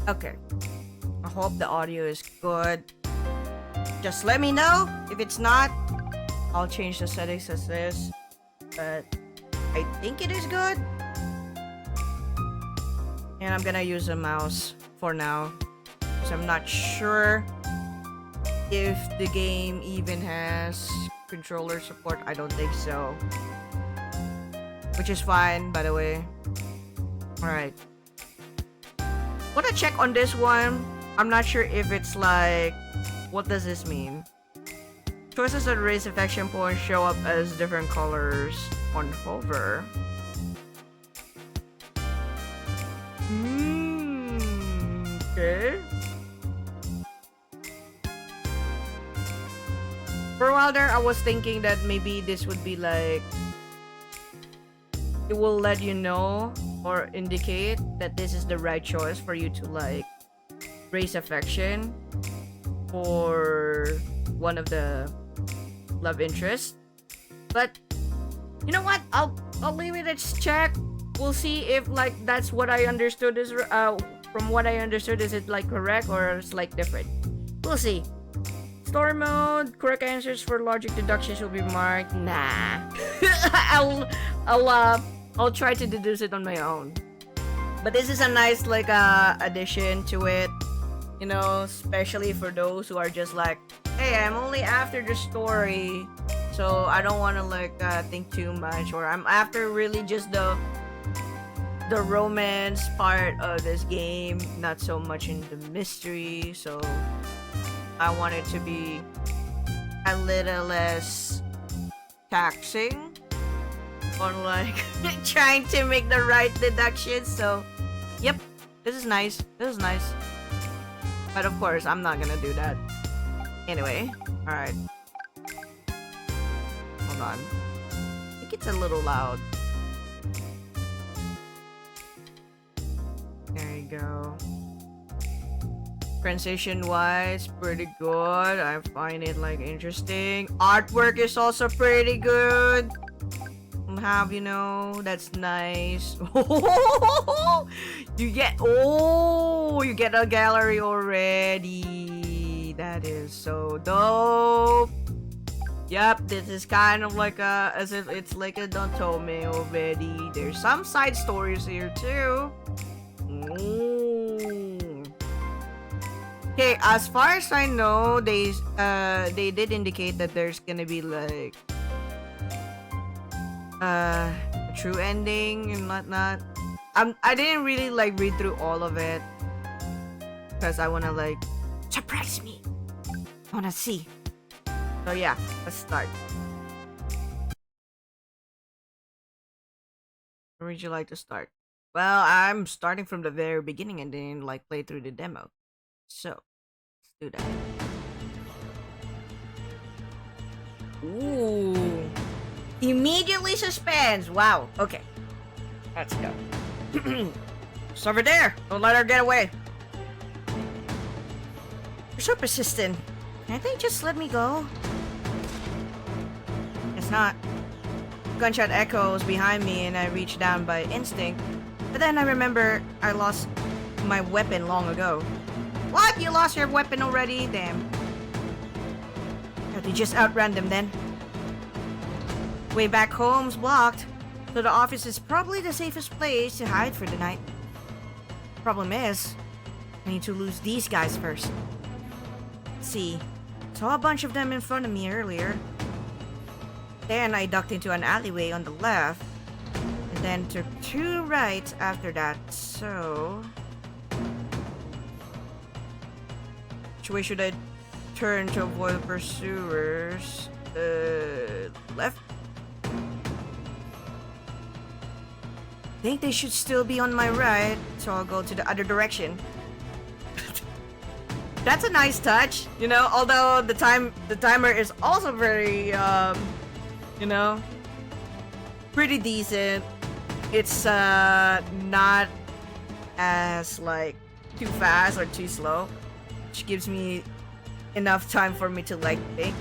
Okay. I hope the audio is good. Just let me know if it's not. I'll change the settings as this. But I think it is good. And I'm gonna use a mouse for now. Because I'm not sure if the game even has controller support. I don't think so. Which is fine, by the way. Alright. Wanna check on this one. I'm not sure if it's like... What does this mean? Choices that raise affection points show up as different colors on hover. Okay. For a while there, I was thinking that maybe this would be like... It will let you know or indicate that this is the right choice for you to like raise affection for one of the love interests. But you know what? I'll leave it as check. We'll see if like that's what I understood is from what I understood, is it like correct or it's like different? We'll see. Story mode, correct answers for logic deductions will be marked. Nah. I'll try to deduce it on my own. But this is a nice like addition to it. You know, especially for those who are just like, hey, I'm only after the story, so I don't want to like think too much, or I'm after really just the romance part of this game, not so much in the mystery. So I want it to be a little less taxing on like trying to make the right deductions. So yep, this is nice. But of course, I'm not gonna do that. Anyway, alright. Hold on. I think it's a little loud. There you go. Transition-wise, pretty good. I find it like interesting. Artwork is also pretty good. Have you know, that's nice. you get a gallery already. That is so dope. Yep, this is kind of like as if it's like a Don't Tell Me already. There's some side stories here too. Okay, as far as I know, they did indicate that there's gonna be like a true ending and whatnot. I didn't really like read through all of it because I wanna like surprise me. I wanna see. So yeah, let's start. Where would you like to start? Well, I'm starting from the very beginning and then like play through the demo. So let's do that. Ooh. Immediately suspense. Wow. Okay. Let's go. It's over there. Don't let her get away. You're so persistent. Can't they just let me go? It's not. Gunshot echoes behind me and I reach down by instinct. But then I remember I lost my weapon long ago. What? You lost your weapon already? Damn. Had you just outran them then? Way back home's blocked, so the office is probably the safest place to hide for the night. Problem is, I need to lose these guys first. See, saw a bunch of them in front of me earlier. Then I ducked into an alleyway on the left, and then took 2 rights after that, so... Which way should I turn to avoid pursuers? Left? I think they should still be on my right, so I'll go to the other direction. That's a nice touch, you know, although the timer is also very you know, pretty decent. It's not as like too fast or too slow, which gives me enough time for me to like think.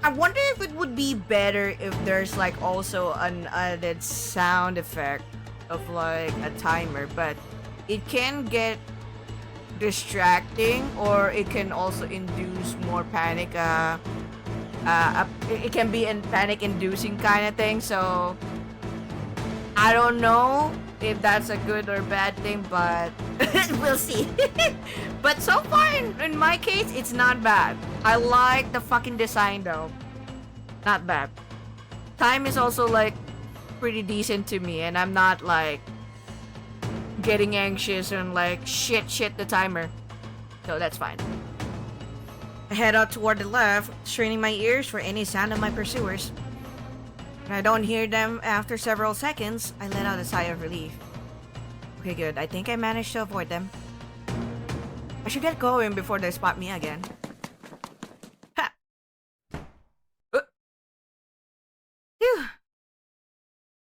I wonder if it would be better if there's like also an added sound effect of like a timer, but it can get distracting, or it can also induce more panic. It can be a panic inducing kind of thing. So I don't know if that's a good or bad thing, but we'll see. But so far, in my case, it's not bad. I like the fucking design though. Not bad. Time is also like pretty decent to me, and I'm not like getting anxious and like shit the timer. So that's fine. I head out toward the left, straining my ears for any sound of my pursuers. When I don't hear them after several seconds, I let out a sigh of relief. Okay, good. I think I managed to avoid them. I should get going before they spot me again. Ha! Phew!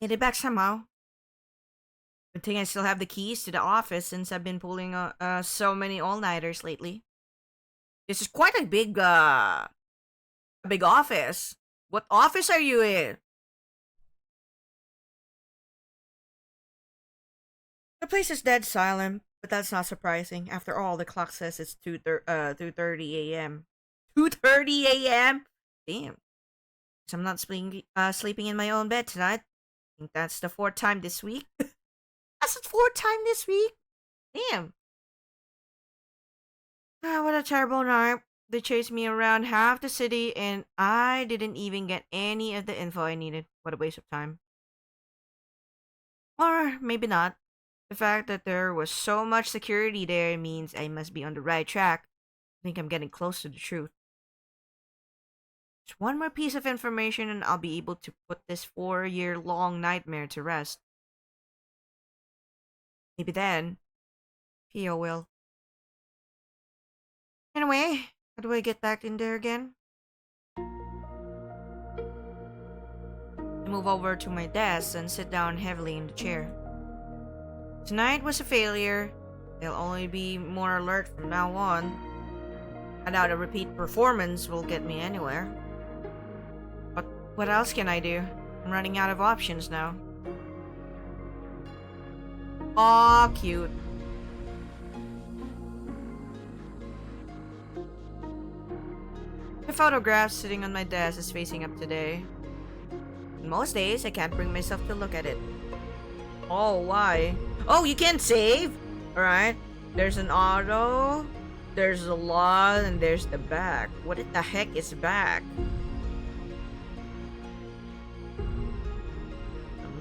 Made it back somehow. Good thing I still have the keys to the office since I've been pulling so many all-nighters lately. This is quite a big office. What office are you in? The place is dead silent, but that's not surprising. After all, the clock says it's 2:30 a.m. 2:30 a.m. Damn. So I'm not sleeping in my own bed tonight. I think that's the fourth time this week. That's the fourth time this week. Damn. Ah, what a terrible night. They chased me around half the city and I didn't even get any of the info I needed. What a waste of time. Or maybe not. The fact that there was so much security there means I must be on the right track. I think I'm getting close to the truth. Just one more piece of information and I'll be able to put this 4-year-long nightmare to rest. Maybe then, Pio will. Anyway, how do I get back in there again? I move over to my desk and sit down heavily in the chair. Tonight was a failure. They'll only be more alert from now on. I doubt a repeat performance will get me anywhere. But what else can I do? I'm running out of options now. Aw, cute. The photograph sitting on my desk is facing up today. Most days, I can't bring myself to look at it. Oh, why? Oh, you can't save? Alright. There's an auto, there's a lot, and there's the back. What the heck is back?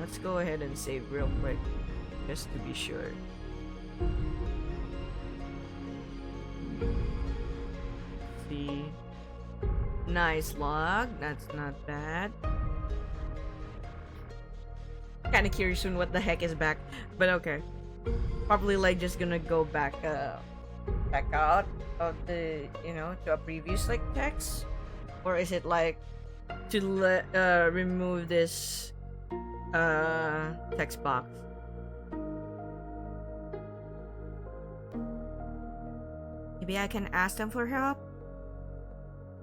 Let's go ahead and save real quick. Just to be sure. See. Nice log. That's not bad. Kinda curious on what the heck is back. But okay. Probably like just gonna go back out of the, to a previous like text. Or is it like to remove this text box? Maybe I can ask them for help?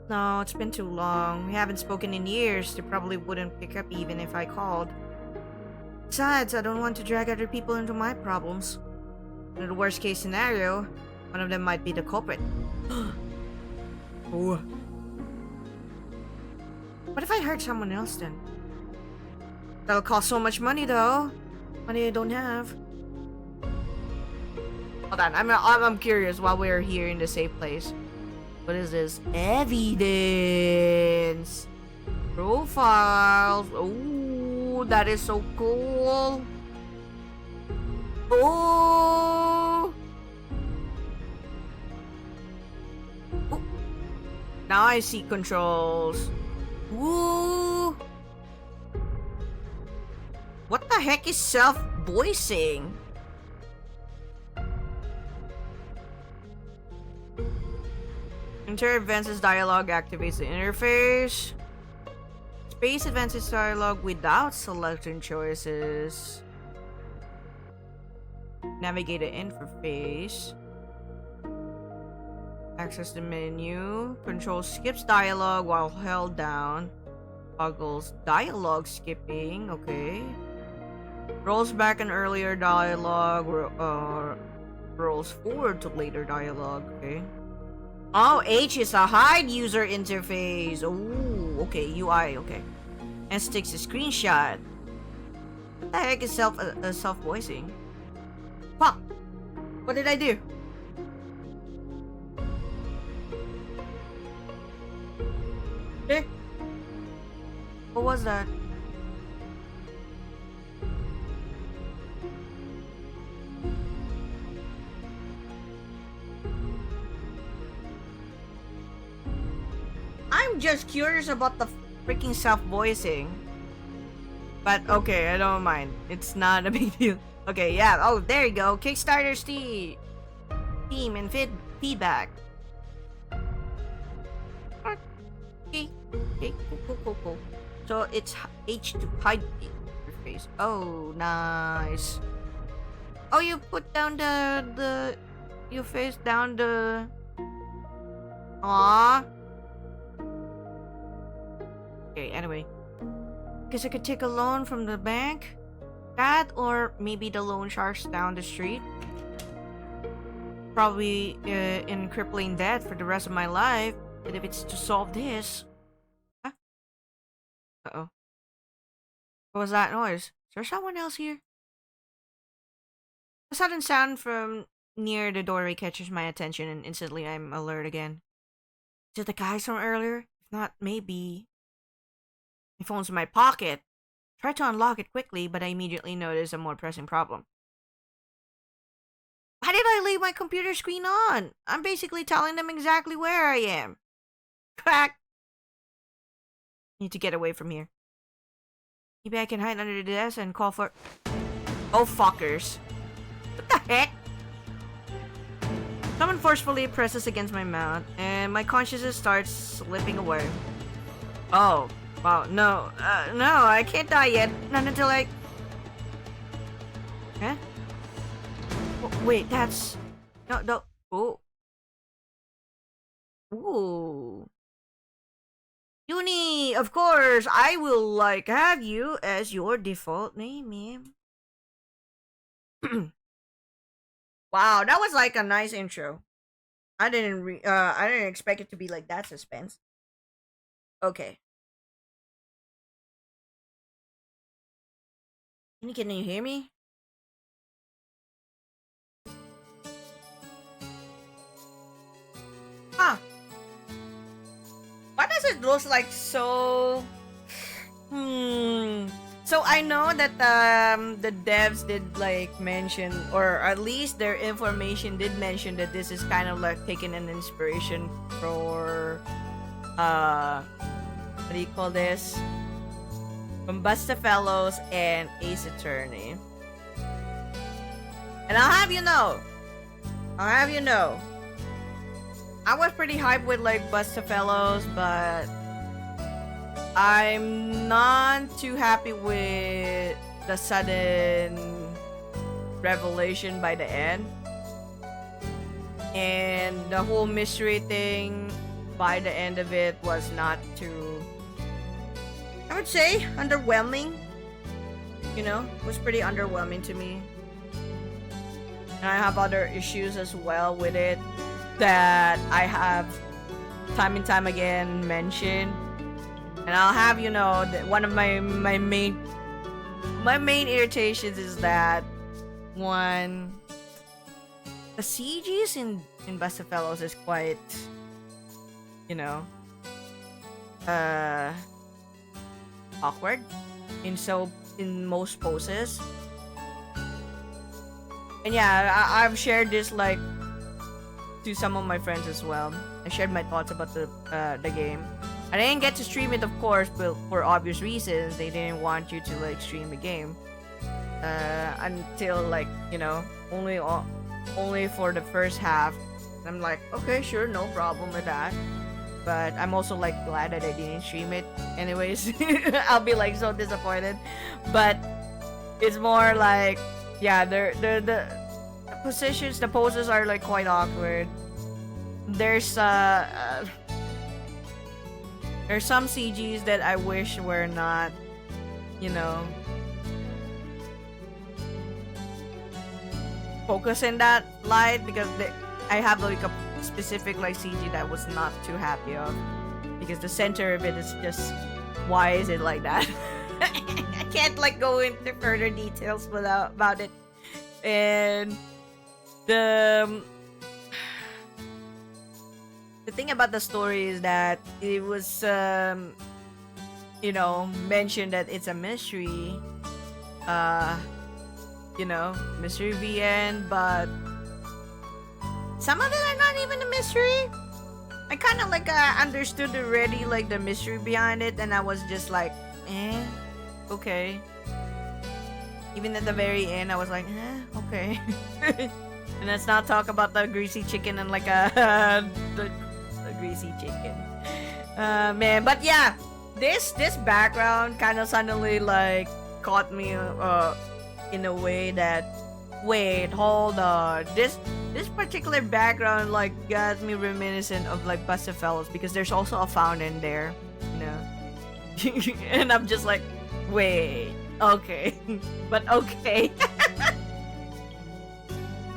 No, it's been too long. We haven't spoken in years. They probably wouldn't pick up even if I called. Besides, I don't want to drag other people into my problems. In the worst case scenario, one of them might be the culprit. Ooh. What if I hurt someone else then? That'll cost so much money though. Money I don't have. Hold on, I'm curious while we're here in the safe place. What is this? Evidence! Profiles! Oh, that is so cool! Oh! Oh. Now I see controls. Ooh! What the heck is self-voicing? Enter advances dialogue activates the interface. Space advances dialogue without selection choices. Navigate the interface. Access the menu. Control skips dialogue while held down. Toggles dialogue skipping. Okay. Rolls back an earlier dialogue, rolls forward to later dialogue, okay. Oh, H is a hide user interface. Oh, okay, UI, okay. And sticks a screenshot. What the heck is self-voicing? Fuck! What did I do? Eh? What was that? I'm just curious about the freaking self-voicing. But okay, I don't mind. It's not a big deal. Okay, yeah. Oh, there you go. Kickstarter Steam and feedback. Okay. Okay, cool. So it's H to hide your face. Oh, nice. Oh, you put down you face down the. Aww. Okay, anyway. Guess I could take a loan from the bank. That, or maybe the loan sharks down the street. Probably in crippling debt for the rest of my life. But if it's to solve this. Huh? Uh-oh. What was that noise? Is there someone else here? A sudden sound from near the doorway catches my attention and instantly I'm alert again. Is it the guys from earlier? If not, maybe. My phone's in my pocket. Try to unlock it quickly, but I immediately notice a more pressing problem. Why did I leave my computer screen on? I'm basically telling them exactly where I am. Crack! Need to get away from here. Maybe I can hide under the desk and call for... Oh, fuckers. What the heck? Someone forcefully presses against my mouth, and my consciousness starts slipping away. Oh. Wow, no. No, I can't die yet. Not until I... Huh? Wait, that's... No. Oh. Ooh. Yunie, of course, I will, have you as your default name, ma'am. Wow, that was, a nice intro. I didn't expect it to be, that suspense. Okay. Can you hear me? Huh. Why does it look like so... So I know that the devs did mention, or at least their information did mention that this is kind of taking an inspiration for what do you call this? From Bustafellows and Ace Attorney. And I'll have you know, I was pretty hyped with Bustafellows, but I'm not too happy with the sudden revelation by the end. And the whole mystery thing by the end of it was not too, I would say, underwhelming. It was pretty underwhelming to me. And I have other issues as well with it that I have time and time again mentioned. And I'll have you know that one of my main irritations is that one, the CGs in Bustafellows is quite, awkward in most poses. And yeah, I've shared this to some of my friends as well. I shared my thoughts about the game. I didn't get to stream it, of course, but for obvious reasons. They didn't want you to stream the game until only for the first half. I'm like, okay, sure, no problem with that. But I'm also glad that I didn't stream it. Anyways, I'll be so disappointed. But it's more yeah, the positions, the poses are quite awkward. There's some CGs that I wish were not, focus in that light because I have like a specific like CG that was not too happy of because the center of it is just why is it like that? I can't like go into further details about it. And the thing about the story is that it was you know, mentioned that it's a mystery. You know, mystery VN, but some of it are not even a mystery. I kind of like understood already like the mystery behind it, and I was just like, okay. Even at the very end, I was like, okay. And let's not talk about the greasy chicken and like the greasy chicken. Man, but yeah, this background kind of suddenly like caught me in a way that, wait, hold on, this particular background like got me reminiscent of like Bustafellows because there's also a fountain there, you know. And I'm just like, wait, okay. But okay.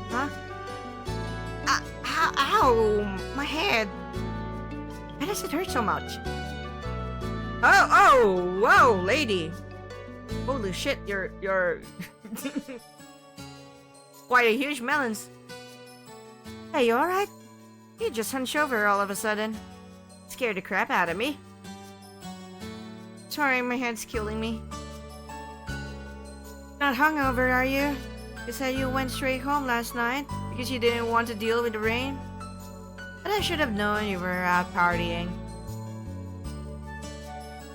Huh? Ow, my head. Why does it hurt so much? Oh, whoa, lady. Holy shit, you're quite a huge melons. Hey, you alright? You just hunched over all of a sudden. Scared the crap out of me. Sorry, my head's killing me. Not hungover, are you? You said you went straight home last night because you didn't want to deal with the rain. But I should have known you were out partying.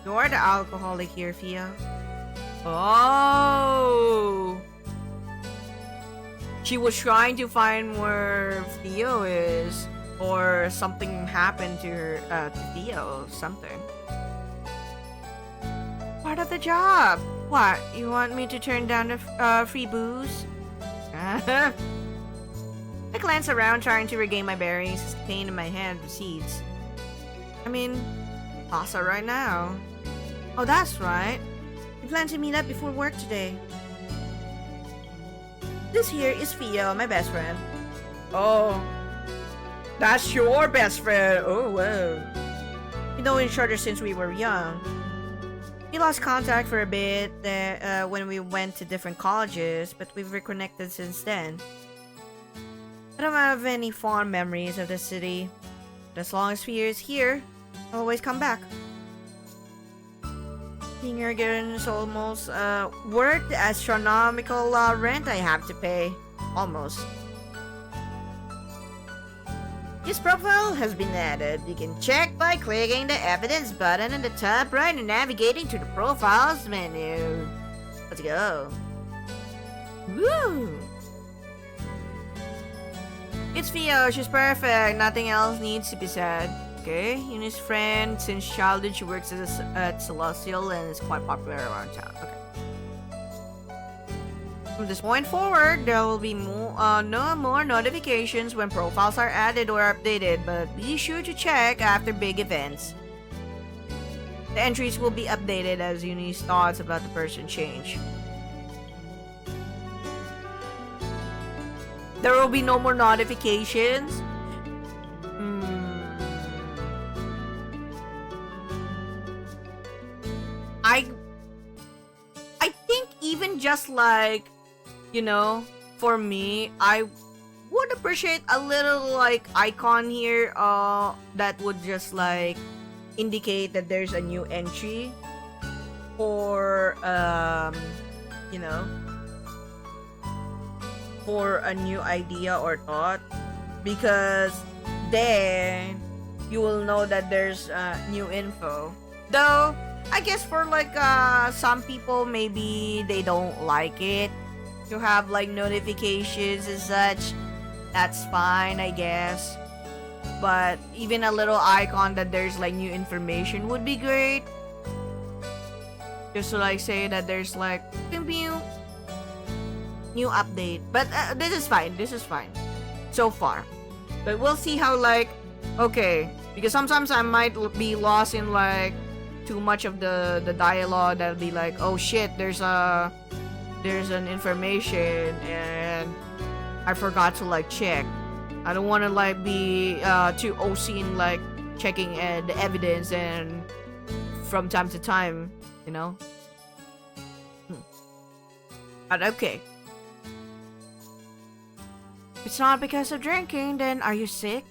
You're the alcoholic here, Fia. Oh! She was trying to find where Theo is, or something happened to her, to Theo, something. Part of the job. What? You want me to turn down the free booze? I glance around, trying to regain my bearings as the pain in my hand recedes. I mean, pasta right now. Oh, that's right. We plan to meet up before work today. This here is Theo, my best friend. Oh, that's your best friend. Oh, wow. We know each other since we were young. We lost contact for a bit when we went to different colleges, but we've reconnected since then. I don't have any fond memories of the city, but as long as Theo is here, I'll always come back. Being here again is almost worth the astronomical rent I have to pay. Almost. This profile has been added. You can check by clicking the evidence button in the top right and navigating to the profiles menu. Let's go. Woo! It's Theo, she's perfect. Nothing else needs to be said. Okay, Yunie's friend. Since childhood, she works at Celestial and is quite popular around town. Okay. From this point forward, there will be no more notifications when profiles are added or updated, but be sure to check after big events. The entries will be updated as Yunie's thoughts about the person change. There will be no more notifications. I think even just like, you know, for me, I would appreciate a little like icon here that would just like indicate that there's a new entry or you know, for a new idea or thought, because then you will know that there's new info. Though I guess for like some people, maybe they don't like it to have like notifications and such. That's fine, I guess. But even a little icon that there's like new information would be great. Just to like say that there's like new update. But this is fine. This is fine so far. But we'll see how like, okay, because sometimes I might be lost in like too much of the dialogue that'll be like, oh shit, there's an information, and I forgot to like check. I don't want to like be too OC in like checking the evidence and from time to time, you know. But okay. If it's not because of drinking, then are you sick?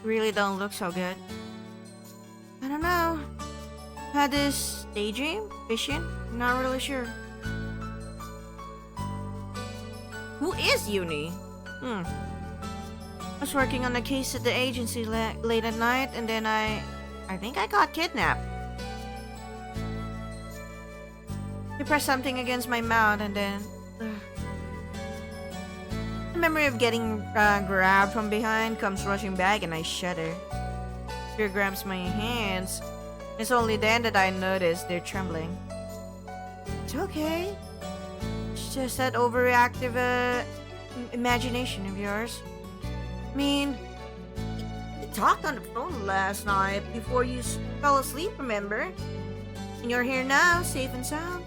You really don't look so good. I don't know. Had this daydream? Vision? Not really sure. Who is Yunie? I was working on a case at the agency late at night, and then I think I got kidnapped. He pressed something against my mouth, and then the memory of getting grabbed from behind comes rushing back, and I shudder. Fear grabs my hands. It's only then that I notice they're trembling. It's okay. It's just that overreactive imagination of yours. I mean, we talked on the phone last night before you fell asleep, remember? And you're here now, safe and sound.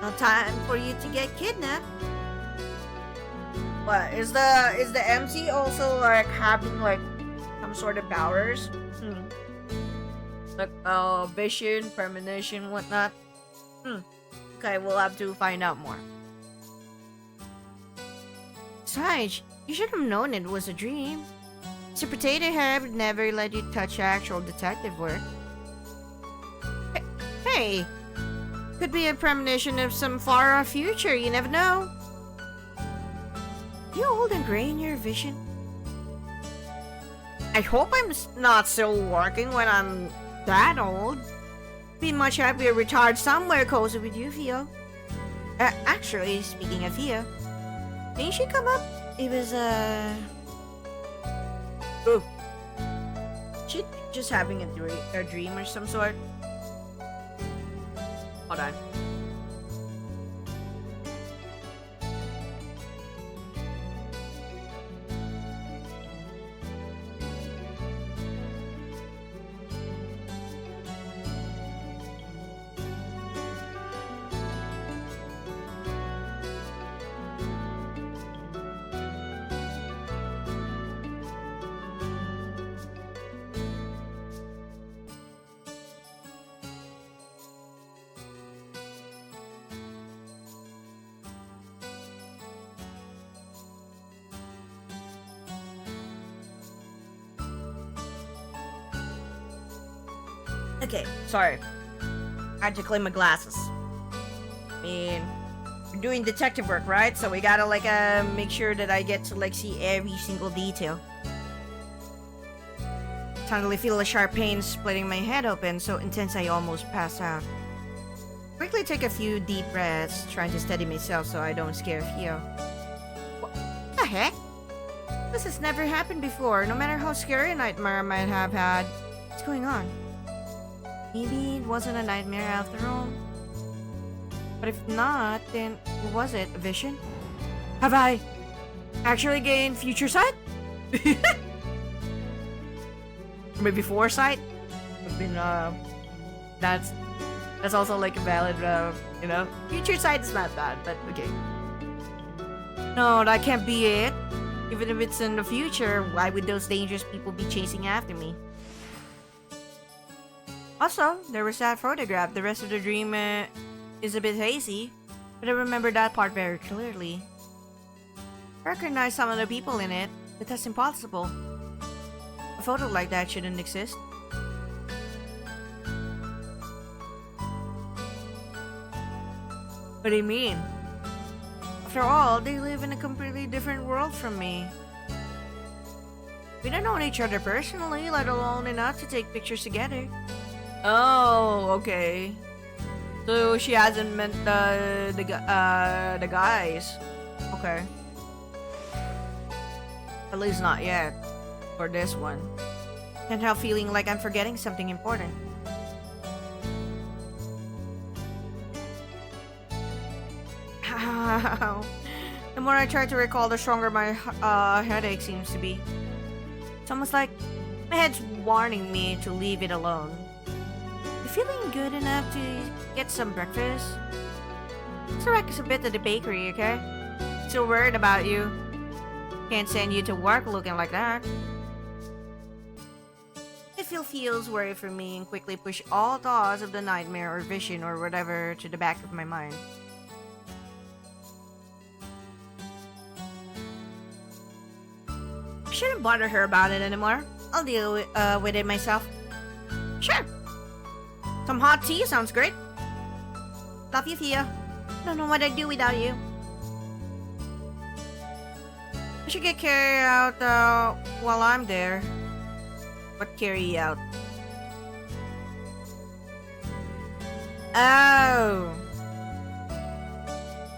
No time for you to get kidnapped. What is the MC also like having like some sort of powers? Like vision, premonition, whatnot. Okay, we'll have to find out more. Besides, you should have known it was a dream. Mr. Potato Head would never let you touch actual detective work. Hey, could be a premonition of some far-off future, you never know. You old and gray in your vision? I hope I'm not still working when I'm that old. Be much happier retired somewhere cozy with you, Theo. Actually, speaking of Theo, didn't she come up? It was, Ooh. She just having a dream or some sort. Hold on. Okay, sorry. I had to clean my glasses. I mean, we're doing detective work, right? So we gotta like make sure that I get to like see every single detail. Suddenly feel a sharp pain splitting my head open, so intense I almost pass out. Quickly take a few deep breaths, trying to steady myself so I don't scare Theo. What the heck? This has never happened before, no matter how scary a nightmare I might have had. What's going on? Maybe it wasn't a nightmare after all. But if not, then what was it? A vision? Have I actually gained future sight? Maybe foresight? I've been, that's also like a valid, you know? Future sight is not bad, but okay. No, that can't be it. Even if it's in the future, why would those dangerous people be chasing after me? Also, there was that photograph. The rest of the dream is a bit hazy, but I remember that part very clearly. I recognize some of the people in it, but that's impossible. A photo like that shouldn't exist. What do you mean? After all, they live in a completely different world from me. We don't know each other personally, let alone enough to take pictures together. Oh, okay. So she hasn't met the guys. Okay. At least not yet. For this one. Can't help feeling like I'm forgetting something important. The more I try to recall, the stronger my headache seems to be. It's almost like my head's warning me to leave it alone. Feeling good enough to get some breakfast? Let's relax a bit at the bakery, okay? still worried about you. Can't send you to work looking like that. It feels worried for me and quickly push all thoughts of the nightmare or vision or whatever to the back of my mind. I shouldn't bother her about it anymore. I'll deal with it myself. Sure. Some hot tea sounds great. Love you, Thea. Don't know what I'd do without you. I should get carried out while I'm there. What carry out?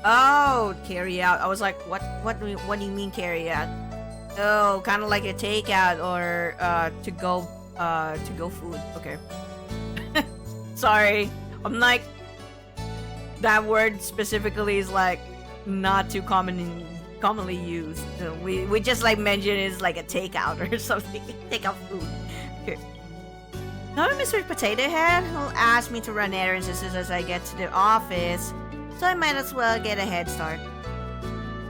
Oh, carry out. I was like, what do you mean carry out? Oh, kind of like a takeout or to go food. Okay. Sorry. I'm like, that word specifically is like not too commonly used. We just like mention it's like a takeout or something. Takeout food. Okay. Now Mr. Potato Head will ask me to run errands as soon as I get to the office, so I might as well get a head start.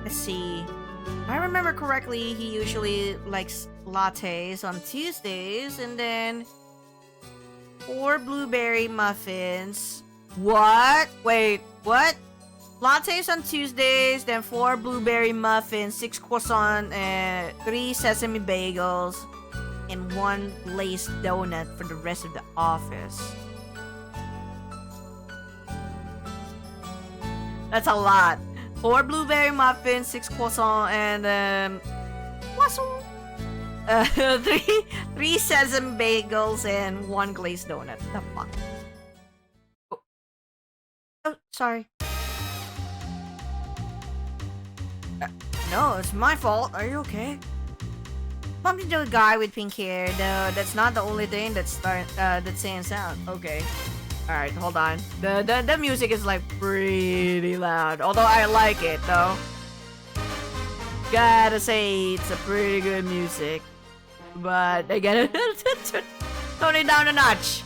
Let's see. If I remember correctly, he usually likes lattes on Tuesdays and then 4 blueberry muffins. What? Wait, what? Lattes on Tuesdays, then 4 blueberry muffins, 6 croissant, 3 sesame bagels, and 1 glazed donut for the rest of the office. That's a lot. 4 blueberry muffins, 6 croissant, and croissant. 3 sesame bagels, and 1 glazed donut. The fuck? Oh, sorry. No, it's my fault. Are you okay? Bumped into a guy with pink hair, though that's not the only thing that stands out. Okay. Alright, hold on. The music is like pretty loud. Although I like it though. Gotta say it's a pretty good music. But I gotta tone it down a notch.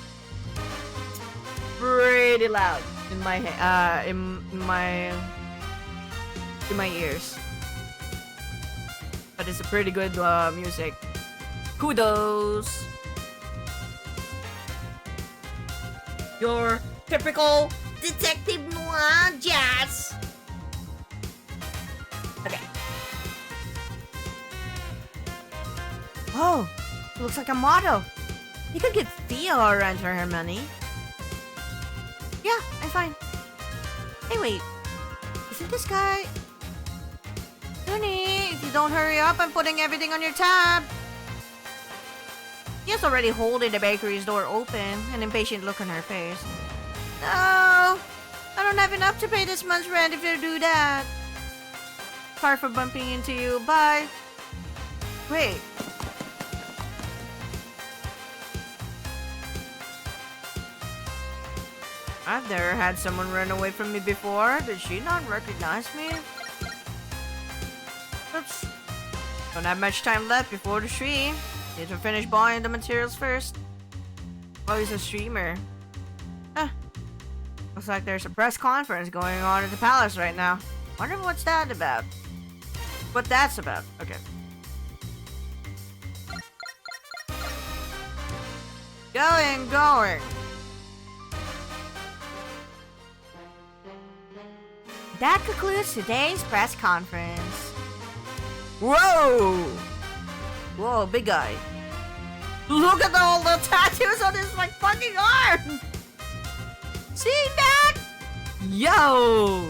Pretty loud in my ears. But it's a pretty good music. Kudos. Your typical detective noir jazz. Okay. Oh, it looks like a motto. You could give Theo a rent for her money. Yeah, I'm fine. Hey, wait. Isn't this guy... Yunie, if you don't hurry up, I'm putting everything on your tab. He was already holding the bakery's door open, an impatient look on her face. No, I don't have enough to pay this month's rent if you do that. Sorry for bumping into you. Bye. Wait. I've never had someone run away from me before. Did she not recognize me? Oops. Don't have much time left before the stream. Need to finish buying the materials first. Oh, he's a streamer. Huh. Looks like there's a press conference going on at the palace right now. Wonder what's that about. What that's about. Okay. Going. That concludes today's press conference. Whoa! Whoa, big guy. Look at all the tattoos on his like fucking arm! See that? Yo!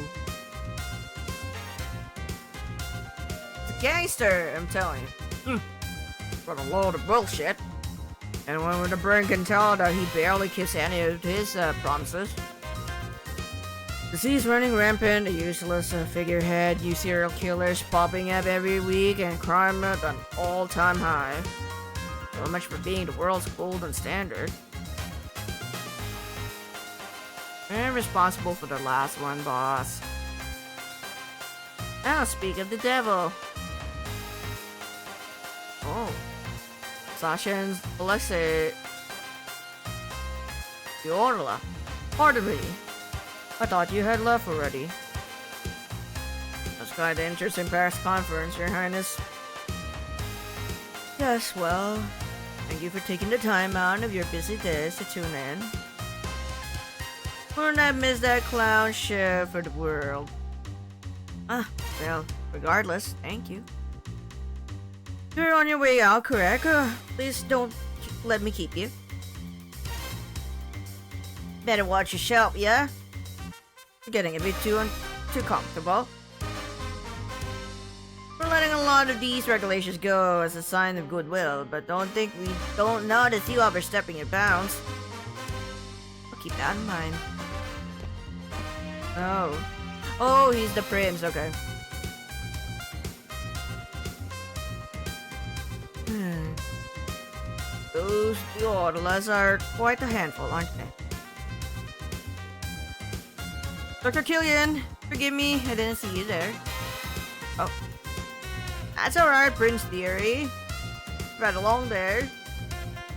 It's a gangster, I'm telling you. Got a load of bullshit. Anyone with a brain can tell that he barely keeps any of his promises. Disease running rampant, a useless figurehead, you serial killers popping up every week, and crime at an all-time high. So much for being the world's golden standard. I'm responsible for the last one, boss. Now speak of the devil. Oh. Sasha and Alexei. Yorla. Pardon me. I thought you had left already. Let's Quite an interesting press conference, Your Highness. Yes, well, thank you for taking the time out of your busy days to tune in. Wouldn't have missed that clown show for the world. Well, regardless, thank you. You're on your way out, correct? Please don't let me keep you. Better watch yourself, yeah? You're getting a bit too comfortable. We're letting a lot of these regulations go as a sign of goodwill, but don't think we don't notice you overstepping your bounds. I'll keep that in mind. Oh, he's the prince, okay. Those Diodalas are quite a handful, aren't they? Dr. Killian, forgive me, I didn't see you there. Oh. That's alright, Prince Theory. Right along there.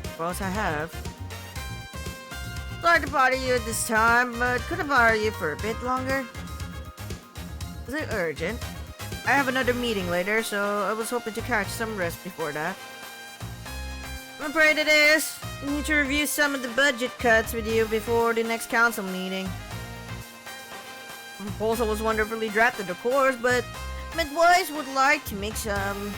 Suppose I have. Sorry to bother you at this time, but could I bother you for a bit longer? Is it urgent? I have another meeting later, so I was hoping to catch some rest before that. I'm afraid it is. I need to review some of the budget cuts with you before the next council meeting. The proposal was wonderfully drafted, of course, but Midwise would like to make some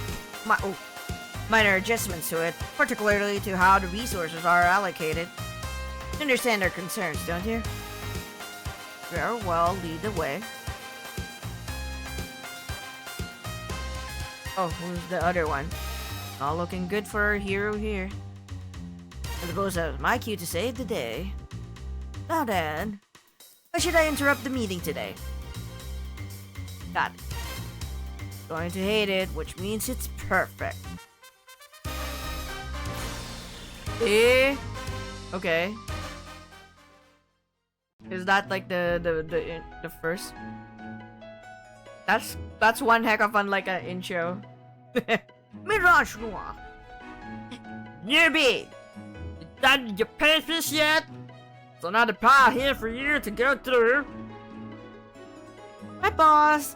minor adjustments to it, particularly to how the resources are allocated. You understand their concerns, don't you? Very well, lead the way. Oh, who's the other one? Not looking good for our hero here. I suppose that was my cue to save the day. Now then, why should I interrupt the meeting today? Got it. Going to hate it, which means it's perfect. Eh? Okay. Is that like the first? That's one heck of like an intro. Mirage Noir. Newbie! You done your papers yet? There's another pile here for you to go through. My boss,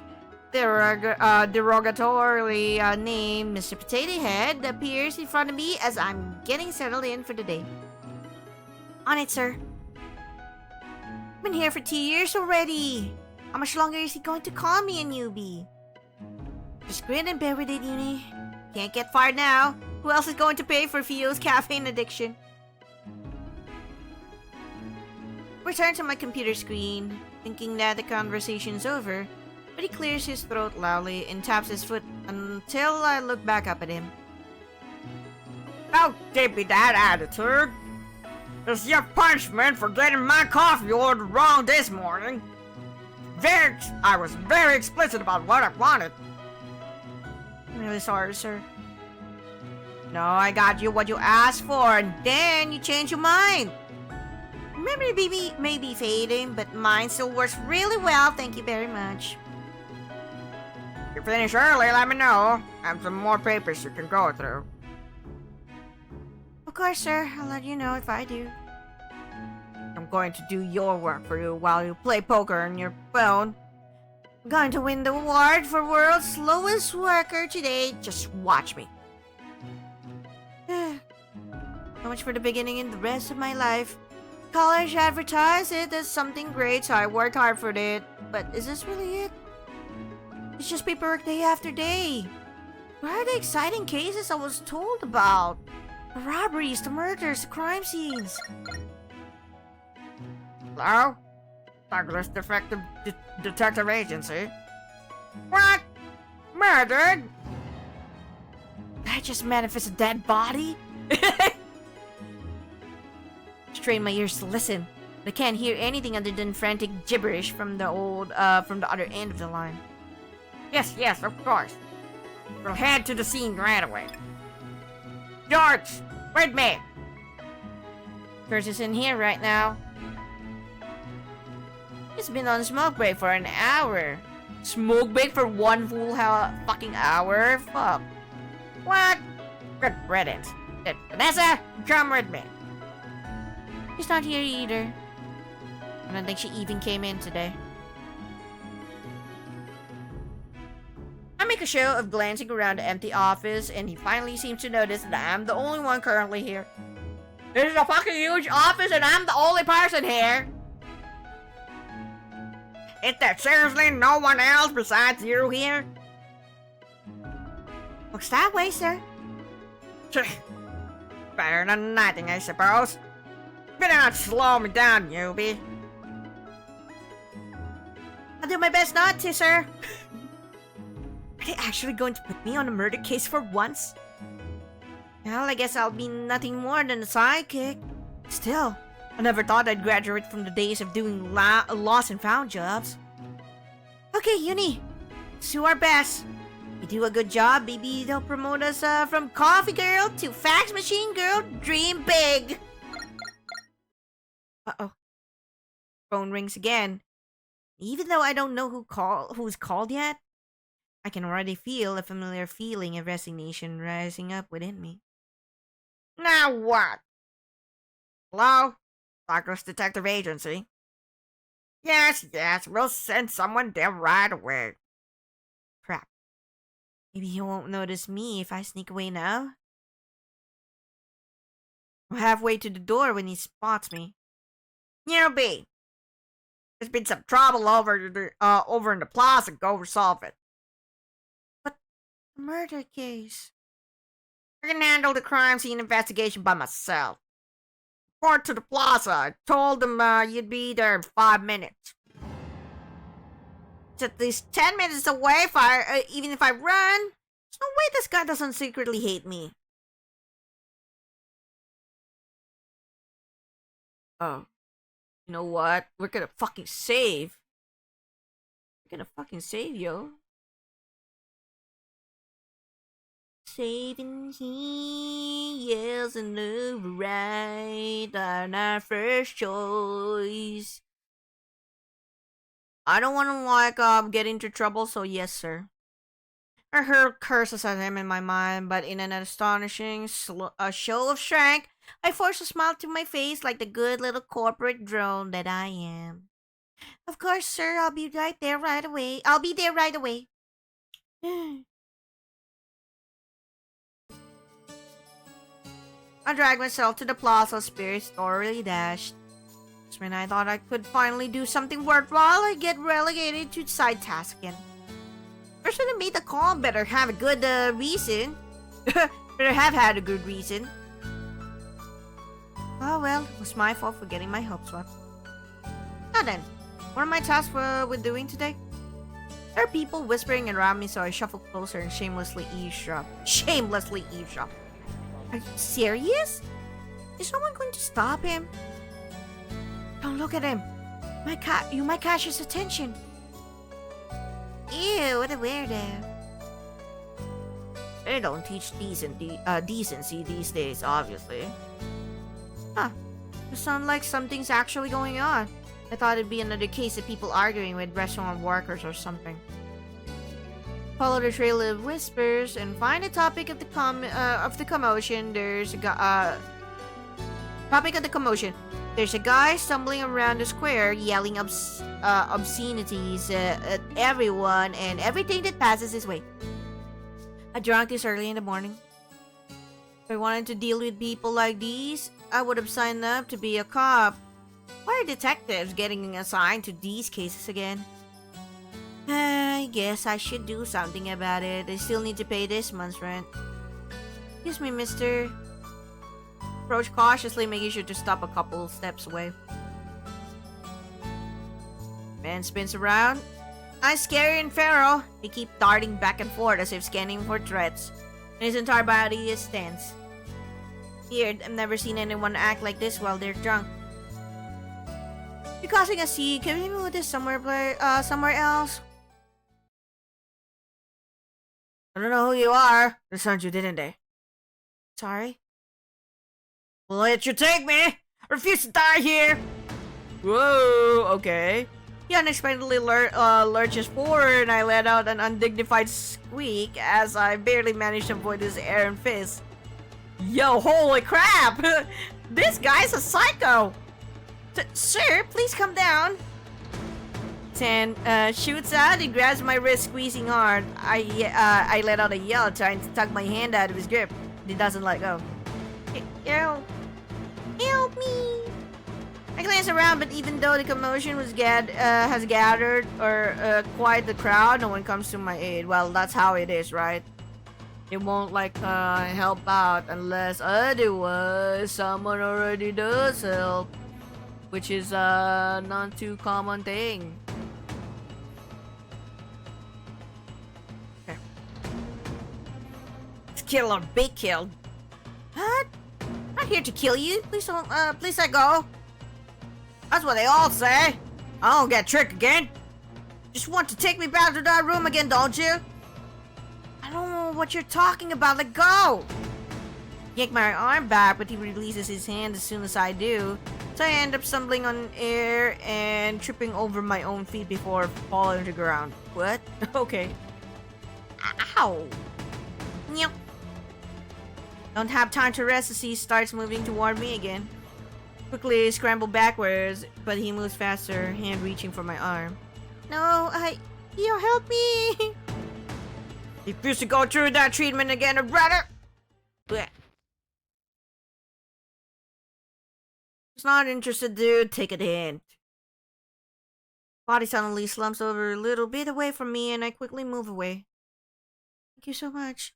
derogatorily named Mr. Potato Head, appears in front of me as I'm getting settled in for the day. On it, sir. Been here for 2 years already. How much longer is he going to call me a newbie? Just grin and bear with it, Yunie. Can't get fired now. Who else is going to pay for Fio's caffeine addiction? Return to my computer screen, thinking that the conversation's over, but he clears his throat loudly and taps his foot until I look back up at him. Don't give me that attitude. It's your punishment for getting my coffee ordered wrong this morning. I was very explicit about what I wanted. I'm really sorry, sir. No, I got you what you asked for, and then you changed your mind. Memory may be fading, but mine still works really well, thank you very much. If you finish early, let me know. I have some more papers you can go through. Of course, sir. I'll let you know if I do. I'm going to do your work for you while you play poker on your phone. I'm going to win the award for world's slowest worker today. Just watch me. So much for the beginning and the rest of my life. College advertised it as something great, so I worked hard for it. But is this really it? It's just paperwork day after day. Where are the exciting cases I was told about? The robberies, the murders, the crime scenes. Hello? Douglas Detective Agency. What? Murdered? I just manifest a dead body? Strain my ears to listen, but I can't hear anything other than frantic gibberish from the other end of the line. Yes, of course. We'll head to the scene right away. George, with me. George is in here right now. He's been on smoke break for an hour. Smoke break for one full fucking hour? Fuck. What? Good riddance. Vanessa, come with me. She's not here either. I don't think she even came in today. make a show of glancing around the empty office, and he finally seems to notice that I'm the only one currently here. This is a fucking huge office, and I'm the only person here. Is there seriously no one else besides you here? Looks that way, sir. Better than nothing, I suppose. Better not slow me down, newbie. I'll do my best not to, sir. Are they actually going to put me on a murder case for once? Well, I guess I'll be nothing more than a sidekick. Still, I never thought I'd graduate from the days of doing lost and found jobs. Okay, Yunie. Let's do our best. We do a good job, maybe they'll promote us from coffee girl to fax machine girl. Dream big. Uh-oh. Phone rings again. Even though I don't know who's called yet, I can already feel a familiar feeling of resignation rising up within me. Now what? Hello? Progress Detective Agency? Yes, we'll send someone there right away. Crap. Maybe he won't notice me if I sneak away now. I'm halfway to the door when he spots me. Newbie! There's been some trouble over in the plaza. Go resolve it. But the murder case. I can handle the crime scene investigation by myself. Report to the plaza. I told them you'd be there in 5 minutes. It's at least 10 minutes away even if I run. There's no way this guy doesn't secretly hate me. Oh. You know what? We're gonna fucking save. We're gonna fucking save, yo. Saving he isn't right on our first choice. I don't want to get into trouble, so yes, sir. I heard curses at him in my mind, but in an astonishing show of strength, I forced a smile to my face like the good little corporate drone that I am. Of course, sir. I'll be there right away. I dragged myself to the plaza, spirit story dashed. Just when I thought I could finally do something worthwhile, I get relegated to side task again. Person who made the call better have a good reason. Better have had a good reason. Oh well, it was my fault for getting my hopes up. Now then, what are my tasks with doing today? There are people whispering around me, so I shuffle closer and shamelessly eavesdrop. Are you serious? Is someone going to stop him? Don't look at him. You might catch his attention. Ew, what a weirdo. They don't teach decency these days, obviously. Huh. It sounds like something's actually going on. I thought it'd be another case of people arguing with restaurant workers or something. Follow the trail of whispers and find the topic of the commotion. There's a guy stumbling around the square yelling obscenities at everyone and everything that passes his way. I drank this early in the morning. If I wanted to deal with people like these, I would have signed up to be a cop. Why are detectives getting assigned to these cases again? I guess I should do something about it. I still need to pay this month's rent. Excuse me, mister. Approach cautiously, making sure to stop a couple steps away. Man spins around. Eyes scary and feral. They keep darting back and forth as if scanning for threats. And his entire body is tense. Weird, I've never seen anyone act like this while they're drunk. You're causing a scene. Can we move this somewhere else? I don't know who you are. They sent you, didn't they? Sorry? Well, let you take me! I refuse to die here! Whoa, okay. He unexpectedly lurches forward and I let out an undignified squeak as I barely managed to avoid his iron fist. Yo, holy crap! This guy's a psycho! Sir, please come down. 10 shoots out and grabs my wrist, squeezing hard. I let out a yell, trying to tug my hand out of his grip. He doesn't let go. Help! Help me! I glance around, but even though the commotion has gathered or quite the crowd, no one comes to my aid. Well, that's how it is, right? It won't like help out unless otherwise someone already does help, which is not too common thing. Okay. Let's kill or be killed. What? Not here to kill you. Please don't. Please let go. That's what they all say. I don't get tricked again. Just want to take me back to that room again, don't you? I don't know what you're talking about. Let go! Yank my arm back, but he releases his hand as soon as I do. So I end up stumbling on air and tripping over my own feet before falling to the ground. What? Okay. Ow! Yep. Don't have time to rest as he starts moving toward me again. Quickly scramble backwards, but he moves faster, hand reaching for my arm. No, you help me! Refuse to go through that treatment again, or brother! Blech. It's not interested, dude. Take a hint. Body suddenly slumps over a little bit away from me, and I quickly move away. Thank you so much.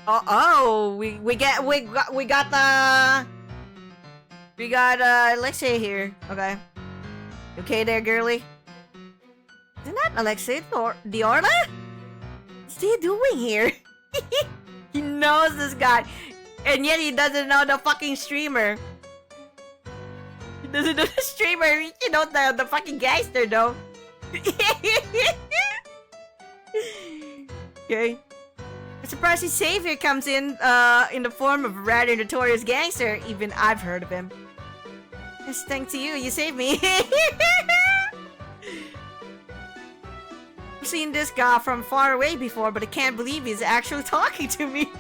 Oh, we got Alexei here. Okay. You okay there, girly? Isn't that Alexei Diorla? What's he doing here? He knows this guy, and yet he doesn't know the fucking streamer. He doesn't know the streamer. You know the fucking gangster though. Okay. A surprising savior comes in the form of a rather notorious gangster. Even I've heard of him. Yes, thanks to you, you saved me. I've seen this guy from far away before, but I can't believe he's actually talking to me.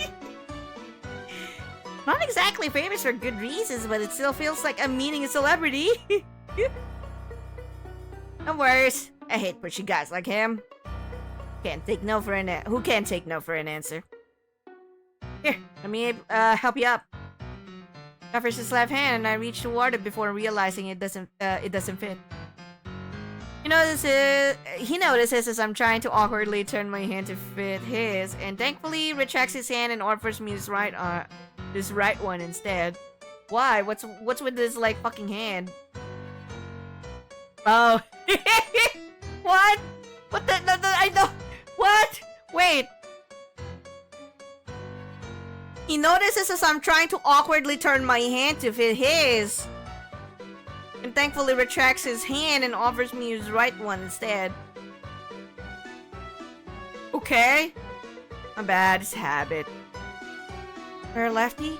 Not exactly famous for good reasons, but it still feels like I'm meeting a celebrity. No worries. I hate pushy guys like him. Can't take no for an who can't take no for an answer? Here, let me help you up. Covers his left hand, and I reach toward it before realizing it doesn't fit. He notices as I'm trying to awkwardly turn my hand to fit his, and thankfully retracts his hand and offers me his right one instead. Why? What's with this like fucking hand? Oh. What? What the I know. What? Wait. He notices as I'm trying to awkwardly turn my hand to fit his, and thankfully retracts his hand and offers me his right one instead. Okay. My bad, it's habit. You're a lefty?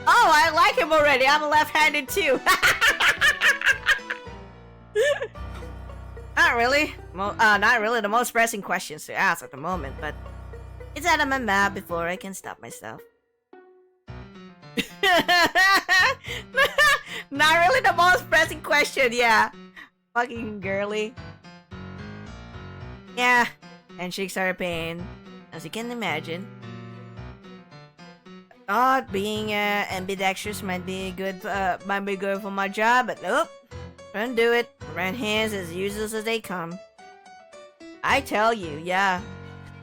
Oh, I like him already. I'm a left-handed too. Not really. Not really the most pressing questions to ask at the moment, but it's out of my mouth before I can stop myself. Not really the most pressing question, yeah. Fucking girly. Yeah, handshakes are a pain, as you can imagine. Thought being ambidextrous might be good for my job, but nope. Don't do it. Right hands as useless as they come. I tell you, yeah.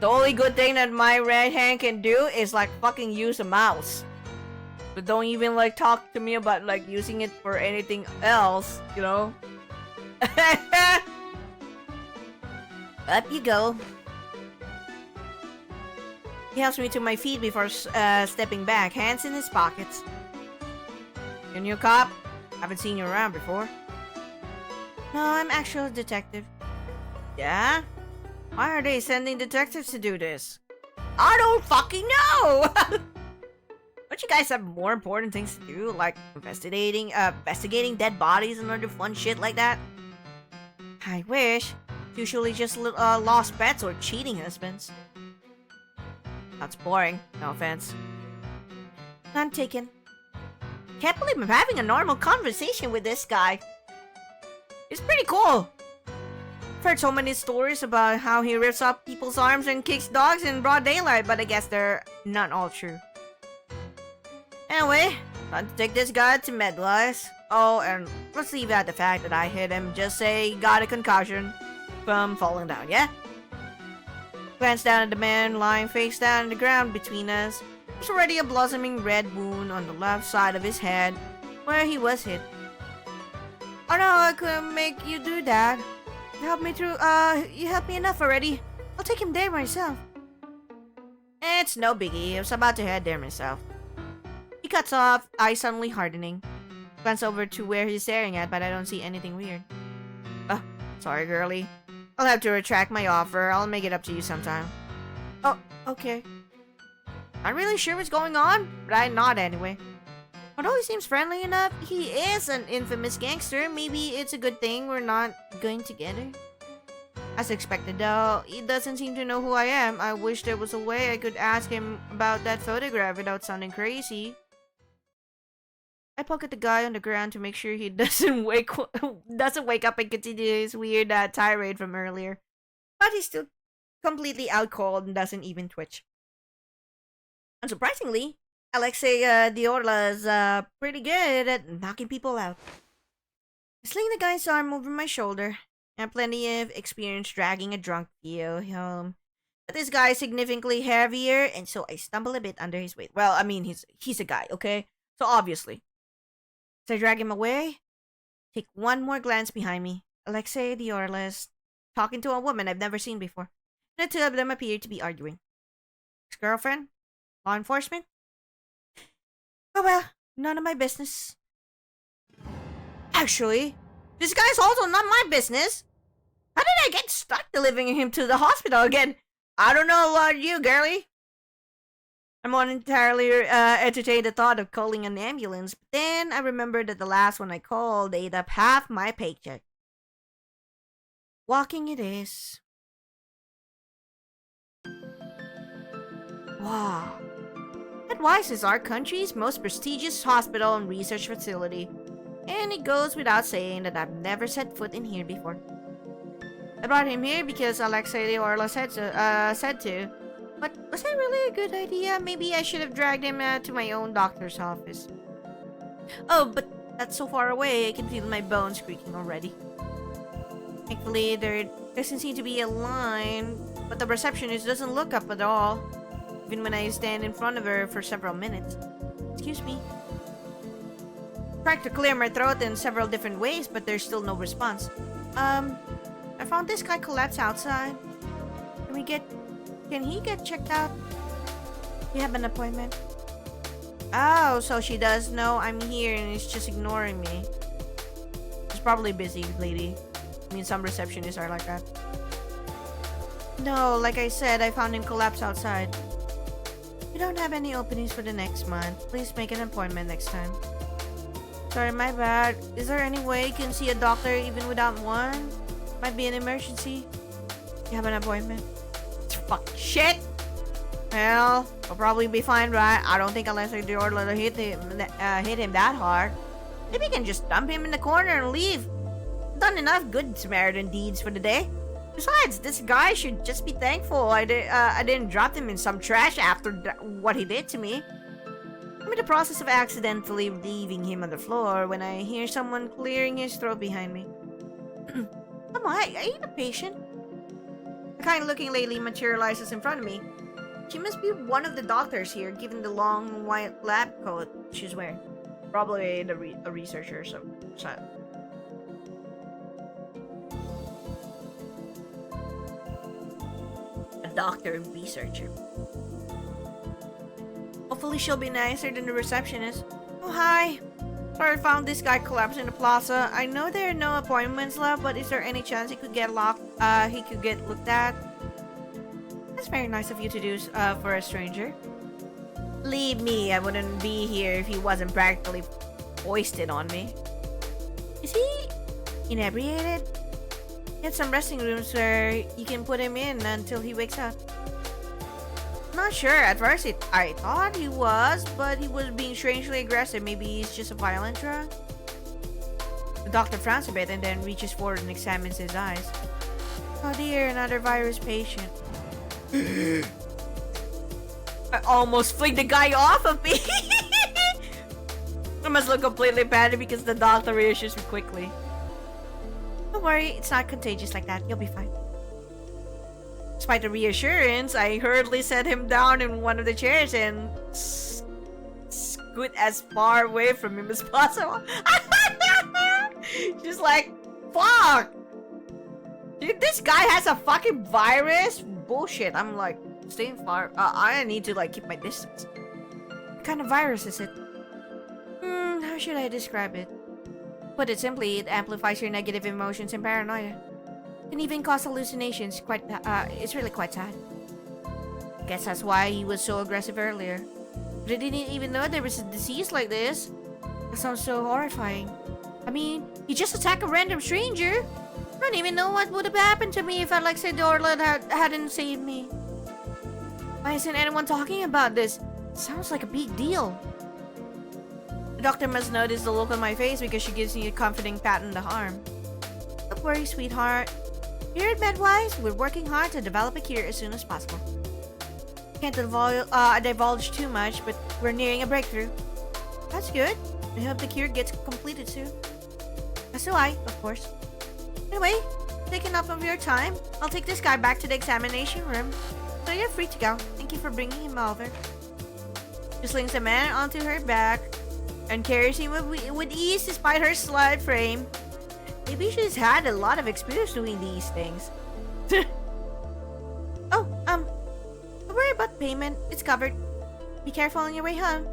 The only good thing that my right hand can do is like fucking use a mouse. But don't even like talk to me about like using it for anything else, you know? Up you go. He helps me to my feet before stepping back, hands in his pockets. You new cop? Haven't seen you around before. No, I'm actually a detective. Yeah? Why are they sending detectives to do this? I don't fucking know! Don't you guys have more important things to do, like investigating dead bodies and other fun shit like that? I wish. Usually just lost pets or cheating husbands. That's boring, no offense. None taken. Can't believe I'm having a normal conversation with this guy. It's pretty cool. I've heard so many stories about how he rips up people's arms and kicks dogs in broad daylight, but I guess they're not all true. Anyway, time to take this guy to MedWise. Oh, and let's leave out the fact that I hit him. Just say he got a concussion from falling down, yeah? Glance down at the man lying face down on the ground between us. There's already a blossoming red wound on the left side of his head where he was hit. Oh no, I couldn't make you do that. You helped me through, you helped me enough already. I'll take him there myself. It's no biggie. I was about to head there myself. He cuts off, eyes suddenly hardening. Glance over to where he's staring at, but I don't see anything weird. Oh, sorry, girlie. I'll have to retract my offer. I'll make it up to you sometime. Oh, okay. Not really sure what's going on, but I nod anyway. Although he seems friendly enough, he is an infamous gangster. Maybe it's a good thing we're not going together. As expected though, he doesn't seem to know who I am. I wish there was a way I could ask him about that photograph without sounding crazy. I poke at the guy on the ground to make sure he doesn't wake up and continue his weird tirade from earlier. But he's still completely out cold and doesn't even twitch. Unsurprisingly, Alexei Diorla is pretty good at knocking people out. I sling the guy's arm over my shoulder. I have plenty of experience dragging a drunk Theo home. But this guy is significantly heavier, and so I stumble a bit under his weight. Well, I mean, he's a guy, okay? So obviously. As I drag him away, take one more glance behind me. Alexei Diorla is talking to a woman I've never seen before. And the two of them appear to be arguing. Ex-girlfriend? Law enforcement? Oh well, none of my business. Actually, this guy's also not my business. How did I get stuck delivering him to the hospital again? I don't know about you, girlie. I'm momentarily entertained the thought of calling an ambulance, but then I remembered that the last one I called ate up half my paycheck. Walking it is. Wow. MedWise is our country's most prestigious hospital and research facility, and it goes without saying that I've never set foot in here before. I brought him here because Alexei Diorla said to. But was that really a good idea? Maybe I should have dragged him to my own doctor's office. Oh, but that's so far away, I can feel my bones creaking already. Thankfully, there doesn't seem to be a line, but the receptionist doesn't look up at all, even when I stand in front of her for several minutes. Excuse me. I tried to clear my throat in several different ways, but there's still no response. I found this guy collapsed outside. Can he get checked out? You have an appointment? Oh, so she does know I'm here and is just ignoring me. She's probably busy, lady. I mean, some receptionists are like that. No, like I said, I found him collapsed outside. We don't have any openings for the next month. Please make an appointment next time. Sorry, my bad. Is there any way you can see a doctor even without one? Might be an emergency. You have an appointment? Fuck shit! Well, I'll probably be fine, right? I don't think unless I hit him that hard. Maybe I can just dump him in the corner and leave. I've done enough good Samaritan deeds for the day. Besides, this guy should just be thankful I didn't drop him in some trash after what he did to me. I'm in the process of accidentally leaving him on the floor when I hear someone clearing his throat behind me. Come on, are you the patient? A kind-looking lady materializes in front of me. She must be one of the doctors here, given the long white lab coat she's wearing. Probably a researcher, so. A doctor and researcher. Hopefully she'll be nicer than the receptionist. Oh, hi. Sorry, I found this guy collapsed in the plaza. I know there are no appointments left, but is there any chance he could get looked at? That's very nice of you to do for a stranger. Believe me, I wouldn't be here if he wasn't practically foisted on me. Is he inebriated? Get some resting rooms where you can put him in until he wakes up. Not sure. At first, I thought he was, but he was being strangely aggressive. Maybe he's just a violent drunk. The doctor frowns a bit and then reaches forward and examines his eyes. Oh dear, another virus patient. I almost flicked the guy off of me. I must look completely panicked because the doctor reassures me quickly. Don't worry, it's not contagious like that. You'll be fine. Despite the reassurance, I hurriedly set him down in one of the chairs and scoot as far away from him as possible. Just like, fuck! Dude, this guy has a fucking virus? Bullshit. I'm like, staying far. I need to like keep my distance. What kind of virus is it? How should I describe it? Put it simply, it amplifies your negative emotions and paranoia. It can even cause hallucinations. It's really quite sad. Guess that's why he was so aggressive earlier. But I didn't even know there was a disease like this. That sounds so horrifying. I mean, he just attacked a random stranger. I don't even know what would have happened to me if Alexandorla hadn't saved me. Why isn't anyone talking about this? It sounds like a big deal. The doctor must notice the look on my face because she gives me a comforting pat on the arm. Don't worry, sweetheart. Here at MedWise, we're working hard to develop a cure as soon as possible. Can't divulge too much, but we're nearing a breakthrough. That's good. I hope the cure gets completed soon. As do I, of course. Anyway, taking up of your time, I'll take this guy back to the examination room. So you're free to go. Thank you for bringing him over. She slings the man onto her back and carries him with ease despite her slight frame. Maybe she's had a lot of experience doing these things. Don't worry about payment. It's covered. Be careful on your way home.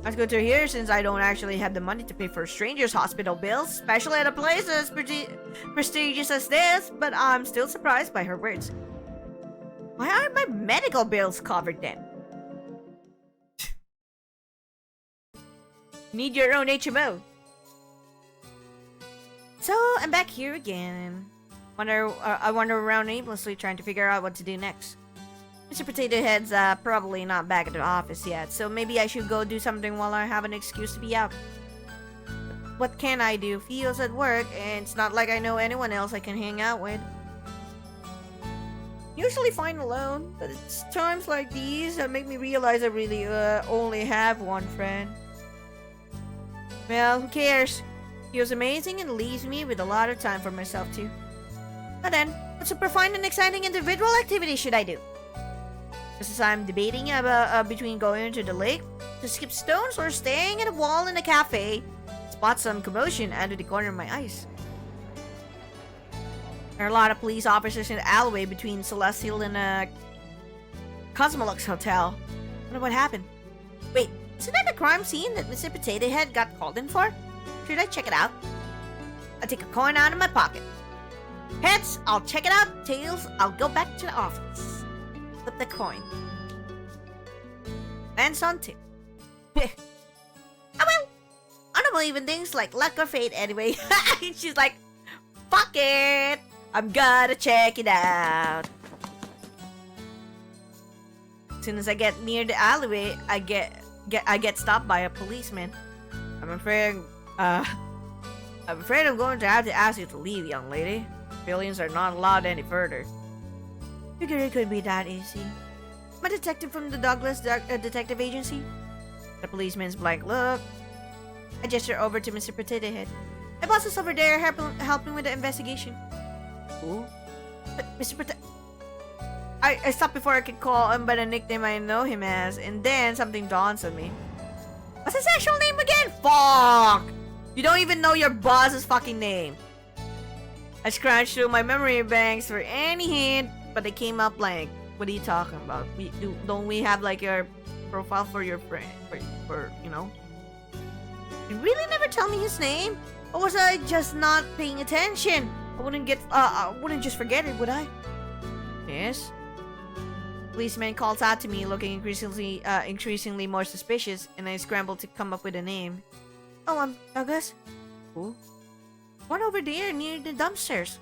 That's good to hear since I don't actually have the money to pay for strangers' hospital bills, especially at a place as prestigious as this, but I'm still surprised by her words. Why aren't my medical bills covered then? Need your own HMO. So, I'm back here again. I wander around aimlessly trying to figure out what to do next. Mr. Potato Head's probably not back at the office yet, so maybe I should go do something while I have an excuse to be out. What can I do? Feels at work, and it's not like I know anyone else I can hang out with. Usually fine alone, but it's times like these that make me realize I really only have one friend. Well, who cares? He was amazing and leaves me with a lot of time for myself too. But then, what super fun and exciting individual activity should I do? Just as I'm debating about between going to the lake to skip stones or staying at a wall in a cafe, spot some commotion out of the corner of my eyes. There are a lot of police officers in the alleyway between Celestial and Cosmolux Hotel. I wonder what happened. Wait, isn't that the crime scene that Mr. Potato Head got called in for? Should I check it out? I'll take a coin out of my pocket. Heads, I'll check it out. Tails, I'll go back to the office. Flip the coin. Lands on tip. Oh well, I don't believe in things like luck or fate anyway. She's like, fuck it, I'm gonna check it out. As soon as I get near the alleyway, I get stopped by a policeman. I'm afraid I'm going to have to ask you to leave, young lady. Civilians are not allowed any further. Figure it could be that easy. I'm a detective from the Douglas Detective Agency. The policeman's blank look. I gesture over to Mr. Potato Head. My boss is over there helping with the investigation. Who? Mr. Potato... I stopped before I could call him by the nickname I know him as, and then something dawns on me. What's his actual name again? Fuck! You don't even know your boss's fucking name. I scratched through my memory banks for any hint, but they came up blank. What are you talking about? Don't we have like your profile for your friend? For you know? You really never tell me his name? Or was I just not paying attention? I wouldn't just forget it, would I? Yes. Policeman calls out to me, looking increasingly more suspicious, and I scramble to come up with a name. Oh, Douglas? Who? One over there near the dumpsters.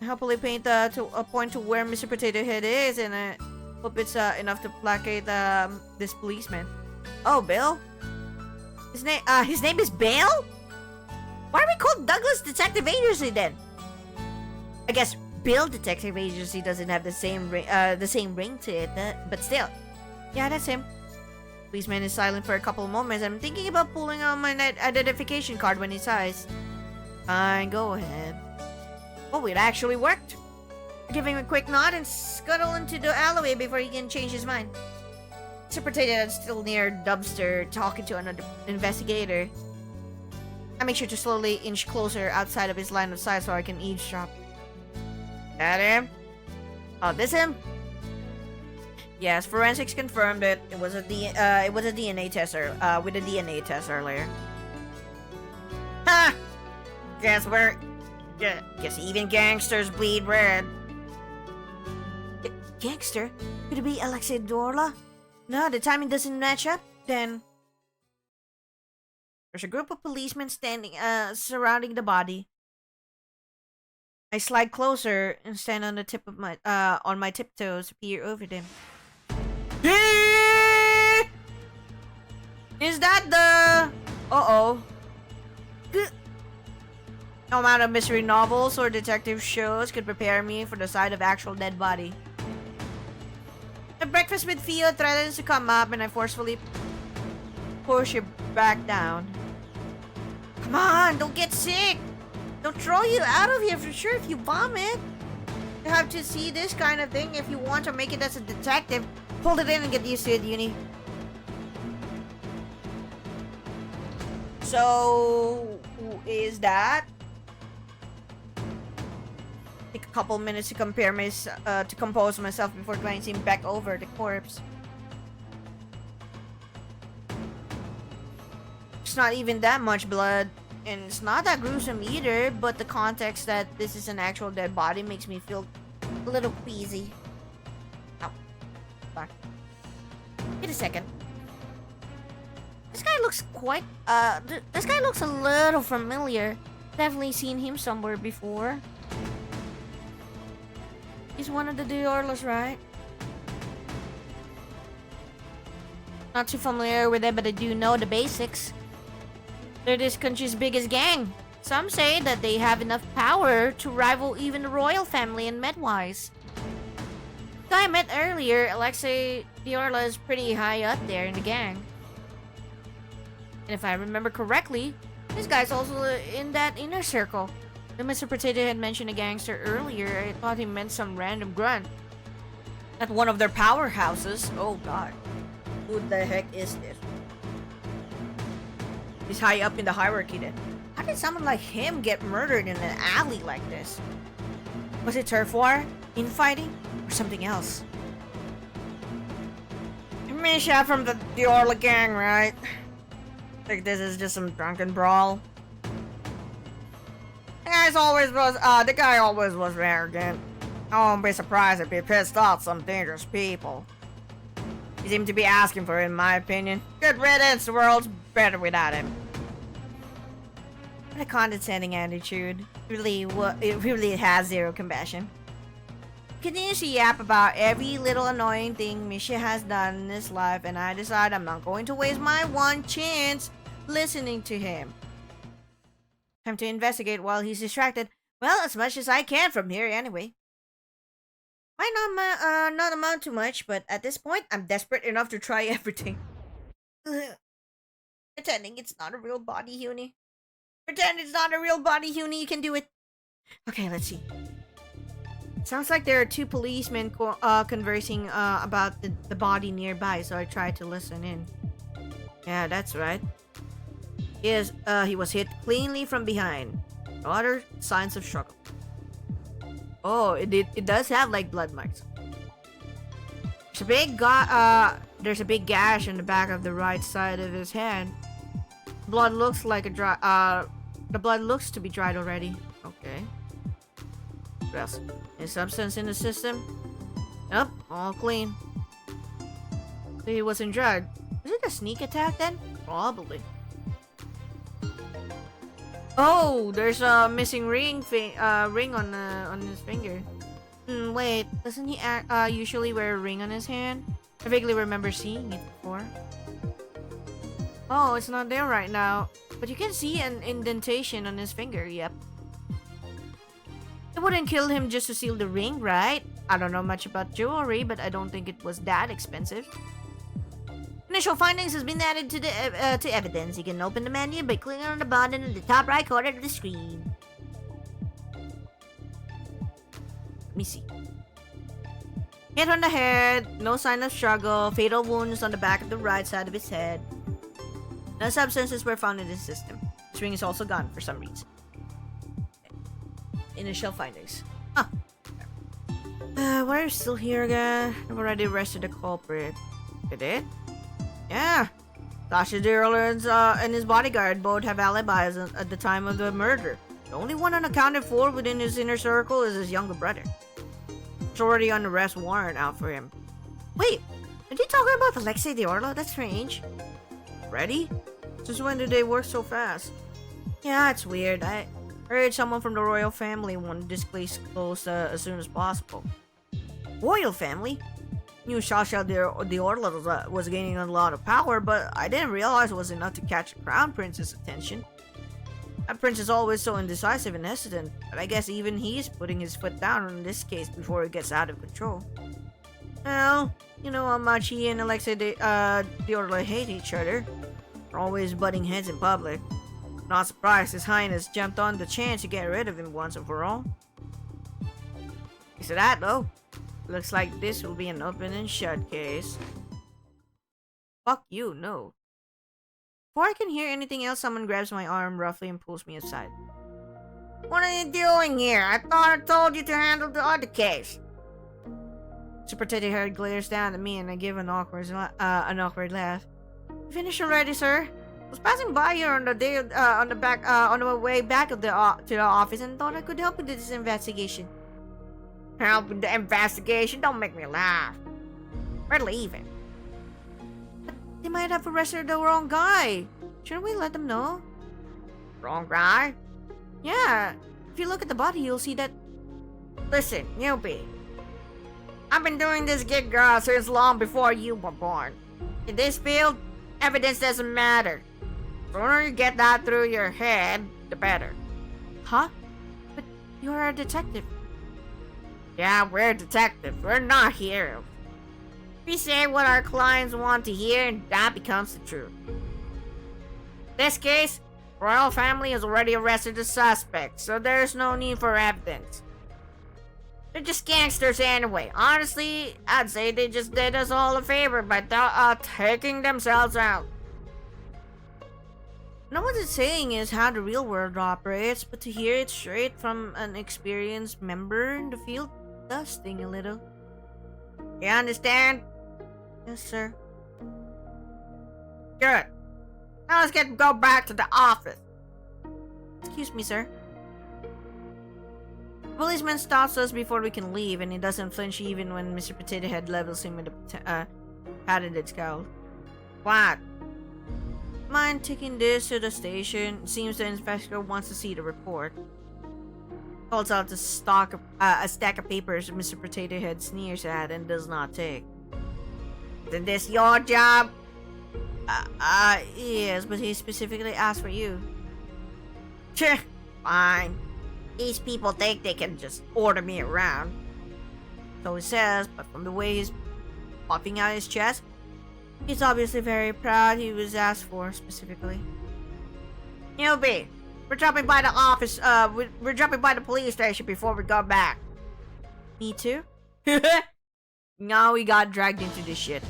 I happily paint to a point to where Mr. Potato Head is, and I hope it's enough to placate this policeman. Oh, Bill? His name is Bill? Why are we called Douglas Detective Agency then? I guess Bill Detective Agency doesn't have the same ring to it, but still. Yeah, that's him. Policeman is silent for a couple of moments. I'm thinking about pulling out my identification card when he sighs. Fine, go ahead. Oh, it actually worked. Give him a quick nod and scuttle into the alleyway before he can change his mind. Mr. Potato is still near dumpster talking to another investigator. I make sure to slowly inch closer outside of his line of sight so I can eavesdrop. That him? Oh, this him? Yes, forensics confirmed it. It was a DNA test with a DNA test earlier. Ha! Guess even gangsters bleed red. Gangster? Could it be Alexei Dorla? No, the timing doesn't match up. Then there's a group of policemen standing surrounding the body. I slide closer and stand on the tip of my on my tiptoes to peer over them. Is that the... Uh-oh. No amount of mystery novels or detective shows could prepare me for the sight of actual dead body. The breakfast with Theo threatens to come up and I forcefully push it back down. Come on, don't get sick! Don't throw you out of here for sure if you vomit. You have to see this kind of thing if you want to make it as a detective. Hold it in and get used to it, Yunie. So, who is that? Take a couple minutes to compose myself before glancing back over the corpse. It's not even that much blood, and it's not that gruesome either, but the context that this is an actual dead body makes me feel a little queasy. Ow. Back. Wait a second. This guy looks this guy looks a little familiar. Definitely seen him somewhere before. He's one of the Diorlas, right? Not too familiar with it, but I do know the basics. They're this country's biggest gang. Some say that they have enough power to rival even the royal family in Medwise. The guy I met earlier, Alexei Diorla, is pretty high up there in the gang. And if I remember correctly, this guy's also in that inner circle. When Mr. Potato had mentioned a gangster earlier, I thought he meant some random grunt. At one of their powerhouses. Oh god. Who the heck is this? He's high up in the hierarchy then. How did someone like him get murdered in an alley like this? Was it turf war, infighting, or something else? Misha from the Diorla gang, right? Think this is just some drunken brawl. The guy always was arrogant. I won't be surprised if he pissed off some dangerous people. He seemed to be asking for it, in my opinion. Good riddance, the world's better without him. What a condescending attitude. It really has zero compassion. Continues to yap about every little annoying thing Misha has done in his life, and I decide I'm not going to waste my one chance listening to him. Time to investigate while he's distracted. Well, as much as I can from here anyway. Might not amount to much, but at this point, I'm desperate enough to try everything. Pretending it's not a real body, Yunie. Pretend it's not a real body, Yunie. You can do it. Okay, let's see. Sounds like there are two policemen conversing about the body nearby, so I tried to listen in. Yeah, that's right. He was hit cleanly from behind. No other signs of struggle. Oh, it does have like blood marks. There's a big gash in the back of the right side of his head. Blood looks like the blood looks to be dried already. Okay. What else? Any substance in the system? Nope, all clean. So he wasn't drugged. Was it a sneak attack then? Probably. Oh, there's a missing ring on his finger. Wait, doesn't he usually wear a ring on his hand? I vaguely remember seeing it before. Oh, it's not there right now, but you can see an indentation on his finger. Yep. They wouldn't kill him just to steal the ring, right? I don't know much about jewelry, but I don't think it was that expensive. Initial findings has been added to the to evidence. You can open the menu by clicking on the button in the top right corner of the screen. Let me see. Hit on the head, no sign of struggle, fatal wounds on the back of the right side of his head. No substances were found in his system. His ring is also gone for some reason. Initial findings. Huh. Why are you still here again? I've already arrested the culprit. You did? Yeah. Sasha Dearland and his bodyguard both have alibis at the time of the murder. The only one unaccounted for within his inner circle is his younger brother. There's already an arrest warrant out for him. Wait, are you talking about Alexei Diorlo? That's strange. Ready? Since when did they work so fast? Yeah, it's weird. I heard someone from the royal family wanted this place closed as soon as possible. Royal family? Knew Sasha Diorlo was gaining a lot of power, but I didn't realize it was enough to catch the crown prince's attention. That prince is always so indecisive and hesitant, but I guess even he's putting his foot down in this case before it gets out of control. Well, you know how much he and Alexei Diorlo hate each other. They're always butting heads in public. Not surprised His Highness jumped on the chance to get rid of him once and for all. Thanks to that, though, looks like this will be an open and shut case. Fuck you, no. Before I can hear anything else, someone grabs my arm roughly and pulls me aside. What are you doing here? I thought I told you to handle the other case. Super Teddy Head glares down at me and I give an awkward laugh. Finished already, sir? I was passing by here on the day on the way back to the office and thought I could help with this investigation. Help with the investigation? Don't make me laugh. We're leaving. But they might have arrested the wrong guy. Shouldn't we let them know? Wrong guy? Yeah. If you look at the body, you'll see that. Listen, Yunie. I've been doing this gig, girl, since long before you were born. In this field, evidence doesn't matter. The sooner you get that through your head, the better. Huh? But you're a detective. Yeah, we're detectives. We're not heroes. We say what our clients want to hear, and that becomes the truth. In this case, the royal family has already arrested the suspect, so there's no need for evidence. They're just gangsters anyway. Honestly, I'd say they just did us all a favor by taking themselves out. No one's saying is how the real world operates, but to hear it straight from an experienced member in the field does sting a little. You understand? Yes, sir. Good. Now let's go back to the office. Excuse me, sir. The policeman stops us before we can leave, and he doesn't flinch even when Mr. Potato Head levels him with a patented scowl. What? Mind taking this to the station? It seems the inspector wants to see the report. Holds out a stack of papers Mr. Potato Head sneers at and does not take. Isn't this your job? Yes, but he specifically asked for you. Tch, fine. These people think they can just order me around. So he says, but from the way he's puffing out his chest, he's obviously very proud he was asked for specifically. Yunie, we're dropping by the office, we're dropping by the police station before we go back. Me too? Now we got dragged into this shit.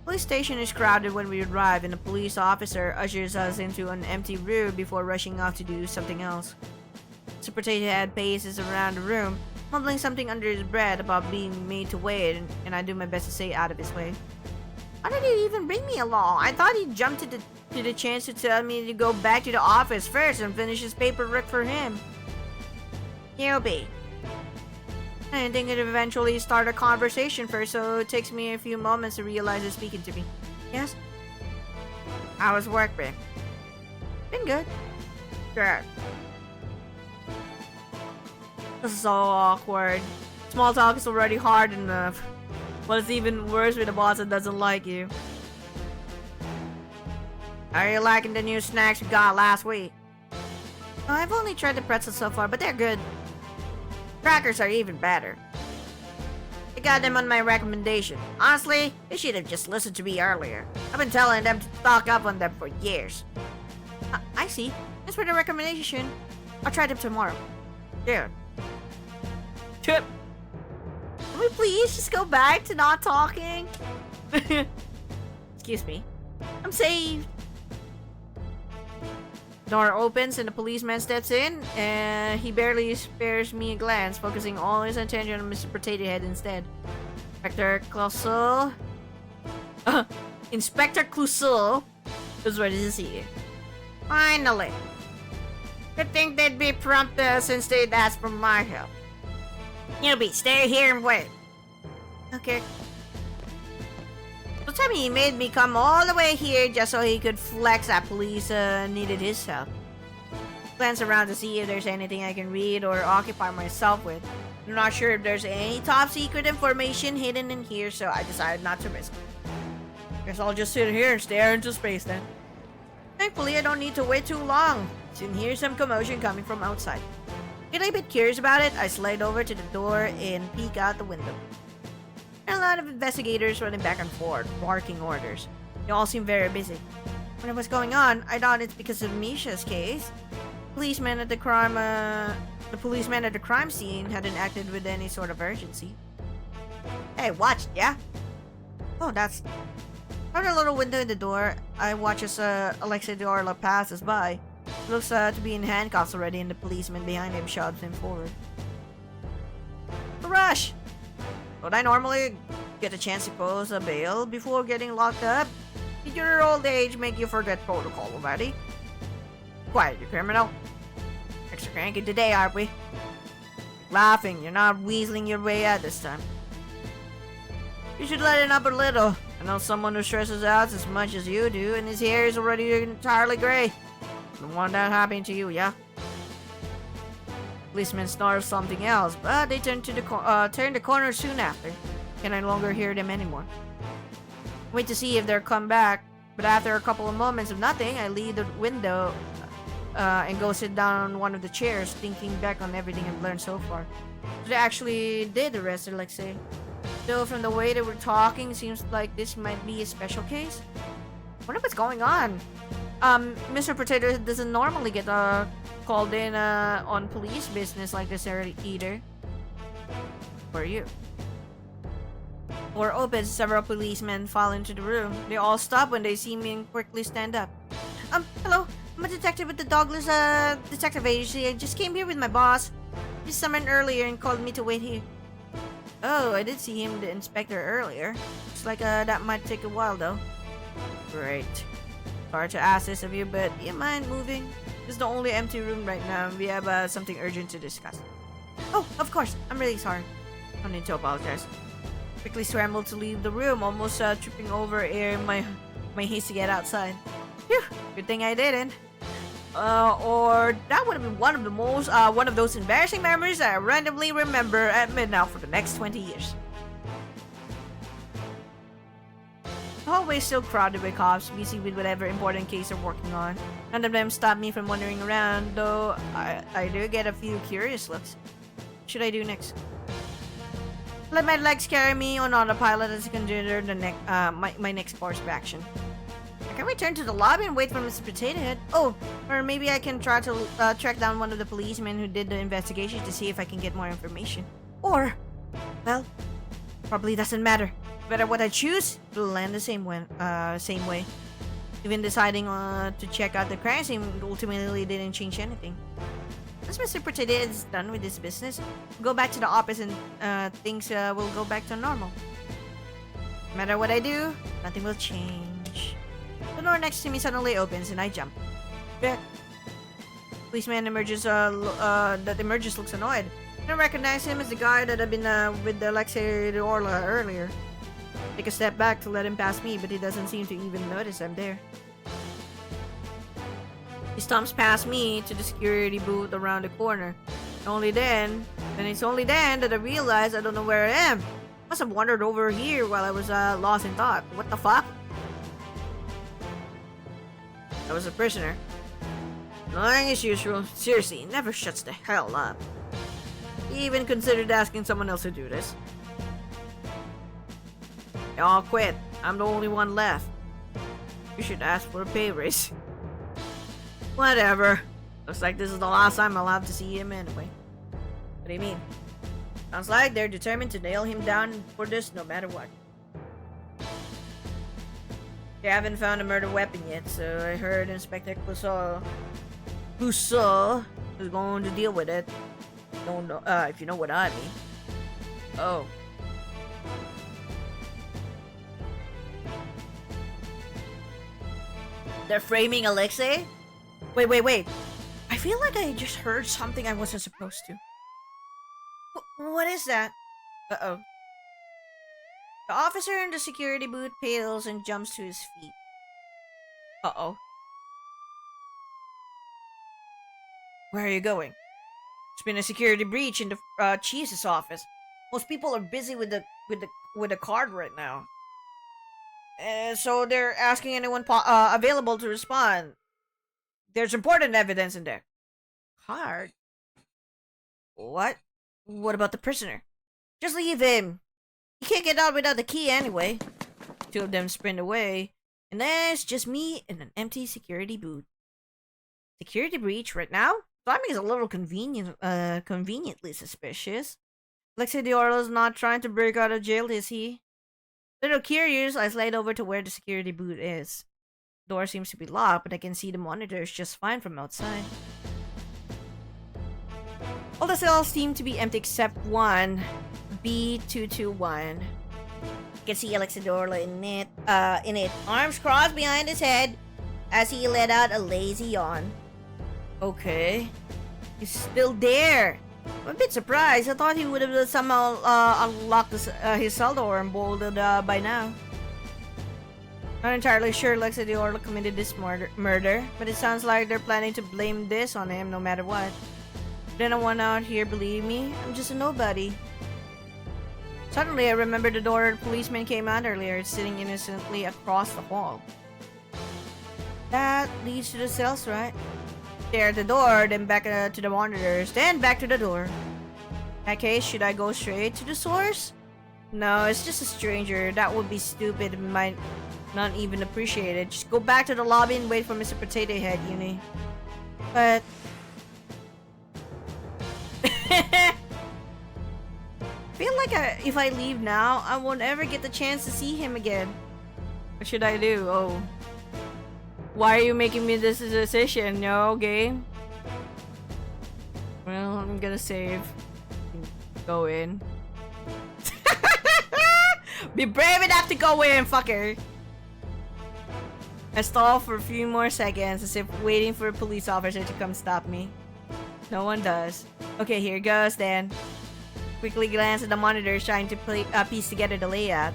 Police station is crowded when we arrive and a police officer ushers us into an empty room before rushing off to do something else. Super Potato Head paces around the room, mumbling something under his breath about being made to wait, and I do my best to stay out of his way. Why did he even bring me along? I thought he jumped to the chance to tell me to go back to the office first and finish his paperwork for him. Yunie. I didn't think it'd eventually start a conversation first, so it takes me a few moments to realize he's speaking to me. Yes? How was work been? Been good. Good. This is so awkward. Small talk is already hard enough. But it's even worse with a boss that doesn't like you. How are you liking the new snacks we got last week? Oh, I've only tried the pretzels so far, but they're good. Crackers are even better. I got them on my recommendation. Honestly, they should have just listened to me earlier. I've been telling them to stock up on them for years. I see. Thanks for the recommendation. I'll try them tomorrow. Dude. Trip. Can we please just go back to not talking? Excuse me. I'm saved. Door opens and the policeman steps in, and he barely spares me a glance, focusing all his attention on Mr. Potato Head instead. Inspector Clouseau. Inspector Clouseau is ready to see you. Finally. You'd think they'd be prompt since they'd asked for my help. Newbie, stay here and wait. Okay. So tell me he made me come all the way here just so he could flex that police needed his help. Glance around to see if there's anything I can read or occupy myself with. I'm not sure if there's any top secret information hidden in here, so I decided not to risk it. Guess I'll just sit here and stare into space then. Thankfully, I don't need to wait too long. Soon hear some commotion coming from outside. Getting a bit curious about it, I slide over to the door and peek out the window. There are a lot of investigators running back and forth, barking orders. They all seem very busy. When it was going on, I thought it's because of Misha's case. The policeman at the crime scene hadn't acted with any sort of urgency. Hey, watch, yeah? Oh, that's... From the little window in the door, I watch as Alexei de Orla passes by. He looks to be in handcuffs already, and the policeman behind him shoves him forward. Rush! Would I normally get a chance to pose a bail before getting locked up? Did your old age make you forget protocol already? Quiet, you criminal. Extra cranky today, aren't we? Laughing, you're not weaseling your way out this time. You should let it up a little. I know someone who stresses out as much as you do, and his hair is already entirely gray. Don't want that happening to you, yeah? Policeman snarls something else, but they turn the corner soon after. Can no longer hear them anymore. Wait to see if they'll come back, but after a couple of moments of nothing, I leave the window and go sit down on one of the chairs, thinking back on everything I've learned so far. So they actually did arrest Alexei. Though from the way they were talking, seems like this might be a special case. Wonder what's going on. Mr. Potato doesn't normally get called in on police business like this either. Or you. Door opens, several policemen fall into the room. They all stop when they see me and quickly stand up. Hello. I'm a detective with the Douglas Detective Agency. I just came here with my boss. He summoned earlier and called me to wait here. Oh, I did see him, the inspector, earlier. Looks like that might take a while though. Great. Sorry to ask this of you, but do you mind moving? This is the only empty room right now. We have something urgent to discuss. Oh, of course. I'm really sorry. No need to apologize. Quickly scrambled to leave the room, almost tripping over air in my haste to get outside. Phew, good thing I didn't. Or that would have been one of those embarrassing memories I randomly remember at midnight for the next 20 years. The hallway is still crowded with cops, busy with whatever important case they're working on. None of them stop me from wandering around, though I do get a few curious looks. What should I do next? Let my legs carry me on autopilot as I consider my next course of action. I can return to the lobby and wait for Mr. Potato Head. Oh, or maybe I can try to track down one of the policemen who did the investigation to see if I can get more information. Or, well, probably doesn't matter. No matter what I choose, it'll land the same way. Even deciding to check out the crime scene ultimately didn't change anything. Once Mr. Potato Head is done with this business, we'll go back to the office and things will go back to normal. No matter what I do, nothing will change. The door next to me suddenly opens and I jump. Back. Policeman emerges. Looks annoyed. I don't recognize him as the guy that had been with Alexei de Orla earlier. Take a step back to let him pass me, but he doesn't seem to even notice I'm there. He stomps past me to the security booth around the corner. It's only then that I realize I don't know where I am. Must have wandered over here while I was lost in thought. What the fuck? I was a prisoner. Annoying as usual. Seriously, he never shuts the hell up. He even considered asking someone else to do this. They all quit. I'm the only one left. You should ask for a pay raise. Whatever. Looks like this is the last time I'll have to see him anyway. What do you mean? Sounds like they're determined to nail him down for this no matter what. They haven't found a murder weapon yet, so I heard Inspector Clouseau is going to deal with it. Don't know, if you know what I mean. Oh. They're framing Alexei? Wait. I feel like I just heard something I wasn't supposed to. What is that? Uh-oh. The officer in the security booth pales and jumps to his feet. Uh-oh. Where are you going? There's been a security breach in the chief's office. Most people are busy with the card right now. So they're asking anyone available to respond. There's important evidence in there. Card? What? What about the prisoner? Just leave him. He can't get out without the key anyway. Two of them sprint away, and then it's just me in an empty security booth. Security breach right now? Timing is a little conveniently suspicious. Alexei Diorlo's not trying to break out of jail, is he? Little curious, I slide over to where the security booth is. The door seems to be locked, but I can see the monitors just fine from outside. All the cells seem to be empty except one, B221. You can see Alexei Diorlo in it, arms crossed behind his head as he let out a lazy yawn. Okay, he's still there. I'm a bit surprised. I thought he would have somehow unlocked his cell door and bolted by now. Not entirely sure Alexei Diorlo committed this murder, but it sounds like they're planning to blame this on him no matter what. Then no one out here believe me. I'm just a nobody. Suddenly, I remember the door the policeman came out earlier, sitting innocently across the hall. That leads to the cells, right? There at the door, then back to the monitors, then back to the door. In that case, should I go straight to the source? No, it's just a stranger. That would be stupid and might not even appreciate it. Just go back to the lobby and wait for Mr. Potato Head, Yunie. But... feel like if I leave now, I won't ever get the chance to see him again. What should I do? Oh. Why are you making me this decision, yo, game? Well, I'm gonna save. Go in. Be brave enough to go in, fucker! I stall for a few more seconds as if waiting for a police officer to come stop me. No one does. Okay, here goes then. Quickly glance at the monitors trying to piece together the layout.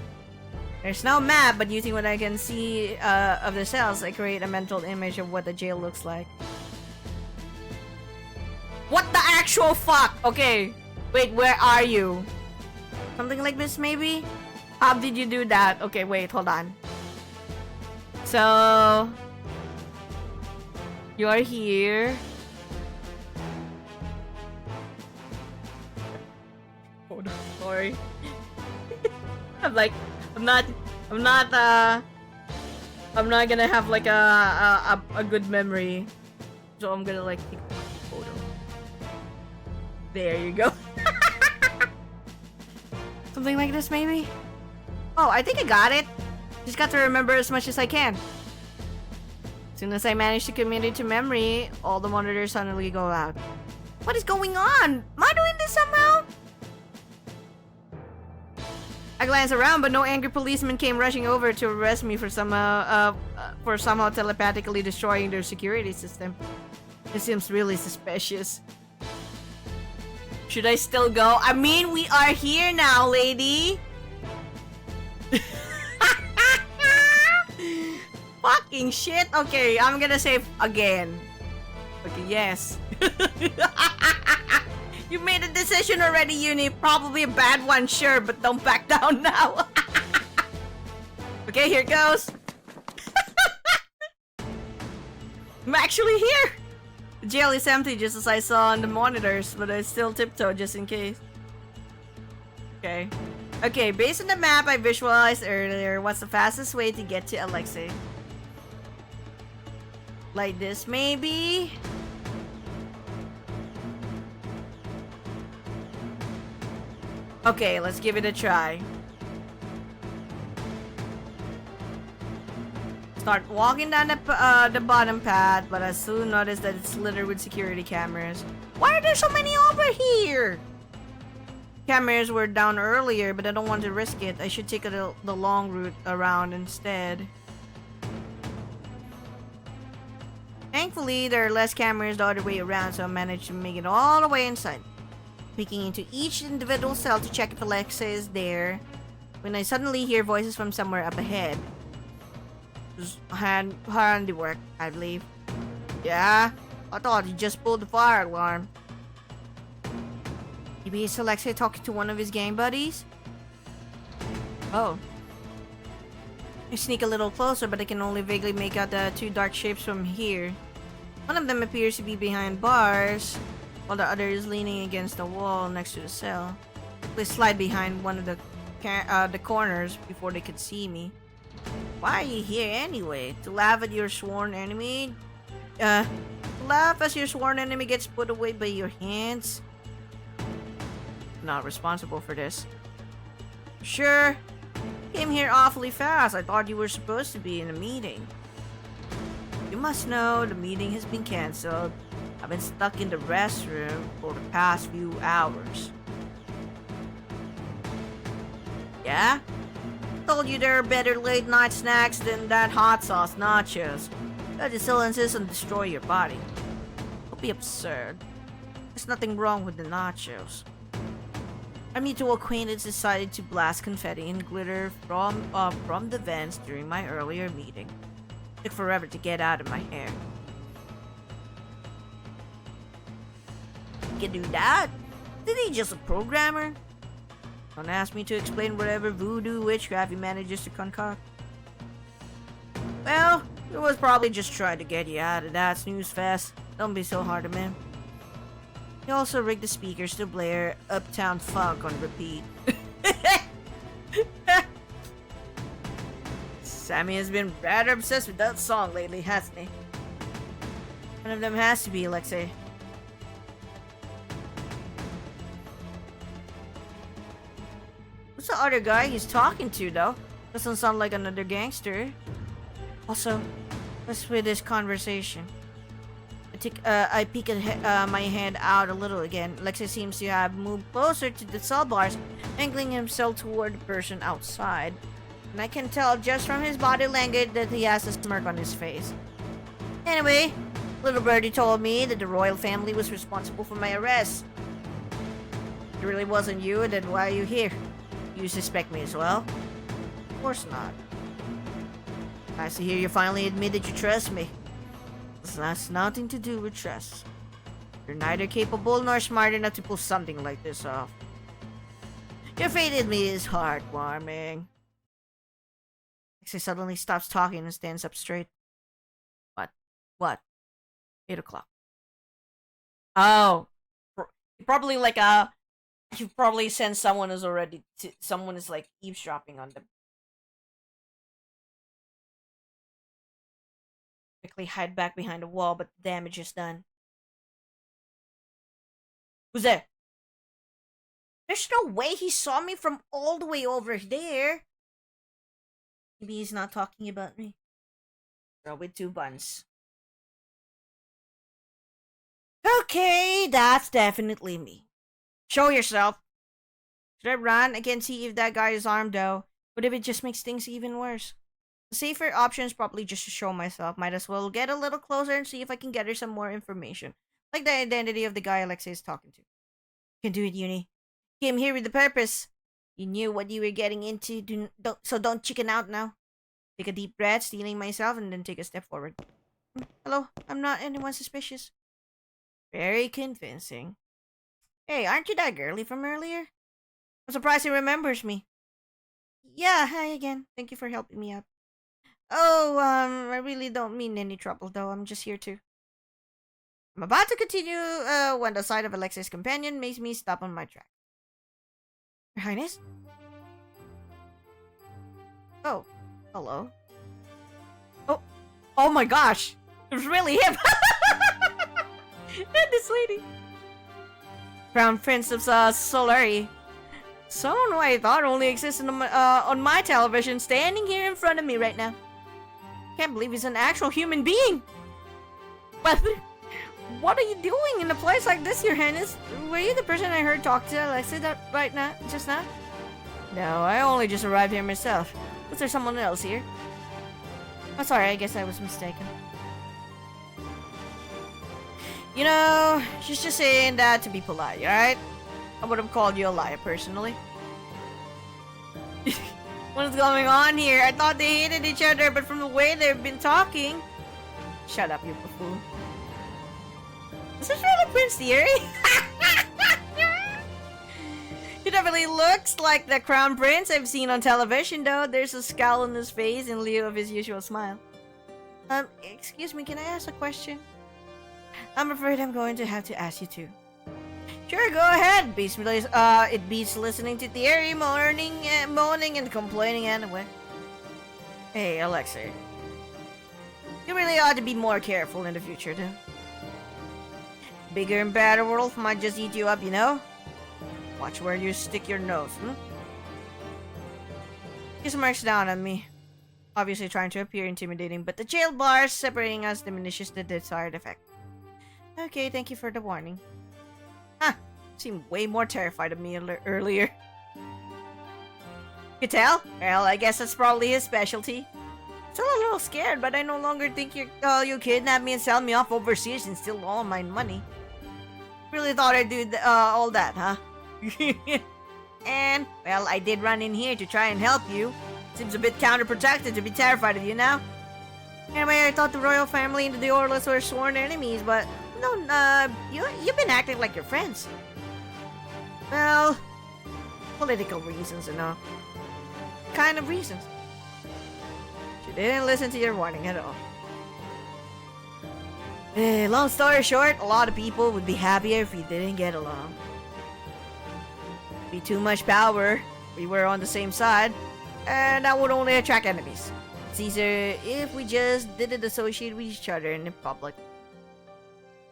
There's no map, but using what I can see of the cells, I create a mental image of what the jail looks like. What the actual fuck? Okay, wait, where are you? Something like this, maybe? How did you do that? Okay, wait, hold on. So... you're here. Hold on, sorry. I'm not gonna have like a good memory. So I'm gonna like take a photo. There you go. Something like this maybe? Oh, I think I got it. Just got to remember as much as I can. As soon as I manage to commit it to memory, all the monitors suddenly go out. What is going on? Am I doing this somehow? I glance around, but no angry policeman came rushing over to arrest me for somehow telepathically destroying their security system. This seems really suspicious. Should I still go? I mean, we are here now, lady. Fucking shit. Okay, I'm gonna save again. Okay, yes. You made a decision already, Yunie. Probably a bad one, sure, but don't back down now. Okay, here goes. I'm actually here. Jail is empty just as I saw on the monitors, but I still tiptoe just in case. Okay. Okay, based on the map I visualized earlier, what's the fastest way to get to Alexei? Like this, maybe? Okay, let's give it a try. Start walking down the bottom path, but I soon noticed that it's littered with security cameras. Why are there so many over here? Cameras were down earlier, but I don't want to risk it. I should take the long route around instead. Thankfully, there are less cameras the other way around, so I managed to make it all the way inside. Peeking into each individual cell to check if Alexa is there, when I suddenly hear voices from somewhere up ahead. Just handiwork, I believe. Yeah? I thought he just pulled the fire alarm. Maybe it's Alexa talking to one of his gang buddies? Oh. I sneak a little closer, but I can only vaguely make out the two dark shapes from here. One of them appears to be behind bars, while the other is leaning against the wall next to the cell. They slide behind one of the corners before they could see me. Why are you here anyway? To laugh at your sworn enemy? Laugh as your sworn enemy gets put away by your hands? Not responsible for this. Sure. Came here awfully fast. I thought you were supposed to be in a meeting. You must know the meeting has been cancelled. I've been stuck in the restroom for the past few hours. Yeah? Told you there are better late night snacks than that hot sauce nachos. That just still insists on destroy your body. Don't be absurd. There's nothing wrong with the nachos. Our mutual acquaintance decided to blast confetti and glitter from the vents during my earlier meeting. It took forever to get out of my hair. You can do that? Isn't he just a programmer? Don't ask me to explain whatever voodoo witchcraft he manages to concoct. Well, it was probably just trying to get you out of that snooze fest. Don't be so hard on him. He also rigged the speakers to blare Uptown Funk on repeat. Sammy has been rather obsessed with that song lately, hasn't he? One of them has to be, Alexei. Who's the other guy he's talking to, though? Doesn't sound like another gangster. Also, what's with this conversation? I peek my head out a little again. Alexei seems to have moved closer to the cell bars, angling himself toward the person outside. And I can tell just from his body language that he has a smirk on his face. Anyway, little birdie told me that the royal family was responsible for my arrest. If it really wasn't you, then why are you here? You suspect me as well? Of course not. Nice to hear you finally admit that you trust me. This has nothing to do with trust. You're neither capable nor smart enough to pull something like this off. Your faith in me is heartwarming. Alexei suddenly stops talking and stands up straight. What? 8 o'clock. Oh. Probably like you probably sent someone who's already someone is like eavesdropping on them. Quickly hide back behind the wall, but the damage is done. Who's there? There's no way he saw me from all the way over there. Maybe he's not talking about me. Girl with 2 buns. Okay, that's definitely me. Show yourself. Should I run? I can't see if that guy is armed though. What if it just makes things even worse? The safer option is probably just to show myself. Might as well get a little closer and see if I can gather some more information. Like the identity of the guy Alexei is talking to. You can do it, Yunie. Came here with a purpose. You knew what you were getting into, so don't chicken out now. Take a deep breath, stealing myself, and then take a step forward. Hello, I'm not anyone suspicious. Very convincing. Hey, aren't you that girlie from earlier? I'm surprised he remembers me. Yeah, hi again. Thank you for helping me out. Oh, I really don't mean any trouble, though. I'm just here to... I'm about to continue when the sight of Alexei's companion makes me stop on my track. Your Highness? Oh, hello. Oh my gosh! It was really him! And this lady. Crown Prince of Solari. Someone who I thought only existed on my television standing here in front of me right now. Can't believe he's an actual human being! But what are you doing in a place like this, Your Highness? Were you the person I heard talk to Alexei just now? No, I only just arrived here myself. Was there someone else here? Oh, sorry, I guess I was mistaken. You know, she's just saying that to be polite, alright? I would have called you a liar, personally. What is going on here? I thought they hated each other, but from the way they've been talking... Shut up, you buffoon. Is this really Prince Thierry? He definitely looks like the Crown Prince I've seen on television, though. There's a scowl on his face in lieu of his usual smile. Excuse me, can I ask a question? I'm afraid I'm going to have to ask you too. Sure, go ahead. It beats listening to Thierry moaning and complaining anyway. Hey, Alexei. You really ought to be more careful in the future, though. Bigger and badder wolf might just eat you up, you know? Watch where you stick your nose, He smirks down at me, obviously trying to appear intimidating, but the jail bars separating us diminishes the desired effect. Okay, thank you for the warning. Huh, seemed way more terrified of me earlier. You tell? Well, I guess that's probably his specialty. Still a little scared, but I no longer think you kidnapped me and sell me off overseas and steal all my money. Really thought I'd do all that, huh? And, well, I did run in here to try and help you. Seems a bit counterproductive to be terrified of you now. Anyway, I thought the royal family and the Orlas were sworn enemies, but no, you've been acting like your friends. Well, political reasons and all. Kind of reasons. She didn't listen to your warning at all. Long story short, a lot of people would be happier if we didn't get along. Be too much power, we were on the same side, and that would only attract enemies. It's easier if we just didn't associate with each other in the public.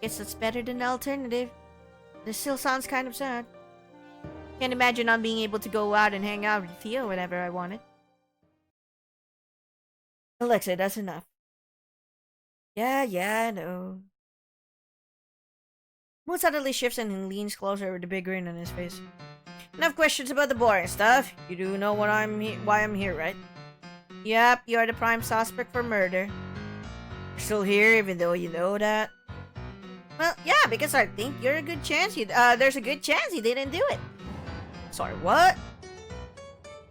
Guess that's better than the alternative. This still sounds kind of sad. Can't imagine not being able to go out and hang out with Theo whenever I wanted. Alexa, that's enough. Yeah, I know. Mood suddenly shifts and he leans closer with a big grin on his face. Enough questions about the boring stuff. You do know why I'm here, right? Yep, you're the prime suspect for murder. You're still here even though you know that? Well, yeah, because I think there's a good chance you didn't do it. Sorry, what?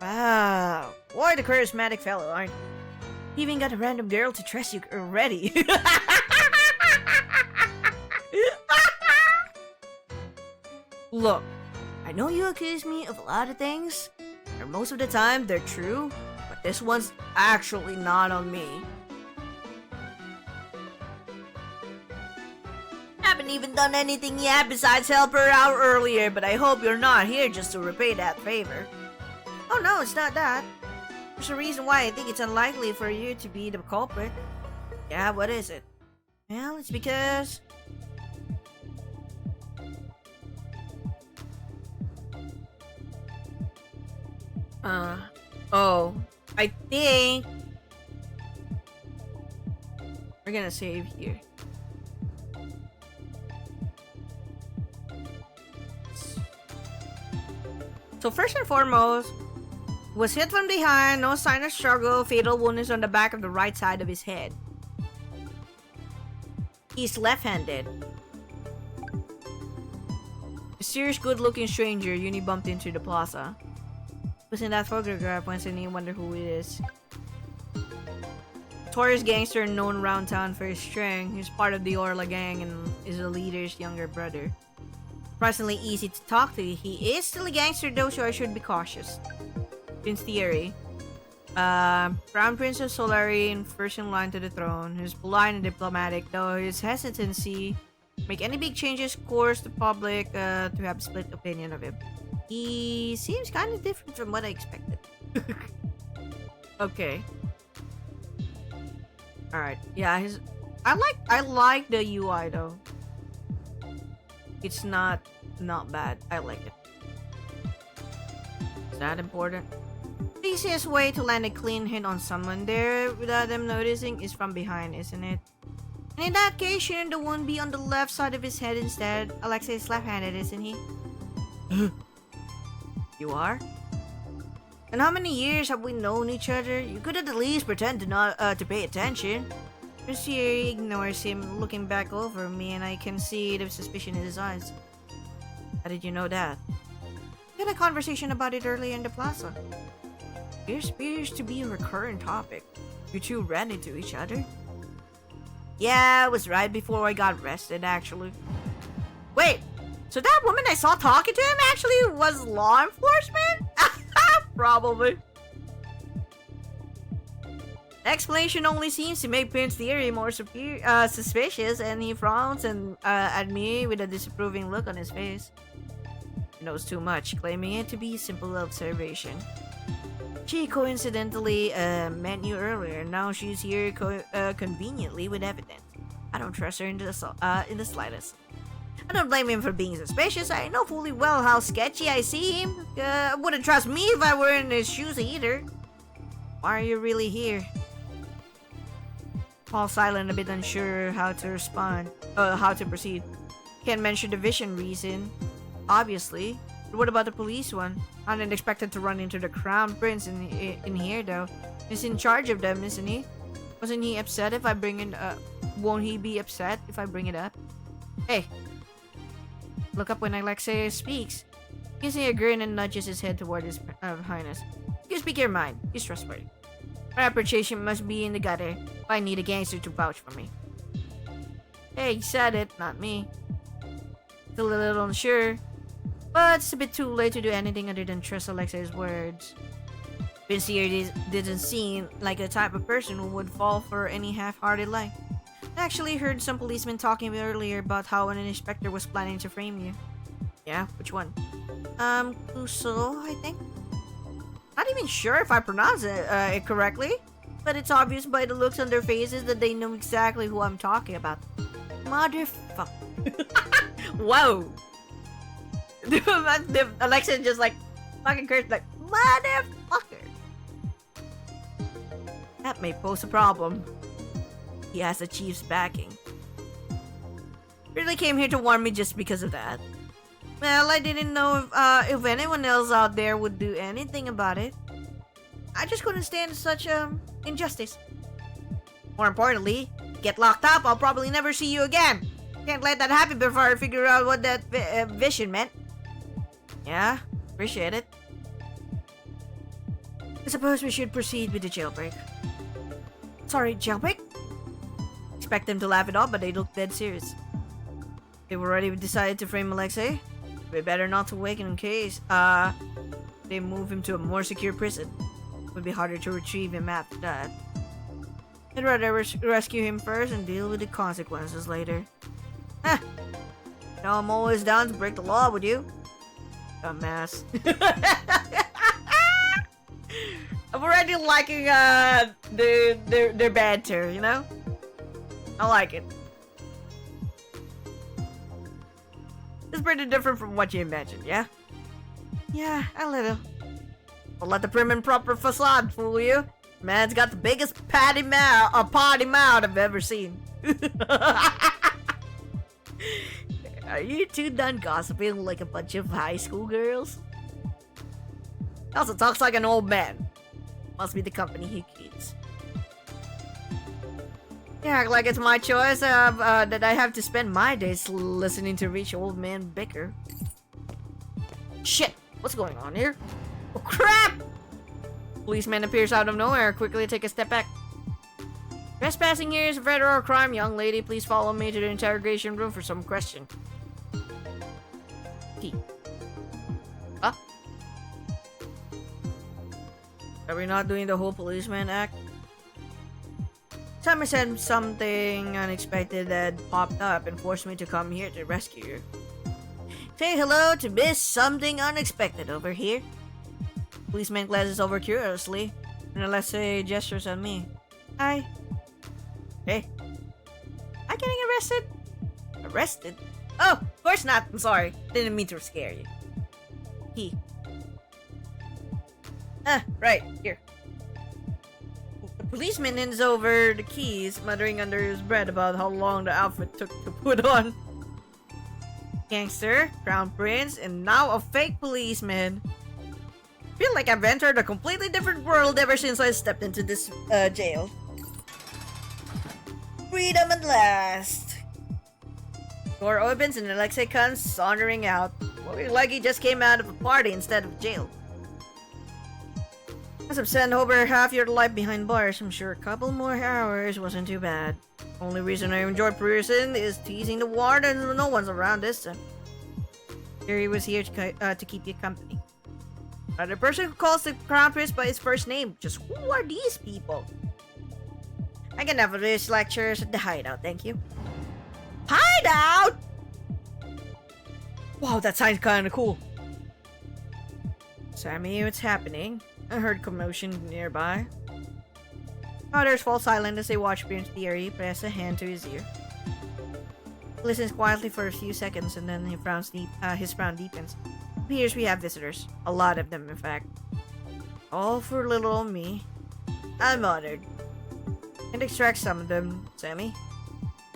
Wow, what a charismatic fellow, aren't you? You even got a random girl to trust you already. Look, I know you accuse me of a lot of things, and most of the time they're true, but this one's actually not on me. Haven't even done anything yet besides help her out earlier, but I hope you're not here just to repay that favor. Oh no, it's not that. There's a reason why I think it's unlikely for you to be the culprit. Yeah, what is it? Well, it's because... Oh, I think... We're gonna save here. So first and foremost, was hit from behind, no sign of struggle, fatal wound is on the back of the right side of his head. He's left-handed. Mysterious good-looking stranger Yunie bumped into the plaza. Was in that photograph once and you wonder who it is. Taurus gangster known around town for his strength. He's part of the Orla gang and is the leader's younger brother. Surprisingly easy to talk to. He is still a gangster though, so I should be cautious. Prince Thierry. Crown Prince of Solari and first in line to the throne. He's polite and diplomatic, though his hesitancy make any big changes, course the public to have a split opinion of him. He seems kind of different from what I expected. Okay. All right. Yeah, I like the UI though. It's not bad. I like it. Is that important? The easiest way to land a clean hit on someone there without them noticing is from behind, isn't it? And in that case, shouldn't the one be on the left side of his head instead? Alexei is left-handed, isn't he? You are? And how many years have we known each other? You could at least pretend to not to pay attention. Monsieur ignores him, looking back over me, and I can see the suspicion in his eyes. How did you know that? We had a conversation about it earlier in the plaza. It appears to be a recurrent topic. You two ran into each other? Yeah, it was right before I got arrested, actually. Wait, so that woman I saw talking to him actually was law enforcement? Probably. Explanation only seems to make Prince theory more suspicious, and he frowns at me with a disapproving look on his face. He knows too much, claiming it to be simple observation. She coincidentally met you earlier, and now she's here conveniently with evidence. I don't trust her in the slightest. I don't blame him for being suspicious. I know fully well how sketchy I see him. Wouldn't trust me if I were in his shoes either. Why are you really here? Paul silent, a bit unsure how to respond, how to proceed. Can't mention the vision reason, obviously. But what about the police one? I didn't expect to run into the crown prince in here though. He's in charge of them, isn't he? Wasn't he upset if I bring it up? Won't he be upset if I bring it up? Hey, look up when Alexei speaks. He gives me a grin and nudges his head toward his highness. You speak your mind. He's trustworthy. My reputation must be in the gutter. I need a gangster to vouch for me. Hey, he said it, not me. Still a little unsure, but it's a bit too late to do anything other than trust Alexei's words. Vince here didn't seem like the type of person who would fall for any half-hearted lie. I actually heard some policemen talking earlier about how an inspector was planning to frame you. Yeah, which one? Clouseau, I think? Not even sure if I pronounced it correctly, but it's obvious by the looks on their faces that they know exactly who I'm talking about. Motherfucker. Whoa! Alexa just like fucking cursed like, motherfucker! That may pose a problem. He has the chief's backing. Really came here to warn me just because of that. Well, I didn't know if anyone else out there would do anything about it. I just couldn't stand such injustice. More importantly, get locked up, I'll probably never see you again. Can't let that happen before I figure out what that vision meant. Yeah, appreciate it. I suppose we should proceed with the jailbreak. Sorry, jailbreak? Expect them to laugh it off, but they look dead serious. They've already decided to frame Alexei. We better not to wake in case they move him to a more secure prison. It would be harder to retrieve him after that. I'd rather rescue him first and deal with the consequences later. Huh. Now I'm always down to break the law with you. Dumbass. I'm already liking their banter, you know? I like it. It's pretty different from what you imagined, yeah? Yeah, a little. Don't let the prim and proper facade fool you. Man's got the biggest potty mouth I've ever seen. Are you two done gossiping like a bunch of high school girls? He also talks like an old man. Must be the company he keeps. Yeah, like it's my choice that I have to spend my days listening to rich old men bicker. Shit! What's going on here? Oh crap! Policeman appears out of nowhere. Quickly take a step back. Trespassing here is a federal crime, young lady. Please follow me to the interrogation room for some question. T. Huh? Are we not doing the whole policeman act? Summer said something unexpected that popped up and forced me to come here to rescue you. Say hello to Miss Something Unexpected over here. Policeman glances over curiously, and Alexei gestures at me. Hi. Hey. Am I getting arrested? Arrested? Oh, of course not. I'm sorry. Didn't mean to scare you. He. Right. Here. The policeman hands over the keys, muttering under his breath about how long the outfit took to put on. Gangster, crown prince, and now a fake policeman. Feel like I've entered a completely different world ever since I stepped into this jail. Freedom at last. Door opens and Alexei comes sauntering out, looking like he just came out of a party instead of jail. As I've spent over half your life behind bars, I'm sure a couple more hours wasn't too bad. Only reason I enjoy prison is teasing the warden when no one's around this time. Jerry was here to keep you company. Another person who calls the crown prince by his first name. Just who are these people? I can have these lectures at the hideout, thank you. Hideout? Wow, that sounds kinda cool. Sammy, what's happening? I heard commotion nearby. Others fall silent as they watch Prince Theory press a hand to his ear. He listens quietly for a few seconds and then his frown deepens. It appears we have visitors. A lot of them, in fact. All for little old me. I'm honored. And extract some of them, Sammy.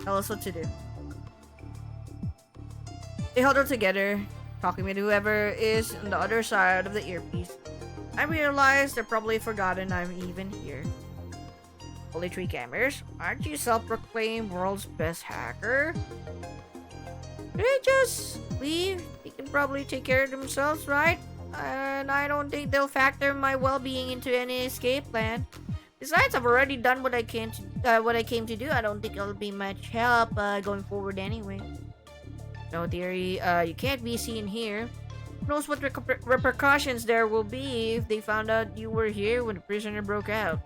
Tell us what to do. They huddle together, talking with whoever is on the other side of the earpiece. I realize they're probably forgotten I'm even here. Only 3 cameras? Aren't you self-proclaimed world's best hacker? Should I just leave? They can probably take care of themselves, right? And I don't think they'll factor my well-being into any escape plan. Besides, I've already done what I came to do. I don't think it'll be much help going forward anyway. No, Theory, you can't be seen here. Who knows what repercussions there will be if they found out you were here when the prisoner broke out.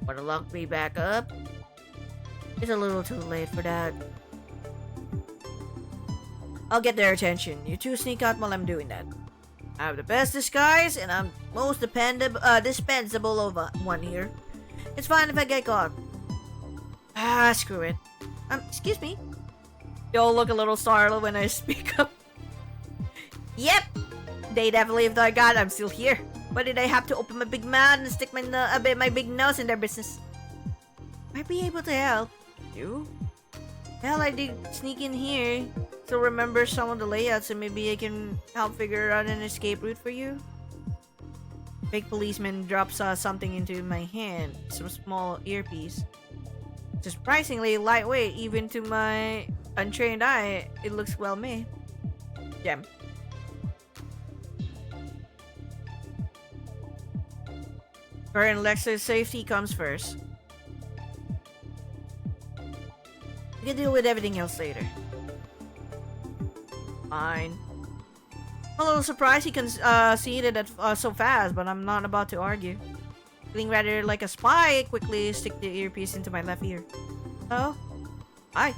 Wanna lock me back up? It's a little too late for that. I'll get their attention. You two sneak out while I'm doing that. I have the best disguise, and I'm most dispensable of one here. It's fine if I get caught. Screw it. Excuse me? They all look a little startled when I speak up. Yep! They definitely thought I'm still here. Why did I have to open my big mouth and stick my big nose in their business? Might be able to help. You? Hell, I did sneak in here. So remember some of the layouts and maybe I can help figure out an escape route for you? Big policeman drops something into my hand. Some small earpiece. Surprisingly lightweight, even to my untrained eye. It looks well made. Gem. Current Lex's safety comes first. We can deal with everything else later. Fine. I'm a little surprised he conceded that so fast, but I'm not about to argue. Feeling rather like a spy, I quickly stick the earpiece into my left ear. Oh? Hi.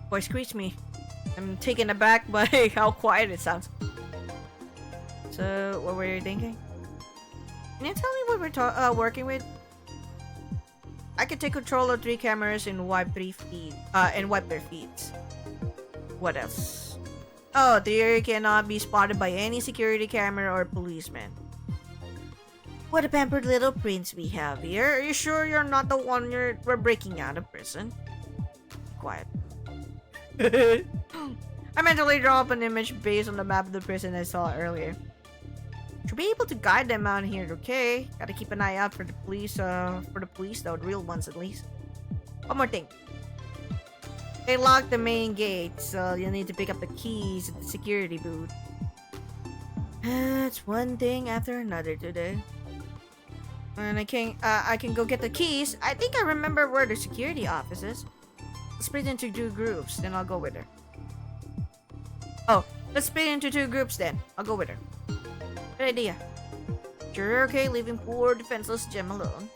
Voice greets me. I'm taken aback by how quiet it sounds. So, what were you thinking? Can you tell me what we're working with? I can take control of 3 cameras and wipe their feeds. What else? Oh, Theory cannot be spotted by any security camera or policeman. What a pampered little prince we have here. Are you sure you're not the one we're breaking out of prison? Be quiet. I mentally draw up an image based on the map of the prison I saw earlier. Should be able to guide them out here, okay? Gotta keep an eye out for the police, though, the real ones at least. One more thing. They locked the main gate, so you'll need to pick up the keys at the security booth. It's one thing after another today. And I can go get the keys. I think I remember where the security office is. Let's split into 2 groups, then I'll go with her. Oh, let's split into 2 groups then. I'll go with her. Good idea. Sure, okay, leaving poor defenseless Jem alone.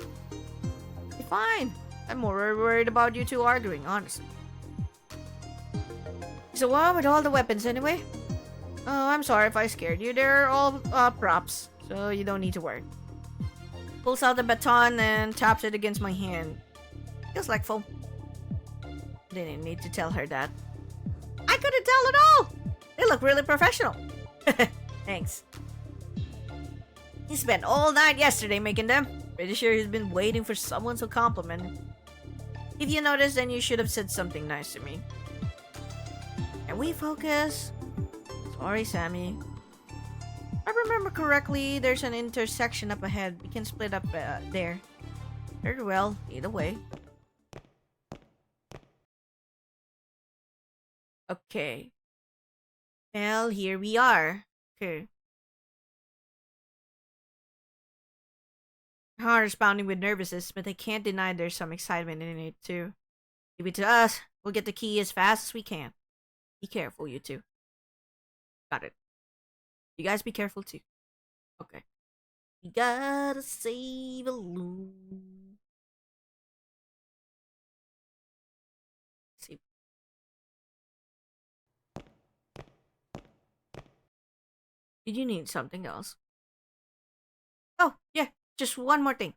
Be fine. I'm more worried about you two arguing, honestly. So what with all the weapons anyway? Oh, I'm sorry if I scared you. They're all props, so you don't need to worry. Pulls out the baton and taps it against my hand. Feels like foam. Didn't need to tell her that. I couldn't tell at all! They look really professional. Thanks. He spent all night yesterday making them. Pretty sure he's been waiting for someone to compliment him. If you noticed, then you should have said something nice to me. Can we focus? Sorry, Sammy. If I remember correctly, there's an intersection up ahead. We can split up there. Very well, either way. Okay. Well, here we are. Okay. My heart is pounding with nervousness, but I can't deny there's some excitement in it too. Give it to us. We'll get the key as fast as we can. Be careful, you two. Got it. You guys be careful too. Okay. We gotta save a loon. See. Did you need something else? Oh, yeah. Just one more thing.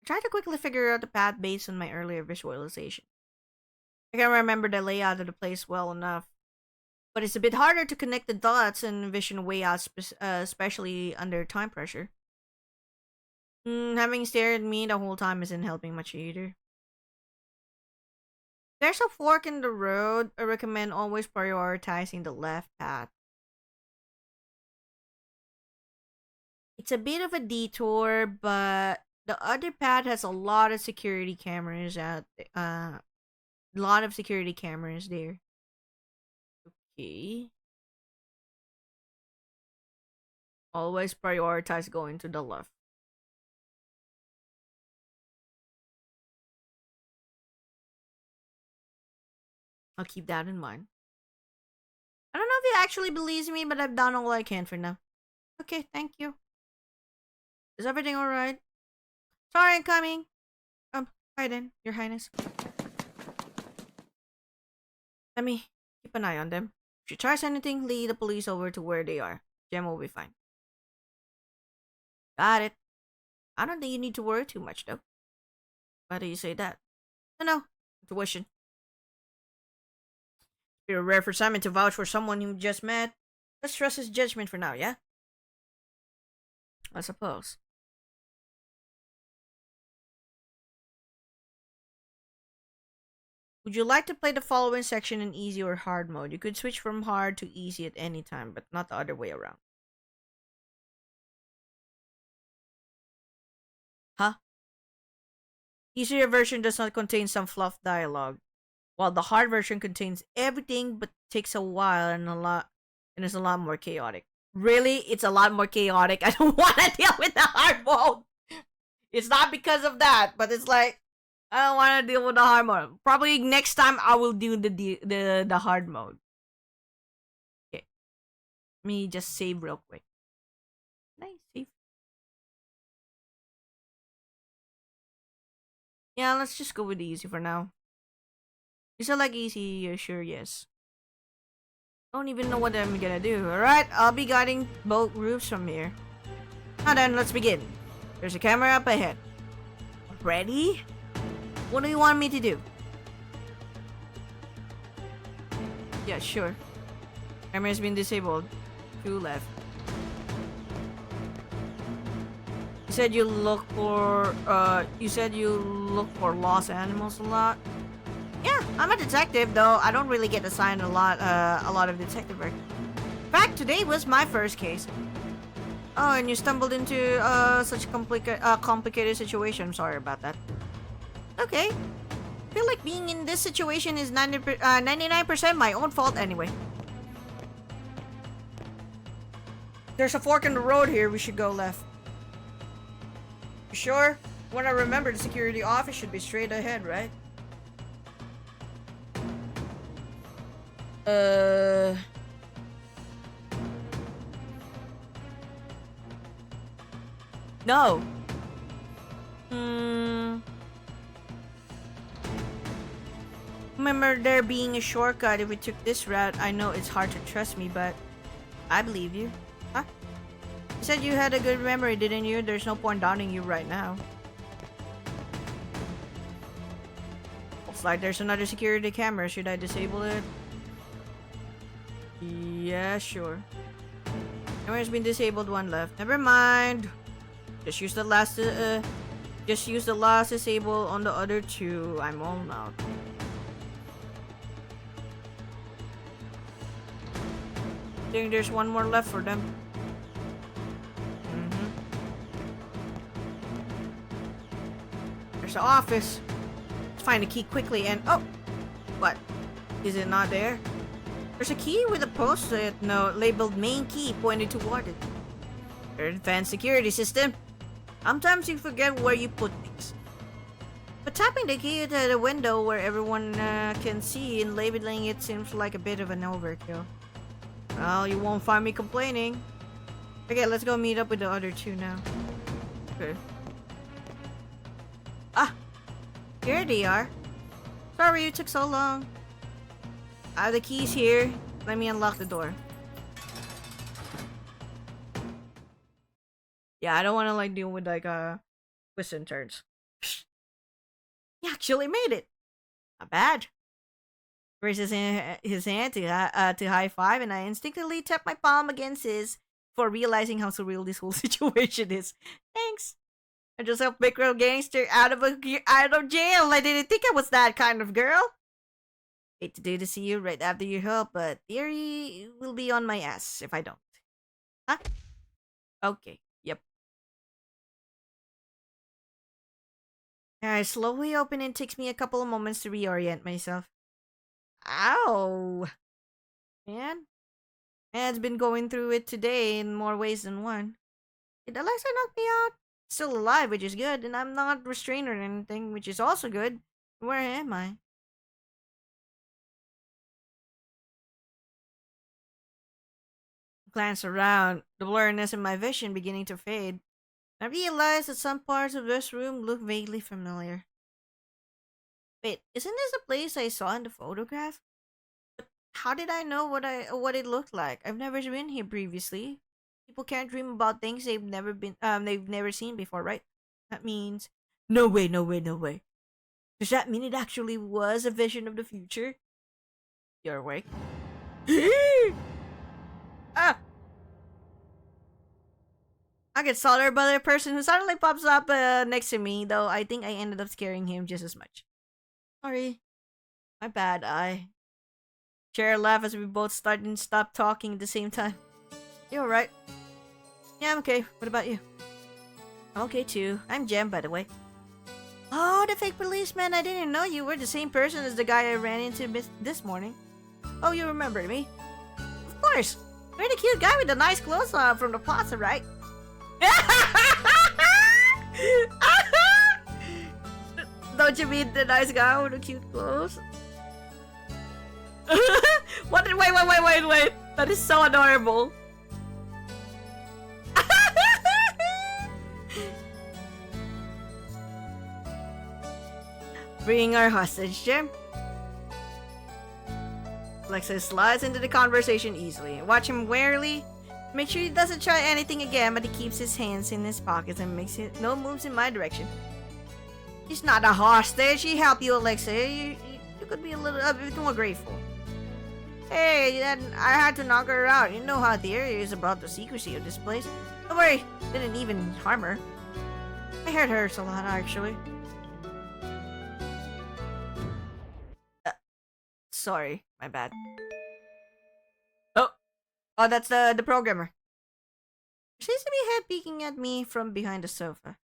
I tried to quickly figure out the path based on my earlier visualization. I can remember the layout of the place well enough. But it's a bit harder to connect the dots and envision a way out, especially under time pressure. Having stared at me the whole time isn't helping much either. There's a fork in the road. I recommend always prioritizing the left path. It's a bit of a detour, but the other path has a lot of security cameras out. A lot of security cameras there. Okay. Always prioritize going to the left. I'll keep that in mind. I don't know if he actually believes me, but I've done all I can for now. Okay, thank you. Is everything alright? Sorry, I'm coming. Hi then, Your Highness. Let me keep an eye on them. If she tries anything, lead the police over to where they are. Jem will be fine. Got it. I don't think you need to worry too much, though. Why do you say that? No. Intuition. It's rare for Simon to vouch for someone you just met. Let's trust his judgment for now, yeah? I suppose. Would you like to play the following section in easy or hard mode? You could switch from hard to easy at any time, but not the other way around. Huh? Easier version does not contain some fluff dialogue, while the hard version contains everything but takes a while and is a lot more chaotic. Really? It's a lot more chaotic. I don't want to deal with the hard mode. It's not because of that, but it's like I don't want to deal with the hard mode. Probably next time I will do the hard mode. Okay. Let me just save real quick. Nice save. Yeah, let's just go with easy for now. You still like easy? Yeah, sure, yes. Don't even know what I'm gonna do. Alright, I'll be guiding both groups from here. Now then, let's begin. There's a camera up ahead. Ready? What do you want me to do? Yeah, sure. Camera has been disabled. 2 left. You said you look for lost animals a lot. Yeah, I'm a detective, though I don't really get assigned a lot of detective work. In fact, today was my first case. Oh, and you stumbled into such a complicated situation. I'm sorry about that. Okay. I feel like being in this situation is 99% my own fault anyway. There's a fork in the road here. We should go left. You sure? When I remember, the security office should be straight ahead, right? No. Hmm. Remember there being a shortcut if we took this route. I know it's hard to trust me, but I believe you. Huh? You said you had a good memory, didn't you? There's no point doubting you right now. Looks like there's another security camera. Should I disable it? Yeah, sure. Camera's been disabled, one left. Never mind. Just use the last disable on the other two. I'm all out. I think there's one more left for them. There's the office. Let's find the key quickly and oh! What? Is it not there? There's a key with a post-it note labeled main key pointed toward it. Advanced security system. Sometimes you forget where you put things. But tapping the key to the window where everyone can see and labeling it seems like a bit of an overkill. Well, you won't find me complaining. Okay, let's go meet up with the other two now. Okay. Ah! Here they are. Sorry it took so long. I have the keys here. Let me unlock the door. Yeah, I don't want to like deal with like twists and turns. He actually made it. Not bad. Raises his hand to high five, and I instinctively tap my palm against his before realizing how surreal this whole situation is. Thanks. I just helped big girl gangster out of jail. I didn't think I was that kind of girl. Hate to do to see you right after your help, but theory will be on my ass if I don't. Huh? Okay. Yep. I slowly open and it takes me a couple of moments to reorient myself. Ow! Man. Man's been going through it today in more ways than one. Did Alexa knock me out? Still alive, which is good, and I'm not restrained or anything, which is also good. Where am I? Glance around, the blurriness in my vision beginning to fade. I realized that some parts of this room look vaguely familiar. Wait, isn't this a place I saw in the photograph? But how did I know what it looked like? I've never been here previously. People can't dream about things they've never seen before, right? That means no way. Does that mean it actually was a vision of the future? You're awake. Ah! I get slaughtered by the person who suddenly pops up next to me, though I think I ended up scaring him just as much. Sorry. My bad, I share a laugh as we both start and stop talking at the same time. You alright? Yeah, I'm okay. What about you? I'm okay too. I'm Jem, by the way. Oh, the fake policeman. I didn't know you were the same person as the guy I ran into this morning. Oh, you remember me? Of course. You're the cute guy with the nice clothes from the plaza, right? Don't you mean the nice guy with the cute clothes? What? Wait. That is so adorable. Bring our hostage, Jim. Alexa slides into the conversation easily. Watch him warily. Make sure he doesn't try anything again, but he keeps his hands in his pockets and makes no moves in my direction. He's not a hostage. He helped you, Alexa. You could be a bit more grateful. Hey, I had to knock her out. You know how the area is about the secrecy of this place. Don't worry, didn't even harm her. I hurt her a lot, actually. Sorry, my bad. Oh, that's the programmer. She seems to be head peeking at me from behind the sofa.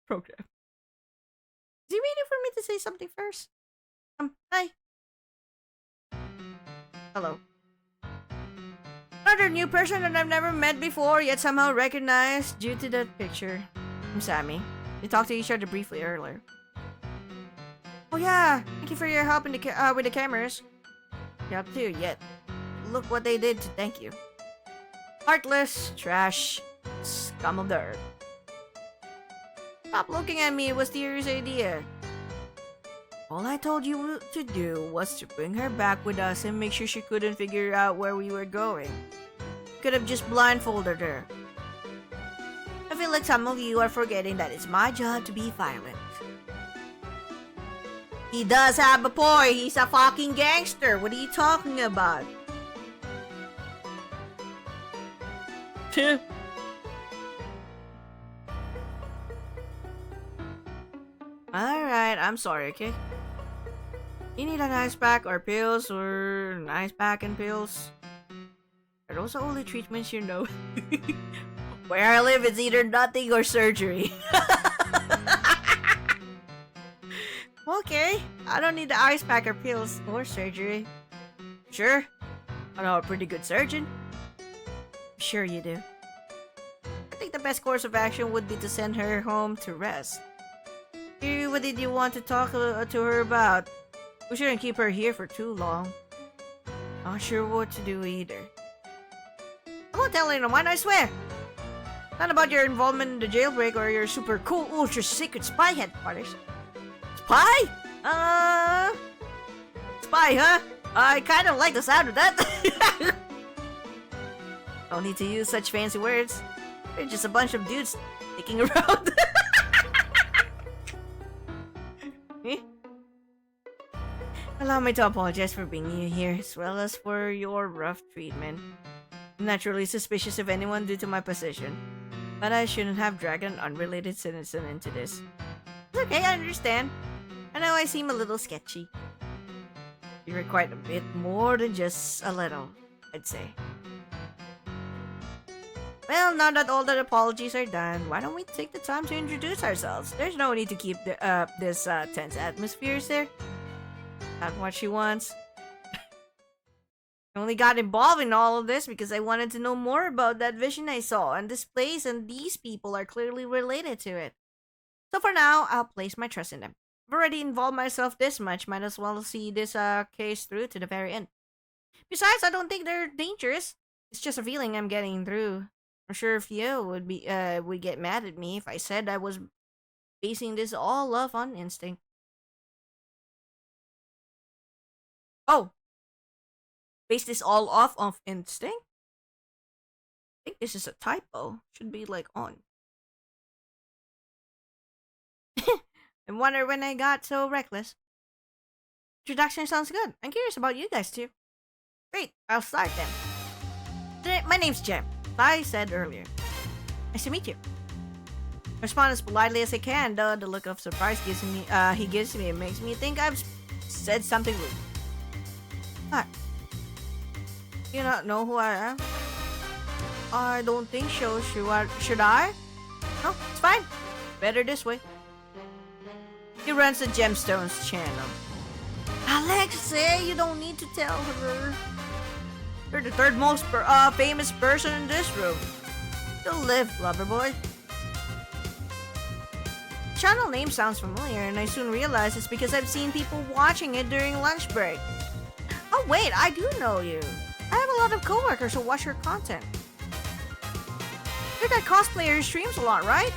Program. Is he waiting for me to say something first? Hi. Hello. Another new person that I've never met before, yet somehow recognized due to that picture. I'm Sammy. We talked to each other briefly earlier. Oh yeah, thank you for your help with the cameras. You have to, yet look what they did to thank you. Heartless, trash, scum of the earth. Stop looking at me, it was Theory's idea. All I told you to do was to bring her back with us and make sure she couldn't figure out where we were going. Could have just blindfolded her. I feel like some of you are forgetting that it's my job to be violent. He does have a point. He's a fucking gangster. What are you talking about? Alright, I'm sorry, okay? You need an ice pack or pills or an ice pack and pills? Are those the only treatments you know? Where I live, it's either nothing or surgery. Okay, I don't need the ice pack or pills or surgery. Sure, I know a pretty good surgeon. Sure you do. I think the best course of action would be to send her home to rest. What did you want to talk to her about? We shouldn't keep her here for too long. Not sure what to do either. I won't tell anyone, I swear! Not about your involvement in the jailbreak or your super cool ultra secret spy headquarters. Spy? Spy, huh? I kind of like the sound of that. Don't need to use such fancy words. They're just a bunch of dudes sticking around. Allow me to apologize for bringing you here, as well as for your rough treatment. I'm naturally suspicious of anyone due to my position, but I shouldn't have dragged an unrelated citizen into this. It's okay, I understand. I know I seem a little sketchy. You're quite a bit more than just a little, I'd say. Well, now that all the apologies are done, why don't we take the time to introduce ourselves? There's no need to keep this tense atmosphere, is there? Not what she wants. I only got involved in all of this because I wanted to know more about that vision I saw, and this place and these people are clearly related to it. So for now, I'll place my trust in them. I've already involved myself this much, might as well see this case through to the very end. Besides, I don't think they're dangerous. It's just a feeling I'm getting through. I'm sure if you would get mad at me if I said I was basing this all off on instinct. Oh, base this all off of instinct? I think this is a typo. Should be like on. I wonder when I got so reckless. Introduction sounds good. I'm curious about you guys too. Great, I'll start then. My name's Jem. I said earlier. Nice to meet you. I respond as politely as I can, though the look of surprise he gives me makes me think I've said something rude. Hi. You not know who I am? I don't think so. Should I? No, it's fine. Better this way. He runs the Gemstones channel. Alexei, you don't need to tell her. You're the third most famous person in this room. Still live, lover boy. Channel name sounds familiar, and I soon realized it's because I've seen people watching it during lunch break. Oh wait, I do know you. I have a lot of coworkers who watch your content. You're that cosplayer who streams a lot, right?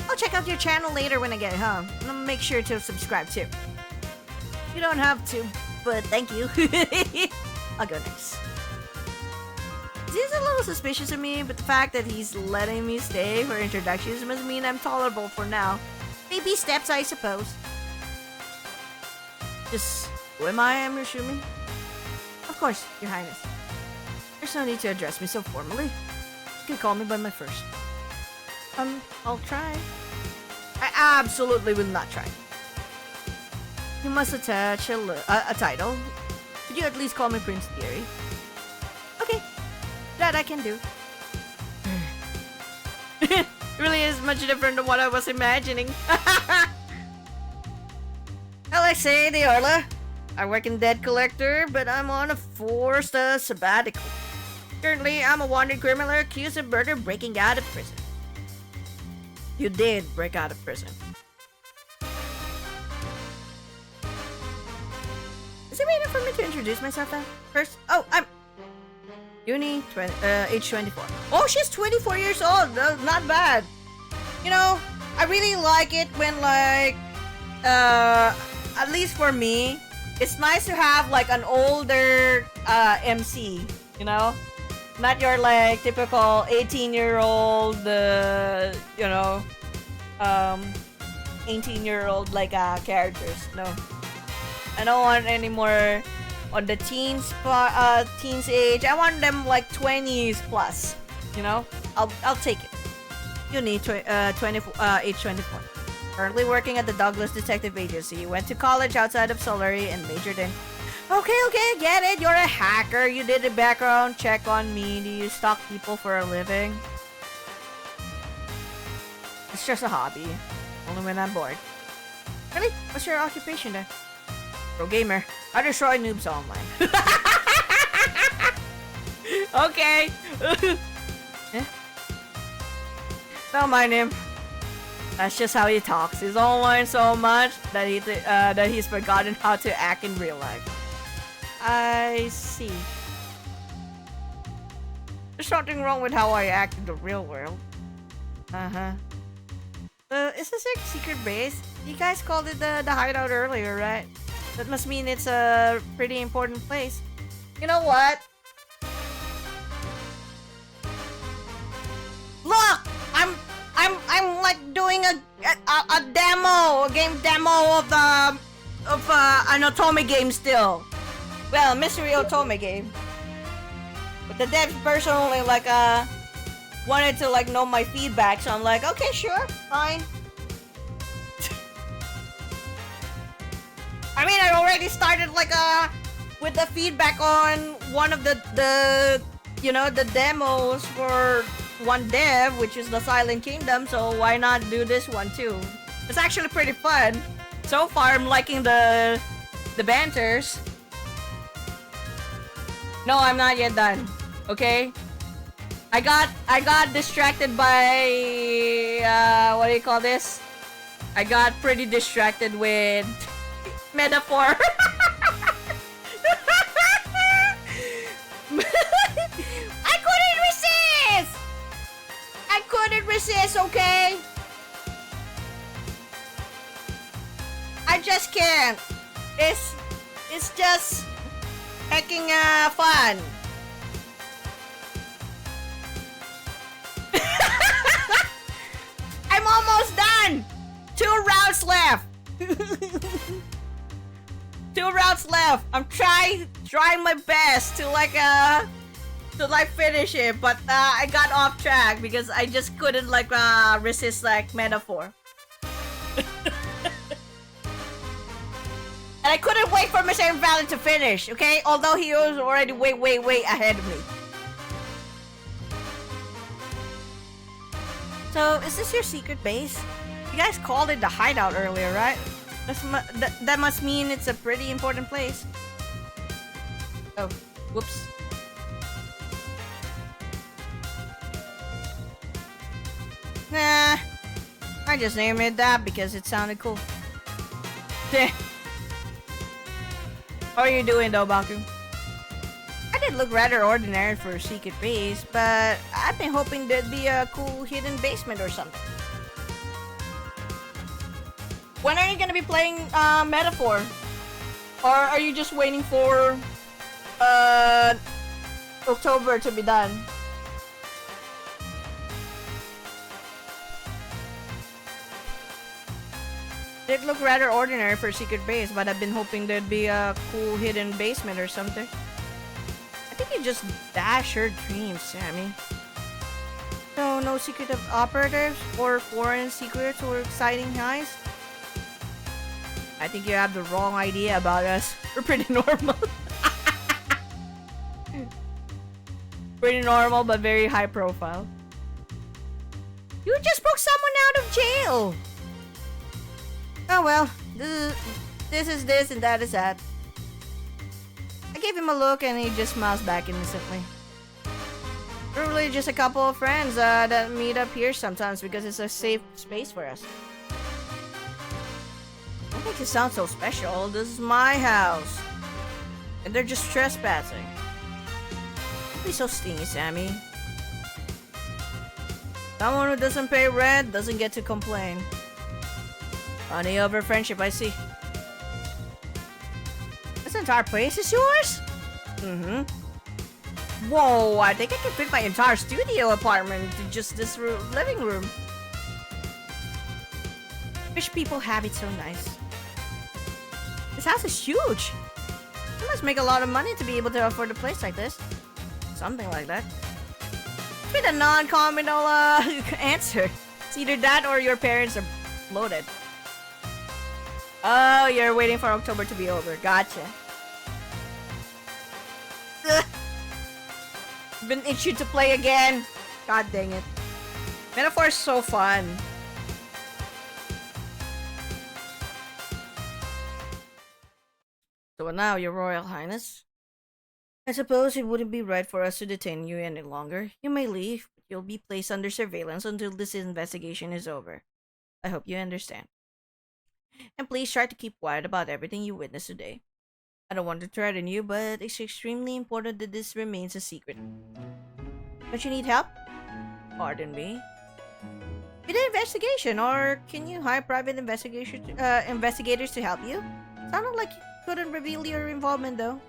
I'll check out your channel later when I get home. And I'll make sure to subscribe too. You don't have to, but thank you. I'll go next. He's a little suspicious of me, but the fact that he's letting me stay for introductions must mean I'm tolerable for now. Baby steps, I suppose. Just, who am I, I'm assuming? Of course, Your Highness. There's no need to address me so formally. You can call me by my first. I'll try. I absolutely will not try. You must attach a title. Could you at least call me Prince Theory? Okay, that I can do. It really is much different than what I was imagining. Alexei de Orla. I work in Debt Collector, but I'm on a forced sabbatical. Currently, I'm a wanted criminal accused of murder breaking out of prison. You did break out of prison. Is it waiting for me to introduce myself then? First? Oh, Yunie, age 24. Oh, she's 24 years old. Not bad. You know, I really like it when like, at least for me, it's nice to have like an older MC. You know, not your like typical 18-year-old, you know, 18-year-old like characters. No, I don't want any more on the teens age. I want them like 20s plus. You know, I'll take it. You need age 24. Currently working at the Douglas Detective Agency. Went to college outside of Solary and majored in. Okay, get it. You're a hacker. You did a background check on me. Do you stalk people for a living? It's just a hobby. Only when I'm bored. Really? What's your occupation then? Pro gamer. I destroy noobs online. Okay. Eh? Don't mind him. That's just how he talks. He's online so much that he's forgotten how to act in real life. I see. There's something wrong with how I act in the real world. Uh-huh. Is this a secret base? You guys called it the hideout earlier, right? That must mean it's a pretty important place. You know what? Look! I'm like doing a demo, a game demo of an Otome game still. Well, mystery Otome game. But the dev personally like wanted to like know my feedback, so I'm like, okay, sure, fine. I mean, I already started like with the feedback on one of the you know, the demos for one dev, which is the Silent Kingdom, so why not do this one too? It's actually pretty fun. So far, I'm liking the banters. No, I'm not yet done. Okay? I got distracted by what do you call this? I got pretty distracted with metaphor. I couldn't resist, okay? I just can't. It's just hecking fun. I'm almost done. 2 rounds left. 2 rounds left. I'm trying my best to like finish it, but I got off track because I just couldn't like resist like metaphor. And I couldn't wait for Mr. Invalid to finish, okay? Although he was already way ahead of me. So, is this your secret base? You guys called it the hideout earlier, right? That must mean it's a pretty important place. Oh, whoops. Nah, I just named it that because it sounded cool. How are you doing though, Baku? I did look rather ordinary for a secret base, but I've been hoping there'd be a cool hidden basement or something. When are you gonna be playing Metaphor? Or are you just waiting for October to be done? It looked rather ordinary for a secret base, but I've been hoping there'd be a cool hidden basement or something. I think you just dash your dreams, Sammy. So, no secret of operatives or foreign secrets or exciting heists? I think you have the wrong idea about us. We're pretty normal. Pretty normal, but very high profile. You just broke someone out of jail! Oh well, this is this and that is that. I gave him a look and he just smiles back innocently. We're really just a couple of friends that meet up here sometimes because it's a safe space for us. Don't make it sound so special. This is my house. And they're just trespassing. be so stingy, Sammy. Someone who doesn't pay rent doesn't get to complain. Money over friendship, I see. This entire place is yours? Mm-hmm. Whoa, I think I can fit my entire studio apartment into just this living room. Wish people have it so nice. This house is huge. You must make a lot of money to be able to afford a place like this. Something like that. With a non-communal answer. It's either that or your parents are loaded. Oh, you're waiting for October to be over. Gotcha. Ugh. Been itchy to play again. God dang it. Metaphor is so fun. So now, Your Royal Highness, I suppose it wouldn't be right for us to detain you any longer. You may leave, but you'll be placed under surveillance until this investigation is over. I hope you understand. And please try to keep quiet about everything you witnessed today. I don't want to threaten you, but it's extremely important that this remains a secret. Don't you need help? Pardon me? With the investigation, or can you hire private investigators to help you? Sounded like you couldn't reveal your involvement, though.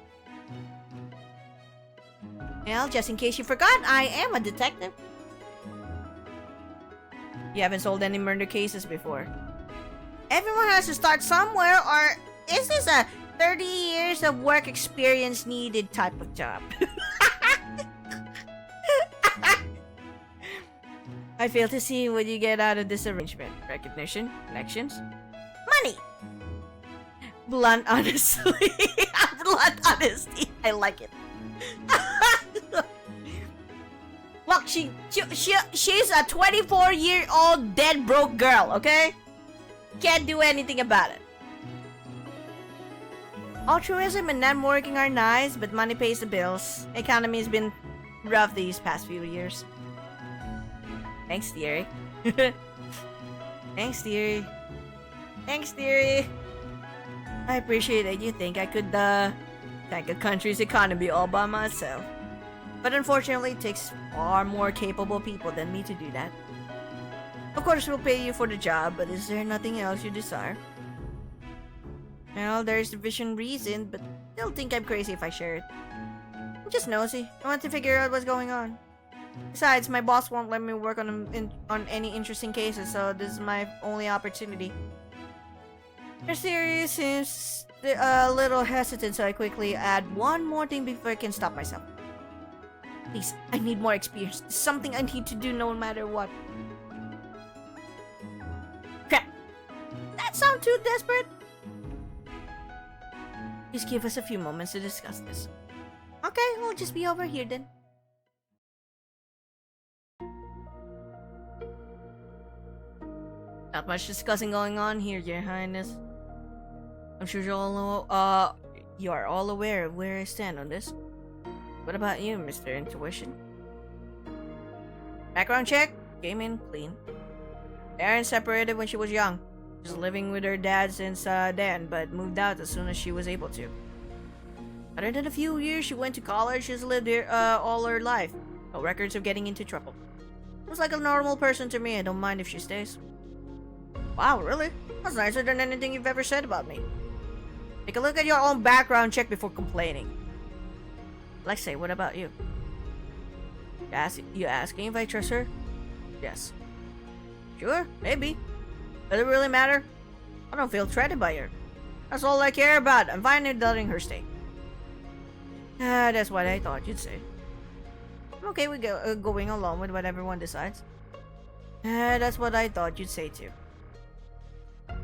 Well, just in case you forgot, I am a detective. You haven't solved any murder cases before. Everyone has to start somewhere, or is this a 30 years of work experience needed type of job? I fail to see what you get out of this arrangement. Recognition? Connections? Money! Blunt honesty. Blunt honesty. I like it. Look, she's a 24-year-old dead broke girl, okay? Can't do anything about it. Altruism and not working are nice, but money pays the bills. Economy's been rough these past few years. Thanks, dearie. Thanks, dearie. Thanks, dearie. I appreciate that you think I could, tank a country's economy all by myself. But unfortunately, it takes far more capable people than me to do that. Of course, we'll pay you for the job, but is there nothing else you desire? Well, there's sufficient reason, but they'll think I'm crazy if I share it. I'm just nosy. I want to figure out what's going on. Besides, my boss won't let me work on any interesting cases, so this is my only opportunity. Your theory seems a little hesitant, so I quickly add one more thing before I can stop myself. Please, I need more experience. It's something I need to do no matter what. Crap! That sound too desperate? Please give us a few moments to discuss this. Okay, we'll just be over here then. Not much discussing going on here, Your Highness. I'm sure you all know, you are all aware of where I stand on this. What about you, Mr. Intuition? Background check? Came in clean. Parents separated when she was young. She's living with her dad since then, but moved out as soon as she was able to. Other than a few years she went to college, she's lived here all her life. No records of getting into trouble. Looks like a normal person to me. I don't mind if she stays. Wow, really? That's nicer than anything you've ever said about me. Take a look at your own background check before complaining. Lexi, what about you? You asking if I trust her? Yes. Sure, maybe. Does it really matter? I don't feel threatened by her. That's all I care about. I'm fine with letting her stay. That's what I thought you'd say. I'm okay with going along with what everyone decides. That's what I thought you'd say too.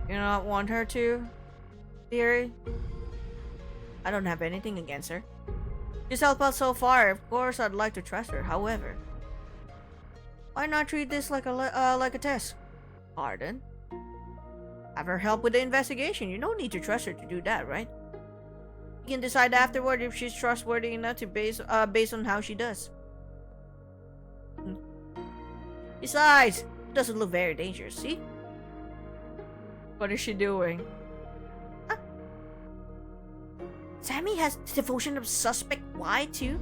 You not want her to? Theory? I don't have anything against her. She's helped out so far. Of course, I'd like to trust her. However, why not treat this like a test? Pardon? Have her help with the investigation. You don't need to trust her to do that, right? You can decide afterward if she's trustworthy enough to based on how she does. Besides, it doesn't look very dangerous. See? What is she doing? Huh? Sammy has devotion of suspect Y too?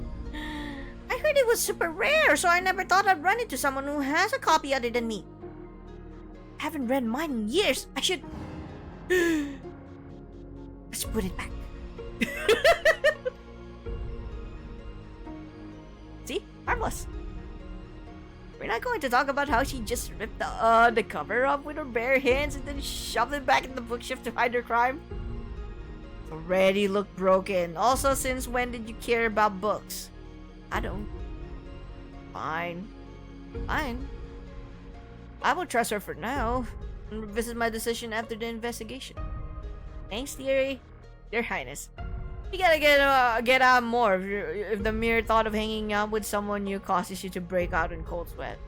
I heard it was super rare, so I never thought I'd run into someone who has a copy other than me. I haven't read mine in years. I should... Let's put it back. See? Harmless. We're not going to talk about how she just ripped the cover off with her bare hands and then shoved it back in the bookshelf to hide her crime. It already looked broken. Also, since when did you care about books? I don't. Fine. Fine. I will trust her for now and revisit my decision after the investigation. Thanks, Your Highness. You gotta get out more if the mere thought of hanging out with someone new causes you to break out in cold sweat.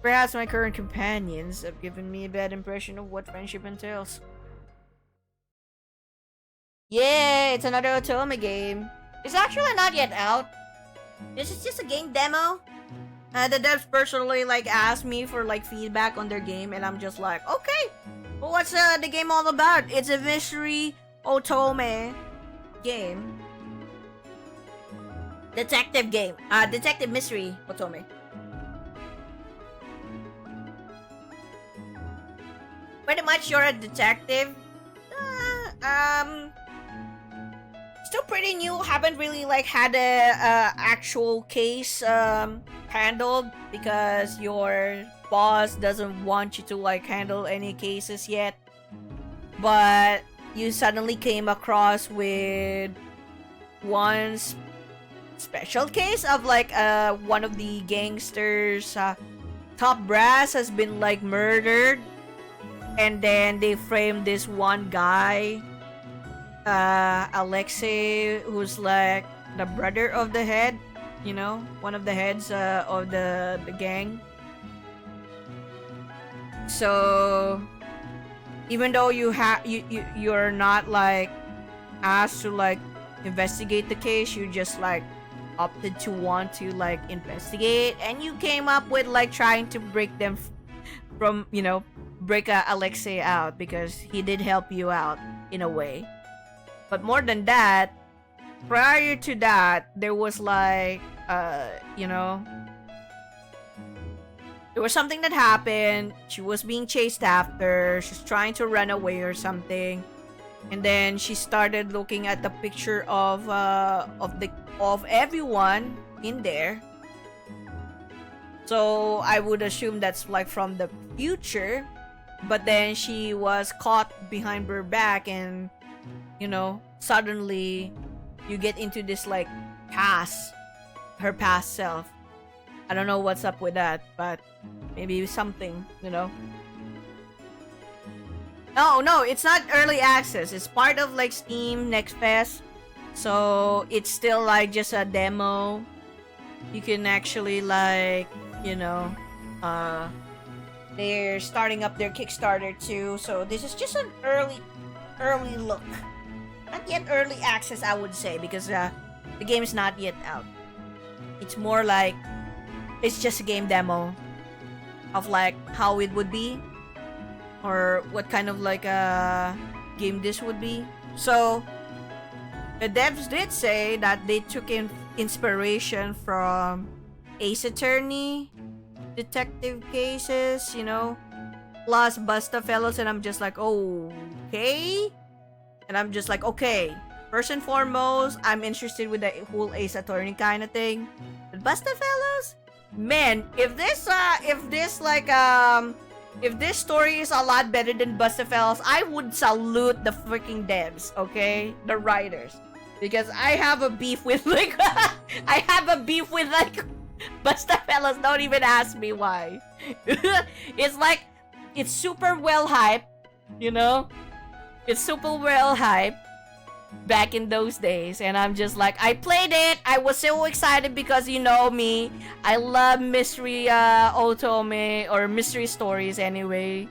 Perhaps my current companions have given me a bad impression of what friendship entails. Yeah, it's another Otome game. It's actually not yet out. This is just a game demo. The devs personally asked me for feedback on their game, and I'm just like, okay. Well, what's the game all about? It's a mystery Otome game. Detective game. Detective mystery Otome. Pretty much you're a detective. Still pretty new. Haven't really had a actual case handled because your boss doesn't want you to handle any cases yet. But you suddenly came across with one special case of one of the gangsters top brass has been murdered, and then they framed this one guy, Alexei, who's the brother of the head, one of the heads of the gang. So even though you're not asked to investigate the case, you just opted to want to investigate, and you came up with trying to break them from break Alexei out because he did help you out in a way. But more than that, prior to that, there was there was something that happened. She was being chased after. She's trying to run away or something, and then she started looking at the picture of everyone in there. So I would assume that's from the future, but then she was caught behind her back, and suddenly you get into this her past self. I don't know what's up with that, but maybe something, No, it's not early access. It's part of Steam Next Fest. So it's still just a demo. You can actually they're starting up their Kickstarter too. So this is just an early look. Not yet early access, I would say, because the game is not yet out. It's more it's just a game demo of how it would be, or what kind of a game this would be. So the devs did say that they took inspiration from Ace Attorney, detective cases, plus Bustafellows, and I'm just okay. And I'm just okay. First and foremost, I'm interested with the whole Ace Attorney kind of thing. But Bustafellows, man, if this story is a lot better than Bustafellows, I would salute the freaking devs, okay? The writers. Because I have a beef with Bustafellows. Don't even ask me why. It's super well hyped, It's super well hyped back in those days, and I'm just I played it. I was so excited because you know me, I love mystery Otome or mystery stories anyway.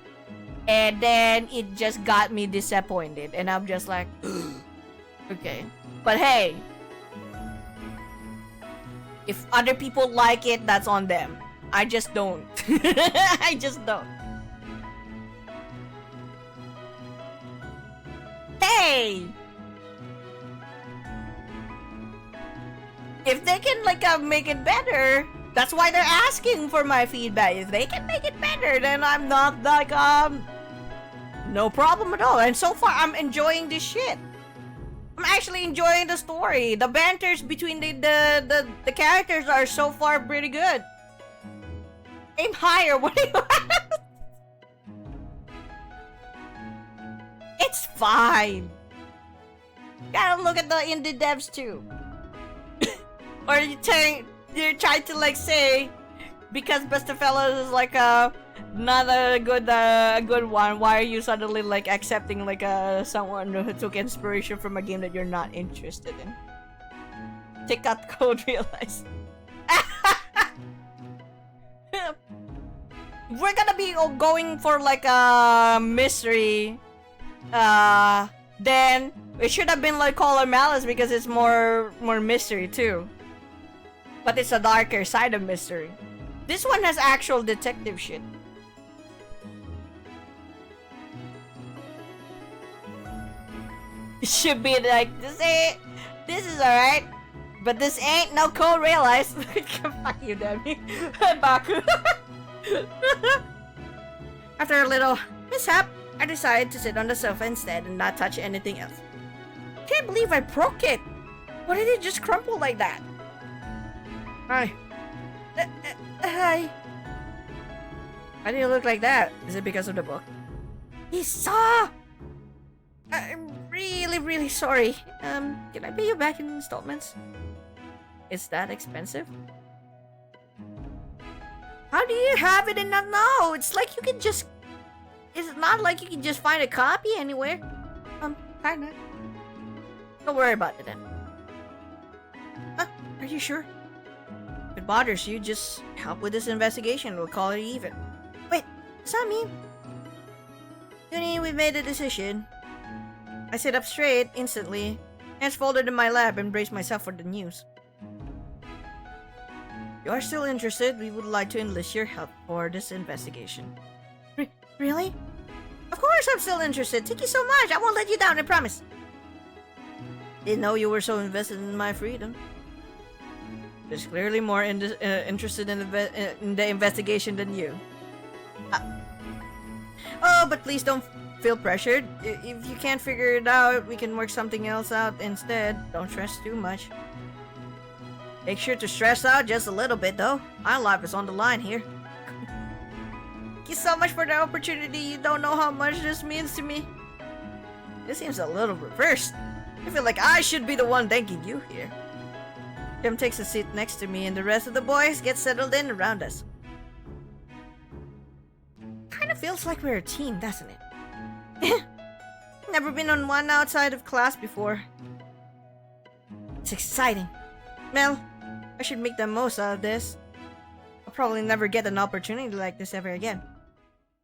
And then it just got me disappointed, and I'm just okay. But hey, if other people like it, that's on them. I just don't. I just don't. Hey! if they can like make it better, that's why they're asking for my feedback. If they can make it better, then I'm not like no problem at all. And so far, I'm enjoying this shit. I'm actually enjoying the story. The banters between the characters are so far pretty good. Aim higher. What do you want? It's fine. Gotta look at the indie devs too. Or you're trying to like say because Bustafellows is like not a good one, why are you suddenly like accepting like someone who took inspiration from a game that you're not interested in? Take out the code, realize. We're gonna be going for like a mystery. Then it should have been like Call of Malice because it's more mystery too. But it's a darker side of mystery. This one has actual detective shit. It should be like this is alright, but this ain't no code, realize. Fuck you, Demi. Baku. After a little mishap, I decided to sit on the sofa instead and not touch anything else. Can't believe I broke it. Why did it just crumple like that? Hi. Hi. Why do you look like that? Is it because of the book? He saw! I'm really sorry. Can I pay you back in installments? Is that expensive? How do you have it and not know? It's like you can just... It's not like you can just find a copy anywhere. Kinda. Don't worry about it then. Are you sure? If it bothers you, just help with this investigation. We'll call it even. Wait, does that mean? Yunie, we've made a decision. I sit up straight instantly, hands folded in my lap, and brace myself for the news. You are still interested? We would like to enlist your help for this investigation. Really? Of course I'm still interested. Thank you so much. I won't let you down, I promise. Didn't know you were so invested in my freedom. There's clearly more interested in the investigation than you. Oh, but please don't feel pressured. If you can't figure it out, we can work something else out instead. Don't stress too much. Make sure to stress out just a little bit, though. My life is on the line here. Thank you so much for the opportunity. You don't know how much this means to me. This seems a little reversed. I feel like I should be the one thanking you here. Tim takes a seat next to me and the rest of the boys get settled in around us. Kinda feels like we're a team, doesn't it? Never been on one outside of class before. It's exciting. Well, I should make the most out of this. I'll probably never get an opportunity like this ever again.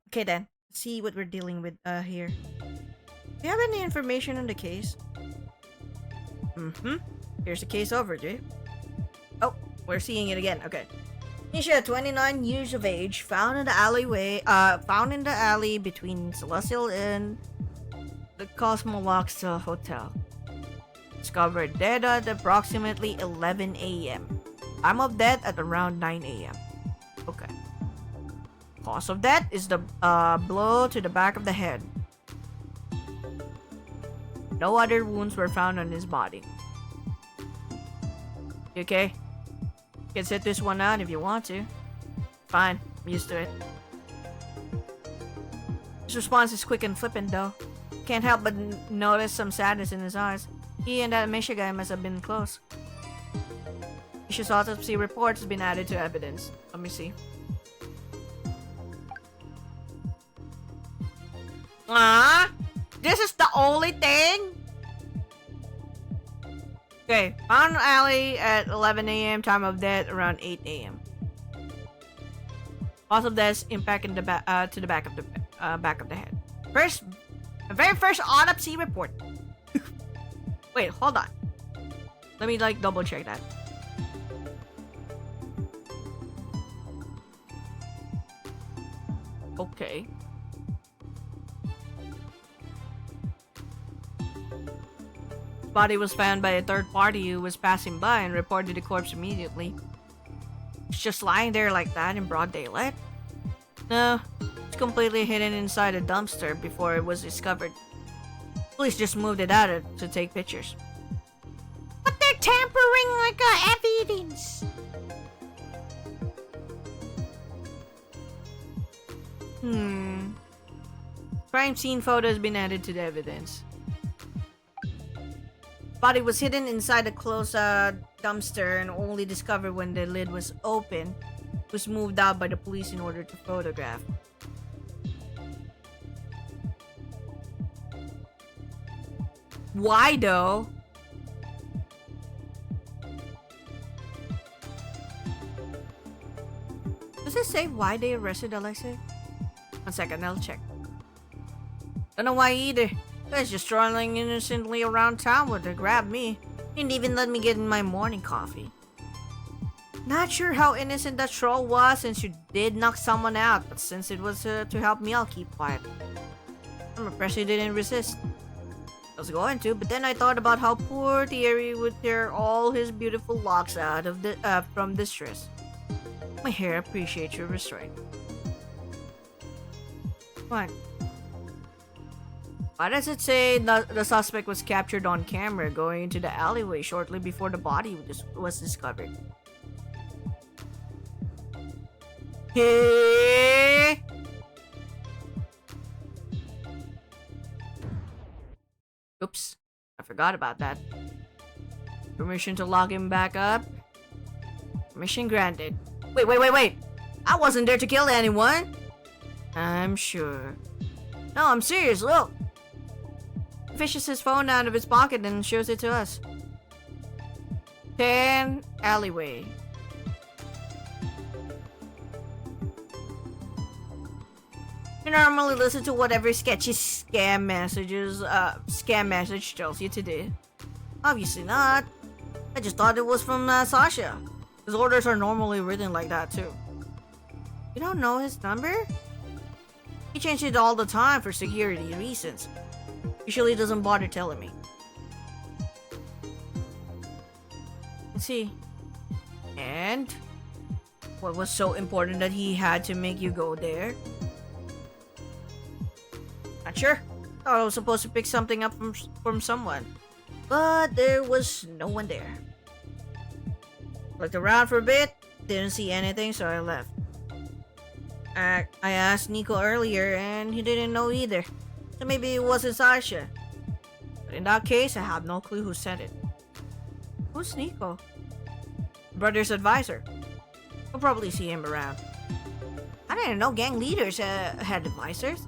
Okay then, let's see what we're dealing with here. Do you have any information on the case? Here's the case overview. Oh, we're seeing it again. Okay. Nisha, 29 years of age, found in the alley between Celestial and the Cosmolox Hotel. Discovered dead at approximately 11 a.m. Time of death at around 9 a.m. Okay. Cause of death is the blow to the back of the head. No other wounds were found on his body. You okay? You can sit this one out if you want to. Fine, I'm used to it. His response is quick and flippant though. Can't help but notice some sadness in his eyes. He and that Misha guy must have been close. Misha's autopsy report has been added to evidence. Let me see. This is the only thing? Okay, found alley at 11 a.m. Time of death around 8 a.m. Cause of death impact in the to the back of the head. Very first autopsy report. Wait, hold on. Let me like double check that. Okay. body was found by a third party who was passing by and reported the corpse immediately. It's just lying there like that in broad daylight? No, it's completely hidden inside a dumpster before it was discovered. Police just moved it out to take pictures. But they're tampering like evidence. Crime scene photo has been added to the evidence. Body was hidden inside a closed dumpster and only discovered when the lid was open. It was moved out by the police in order to photograph. Why though? Does it say why they arrested Alexei? 1 second, I'll check. Don't know why either. Guys just strolling innocently around town would have grabbed me. Didn't even let me get in my morning coffee. Not sure how innocent that stroll was since you did knock someone out, but since it was to help me, I'll keep quiet. I'm impressed you didn't resist. I was going to, but then I thought about how poor Thierry would tear all his beautiful locks out of from distress. My hair appreciates your restraint. What? Why does it say the suspect was captured on camera going into the alleyway shortly before the body was discovered? Hey! Oops, I forgot about that. Permission to lock him back up? Permission granted. Wait. I wasn't there to kill anyone. I'm sure. No, I'm serious, look. He fishes his phone out of his pocket and shows it to us. 10 alleyway. You normally listen to whatever sketchy scam message tells you to do. Obviously not. I just thought it was from Sasha. His orders are normally written like that too. You don't know his number? He changes it all the time for security reasons. Usually doesn't bother telling me. Let's see. And what was so important that he had to make you go there? Not sure. Thought I was supposed to pick something up from someone. But there was no one there. Looked around for a bit, didn't see anything, so I left. I asked Nico earlier and he didn't know either. So maybe it wasn't Sasha. But in that case, I have no clue who sent it. Who's Nico? Brother's advisor. We'll probably see him around. I didn't know gang leaders had advisors.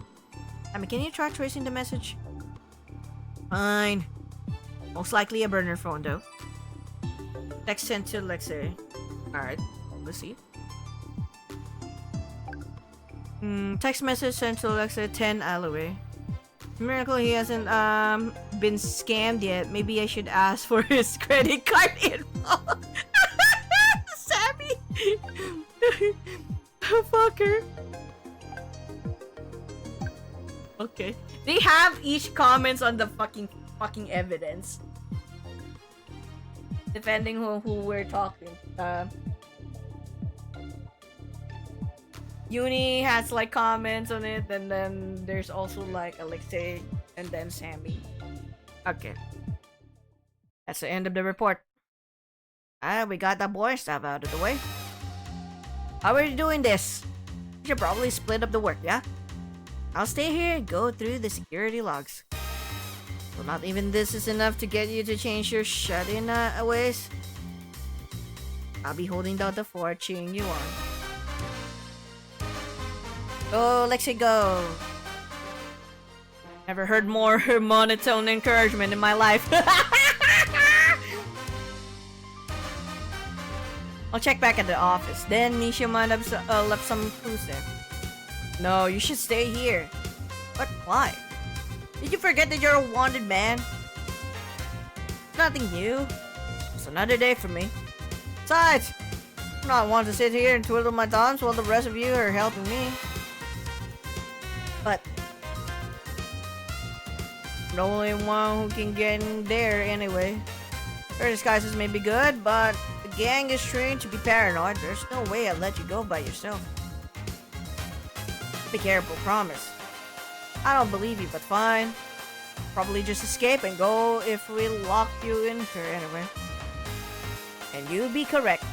I mean, can you try tracing the message? Fine. Most likely a burner phone though. Text sent to Alexei. Alright, let's see. Text message sent to Alexei 10 alleyway. Miracle he hasn't been scammed yet. Maybe I should ask for his credit card info. Sammy! Fucker. Okay. They have each comments on the fucking evidence. Depending who we're talking. Yunie has like comments on it, and then there's also like Alexei and then Sammy. Okay. That's the end of the report. We got that boy stuff out of the way. How are you doing this? We should probably split up the work, yeah? I'll stay here and go through the security logs. Well, not even this is enough to get you to change your shut-in ways. I'll be holding down the fort, cheering you on. Go, Lexi, go! Never heard more monotone encouragement in my life. I'll check back at the office. Then Misha might have left some clues there. No, you should stay here. But why? Did you forget that you're a wanted man? Nothing new. It's another day for me. Besides, I'm not one to sit here and twiddle my thumbs while the rest of you are helping me. But the only one who can get in there anyway. Their disguises may be good, but the gang is trained to be paranoid. There's no way I'll let you go by yourself. Be careful, promise. I don't believe you, but fine. Probably just escape and go if we lock you in here anyway. And you'd be correct.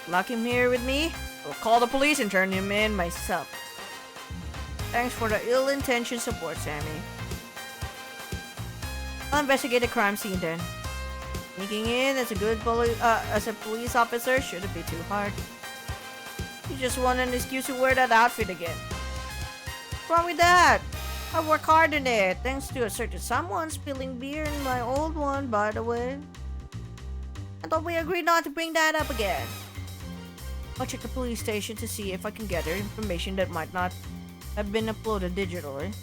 Lock him here with me. I'll call the police and turn him in myself. Thanks for the ill-intentioned support, Sammy. I'll investigate the crime scene then. Sneaking in as a police officer shouldn't be too hard. You just want an excuse to wear that outfit again. What's wrong with that? I work hard on it, thanks to a certain someone spilling beer in my old one, by the way. I thought we agreed not to bring that up again. I'll check the police station to see if I can gather information that might not have been uploaded digitally.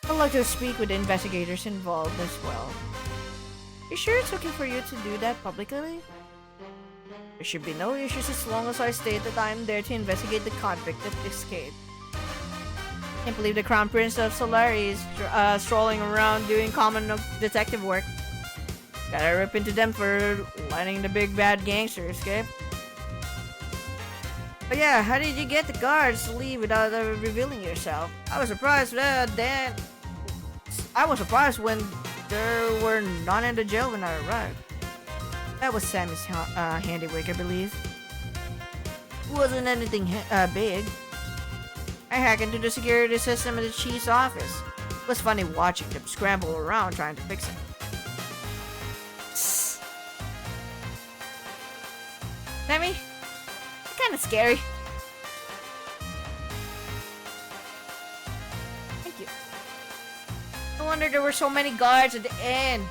I'd like to speak with the investigators involved as well. You sure it's okay for you to do that publicly? There should be no issues as long as I state that I am there to investigate the convict that escaped. Can't believe the Crown Prince of Solari is strolling around doing common detective work. Gotta rip into them for letting the big bad gangster escape. But yeah, how did you get the guards to leave without revealing yourself? I was surprised when there were none in the jail when I arrived. That was Sammy's handiwork, I believe. It wasn't anything big. I hacked into the security system at the chief's office. It was funny watching them scramble around trying to fix it. Sammy? Kinda scary. Thank you. No wonder there were so many guards at the end.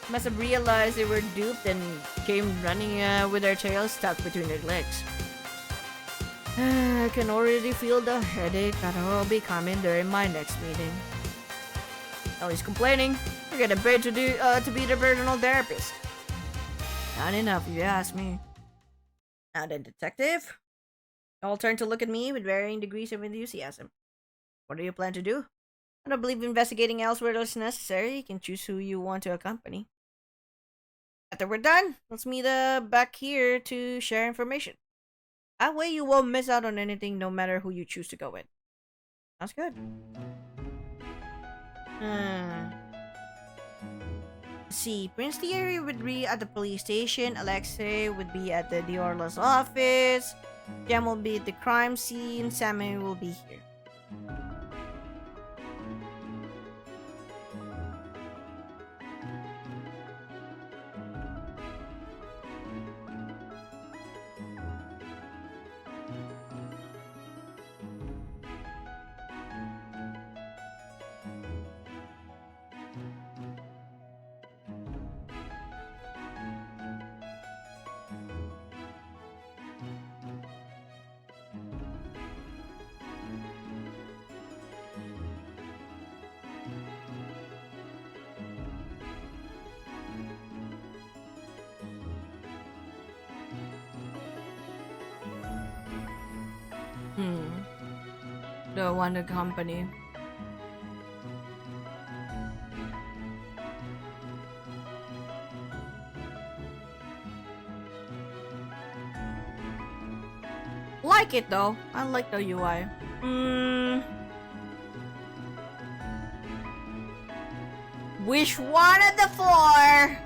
Must have realized they were duped and came running with their tails stuck between their legs. I can already feel the headache that will be coming during my next meeting. Oh, he's complaining. We're getting paid to be the personal therapist. Not enough, if you ask me. Now the detective. All turn to look at me with varying degrees of enthusiasm. What do you plan to do? I don't believe investigating elsewhere is necessary. You can choose who you want to accompany. After we're done, let's meet back here to share information. That way you won't miss out on anything no matter who you choose to go with. Sounds good. See, Prince Thierry would be at the police station, Alexei would be at the Diorla's office, Jem will be at the crime scene, Sammy will be here. The Wonder Company. Like it though. I like the UI. Which one of the four?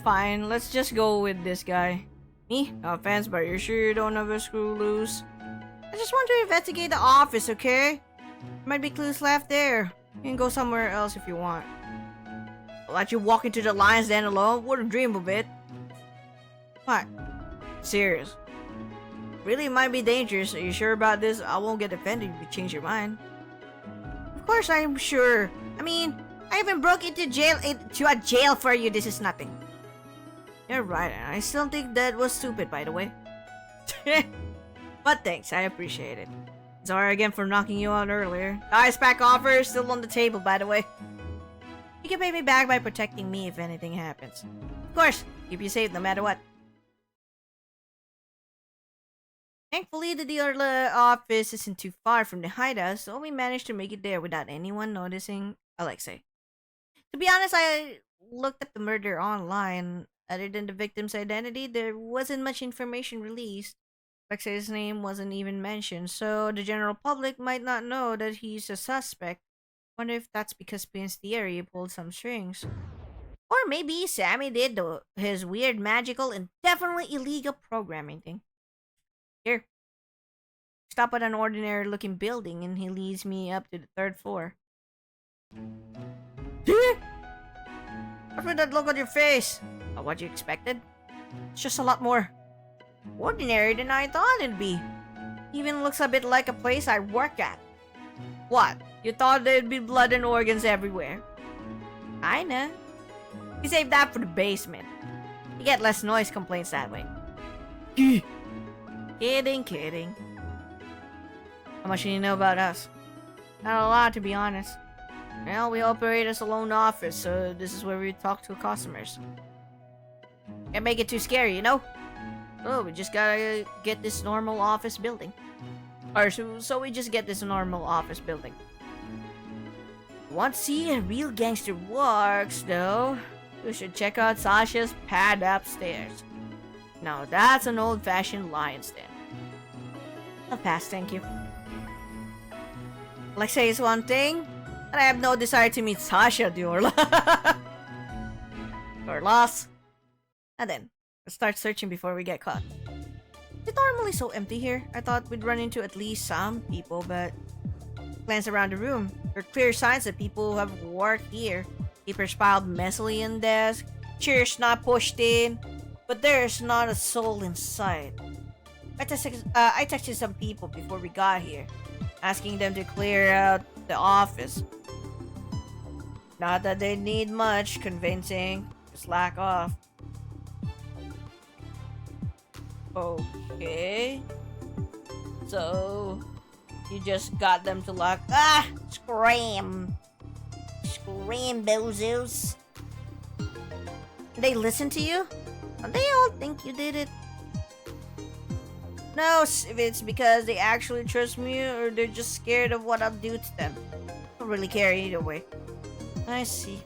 Fine, let's just go with this guy. Me? No offense, but you're sure you don't have a screw loose? I just want to investigate the office, okay? Might be clues left there. You can go somewhere else if you want. I'll let you walk into the lion's den alone. Wouldn't dream of it. What? Serious. Really might be dangerous. Are you sure about this? I won't get offended if you change your mind. Of course I'm sure. I mean, I even broke into a jail for you. This is nothing. You're right. I still think that was stupid, by the way. But thanks, I appreciate it. Sorry again for knocking you out earlier. The ice pack offer is still on the table, by the way. You can pay me back by protecting me if anything happens. Of course, keep you safe no matter what. Thankfully, the dealer office isn't too far from the hideout, so we managed to make it there without anyone noticing Alexei. To be honest, I looked up the murder online. Other than the victim's identity, there wasn't much information released. Alexei's name wasn't even mentioned, so the general public might not know that he's a suspect. Wonder if that's because Pin's theory pulled some strings. Or maybe Sammy did his weird magical and definitely illegal programming thing. Here, stop at an ordinary looking building and he leads me up to the third floor. What's with that look on your face? What you expected? It's just a lot more ordinary than I thought it'd be. Even looks a bit like a place I work at. What? You thought there'd be blood and organs everywhere? Kinda. You saved that for the basement. You get less noise complaints that way. Kidding. How much do you know about us? Not a lot, to be honest. Well, we operate as a loan office, so this is where we talk to customers. Can't make it too scary, you know? Oh, we just gotta get this normal office building. So we just get this normal office building. Want to see a real gangster works, though? You should check out Sasha's pad upstairs. Now that's an old-fashioned lion's den. I'll pass, thank you. Alexei is one thing, and I have no desire to meet Sasha, Your loss. And then, let's start searching before we get caught. It's normally so empty here. I thought we'd run into at least some people, but glance around the room. There are clear signs that people have worked here. Papers piled messily in desk, chairs not pushed in, but there's not a soul in sight. I texted some people before we got here, asking them to clear out the office. Not that they need much convincing, just slack off. Okay. So, you just got them to lock. Scram, bozos. They listen to you? They all think you did it. No, if it's because they actually trust me or they're just scared of what I'll do to them. I don't really care either way. I see.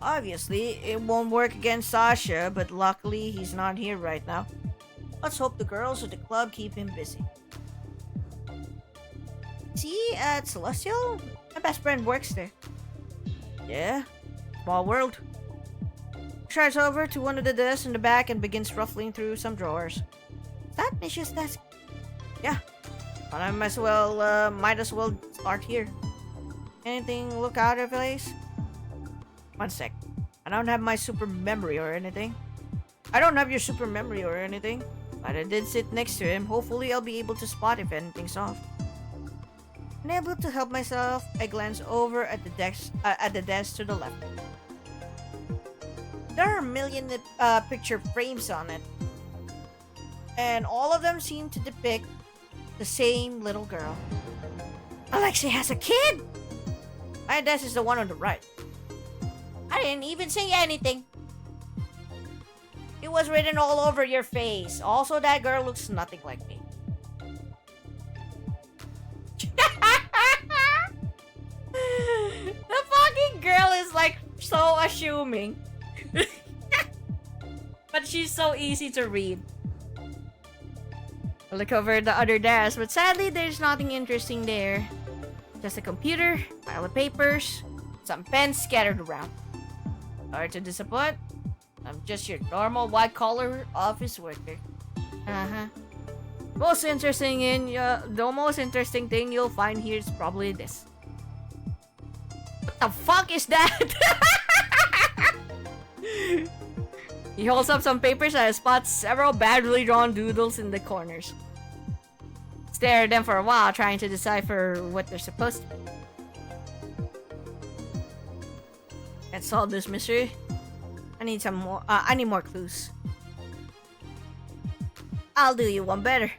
Obviously, it won't work against Sasha, but luckily he's not here right now. Let's hope the girls at the club keep him busy. See, at Celestial, my best friend works there. Yeah, small world. Strides over to one of the desks in the back and begins ruffling through some drawers. Is that Nisha's desk? Yeah. Well, I might as well start here. Anything look out of place? One sec. I don't have my super memory or anything. I don't have your super memory or anything. But I did sit next to him. Hopefully I'll be able to spot if anything's off. Unable to help myself, I glance over at the desk to the left. There are a million picture frames on it, and all of them seem to depict the same little girl. Alexei has a kid! My desk is the one on the right. I didn't even say anything. It was written all over your face. Also, that girl looks nothing like me. The fucking girl is like so assuming. But she's so easy to read. I look over the other desk, but sadly there's nothing interesting there. Just a computer, pile of papers, some pens scattered around. Sorry to disappoint. I'm just your normal white-collar office worker. The most interesting thing you'll find here is probably this. What the fuck is that? He holds up some papers and spots several badly drawn doodles in the corners. Stare at them for a while, trying to decipher what they're supposed to be. Let's solve this mystery. I need more clues. I'll do you one better.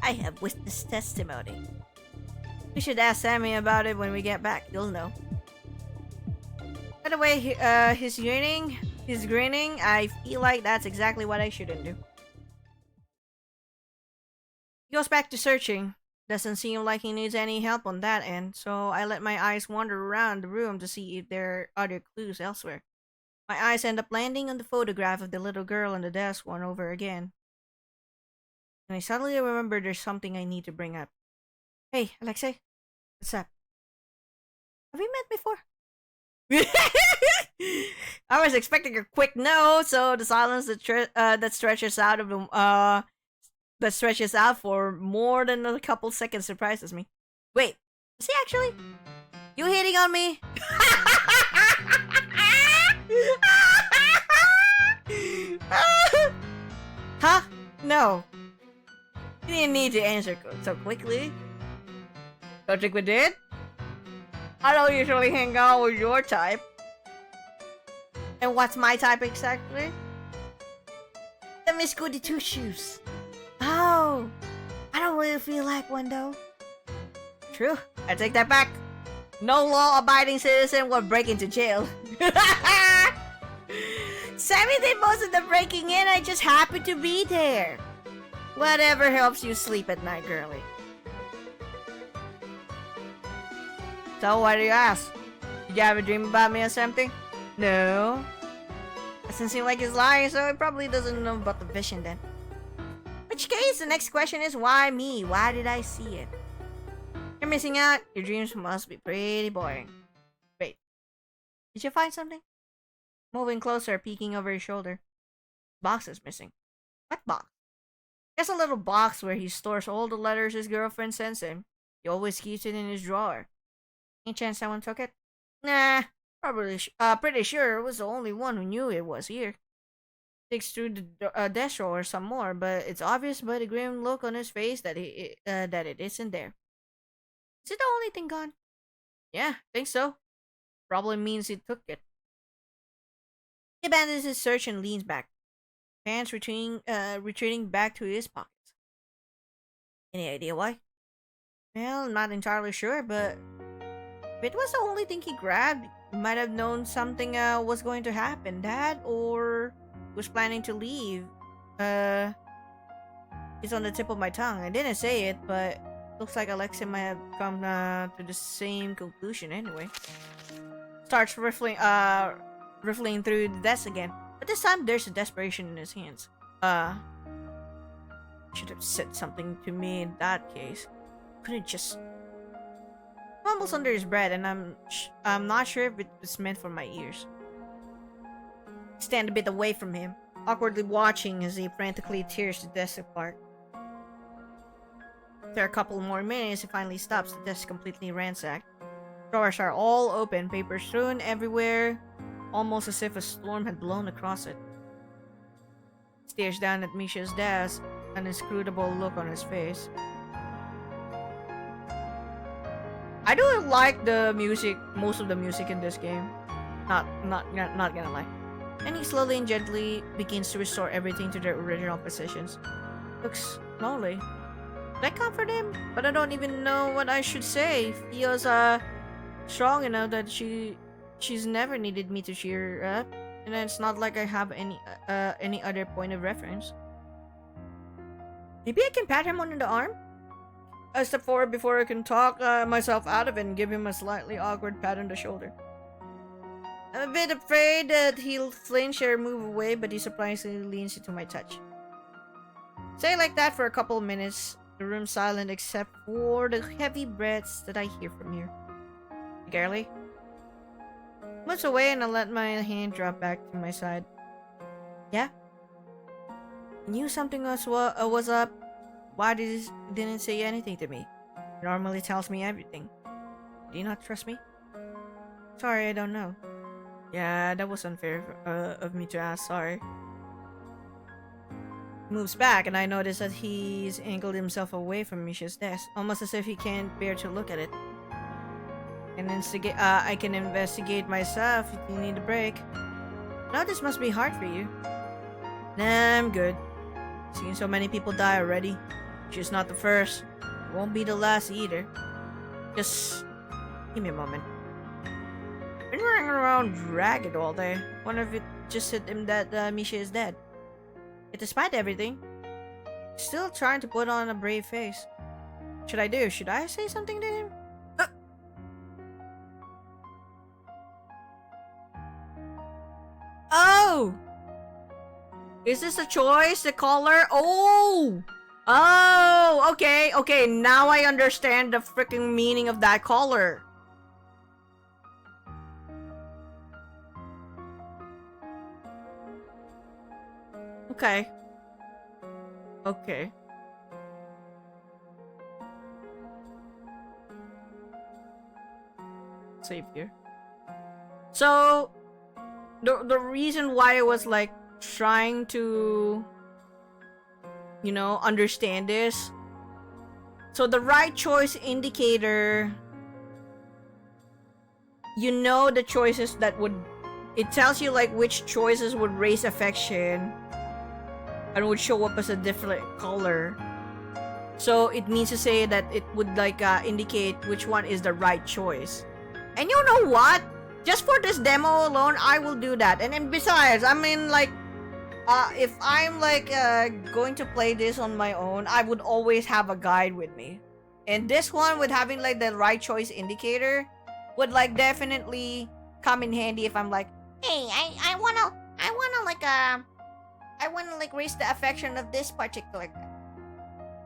I have witness testimony. We should ask Sammy about it when we get back. You'll know. By the way, his He's grinning. I feel like that's exactly what I shouldn't do. He goes back to searching. Doesn't seem like he needs any help on that end, so I let my eyes wander around the room to see if there are other clues elsewhere. My eyes end up landing on the photograph of the little girl on the desk one over again. And I suddenly remember there's something I need to bring up. Hey, Alexei. What's up? Have we met before? I was expecting a quick no, so the silence that stretches out of the that stretches out for more than a couple seconds surprises me. Wait, is he actually? You hitting on me? Huh? No. You didn't need to answer so quickly. Don't think we did? I don't usually hang out with your type. And what's my type exactly? The Miss Goody Two Shoes. Oh, I don't really feel like one though. True, I take that back. No law-abiding citizen will break into jail. Sammy did most of the breaking in, I just happened to be there. Whatever helps you sleep at night, girlie. So, why do you ask? Did you have a dream about me or something? No. Doesn't seem like he's lying, so he probably doesn't know about the vision then. Which case, the next question is why me? Why did I see it? You're missing out. Your dreams must be pretty boring. Wait. Did you find something? Moving closer, peeking over his shoulder. Box is missing. What box? There's a little box where he stores all the letters his girlfriend sends him. He always keeps it in his drawer. Any chance someone took it? Nah. Probably, pretty sure it was the only one who knew it was here. Digs through the desk drawer some more, but it's obvious by the grim look on his face that it isn't there. Is it the only thing gone? Yeah, think so. Probably means he took it. He abandons his search and leans back, hands retreating back to his pockets. Any idea why? Well, I'm not entirely sure, but if it was the only thing he grabbed, he might have known something was going to happen. That, or was planning to leave. It's on the tip of my tongue. I didn't say it, but looks like Alexei might have come to the same conclusion anyway. Starts riffling through the desk again, but this time there's a desperation in his hands. Should have said something to me in that case. Couldn't just. Mumbles under his breath, and I'm not sure if it was meant for my ears. Stand a bit away from him, awkwardly watching as he frantically tears the desk apart. After a couple more minutes, he finally stops, the desk completely ransacked. Drawers are all open, papers strewn everywhere, almost as if a storm had blown across it. He stares down at Misha's desk, an inscrutable look on his face. I do like the music, most of the music in this game. Not gonna lie. And he slowly and gently begins to restore everything to their original positions. Looks lonely. I comfort him, but I don't even know what I should say. Feels strong enough that she's never needed me to cheer her up, and it's not like I have any other point of reference. Maybe I can pat him on the arm? I step forward before I can talk myself out of it and give him a slightly awkward pat on the shoulder. I'm a bit afraid that he'll flinch or move away, but he surprisingly leans into my touch. Stay like that for a couple of minutes. The room's silent except for the heavy breaths that I hear from here. Girlie? Moves away and I let my hand drop back to my side. Yeah? I knew something was up. Why didn't say anything to me? He normally tells me everything. Do you not trust me? Sorry, I don't know. Yeah, that was unfair of me to ask, sorry. He moves back and I notice that he's angled himself away from Misha's desk, almost as if he can't bear to look at it. And I can investigate myself if you need a break. Now this must be hard for you. Nah, I'm good. Seen so many people die already. She's not the first. Won't be the last either. Just give me a moment. Been running around ragged all day. Wonder if it just hit him that Misha is dead. Yet despite everything, still trying to put on a brave face. What should I do? Should I say something to him? Oh! Is this a choice? The color? Oh! Oh! Okay, okay. Now I understand the freaking meaning of that color. Okay. Okay. Save here. So, the reason why I was like trying to, you know, understand this. So the right choice indicator, you know, the choices that would, it tells you like which choices would raise affection and would show up as a different color. So it means to say that it would like indicate which one is the right choice. And you know what? Just for this demo alone, I will do that. And then besides, I mean like, if I'm like going to play this on my own, I would always have a guide with me. And this one with having like the right choice indicator would like definitely come in handy if I'm like, hey, I wanna like raise the affection of this particular guy.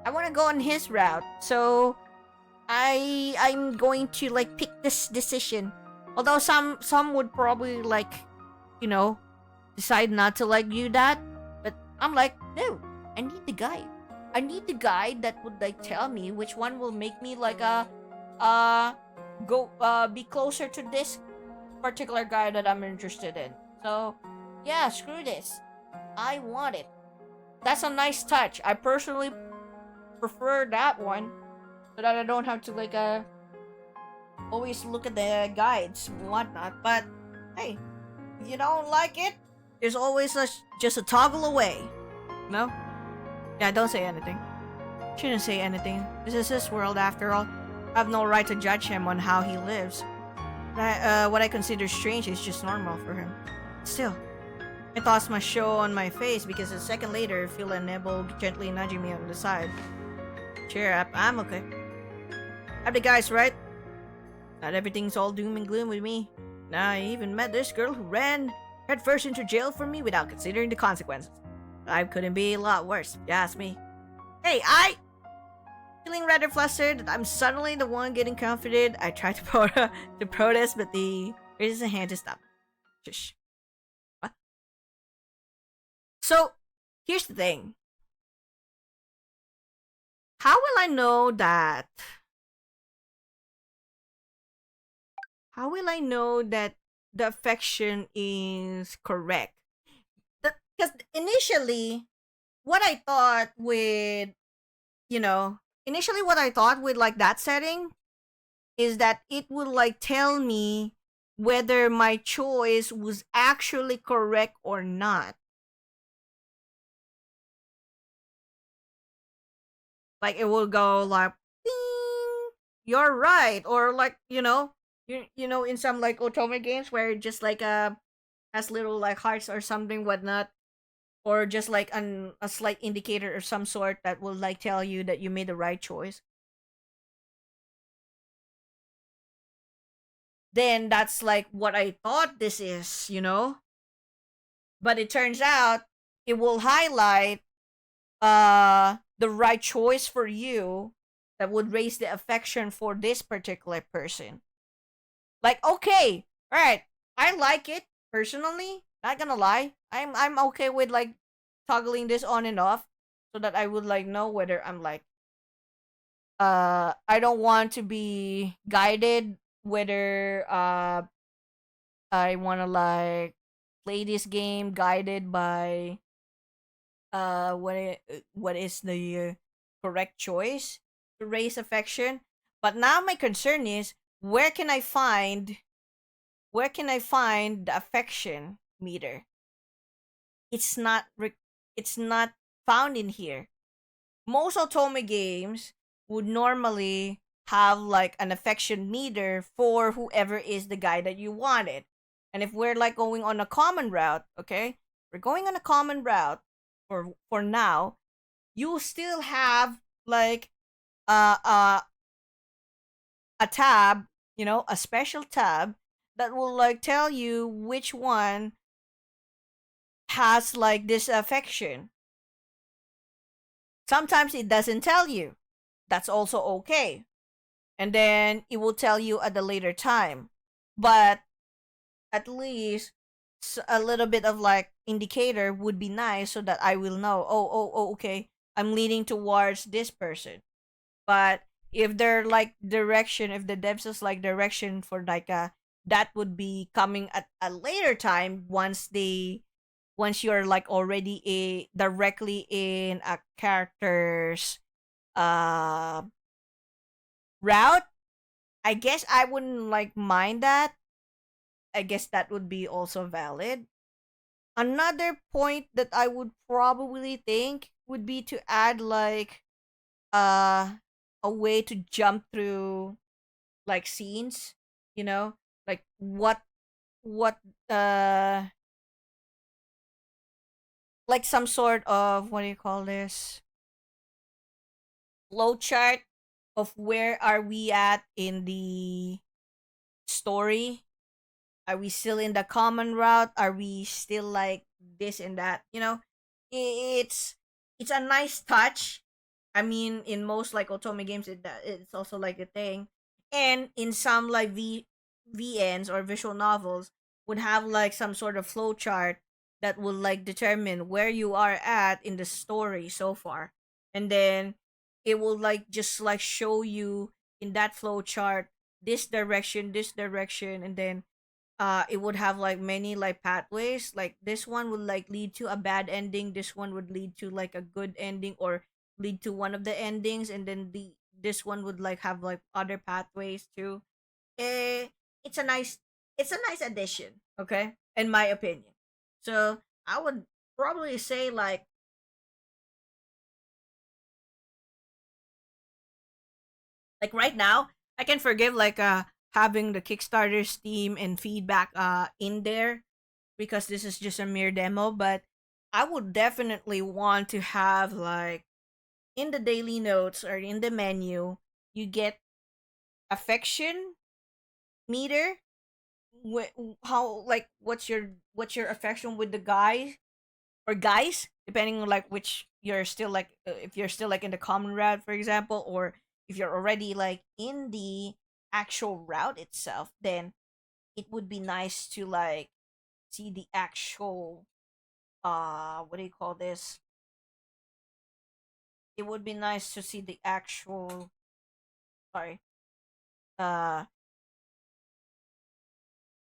I wanna go on his route. So I'm going to like pick this decision. Although some would probably like, you know, decide not to like do that, but I'm like, no, I need the guide. I need the guide that would like tell me which one will make me like be closer to this particular guy that I'm interested in. So yeah, screw this. I want it. That's a nice touch. I personally prefer that one, so that I don't have to like always look at the guides and whatnot. But hey, if you don't like it, there's always just a toggle away. No? Yeah, don't say anything. Shouldn't say anything. This is his world after all. I have no right to judge him on how he lives. What I consider strange is just normal for him. Still, my thoughts must show on my face because a second later, I feel a nibble gently nudging me on the side. Cheer up, I'm okay. I'm the guys, right? Not everything's all doom and gloom with me. Now I even met this girl who ran headfirst into jail for me without considering the consequences. Life couldn't be a lot worse, if you ask me. Hey, feeling rather flustered that I'm suddenly the one getting comforted. I tried to protest, but the raises a hand to stop. Shush. What? So, here's the thing. How will I know that? How will I know that the affection is correct? Because initially, what I thought with, you know, like that setting is that it would like tell me whether my choice was actually correct or not. Like it will go like, ding, you're right, or like you know in some like otome games where it just like has little like hearts or something whatnot, or just like a slight indicator or some sort that will like tell you that you made the right choice. Then that's like what I thought this is, you know? But it turns out it will highlight the right choice for you that would raise the affection for this particular person. Like, okay, alright, I like it personally. Not gonna lie, I'm okay with like toggling this on and off, so that I would like know whether I'm like I don't want to be guided whether I want to like play this game guided by what is the correct choice to raise affection. But now my concern is where can I find the affection meter? It's not found in here. Most otome games would normally have like an affection meter for whoever is the guy that you wanted. And if we're like going on a common route, okay, we're going on a common route for now, you still have like uh, uh, a tab, a special tab that will like tell you which one has like this affection. Sometimes it doesn't tell you. That's also okay. And then it will tell you at a later time. But at least a little bit of like indicator would be nice so that I will know, oh, okay, I'm leaning towards this person. But if they're like direction, if the devs is like direction for like that would be coming at a later time once you're like already directly in a character's uh route. I guess I wouldn't like mind that. I guess that would be also valid. Another point that I would probably think would be to add like uh a way to jump through like scenes, you know, like what uh like some sort of, what do you call this, flow chart of where are we at in the story. Are we still in the common route? Are we still like this and that? It's it's a nice touch. I mean, in most like otome games, it's also like a thing, and in some like VNs or visual novels would have like some sort of flow chart that will like determine where you are at in the story so far, and then it will like just like show you in that flow chart this direction, and then it would have like many like pathways, like this one would like lead to a bad ending, this one would lead to like a good ending or lead to one of the endings, and then this one would like have like other pathways too. eh, it's a nice addition, okay, in my opinion. So I would probably say like right now I can forgive like having the Kickstarter Steam and feedback in there because this is just a mere demo, but I would definitely want to have like in the daily notes or in the menu you get affection meter. How, like, what's your affection with the guy or guys, depending on like which you're still like, if you're still like in the common route, for example, or if you're already like in the actual route itself, then it would be nice to like see the actual what do you call this, it would be nice to see the actual, sorry, uh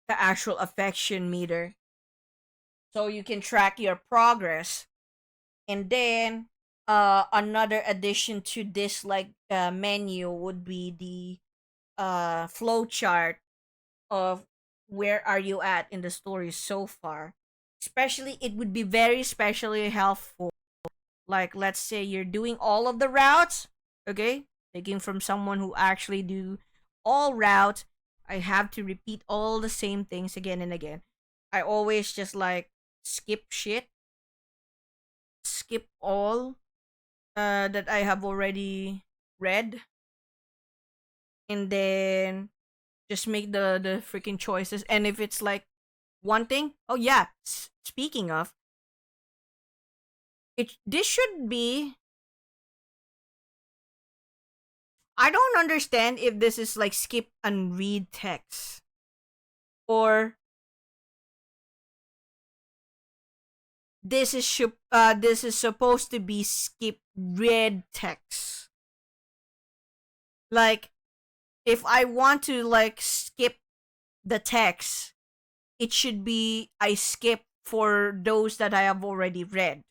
the actual affection meter, so you can track your progress. And then another addition to this like menu would be the flow chart of where are you at in the story so far. Especially it would be very especially helpful, like let's say you're doing all of the routes, okay, taking from someone who actually do all routes. I have to repeat all the same things again and again. I always just like skip shit, skip all that I have already read, and then just make the freaking choices. And if it's like one thing, oh yeah, speaking of, this should be, I don't understand if this is like skip and read text, or this is supposed to be skip read text. Like if I want to like skip the text, it should be I skip for those that I have already read.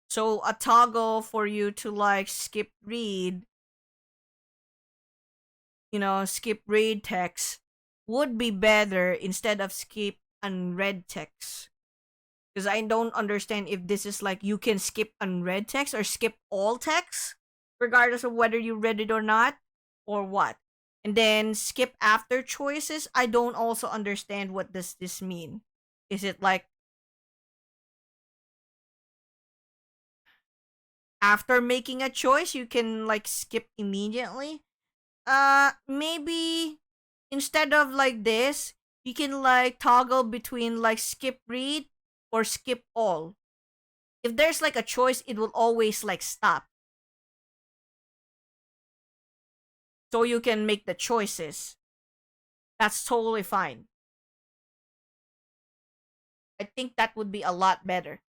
So a toggle for you to like skip read, skip read text would be better instead of skip unread text. Because I don't understand if this is like you can skip unread text or skip all text, regardless of whether you read it or not, or what. And then skip after choices. I don't also understand what does this mean. Is it like after making a choice you can like skip immediately? Maybe instead of like this, you can like toggle between like skip read or skip all. If there's like a choice, it will always like stop. So you can make the choices. That's totally fine. I think that would be a lot better.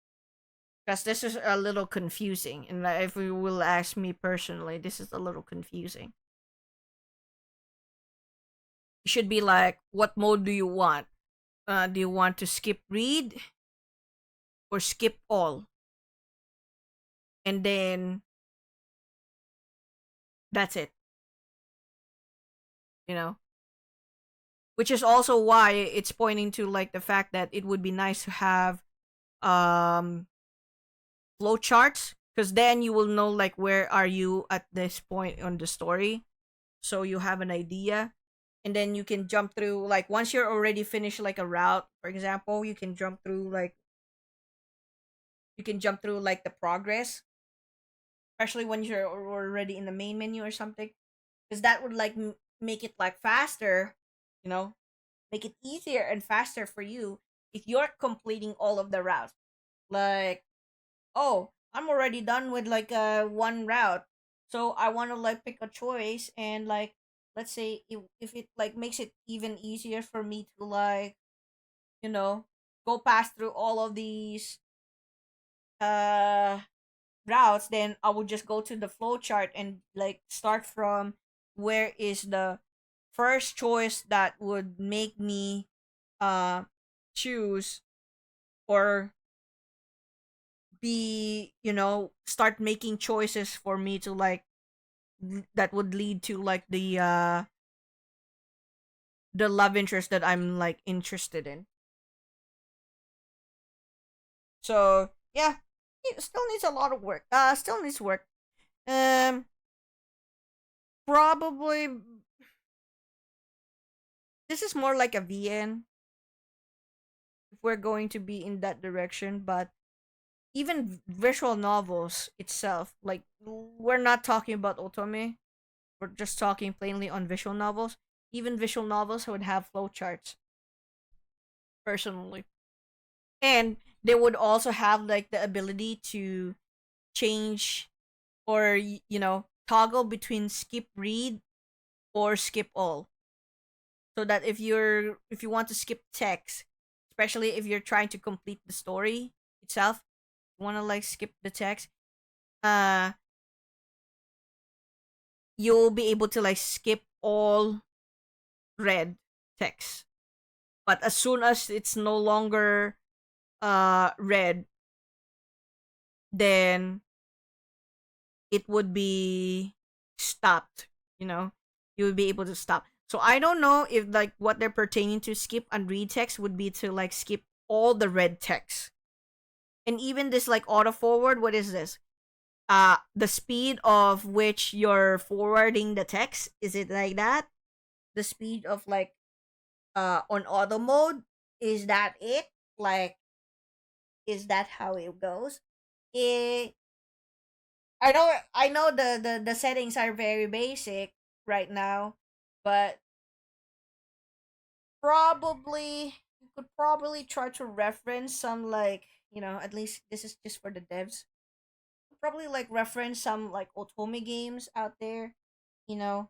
Because this is a little confusing. And if you will ask me personally, this is a little confusing. It should be like, what mode do you want? Do you want to skip read or skip all? And then that's it. You know? Which is also why it's pointing to like the fact that it would be nice to have um flow charts, because then you will know like where are you at this point on the story, so you have an idea. And then you can jump through, like once you're already finished like a route, for example, you can jump through like the progress, especially when you're already in the main menu or something, because that would like make it like faster, you know, make it easier and faster for you if you're completing all of the routes. Like, oh, I'm already done with like one route, so I want to like pick a choice, and like let's say if it like makes it even easier for me to like, you know, go past through all of these uh routes, then I would just go to the flow chart and like start from where is the first choice that would make me uh choose or be, you know, start making choices for me to like that would lead to like the love interest that I'm like interested in. So yeah, it still needs a lot of work. Still needs work. Um, Probably this is more like a VN if we're going to be in that direction. But even visual novels itself, like we're not talking about otome. We're just talking plainly on visual novels. Even visual novels would have flowcharts, personally. And they would also have like the ability to change or you know, toggle between skip read or skip all. So that if you want to skip text, especially if you're trying to complete the story itself, you want to like skip the text, uh you'll be able to like skip all red text. But as soon as it's no longer red, then it would be stopped, you know. You would be able to stop. So I don't know if like what they're pertaining to skip and read text would be to like skip all the red text. And even this like auto forward, what is this? The speed of which you're forwarding the text, is it like that? The speed of like on auto mode, is that it? Like, is that how it goes? It I know the settings are very basic right now, but probably you could probably try to reference some like, you know, at least this is just for the devs. Probably like reference some like otome games out there, you know,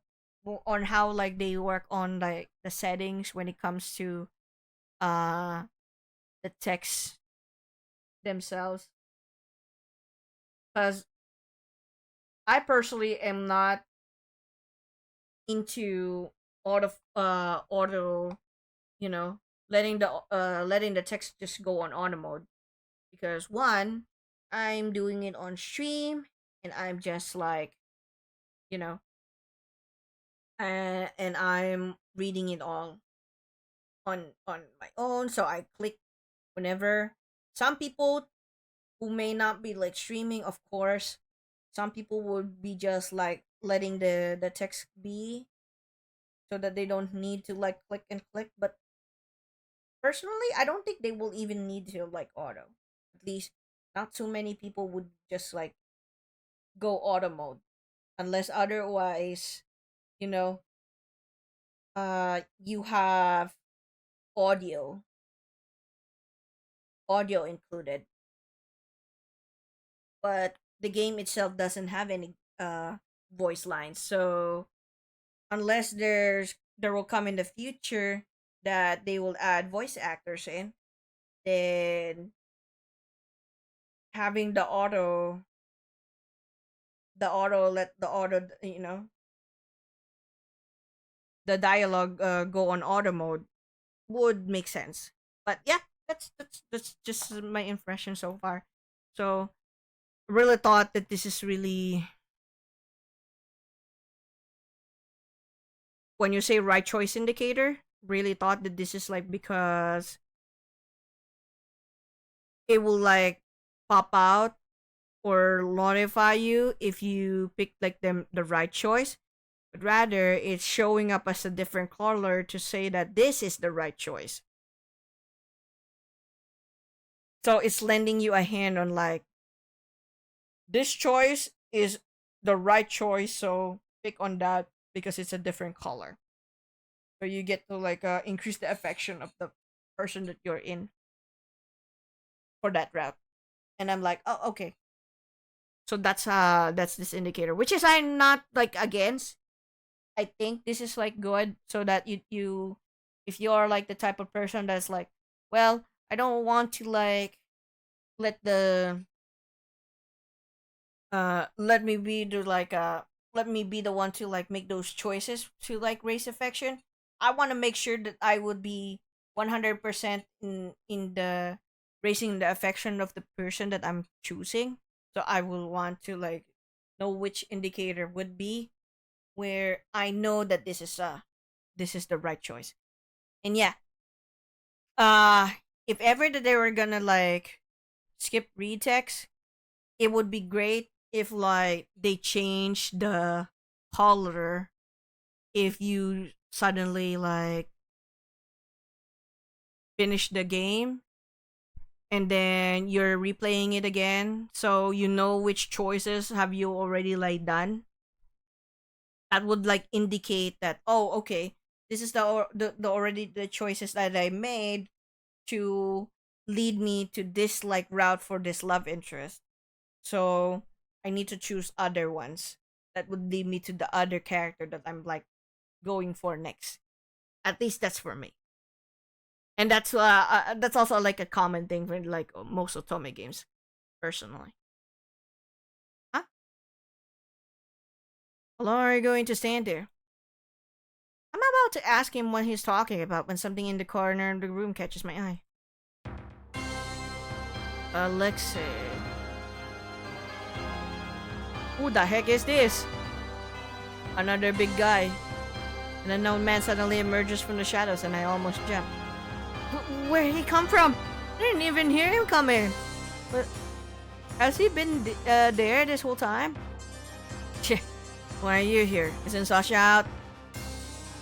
on how like they work on like the settings when it comes to uh the text themselves. Because I personally am not into auto, you know, letting the text just go on auto mode, because one, I'm doing it on stream and I'm just like, you know, and I'm reading it all on my own, so I click whenever. Some people who may not be like streaming, of course, some people would be just like letting the text be, so that they don't need to like click and click. But personally, I don't think they will even need to like auto. At least not too many people would just like go auto mode unless otherwise, you know, you have audio audio included, but the game itself doesn't have any voice lines. So unless there will come in the future that they will add voice actors in, then having the auto, the dialogue go on auto mode would make sense. But yeah, that's just my impression so far. So really thought that this is really, when you say right choice indicator, really thought that this is like because it will like pop out or notify you if you pick like the right choice, but rather it's showing up as a different color to say that this is the right choice. So it's lending you a hand on like, this choice is the right choice, so pick on that because it's a different color. So you get to like increase the affection of the person that you're in for that route. And I'm like, oh, okay. So that's this indicator, which is I'm not like against. I think this is like good so that you if you're like the type of person that's like, well, I don't want to like let the let me be the like let me be the one to like make those choices to like raise affection. I want to make sure that I would be 100% in the raising the affection of the person that I'm choosing. So I will want to like know which indicator would be where I know that this is the right choice. And yeah, uh if ever that they were gonna like skip read text, it would be great if like they change the color if you suddenly like finish the game and then you're replaying it again, so you know which choices have you already like done. That would like indicate that, oh, okay, this is the already the choices that I made to lead me to this like route for this love interest. So I need to choose other ones that would lead me to the other character that I'm like going for next. At least that's for me. And that's also like a common thing for like most Otome games, personally. Huh? How long are you going to stand there? I'm about to ask him what he's talking about when something in the corner of the room catches my eye. Alexei. Who the heck is this? Another big guy. An unknown man suddenly emerges from the shadows and I almost jump. Where did he come from? I didn't even hear him come in. But has he been there this whole time? Cheh, why are you here? Isn't Sasha out?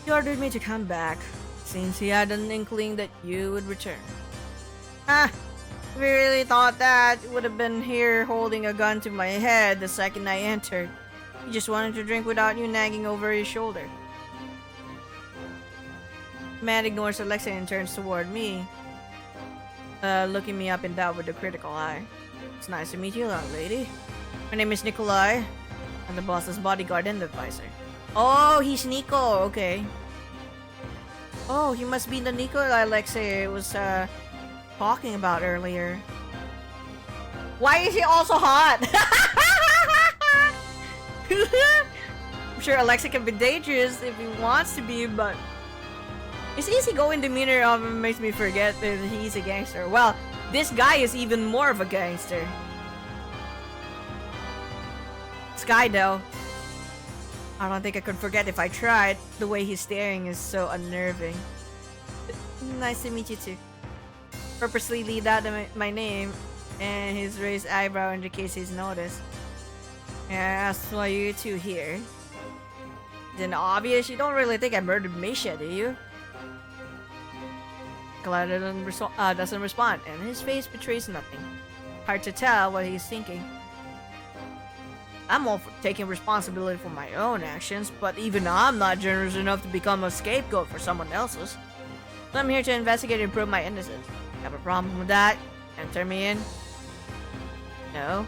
He ordered me to come back. Seems he had an inkling that you would return. Ah, we really thought that would have been here holding a gun to my head the second I entered. He just wanted to drink without you nagging over his shoulder. The man ignores Alexei and turns toward me, looking me up and down with a critical eye. It's nice to meet you, young lady. My name is Nikolai. I'm the boss's bodyguard and advisor. Oh, he's Nico. Okay. Oh, he must be the Nikolai Alexei was talking about earlier. Why is he also hot? I'm sure Alexei can be dangerous if he wants to be, but his easygoing demeanor often makes me forget that he's a gangster. Well, this guy is even more of a gangster. Sky, though, I don't think I could forget if I tried. The way he's staring is so unnerving. Nice to meet you too. Purposely leave out my name, and his raised eyebrow indicates he's noticed. Yeah, that's why you two here. Isn't it obvious? You don't really think I murdered Misha, do you? Glad doesn't respond, and his face betrays nothing. Hard to tell what he's thinking. I'm all for taking responsibility for my own actions, but even I'm not generous enough to become a scapegoat for someone else's. So I'm here to investigate and prove my innocence. Have a problem with that? And turn me in? No.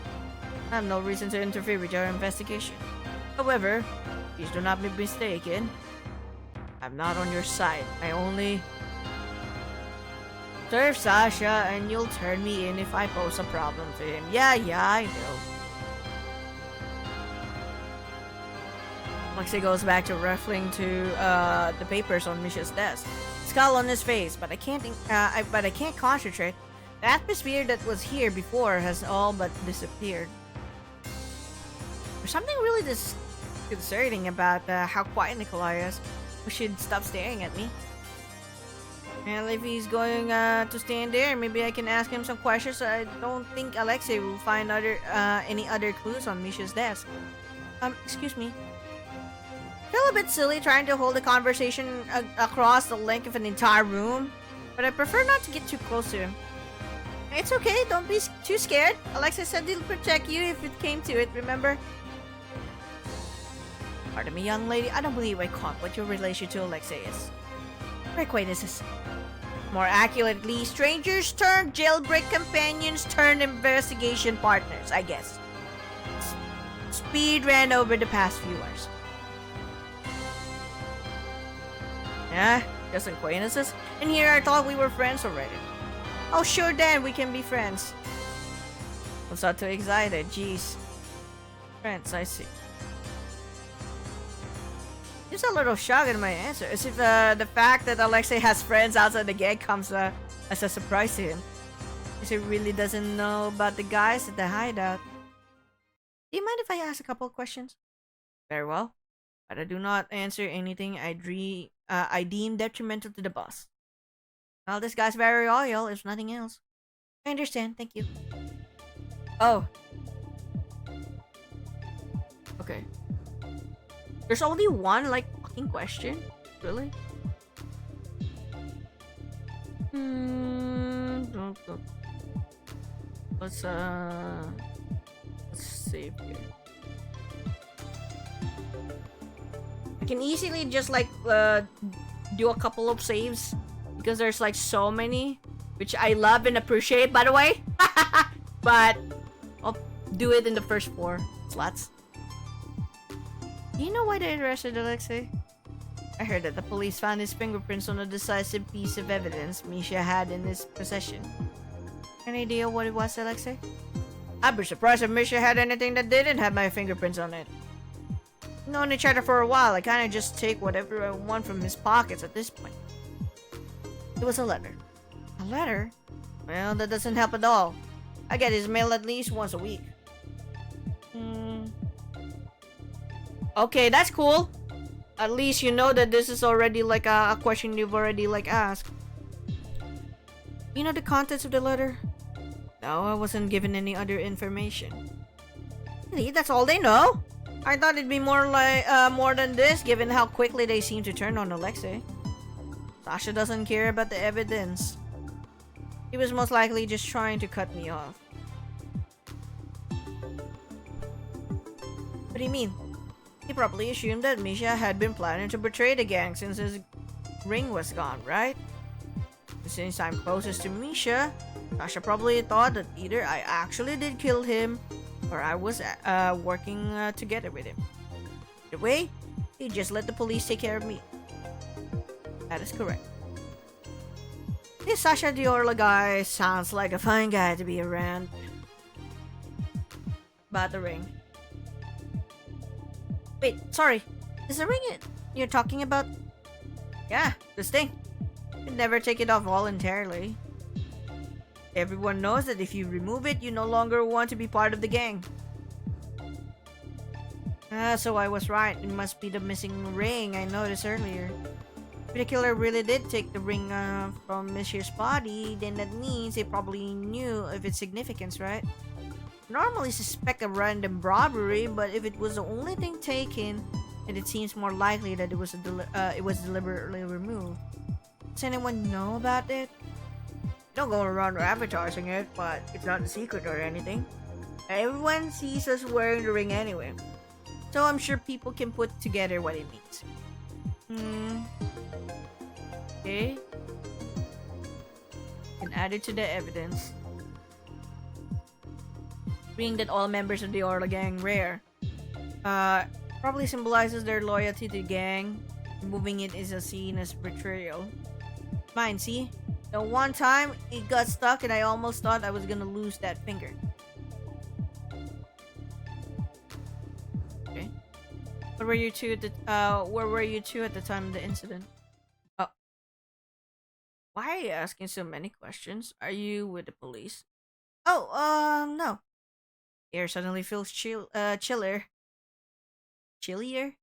I have no reason to interfere with your investigation. However, please do not be mistaken. I'm not on your side. I only serve Sasha, and you'll turn me in if I pose a problem to him. Yeah, I know. Alexei goes back to referring to the papers on Misha's desk. Scowl on his face, but I can't concentrate. The atmosphere that was here before has all but disappeared. There's something really disconcerting about how quiet Nikolai is. We should stop staring at me. And if he's going to stand there, maybe I can ask him some questions. I don't think Alexei will find any other clues on Misha's desk. Excuse me. I feel a bit silly trying to hold a conversation across the length of an entire room, but I prefer not to get too close to him. It's okay, don't be too scared. Alexei said he'll protect you if it came to it, remember? Pardon me, young lady, I don't believe I caught what your relation to Alexei is. We're acquaintances. More accurately, strangers turned jailbreak companions turned investigation partners, I guess. Speed ran over the past few hours. Yeah, just acquaintances. And here I thought we were friends already. Oh, sure then, we can be friends. I'm so too excited, jeez. Friends, I see. Just a little shocked at my answer, as if the fact that Alexei has friends outside the gang comes as a surprise to him. As he really doesn't know about the guys at the hideout. Do you mind if I ask a couple of questions? Very well, but I do not answer anything I deem detrimental to the boss. Well, this guy's very loyal, if nothing else. I understand, thank you. Oh. Okay. There's only one, like, fucking question? Really? Let's save here. I can easily just, like, do a couple of saves. Because there's like so many, which I love and appreciate, by the way. But I'll do it in the first 4 slots. Do you know why they arrested Alexei? I heard that the police found his fingerprints on a decisive piece of evidence Misha had in his possession. Any idea what it was, Alexei? I'd be surprised if Misha had anything that didn't have my fingerprints on it. We've known each other for a while. I kinda just take whatever I want from his pockets at this point. It was a letter. A letter? Well, that doesn't help at all. I get his mail at least once a week. Okay, that's cool. At least you know that this is already like a question you've already like asked. You know the contents of the letter? No, I wasn't given any other information. Really? That's all they know? I thought it'd be more like more than this, given how quickly they seem to turn on Alexei. Sasha doesn't care about the evidence. He was most likely just trying to cut me off. What do you mean? He probably assumed that Misha had been planning to betray the gang since his ring was gone, right? Since I'm closest to Misha, Sasha probably thought that either I actually did kill him or I was working together with him. Either way, he just let the police take care of me. That is correct. This Sasha Diorla guy sounds like a fine guy to be around. About the ring. Wait, sorry. Is the ring you're talking about? Yeah, this thing. You never take it off voluntarily. Everyone knows that if you remove it, you no longer want to be part of the gang. So I was right. It must be the missing ring I noticed earlier. If the killer really did take the ring from Misha's body, then that means they probably knew of its significance, right? Normally suspect a random robbery, but if it was the only thing taken, and it seems more likely that it was deliberately removed. Does anyone know about it? Don't go around advertising it, but it's not a secret or anything. Everyone sees us wearing the ring anyway, so I'm sure people can put together what it means. Okay. And add it to the evidence. Ring that all members of the Orla gang wear. Probably symbolizes their loyalty to the gang. Removing it is a seen as betrayal. Mine, see? The one time it got stuck and I almost thought I was gonna lose that finger. Okay. Where were you two at the time of the incident? Oh. Why are you asking so many questions? Are you with the police? Oh, no. Air suddenly feels chillier. Chillier?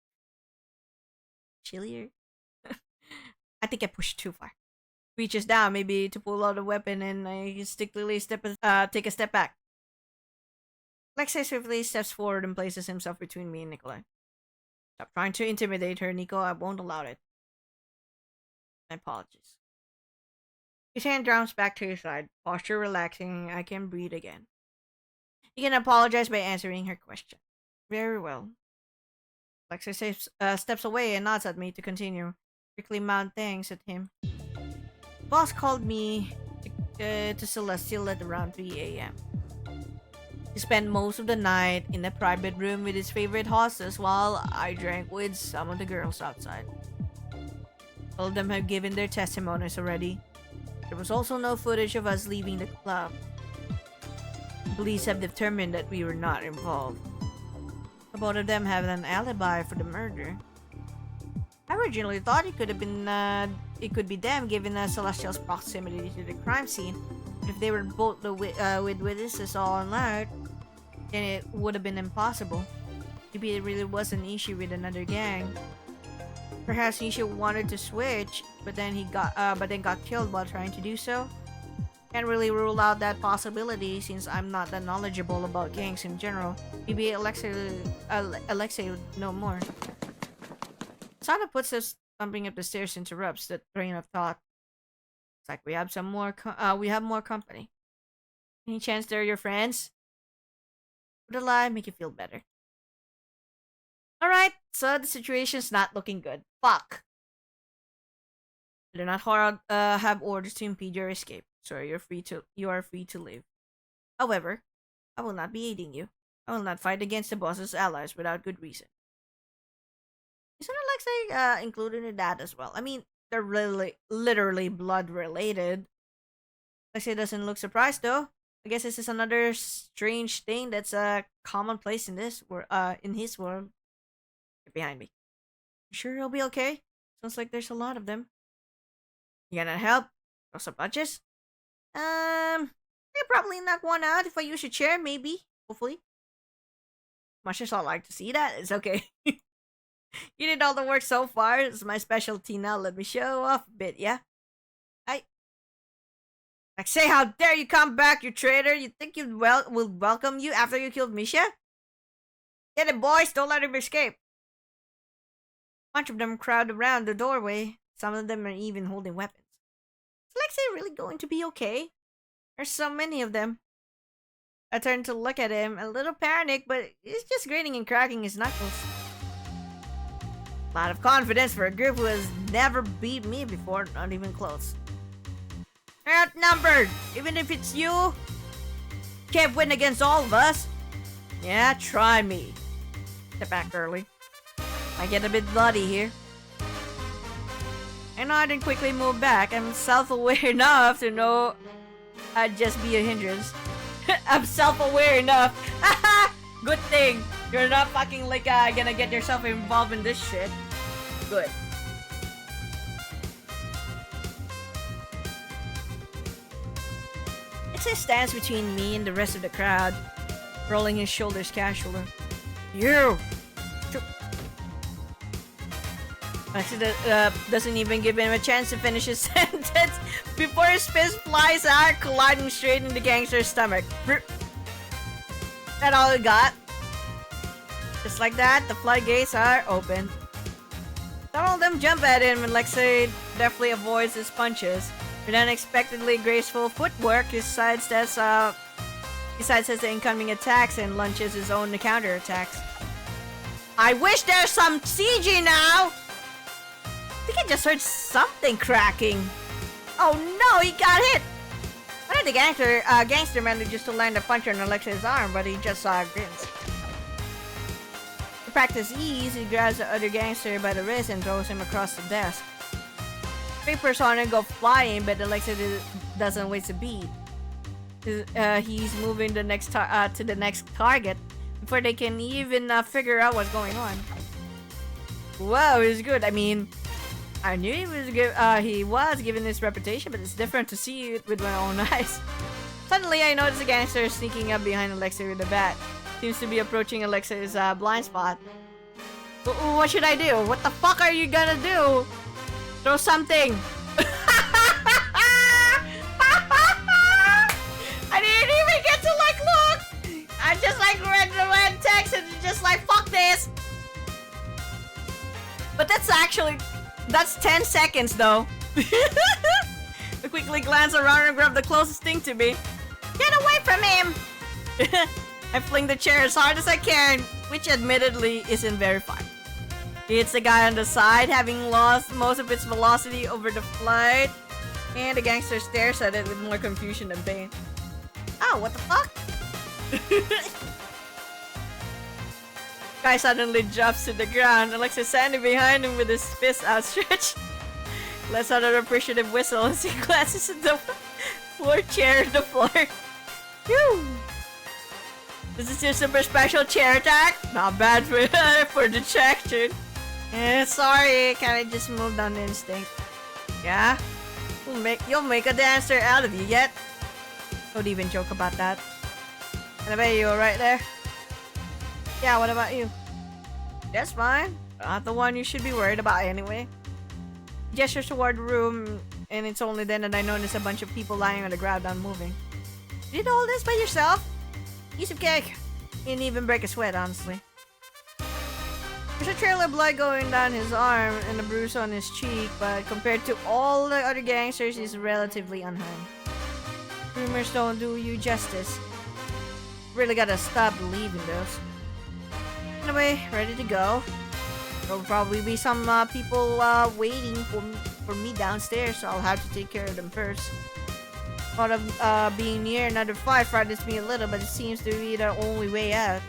I think I pushed too far. Reaches down, maybe to pull out a weapon, and I instinctively take a step back. Alexei swiftly steps forward and places himself between me and Nikolai. Stop trying to intimidate her, Nico. I won't allow it. My apologies. His hand drowns back to his side, posture relaxing. I can breathe again. You can apologize by answering her question. Very well. Alexei steps away and nods at me to continue. Quickly mount thanks at him. Boss called me to Celestial at around 3 a.m. He spent most of the night in a private room with his favorite hostess while I drank with some of the girls outside. All of them have given their testimonies already. There was also no footage of us leaving the club. Police have determined that we were not involved. Both of them have an alibi for the murder. I originally thought it could be them given Celestial's proximity to the crime scene. But if they were both with witnesses all night, then it would have been impossible. Maybe it really was an issue with another gang. Perhaps Nisha wanted to switch, but then got killed while trying to do so. Can't really rule out that possibility since I'm not that knowledgeable about gangs in general. Maybe Alexei would know more. Sound of footsteps thumping up the stairs interrupts that train of thought. It's like we have more company. Any chance they're your friends? Would a lie make you feel better? Alright, so the situation's not looking good. Fuck. I do not have orders to impede your escape, so you are free to leave. However, I will not be aiding you. I will not fight against the boss's allies without good reason. Isn't Alexei included in that as well? I mean, they're really, literally blood related. Alexei doesn't look surprised though. I guess this is another strange thing that's commonplace in his world. Get behind me. You sure you'll be okay? Sounds like there's a lot of them. You gonna help? Throw some punches? I'll probably knock one out if I use a chair, maybe. Hopefully. Much as I'd like to see that, it's okay. You did all the work so far. It's my specialty now. Let me show off a bit, yeah? Like, say, how dare you come back, you traitor? You think we'll welcome you after you killed Misha? Get it, boys. Don't let him escape. A bunch of them crowd around the doorway. Some of them are even holding weapons. Is Alexei really going to be okay? There's so many of them. I turned to look at him, a little panicked, but he's just grinning and cracking his knuckles. A lot of confidence for a group who has never beat me before, not even close. They're outnumbered! Even if it's you, can't win against all of us. Yeah, try me. Step back early. I get a bit bloody here. I nod and quickly move back. I'm self-aware enough to know I'd just be a hindrance. I'm self-aware enough. Good thing. You're not fucking like gonna get yourself involved in this shit. Good. Alexei stands between me and the rest of the crowd, rolling his shoulders casually. You! Alexei doesn't even give him a chance to finish his sentence before his fist flies out, colliding straight in the gangster's stomach. That all he got? Just Just like that, the floodgates are open. Some of them jump at him, and Alexei deftly avoids his punches. With unexpectedly graceful footwork, he sidesteps the incoming attacks and launches his own counterattacks. I wish there's some CG now! I think I just heard something cracking. Oh no, he got hit! One of the gangster manages to land a punch on Alexei's arm, but he just grins. To practice ease, he grabs the other gangster by the wrist and throws him across the desk. Three persona go flying, but Alexei doesn't waste a beat. He's moving to the next target before they can even figure out what's going on. Wow, he's good. I mean, I knew he was given this reputation, but it's different to see it with my own eyes. Suddenly, I notice a gangster sneaking up behind Alexei with a bat. Seems to be approaching Alexei's blind spot. What should I do? What the fuck are you gonna do? Throw something! I didn't even get to look! I just read the red text and just fuck this! But that's 10 seconds though. I quickly glance around and grab the closest thing to me. Get away from him! I fling the chair as hard as I can, which admittedly isn't very far. He hits the guy on the side, having lost most of its velocity over the flight, and the gangster stares at it with more confusion than pain. Oh, what the fuck? Guy suddenly drops to the ground, Alexei standing behind him with his fist outstretched. Lets out an appreciative whistle as he glances at the chair on the floor. Phew! This is your super special chair attack? Not bad for detraction. Sorry, kinda just moved on instinct. Yeah? You'll make a dancer out of you yet? Don't even joke about that. And I bet you right there? Yeah, what about you? That's fine. Not the one you should be worried about anyway. He gestures toward the room, and it's only then that I notice a bunch of people lying on the ground unmoving. You did all this by yourself? Piece of cake. He didn't even break a sweat, honestly. There's a trail of blood going down his arm and a bruise on his cheek, but compared to all the other gangsters, he's relatively unharmed. Rumors don't do you justice. Really gotta stop believing those. Anyway, ready to go. There'll probably be some people waiting for me downstairs, so I'll have to take care of them first. Thought of being near another fight frightens me a little, but it seems to be the only way out.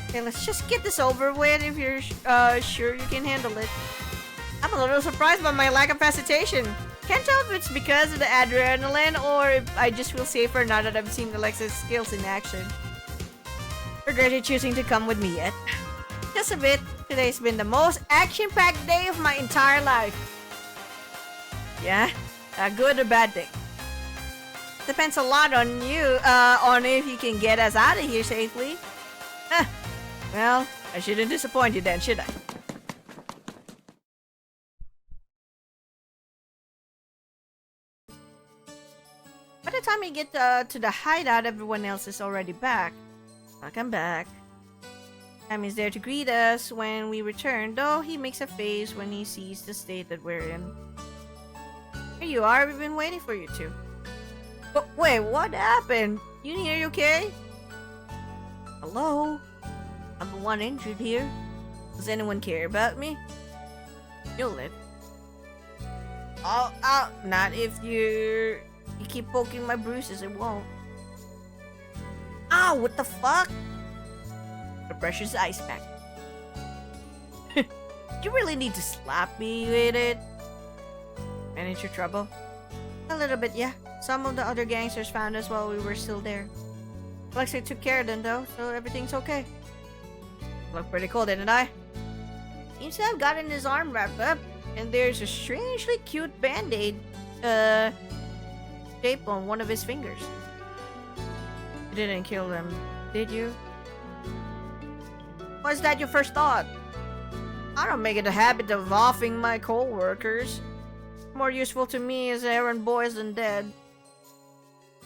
Okay, let's just get this over with if you're sure you can handle it. I'm a little surprised by my lack of hesitation. Can't tell if it's because of the adrenaline or if I just feel safer now that I've seen Alexa's skills in action. Regretted choosing to come with me yet. Just a bit. Today's been the most action-packed day of my entire life. Yeah? A good or bad thing? Depends a lot on you, on if you can get us out of here safely. Huh. Well, I shouldn't disappoint you then, should I? By the time we get to the hideout, everyone else is already back. Welcome back. Sam is there to greet us when we return, though he makes a face when he sees the state that we're in. Here you are, we've been waiting for you two. But wait, what happened? Yunie, are you okay? Hello? I'm the one injured here. Does anyone care about me? You'll live. Oh, not if you keep poking my bruises, it won't. Ow, what the fuck? The precious ice pack. You really need to slap me with it? Manage your trouble? A little bit, yeah. Some of the other gangsters found us while we were still there. Alexei took care of them though, so everything's okay. Looked pretty cool, didn't I? Seems to have gotten his arm wrapped up, and there's a strangely cute band-aid shape on one of his fingers. You didn't kill them, did you? Was that your first thought? I don't make it a habit of offing my co-workers. More useful to me as errand boys than dead.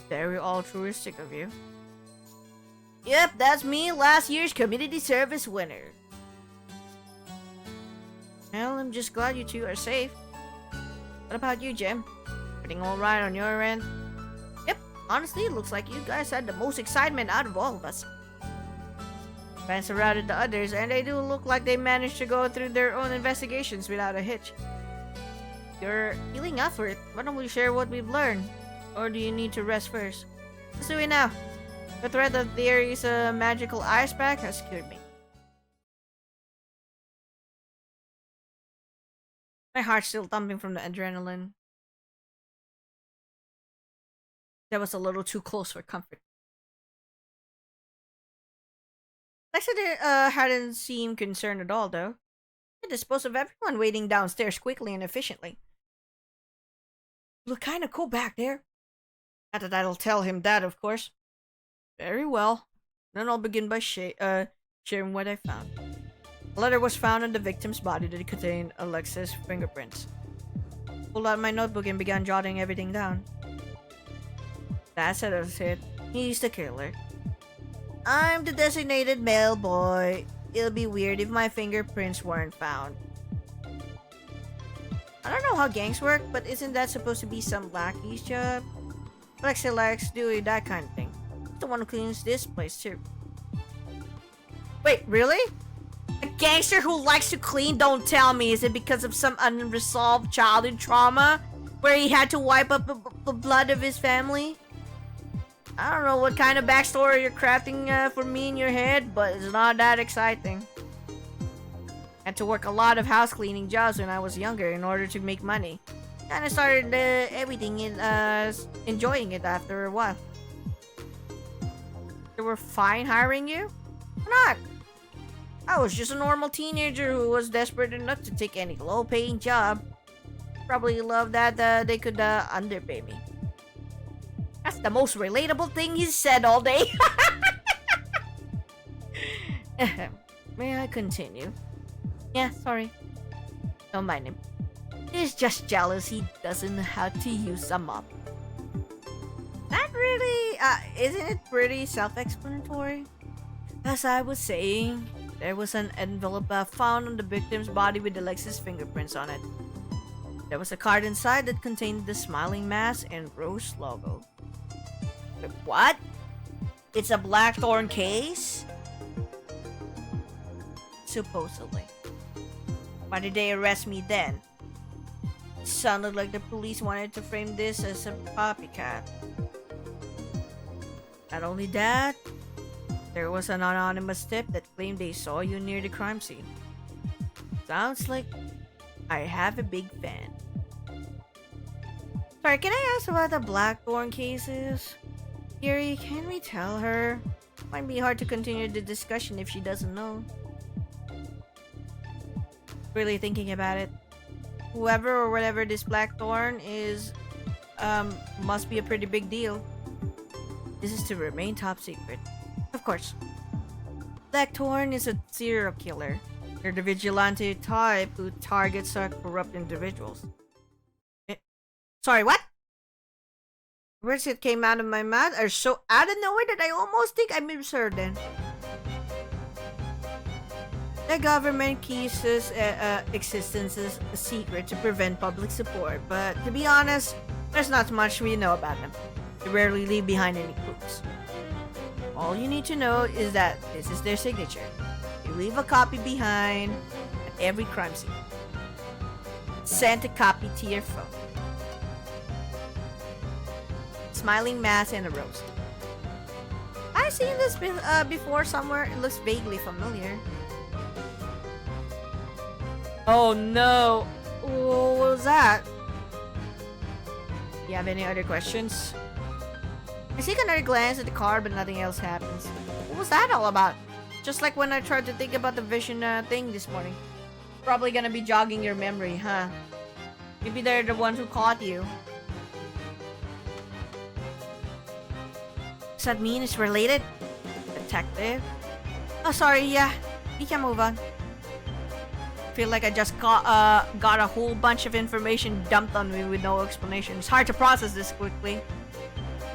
Very altruistic of you. Yep, that's me, last year's community service winner. Well, I'm just glad you two are safe. What about you, Jim? Everything alright on your end? Yep, honestly, it looks like you guys had the most excitement out of all of us. Fans surrounded the others, and they do look like they managed to go through their own investigations without a hitch. You're feeling up for it. Why don't we share what we've learned? Or do you need to rest first? Let's do it now. The threat of Theory's magical ice pack has cured me. My heart's still thumping from the adrenaline. That was a little too close for comfort. Lexa hadn't seemed concerned at all, though. She disposed of everyone waiting downstairs quickly and efficiently. You look kinda cool back there. Not that I'll tell him that, of course. Very well. Then I'll begin by sharing what I found. A letter was found on the victim's body that contained Alexa's fingerprints. Pulled out my notebook and began jotting everything down. That settles it. He's the killer. I'm the designated mail boy. It'll be weird if my fingerprints weren't found. I don't know how gangs work, but isn't that supposed to be some lackey's job? Alexa likes doing that kind of thing. He's the one who cleans this place too. Wait, really? A gangster who likes to clean? Don't tell me. Is it because of some unresolved childhood trauma where he had to wipe up the blood of his family? I don't know what kind of backstory you're crafting for me in your head, but it's not that exciting. I had to work a lot of house cleaning jobs when I was younger in order to make money. Kinda started everything in enjoying it after a while. They were fine hiring you? Why not? I was just a normal teenager who was desperate enough to take any low-paying job. Probably loved that they could underpay me. That's the most relatable thing he's said all day. May I continue? Yeah, sorry. Don't mind him. He's just jealous he doesn't know how to use them up. That really, isn't it pretty self-explanatory? As I was saying, there was an envelope found on the victim's body with Alexa's fingerprints on it. There was a card inside that contained the smiling mask and rose logo. What? It's a blackthorn case? Supposedly. Why did they arrest me then? It sounded like the police wanted to frame this as a copycat. Not only that, there was an anonymous tip that claimed they saw you near the crime scene. Sounds like I have a big fan. Sorry, can I ask what the blackthorn case is? Yuri, can we tell her? Might be hard to continue the discussion if she doesn't know. Really thinking about it. Whoever or whatever this blackthorn is, must be a pretty big deal. This is to remain top secret. Of course. Blackthorn is a serial killer. They're the vigilante type who targets corrupt individuals. Sorry, what? Words that came out of my mouth are so out of nowhere that I almost think I misheard them. The government keeps its existence a secret to prevent public support, but to be honest, there's not much we know about them. They rarely leave behind any clues. All you need to know is that this is their signature. You leave a copy behind at every crime scene. Send a copy to your phone. Smiling mask and a rose. I've seen this before somewhere. It looks vaguely familiar. Oh no! What was that? You have any other questions? I take another glance at the card, but nothing else happens. What was that all about? Just like when I tried to think about the vision thing this morning. Probably gonna be jogging your memory, huh? Maybe they're the ones who caught you. Does that mean it's related? Detective? Oh, sorry, yeah. We can move on. Feel like I just got a whole bunch of information dumped on me with no explanation. It's hard to process this quickly.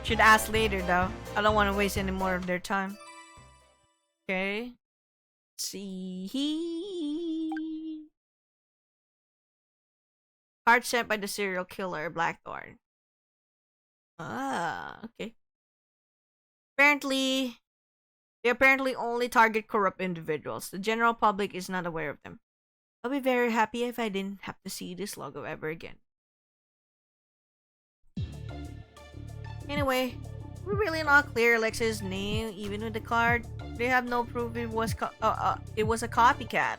Should ask later though. I don't want to waste any more of their time. Okay. See. Card sent by the serial killer, Blackthorn. Ah, okay. They apparently only target corrupt individuals. The general public is not aware of them. I'll be very happy if I didn't have to see this logo ever again. Anyway, we're really not clear Alexa's name, even with the card. They have no proof it was a copycat.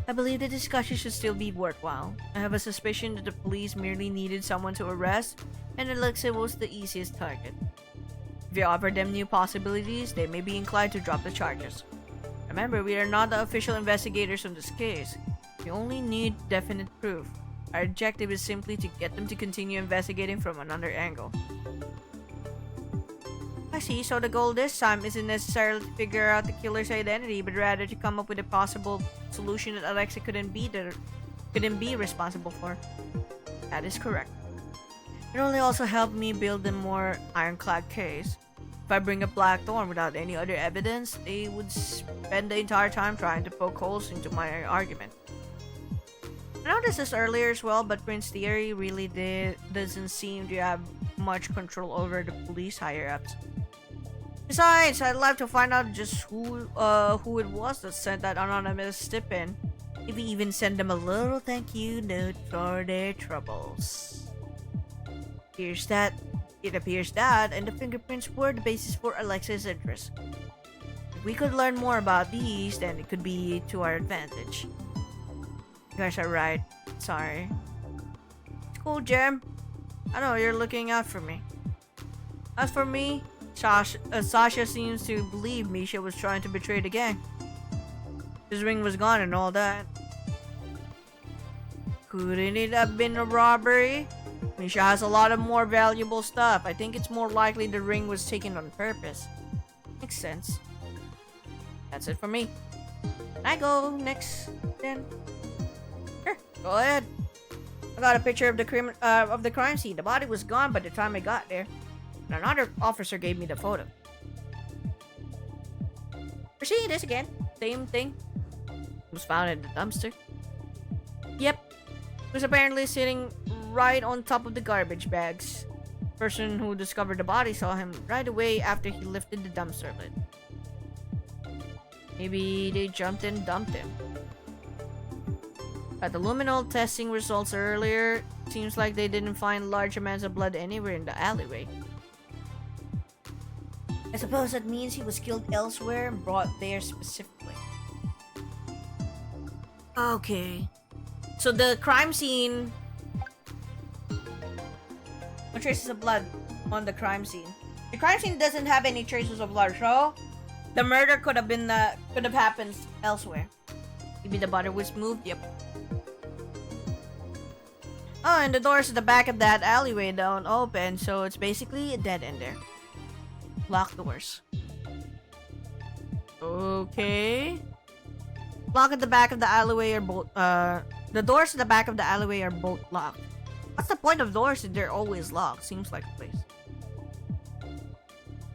I believe the discussion should still be worthwhile. I have a suspicion that the police merely needed someone to arrest, and Alexa was the easiest target. If you offer them new possibilities, they may be inclined to drop the charges. Remember, we are not the official investigators on this case. We only need definite proof. Our objective is simply to get them to continue investigating from another angle. I see, so the goal this time isn't necessarily to figure out the killer's identity, but rather to come up with a possible solution that Alexa couldn't be responsible for. That is correct. It only also helped me build a more ironclad case. If I bring up Blackthorn without any other evidence, they would spend the entire time trying to poke holes into my argument. I noticed this earlier as well, but Prince Theory really doesn't seem to have much control over the police higher-ups. Besides, I'd like to find out just who it was that sent that anonymous tip in. Maybe even send them a little thank you note for their troubles. It appears that, and the fingerprints were the basis for Alexa's interest. If we could learn more about these, then it could be to our advantage. You guys are right. Sorry. It's cool, Jem. I know you're looking out for me. As for me, Sasha seems to believe Misha was trying to betray the gang. His ring was gone and all that. Couldn't it have been a robbery? Misha has a lot of more valuable stuff. I think it's more likely the ring was taken on purpose. Makes sense. That's it for me. Can I go next then? Sure, go ahead. I got a picture of the crime scene. The body was gone by the time I got there. And another officer gave me the photo. We're seeing this again. Same thing. It was found in the dumpster. Yep. It was apparently sitting right on top of the garbage bags. The person who discovered the body saw him right away after he lifted the dumpster lid. Maybe they jumped and dumped him. At the luminol testing results earlier, it seems like they didn't find large amounts of blood anywhere in the alleyway. I suppose that means he was killed elsewhere and brought there specifically. Okay. So the crime scene... No traces of blood on the crime scene. The crime scene doesn't have any traces of blood, so the murder could have happened elsewhere. Maybe the body was moved, yep. Oh, and the doors at the back of that alleyway don't open, so it's basically a dead end there. Locked doors. Okay. Lock at the back of the alleyway are both the doors at the back of the alleyway are both locked. What's the point of doors if they're always locked? Seems like a place.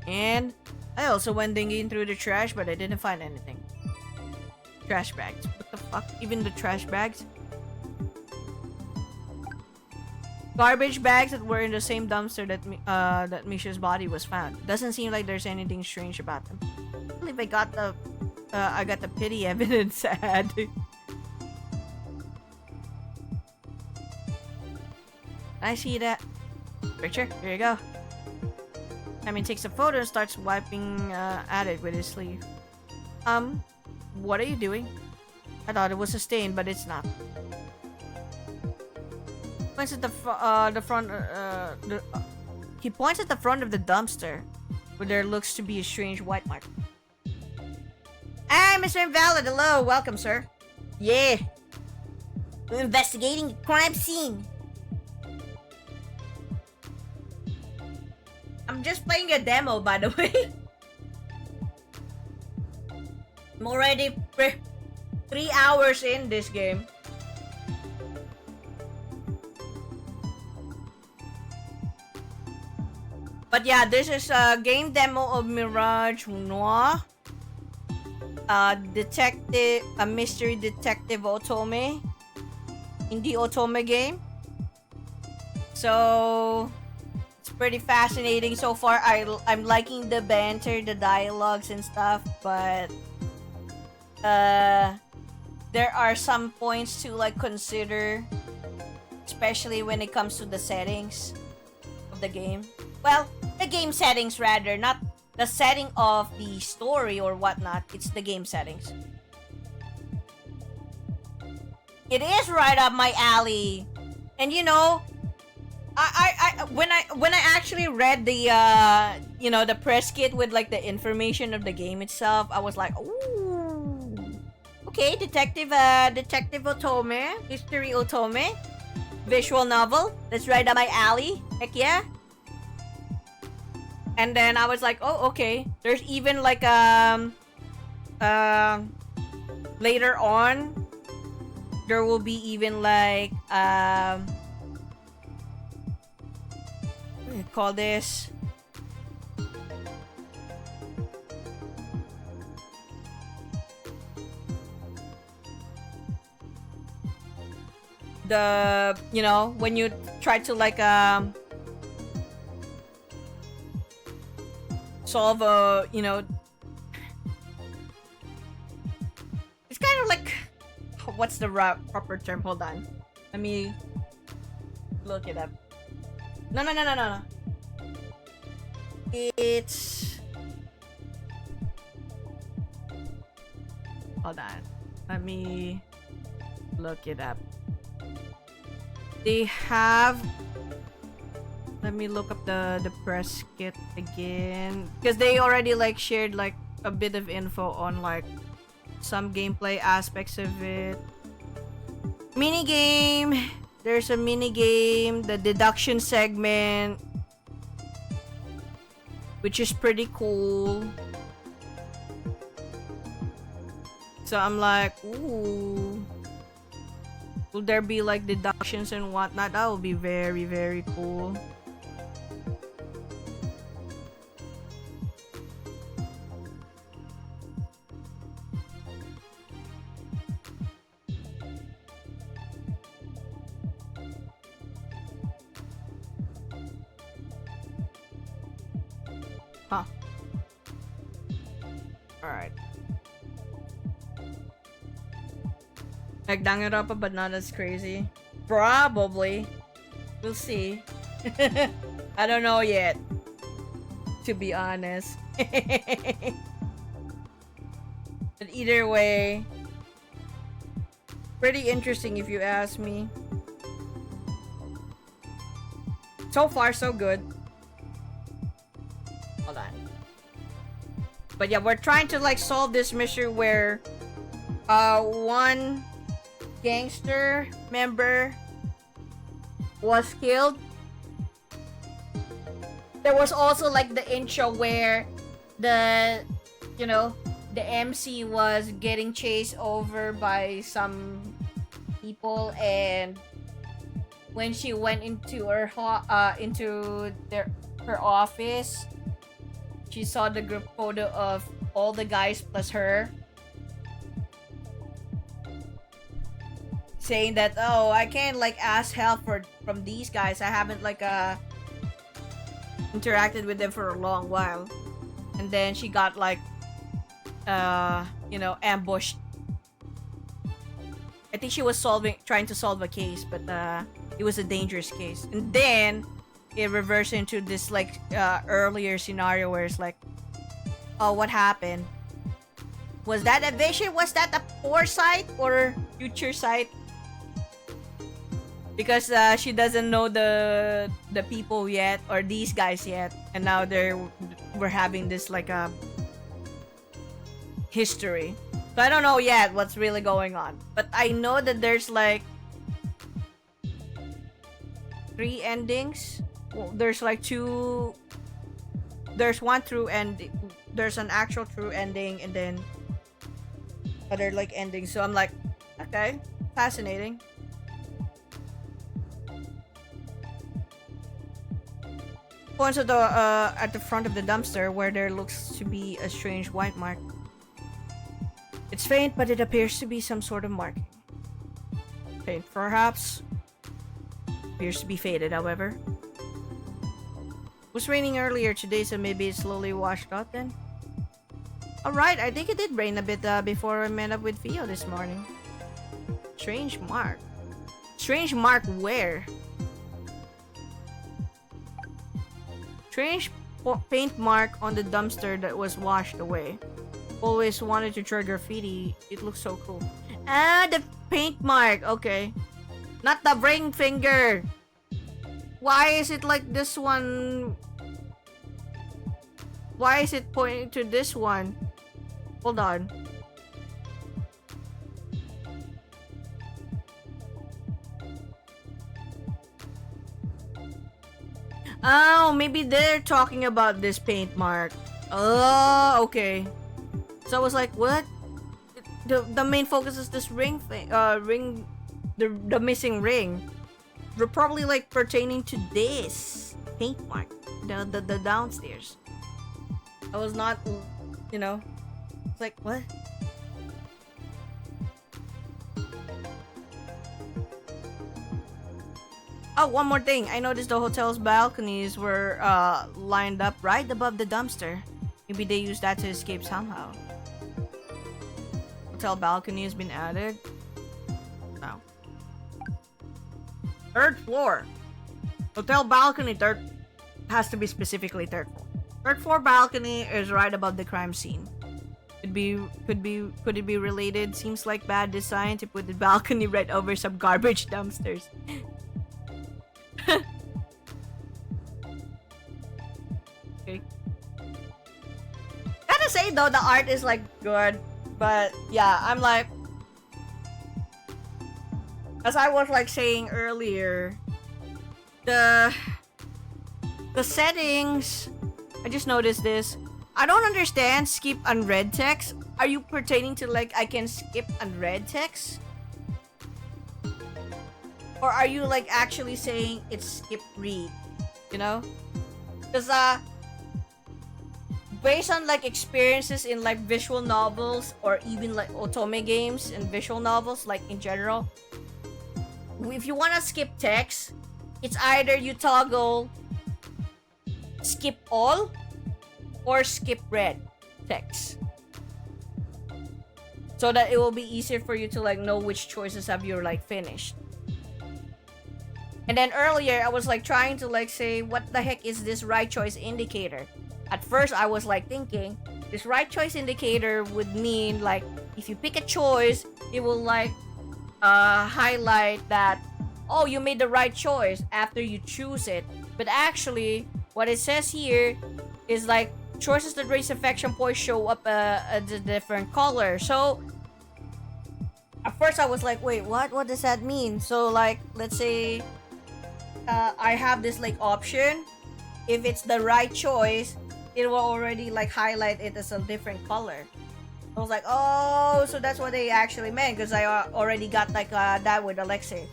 And I also went digging through the trash, but I didn't find anything. Trash bags. What the fuck? Even the trash bags? Garbage bags that were in the same dumpster that Misha's body was found. Doesn't seem like there's anything strange about them. I believe I got the pity evidence ad. I see that. Picture. Here you go. I mean, takes a photo and starts wiping at it with his sleeve. What are you doing? I thought it was a stain, but it's not. Points at he points at the front of the dumpster, where there looks to be a strange white mark. Hey, Mr. Invalid, hello, welcome, sir. Yeah, we're investigating a crime scene. I'm just playing a demo, by the way. I'm already 3 hours in this game. But yeah, this is a game demo of Mirage Noir. A mystery detective otome. Indie otome game. So it's pretty fascinating so far. I'm liking the banter, the dialogues and stuff, but there are some points to like consider, especially when it comes to the settings of the game. Well, the game settings rather, not the setting of the story or whatnot. It's the game settings. It is right up my alley, and you know, when I actually read the you know, the press kit with like the information of the game itself, I was like, ooh, okay, Detective Otome, History Otome, visual novel. That's right up my alley. Heck yeah. And then I was like, oh, okay. There's even like later on, there will be even like what do you call this? The, you know, when you try to like solve a, you know, it's kind of like, what's the proper term? Hold on, let me look it up. No. It's, hold on, let me look it up. They have, let me look up the press kit again, because they already like shared like a bit of info on like some gameplay aspects of it. Mini game, there's a mini game, the deduction segment, which is pretty cool. So I'm like, ooh, will there be like deductions and whatnot? That would be very, very cool. Huh. Alright. Like Danganronpa, but not as crazy. Probably. We'll see. I don't know yet, to be honest. But either way, pretty interesting if you ask me. So far, so good. Hold on. But yeah, we're trying to like solve this mystery where one gangster member was killed. There was also like the intro where the, you know, the MC was getting chased over by some people, and when she went into her her office, she saw the group photo of all the guys plus her, saying that, oh, I can't like ask help from these guys. I haven't like interacted with them for a long while. And then she got like you know, ambushed. I think she was trying to solve a case, but it was a dangerous case. And then it reversed into this like earlier scenario where it's like, oh, what happened? Was that a vision? Was that a foresight or future sight? Because she doesn't know the people yet, or these guys yet, and now we're having this like a history. So I don't know yet what's really going on, but I know that there's like 3 endings. Well, there's like 2. There's one true ending. There's an actual true ending, and then other like endings. So I'm like, okay, fascinating. Points at the front of the dumpster where there looks to be a strange white mark. It's faint, but it appears to be some sort of marking. Faint, perhaps. appears to be faded, however. It was raining earlier today, so maybe it slowly washed out then. Alright, I think it did rain a bit before I met up with Theo this morning. Strange mark. Strange mark where? Strange paint mark on the dumpster that was washed away. Always wanted to try graffiti. It looks so cool. Ah, the paint mark. Okay. Not the ring finger. Why is it like this one? Why is it pointing to this one? Hold on. Oh, maybe they're talking about this paint mark. Oh, okay. So I was like, what? The main focus is this ring thing. The missing ring. They're probably like pertaining to this paint mark. The downstairs. I was not, you know. It's like, what? Oh, one more thing. I noticed the hotel's balconies were lined up right above the dumpster. Maybe they used that to escape somehow. Hotel balcony has been added. Oh. Third floor. Hotel balcony third has to be specifically third floor. Third floor balcony is right above the crime scene. Could it be related? Seems like bad design to put the balcony right over some garbage dumpsters. Okay. Gotta say though, the art is like good, but yeah, I'm like, as I was like saying earlier, the settings. I just noticed this. I don't understand skip unread text. Are you pertaining to like I can skip unread text? Or are you like actually saying it's skip read? You know? Because based on like experiences in like visual novels or even like otome games and visual novels like in general, if you want to skip text, it's either you toggle skip all or skip read text, so that it will be easier for you to like know which choices have you like finished. And then earlier I was like trying to like say, what the heck is this right choice indicator? At first I was like thinking this right choice indicator would mean like if you pick a choice, it will like highlight that, oh, you made the right choice after you choose it. But actually what it says here is like choices that raise affection points show up a different color. So at first I was like, wait, what does that mean? So like, let's say I have this like option. If it's the right choice, it will already like highlight it as a different color. I was like, oh, so that's what they actually meant, because I already got like that with Alexei.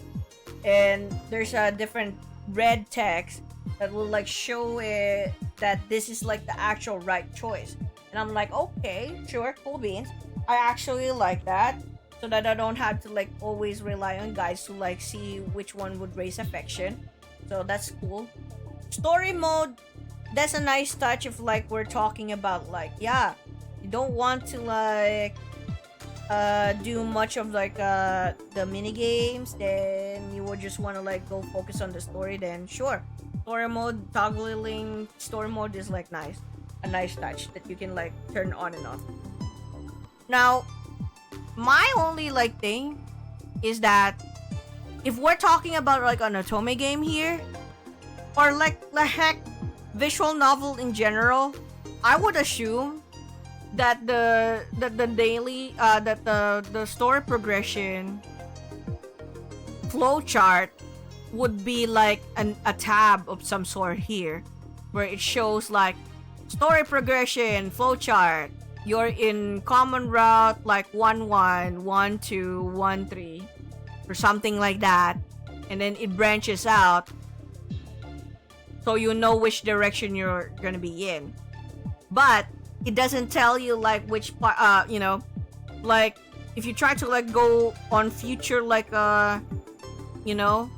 And there's a different red text that will like show it that this is like the actual right choice. And I'm like, okay, sure, cool beans. I actually like that, so that I don't have to like always rely on guys to like see which one would raise affection. So that's cool. Story mode, that's a nice touch if like we're talking about like, yeah, you don't want to like do much of like the mini games, then you would just want to like go focus on the story, then sure. Story mode, toggling story mode is like nice. A nice touch that you can like turn on and off. Now, my only like thing is that if we're talking about like an otome game here, or like the heck visual novel in general, I would assume that the story progression flowchart would be like a tab of some sort here, where it shows like story progression flowchart. You're in common route like 1-1, 1-2, 1-3, or something like that, and then it branches out, so you know which direction you're gonna be in. But it doesn't tell you like which part. You know, like if you try to like go on future like you know,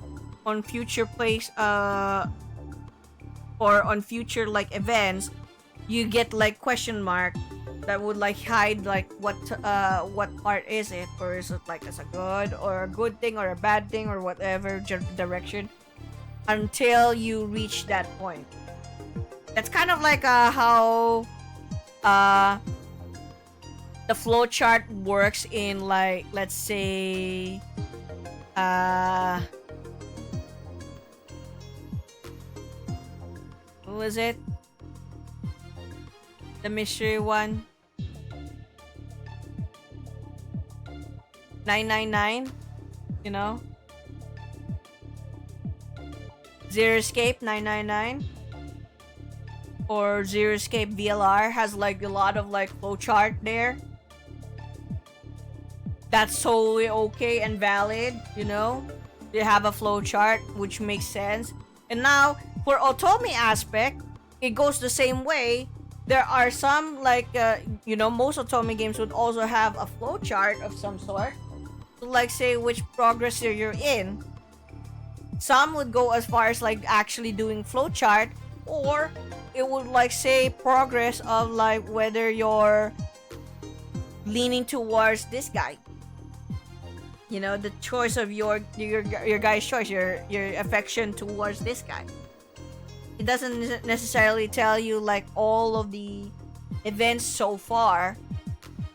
on future plays or on future like events, you get like question mark that would like hide like what part is it, or is it like as a good or a good thing or a bad thing or whatever direction until you reach that point. That's kind of like how the flowchart works in like, let's say what was it, the mystery one, 999, you know, Zero Escape 999 or Zero Escape VLR has like a lot of like flowchart there. That's totally okay and valid, you know. They have a flowchart, which makes sense. And now for Otome aspect, it goes the same way. There are some like you know, most Otome games would also have a flowchart of some sort to like say which progress you're in. Some would go as far as like actually doing flowchart, or it would like say progress of like whether you're leaning towards this guy. You know, the choice of your guy's choice, your affection towards this guy. It doesn't necessarily tell you like all of the events so far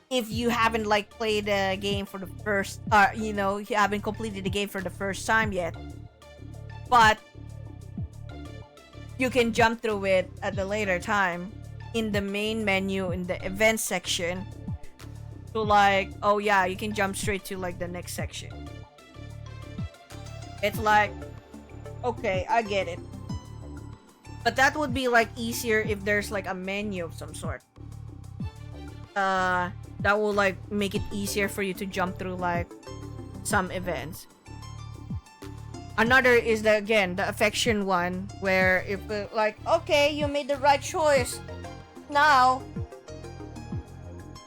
if you haven't like played the game for the first you know, you haven't completed the game for the first time yet. But you can jump through it at a later time in the main menu in the event section. So like, oh yeah, you can jump straight to like the next section. It's like, okay, I get it. But that would be like easier if there's like a menu of some sort. That will like make it easier for you to jump through like some events. Another is the, again, the affection one, where if like, okay, you made the right choice. Now,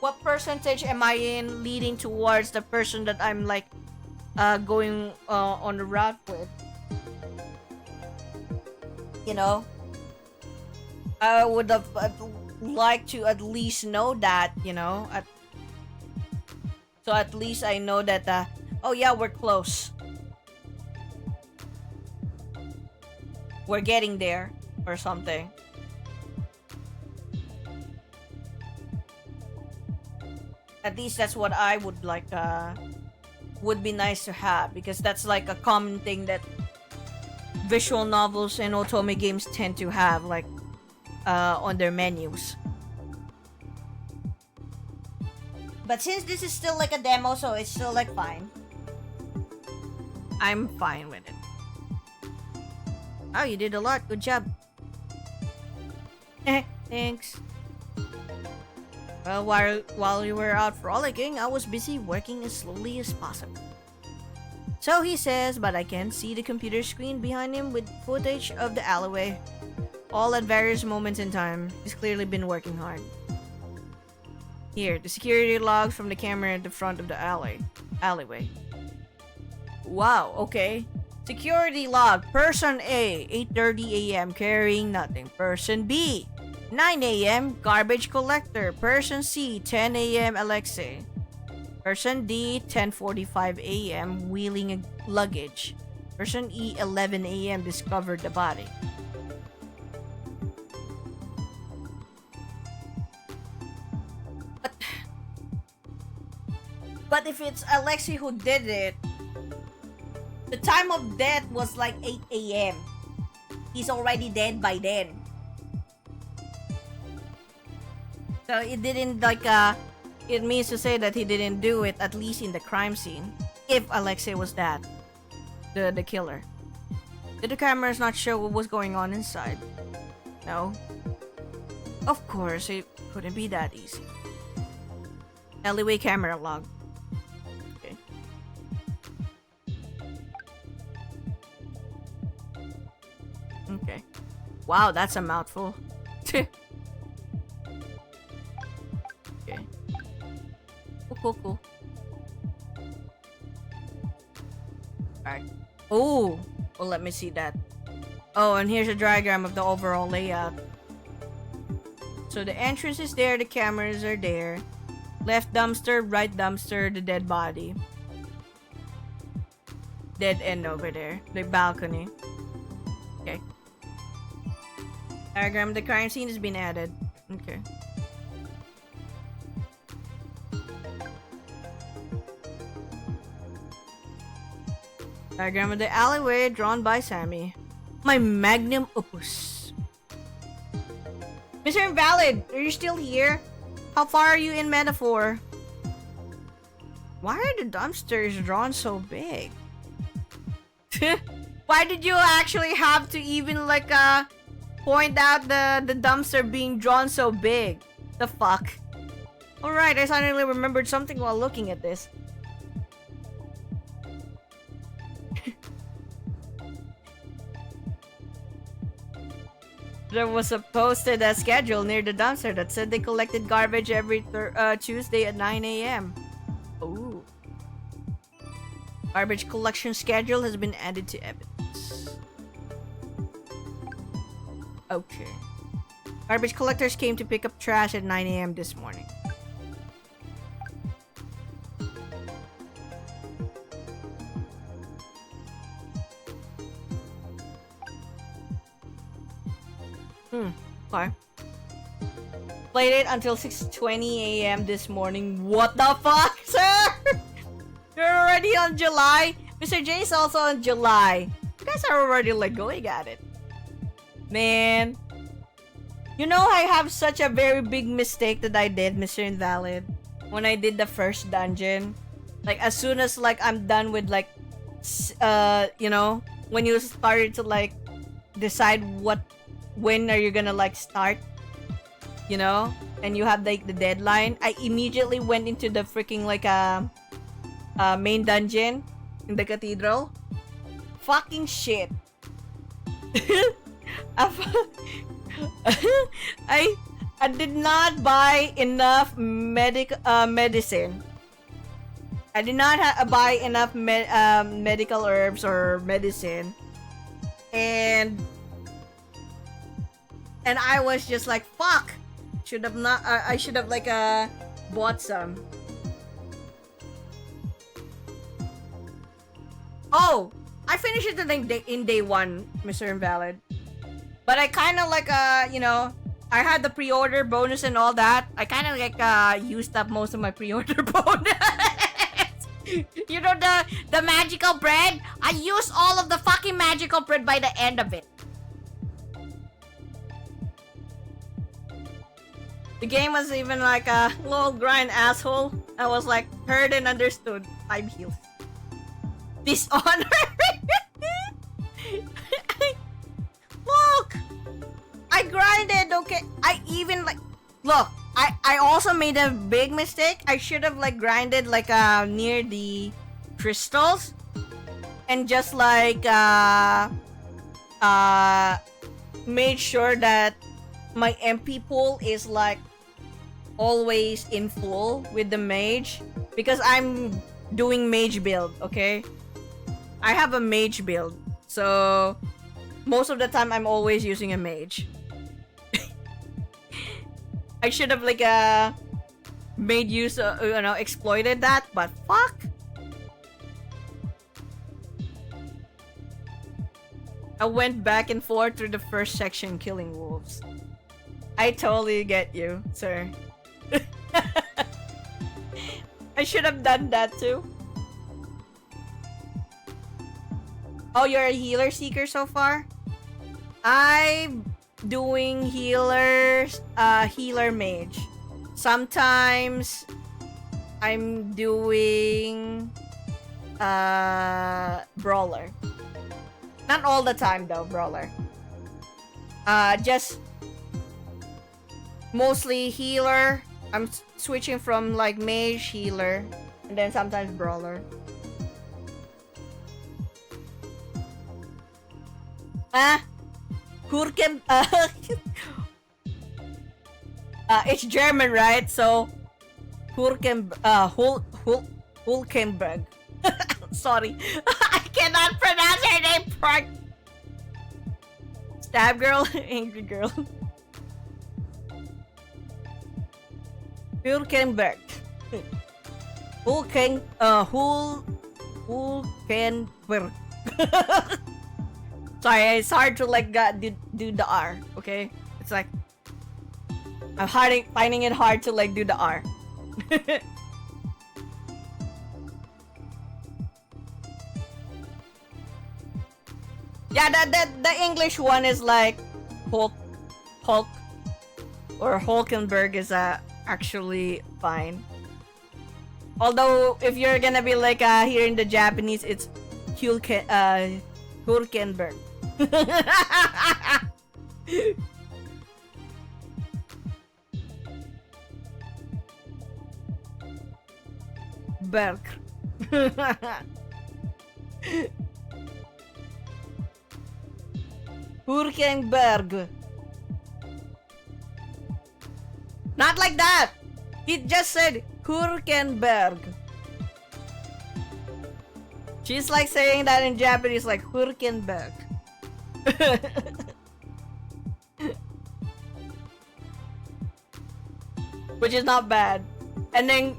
what percentage am I in leading towards the person that I'm like going on the route with? You know, I would have liked to at least know that, you know, so at least I know that oh yeah, we're close, we're getting there or something. At least that's what I would like, would be nice to have, because that's like a common thing that visual novels and otome games tend to have, like on their menus. But since this is still like a demo, so it's still like fine. I'm fine with it. Oh, you did a lot. Good job. Thanks. Well, while you were out frolicking, I was busy working as slowly as possible. So he says, but I can see the computer screen behind him with footage of the alleyway. All at various moments in time. He's clearly been working hard. Here, the security logs from the camera at the front of the alleyway. Wow, okay. Security log. Person A, 8:30 a.m. carrying nothing. Person B, 9 a.m. garbage collector. Person C, 10 a.m. Alexei. Person D, 10:45 a.m. wheeling luggage. Person E, 11 a.m. discovered the body. But if it's Alexei who did it, the time of death was like 8 a.m. He's already dead by then. So it didn't like it means to say that he didn't do it, at least in the crime scene. If Alexei was that, the killer. Did the cameras not show what was going on inside? No. Of course, it couldn't be that easy. Alleyway camera log. Okay. Okay. Wow, that's a mouthful. Okay. Cool. Alright. Oh, Well, let me see that. Oh, and here's a diagram of the overall layout. So the entrance is there, the cameras are there. Left dumpster, right dumpster, the dead body. Dead end over there. The balcony. Okay. Diagram of the crime scene has been added. Okay. Diagram of the alleyway drawn by Sammy. My magnum opus. Mr. Invalid, are you still here? How far are you in Metaphor? Why are the dumpsters drawn so big? Why did you actually have to even like point out the dumpster being drawn so big? The fuck? Alright, I suddenly remembered something while looking at this. There was a posted schedule near the dumpster that said they collected garbage every Tuesday at 9 a.m. Ooh. Garbage collection schedule has been added to evidence. Okay. Garbage collectors came to pick up trash at 9 a.m. this morning. Okay. Played it until 6:20 a.m. this morning. What the fuck, sir? You're already on July? Mr. J is also on July. You guys are already like going at it. Man. You know I have such a very big mistake that I did, Mr. Invalid. When I did the first dungeon. Like as soon as like I'm done with like you know, when you started to like decide when are you gonna like start, you know, and you have like the deadline, I immediately went into the freaking like main dungeon in the cathedral. Fucking shit. I did not buy enough medicine. I did not buy enough medical herbs or medicine, and I was just like, fuck. Should have not. I should have like bought some. Oh, I finished it in day one, Mr. Invalid. But I kind of like you know, I had the pre-order bonus and all that. I kind of like used up most of my pre-order bonus. You know the magical bread? I used all of the fucking magical bread by the end of it. The game was even like a little grind asshole. I was like, heard and understood. 5 heals. Dishonor. Look! I grinded, okay? I even like... Look, I also made a big mistake. I should have like grinded like near the crystals. And just like made sure that my MP pool is like always in full with the mage, because I'm doing mage build, okay? I have a mage build, so most of the time I'm always using a mage. I should have like made use of, you know, exploited that, but fuck. I went back and forth through the first section killing wolves. I totally get you, sir. I should have done that too. Oh, you're a healer seeker so far? I'm doing healer mage. Sometimes I'm doing brawler. Not all the time though, brawler. Just mostly healer. I'm switching from like mage, healer, and then sometimes brawler. Hurken. It's German, right? So Hulkenberg. Sorry, I cannot pronounce her name. Stab girl, angry girl. Hulkenberg. Hulkenberg. Sorry, it's hard to like do the R. Okay, it's like I'm finding it hard to like do the R. Yeah, the English one is like Hulk, or Hulkenberg is actually fine. Although if you're gonna be like here in the Japanese, it's Hulkenberg. Berg. Hulkenberg. Not like that. He just said Hulkenberg. She's like saying that in Japanese, like Hulkenberg. Which is not bad. And then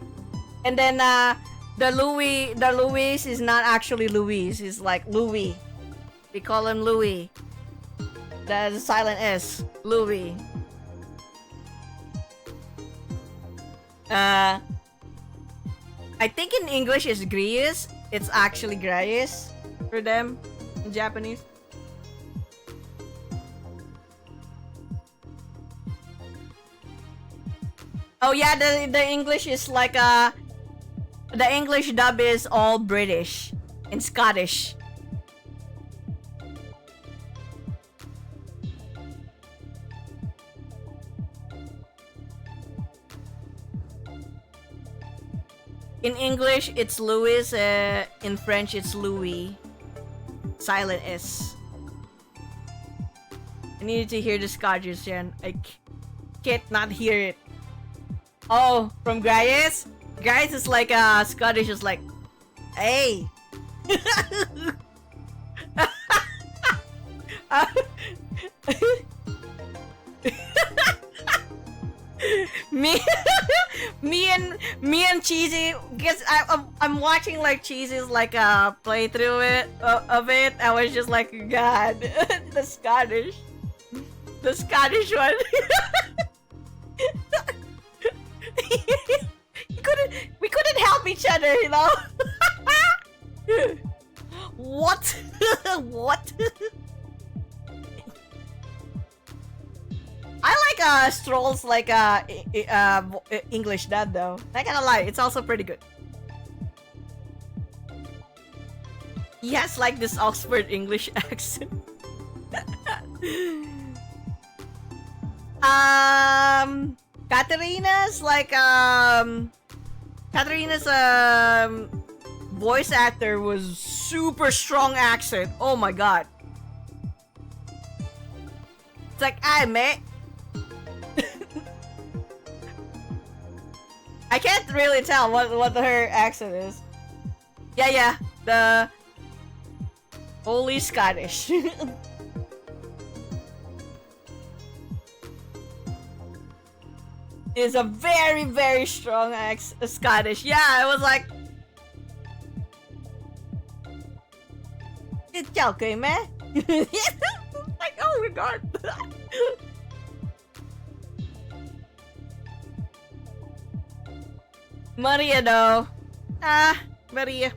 the Louis is not actually Louis. It's like Louis. We call him Louis. That's a silent S. Louis. I think in English it's Grius. It's actually Grius for them in Japanese. Oh yeah, the English is like the English dub is all British and Scottish. In English, it's Louis. In French, it's Louis. Silent S. I needed to hear the Scottish, Jen. I can't not hear it. Oh, from Grias? Grias is like Scottish is like, hey. me and Cheesy, because I'm watching like Cheesy's like playthrough of it. I was just like, God, the Scottish one. we couldn't help each other, you know. What? What? I like Stroll's like English dad though. Not gonna lie, it's also pretty good. He has like this Oxford English accent. Katarina's like Katarina's voice actor was super strong accent. Oh my god. It's like, "Hey mate." I can't really tell what her accent is. Yeah, the holy Scottish. Is a very, very strong Scottish. Yeah, I was like, it's okay, man. Like, oh my god. Maria though. Maria.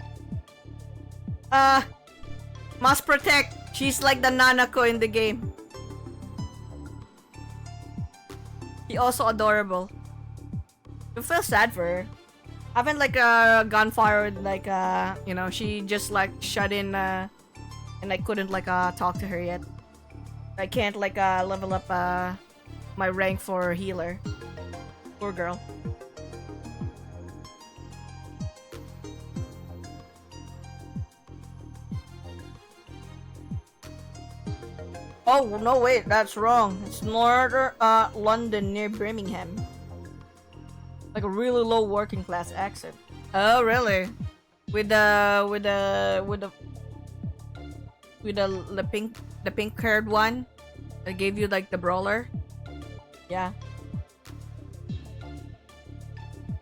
Must protect. She's like the Nanako in the game. He also adorable. I feel sad for her. I haven't like gone forward like you know, she just like shut in and I couldn't like talk to her yet. I can't like level up my rank for healer. Poor girl. Oh, no, wait, that's wrong. It's northern London near Birmingham. Like a really low working class accent. Oh, really? With the with the pink haired one that gave you like the brawler. Yeah.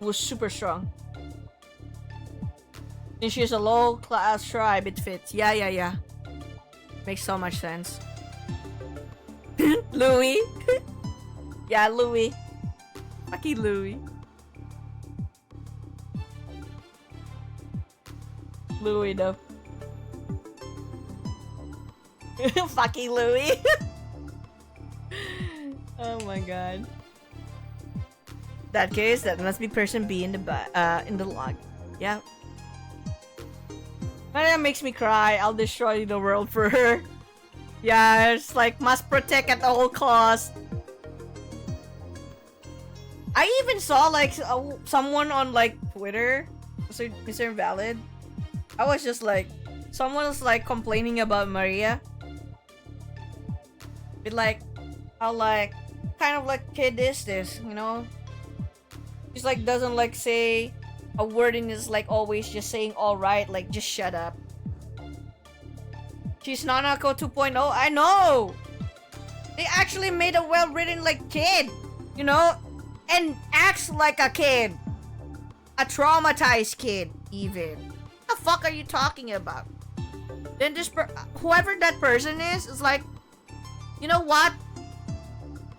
It was super strong. Since she's a low class tribe, it fits. Yeah. Makes so much sense. Louis. Yeah, Louis. Fucky Louis. Louis though. Fucky Louis. Oh my god. That case, that must be person B in the log. Yeah. But that makes me cry. I'll destroy the world for her. Yeah, it's like must protect at all costs. I even saw like someone on like Twitter, Mr. Invalid. I was just like, someone was like complaining about Maria. It like, how like, kind of like kid is this, you know? She's like doesn't like say a word and is like always just saying alright, like just shut up. She's Nanako 2.0. I know! They actually made a well-written like kid, you know? And acts like a kid. A traumatized kid, even. What the fuck are you talking about? Then this whoever that person is like, you know what?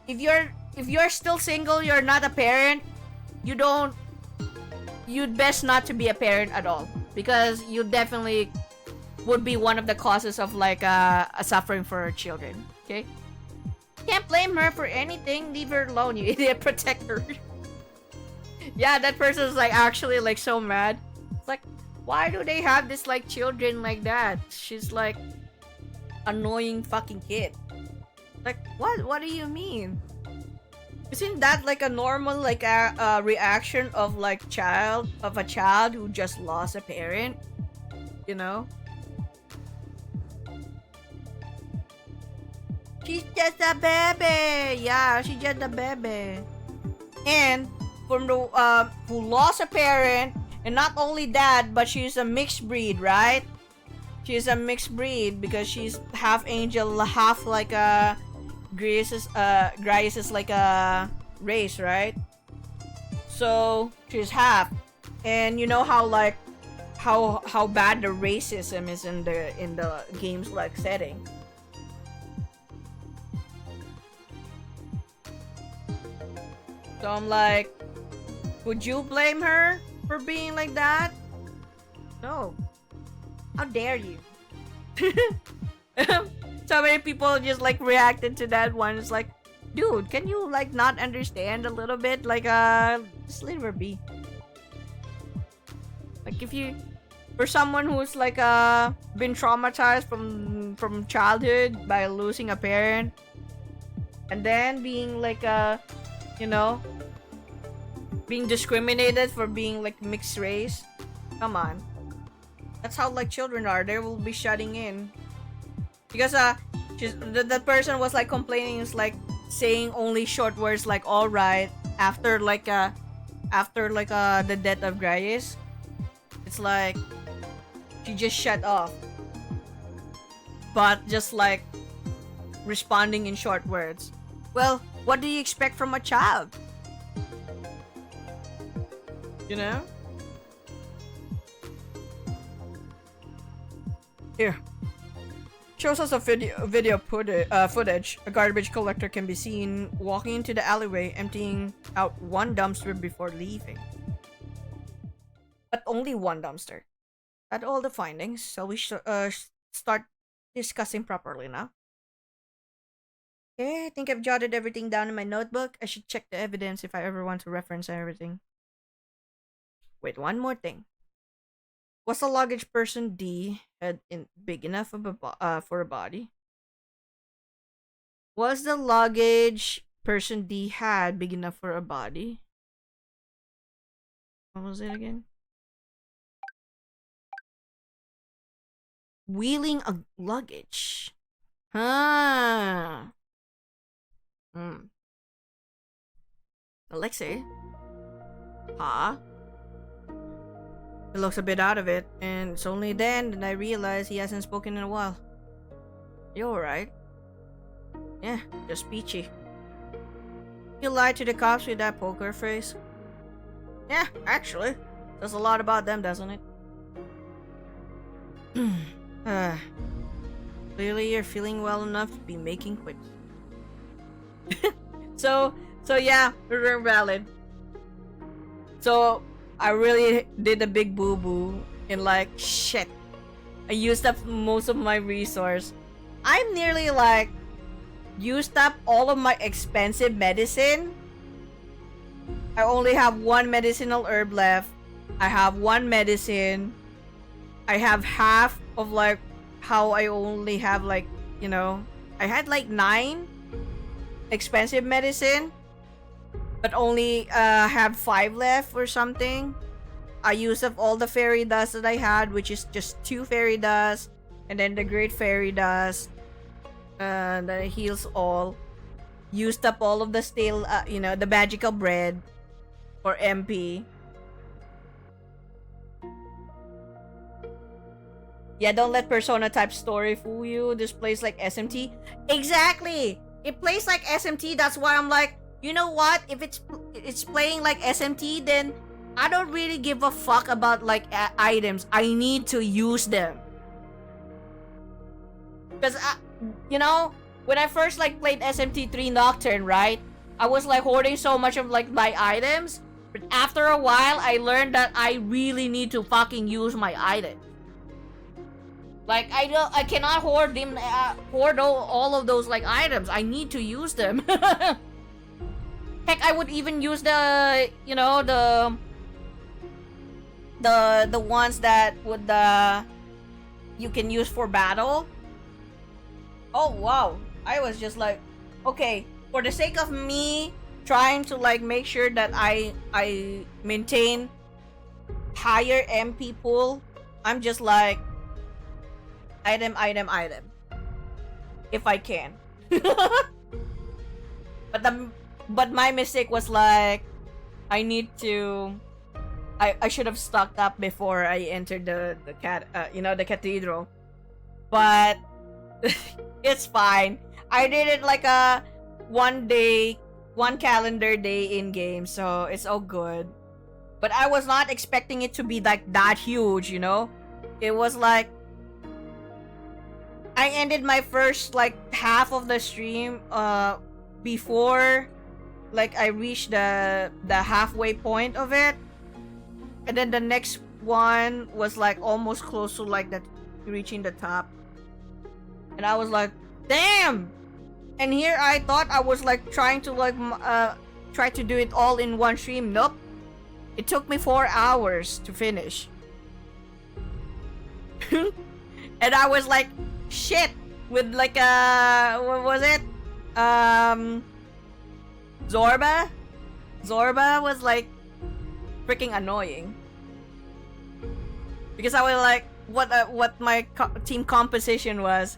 If you're still single, you're not a parent, you'd best not to be a parent at all, because you definitely would be one of the causes of like a suffering for children. Okay, can't blame her for anything. Leave her alone, you idiot. Protect her. Yeah, that person's like actually like so mad. It's like, why do they have this like children like that? She's like annoying fucking kid. Like, what do you mean? Isn't that like a normal like a reaction of like a child who just lost a parent, you know? She's just a baby. Yeah, she's just a baby. And from the who lost a parent, and not only that, but she's a mixed breed, right? She's a mixed breed because she's half angel, half like a Grace is like a race, right? So she's half, and you know how like how bad the racism is in the game's like setting. So I'm like, would you blame her for being like that? No. How dare you? So many people just like reacted to that one. It's like, dude, can you like not understand a little bit? Like just leave her be. Like if you, for someone who's like been traumatized from childhood by losing a parent, and then being like you know, being discriminated for being like mixed race. Come on. That's how like children are. They will be shutting in. Because that person was like complaining, is like saying only short words like alright after like the death of Grace. It's like she just shut off. But just like responding in short words. Well, what do you expect from a child? You know? Here. Shows us a video footage. A garbage collector can be seen walking into the alleyway, emptying out one dumpster before leaving. But only one dumpster. At all the findings, so we should start discussing properly now. Okay, I think I've jotted everything down in my notebook. I should check the evidence if I ever want to reference everything. Wait, one more thing. Was the luggage person D head big enough of for a body? Was the luggage person D had big enough for a body? What was it again? Wheeling a luggage. Huh. Alexei? Huh? He looks a bit out of it, and it's only then that I realize he hasn't spoken in a while. You alright? Yeah, just peachy. You lied to the cops with that poker face? Yeah, actually. Says a lot about them, doesn't it? Clearly you're feeling well enough to be making quips. So yeah, we're valid. So I really did a big boo-boo and like, shit. I used up most of my resource. I'm nearly like used up all of my expensive medicine. I only have one medicinal herb left. I have one medicine. I have half of like how I only have like, you know, I had like 9 expensive medicine, but only have 5 left or something. I used up all the fairy dust that I had, which is just 2 fairy dust, and then the great fairy dust that heals all. Used up all of the stale, you know, the magical bread or MP. Yeah, don't let Persona type story fool you. This plays like SMT. Exactly! It plays like SMT, that's why I'm like, you know what? If it's playing like SMT, then I don't really give a fuck about like items. I need to use them. Because, you know, when I first like played SMT3 Nocturne, right? I was like hoarding so much of like my items. But after a while, I learned that I really need to fucking use my items. Like, I cannot hoard them, hoard all of those, like, items. I need to use them. Heck, I would even use the, you know, the ones that would, you can use for battle. Oh, wow. I was just like, okay, for the sake of me trying to, like, make sure that I maintain higher MP pool, I'm just like, item, if I can. but my mistake was like, I need to, I should have stocked up before I entered the cathedral. But it's fine. I did it like a one calendar day in game, so it's all good. But I was not expecting it to be like that huge, you know? It was like, I ended my first like half of the stream before like I reached the halfway point of it, and then the next one was like almost close to like that, reaching the top, and I was like, damn. And here I thought I was like trying to like try to do it all in one stream. Nope, it took me 4 hours to finish. And I was like, shit, with like what was it? Zorba was like freaking annoying. Because I was like, what my team composition was.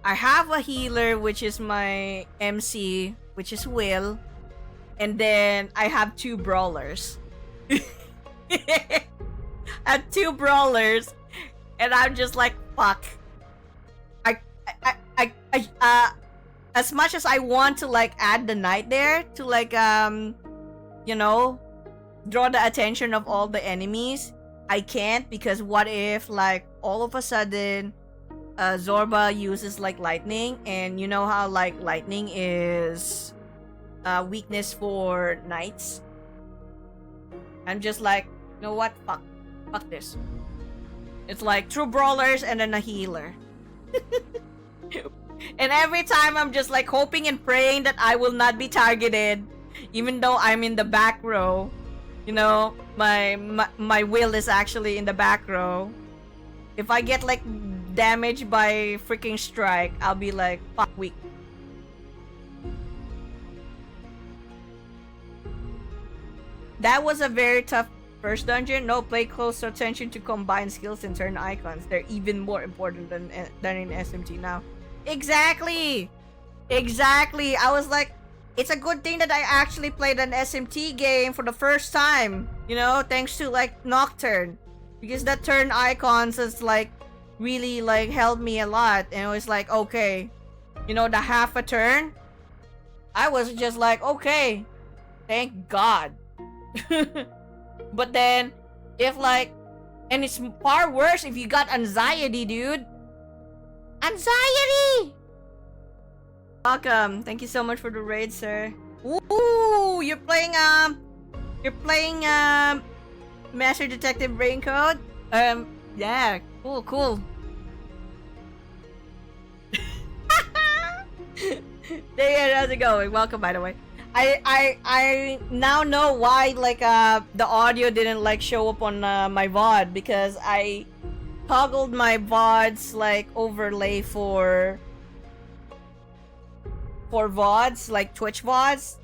I have a healer, which is my MC, which is Will, and then I have 2 brawlers. I have 2 brawlers, and I'm just like, fuck. As much as I want to like add the knight there to like you know, draw the attention of all the enemies, I can't, because what if like all of a sudden Zorba uses like lightning, and you know how like lightning is weakness for knights. I'm just like, you know what, fuck this. It's like 2 brawlers and then a healer. And every time I'm just like hoping and praying that I will not be targeted, even though I'm in the back row. You know, my will is actually in the back row. If I get like damaged by freaking strike, I'll be like, fuck, weak. That was a very tough first dungeon. No, pay close attention to combine skills and turn icons. They're even more important than in SMT now. Exactly! I was like, it's a good thing that I actually played an SMT game for the first time. You know, thanks to like Nocturne. Because that turn icons is like really like helped me a lot, and it was like, okay, you know, the half a turn, I was just like, okay, thank God. But then if like, and it's far worse if you got anxiety, dude. Anxiety. Welcome, thank you so much for the raid, sir. Ooh, you're playing Master Detective Raincoat. Yeah, cool. David, how's it going? Welcome, by the way. I now know why like the audio didn't like show up on my VOD, because I toggled my VODs like overlay for VODs, like Twitch VODs.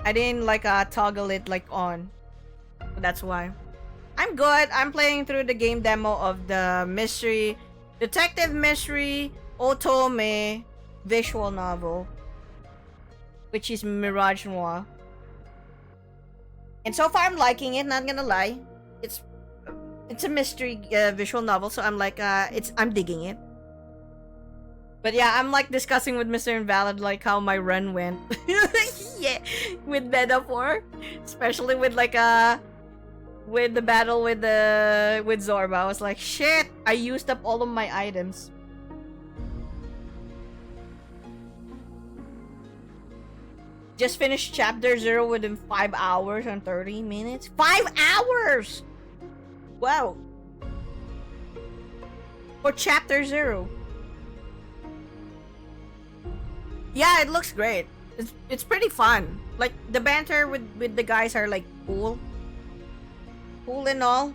I didn't like toggle it like on. That's why. I'm good. I'm playing through the game demo of the detective mystery otome visual novel, which is Mirage Noir. And so far I'm liking it, not gonna lie. It's a mystery visual novel, so I'm like I'm digging it. But yeah, I'm like discussing with Mr. Invalid like how my run went. Yeah, with Metaphor, especially with like with the battle with Zorba. I was like, shit, I used up all of my items. Just finished chapter 0 within 5 hours and 30 minutes. 5 hours! Wow. For chapter 0. Yeah, it looks great. It's pretty fun. Like the banter with the guys are like cool and all.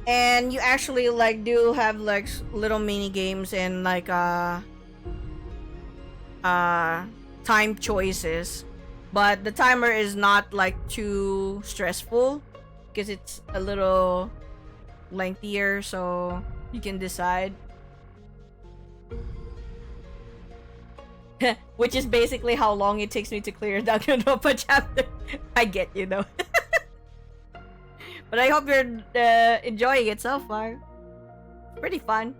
And you actually like do have like little mini games and like time choices, but the timer is not like too stressful because it's a little lengthier, so you can decide. Which is basically how long it takes me to clear Danganronpa chapter. I get you though. But I hope you're enjoying it so far. Pretty fun.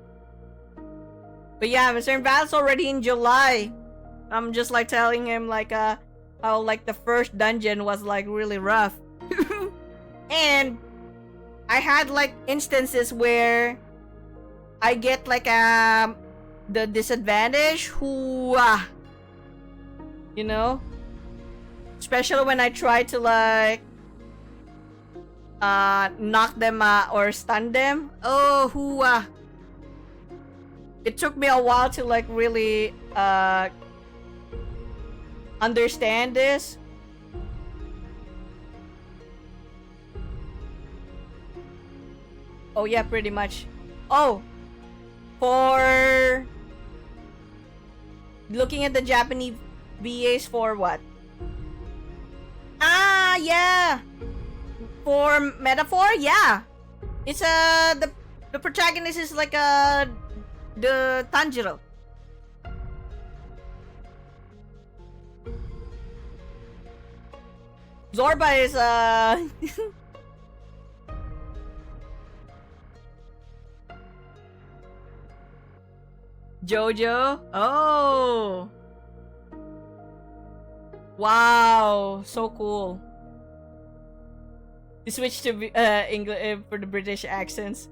But yeah, Mr. Invalid's already in July. I'm just like telling him like how like the first dungeon was like really rough. And I had like instances where I get like the disadvantage, you know, especially when I try to like knock them or stun them. It took me a while to like really understand this. Oh yeah, pretty much. Oh, for looking at the Japanese VAs for what? Ah, yeah. For Metaphor, yeah. It's the protagonist is like the Tanjiro. Zorba is Jojo. Oh. Wow, so cool. You switched to English for the British accents.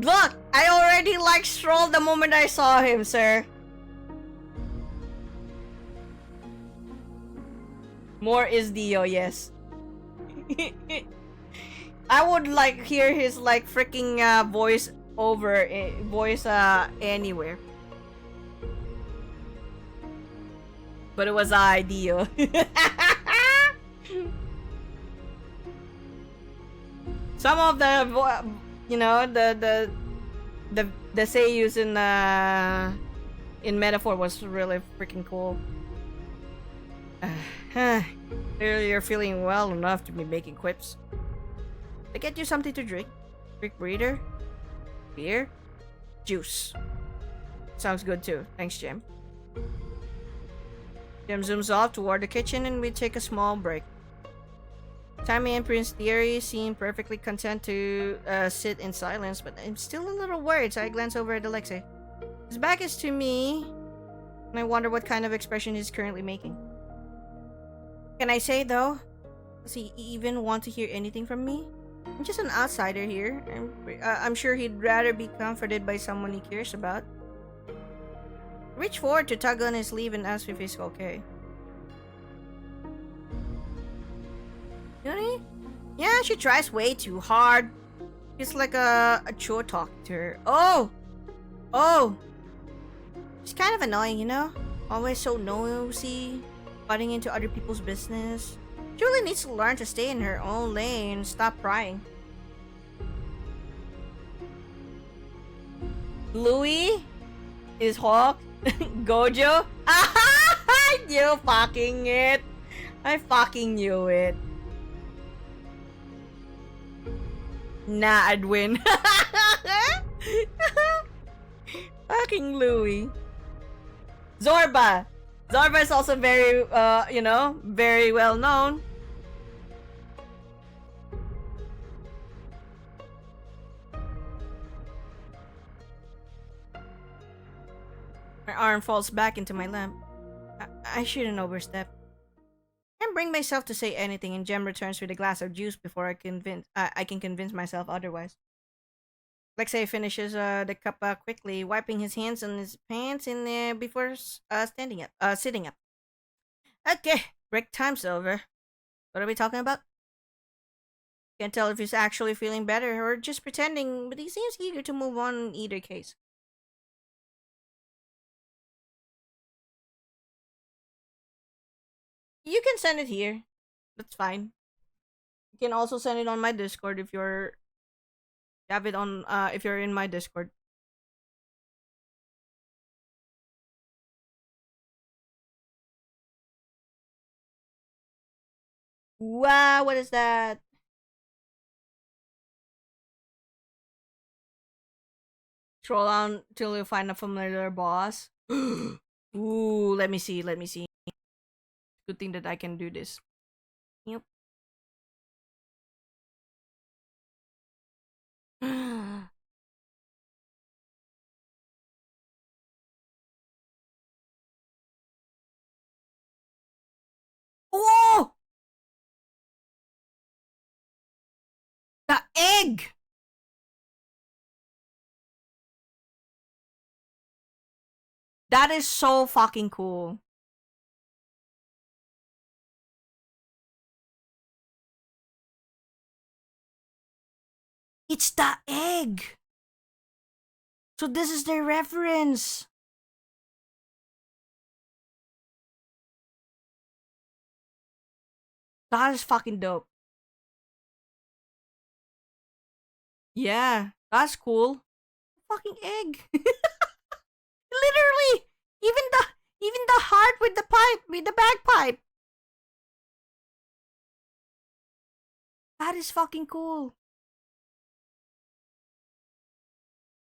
Look, I already like strolled the moment I saw him, sir. More is Dio, yes. I would like hear his like freaking voice anywhere. But it was Dio. Some of the you know the seiyus in Metaphor was really freaking cool. Clearly you're feeling well enough to be making quips. I get you something to drink. Drink breeder? Beer? Juice. Sounds good too. Thanks, Jim. Jim zooms off toward the kitchen and we take a small break. Tammy and Prince Theory seem perfectly content to sit in silence, but I'm still a little worried, so I glance over at Alexei. His back is to me, and I wonder what kind of expression he's currently making. Can I say, though? Does he even want to hear anything from me? I'm just an outsider here. I'm sure he'd rather be comforted by someone he cares about. Reach forward to tug on his sleeve and ask if he's okay. Yunie? Yeah, she tries way too hard. It's like a chore talking to her. Oh! She's kind of annoying, you know? Always so nosy, butting into other people's business. She really needs to learn to stay in her own lane and stop prying. Louis? Is Hawk? Gojo? I knew fucking it! I fucking knew it. Nah, I'd win. Fucking Louis. Zorba! Zorba is also very, very well known. My arm falls back into my lap. I shouldn't overstep. I can't bring myself to say anything, and Jem returns with a glass of juice before I can convince myself otherwise. Alexei finishes the cup quickly, wiping his hands on his pants before sitting up. Okay, break time's over. What are we talking about? Can't tell if he's actually feeling better or just pretending, but he seems eager to move on in either case. You can send it here. That's fine. You can also send it on my Discord if you're have it on if you're in my Discord. Wow, what is that? Scroll down till you find a familiar boss. Ooh, let me see. Good thing that I can do this. Yep. Oh! The egg! That is so fucking cool. It's the egg! So this is their reference. That is fucking dope. Yeah, that's cool. Fucking egg. Literally, even the heart with the pipe, with the bagpipe. That is fucking cool.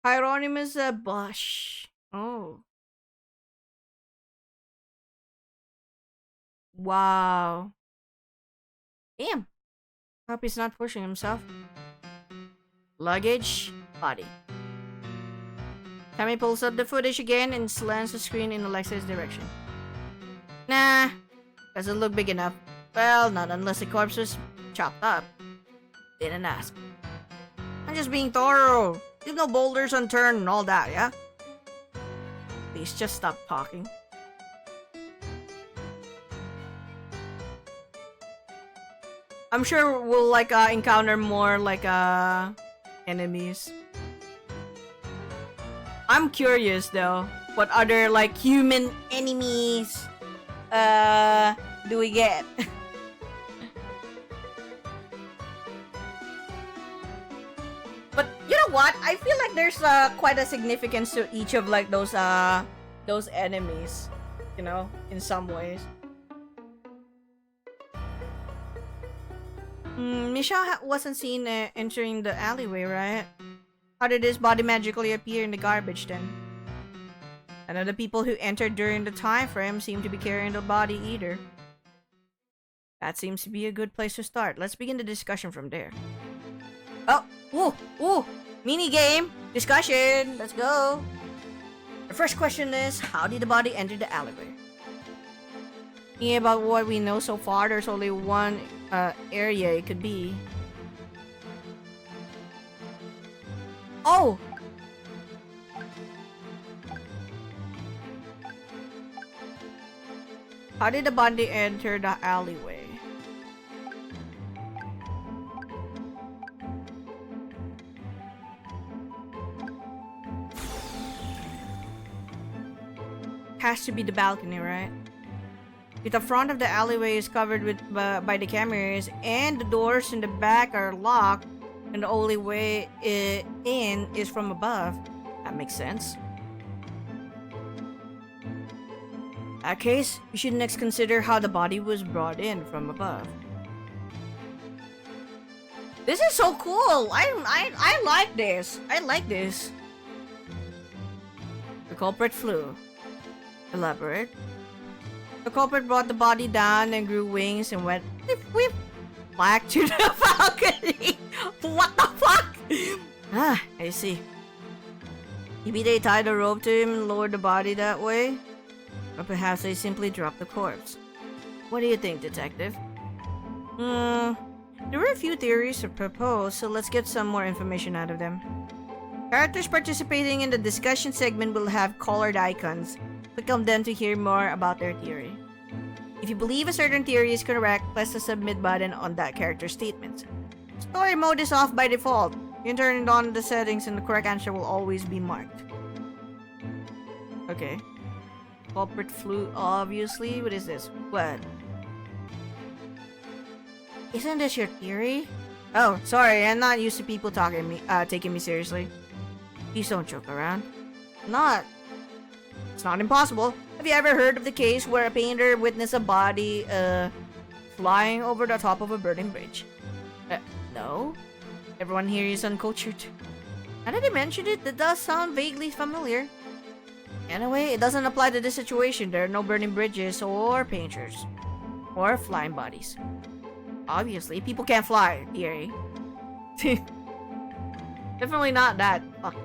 Hieronymus Bush. Oh. Wow. Damn. Hope he's not pushing himself. Luggage, body. Tammy pulls up the footage again and slants the screen in Alexei's direction. Nah, doesn't look big enough. Well, not unless the corpse was chopped up. Didn't ask. I'm just being thorough. Leave no boulders unturned and all that, yeah? Please just stop talking. I'm sure we'll encounter more enemies. I'm curious though, what other human enemies do we get? But you know what? I feel like there's quite a significance to each of those enemies, you know, in some ways. Michelle wasn't seen entering the alleyway, right? How did his body magically appear in the garbage then? None of the people who entered during the time frame seem to be carrying the body either. That seems to be a good place to start. Let's begin the discussion from there. Oh, ooh, mini game discussion. Let's go. The first question is, how did the body enter the alleyway? Thinking about what we know so far, there's only one area it could be. Oh! How did the body enter the alleyway? Has to be the balcony, right? If the front of the alleyway is covered with by the cameras and the doors in the back are locked, and the only way in is from above, that makes sense. In that case, we should next consider how the body was brought in from above. This is so cool! I like this! I like this! The culprit flew. Elaborate. The culprit brought the body down and grew wings and went whip back to the balcony. What the fuck? Ah, I see. Maybe they tied a rope to him and lowered the body that way? Or perhaps they simply dropped the corpse. What do you think, detective? There were a few theories proposed, so let's get some more information out of them. Characters participating in the discussion segment will have colored icons. Click on them to hear more about their theory. If you believe a certain theory is correct, press the submit button on that character's statement. Story mode is off by default. You can turn it on in the settings and the correct answer will always be marked. Okay. Culprit flew, obviously. What is this? What? Isn't this your theory? Oh, sorry, I'm not used to people taking me seriously. Please don't joke around. It's not impossible. Have you ever heard of the case where a painter witnessed a body flying over the top of a burning bridge? No. Everyone here is uncultured. Now that I mentioned it, that does sound vaguely familiar. Anyway, it doesn't apply to this situation. There are no burning bridges or painters. Or flying bodies. Obviously, people can't fly, theory. Definitely not that. Fuck.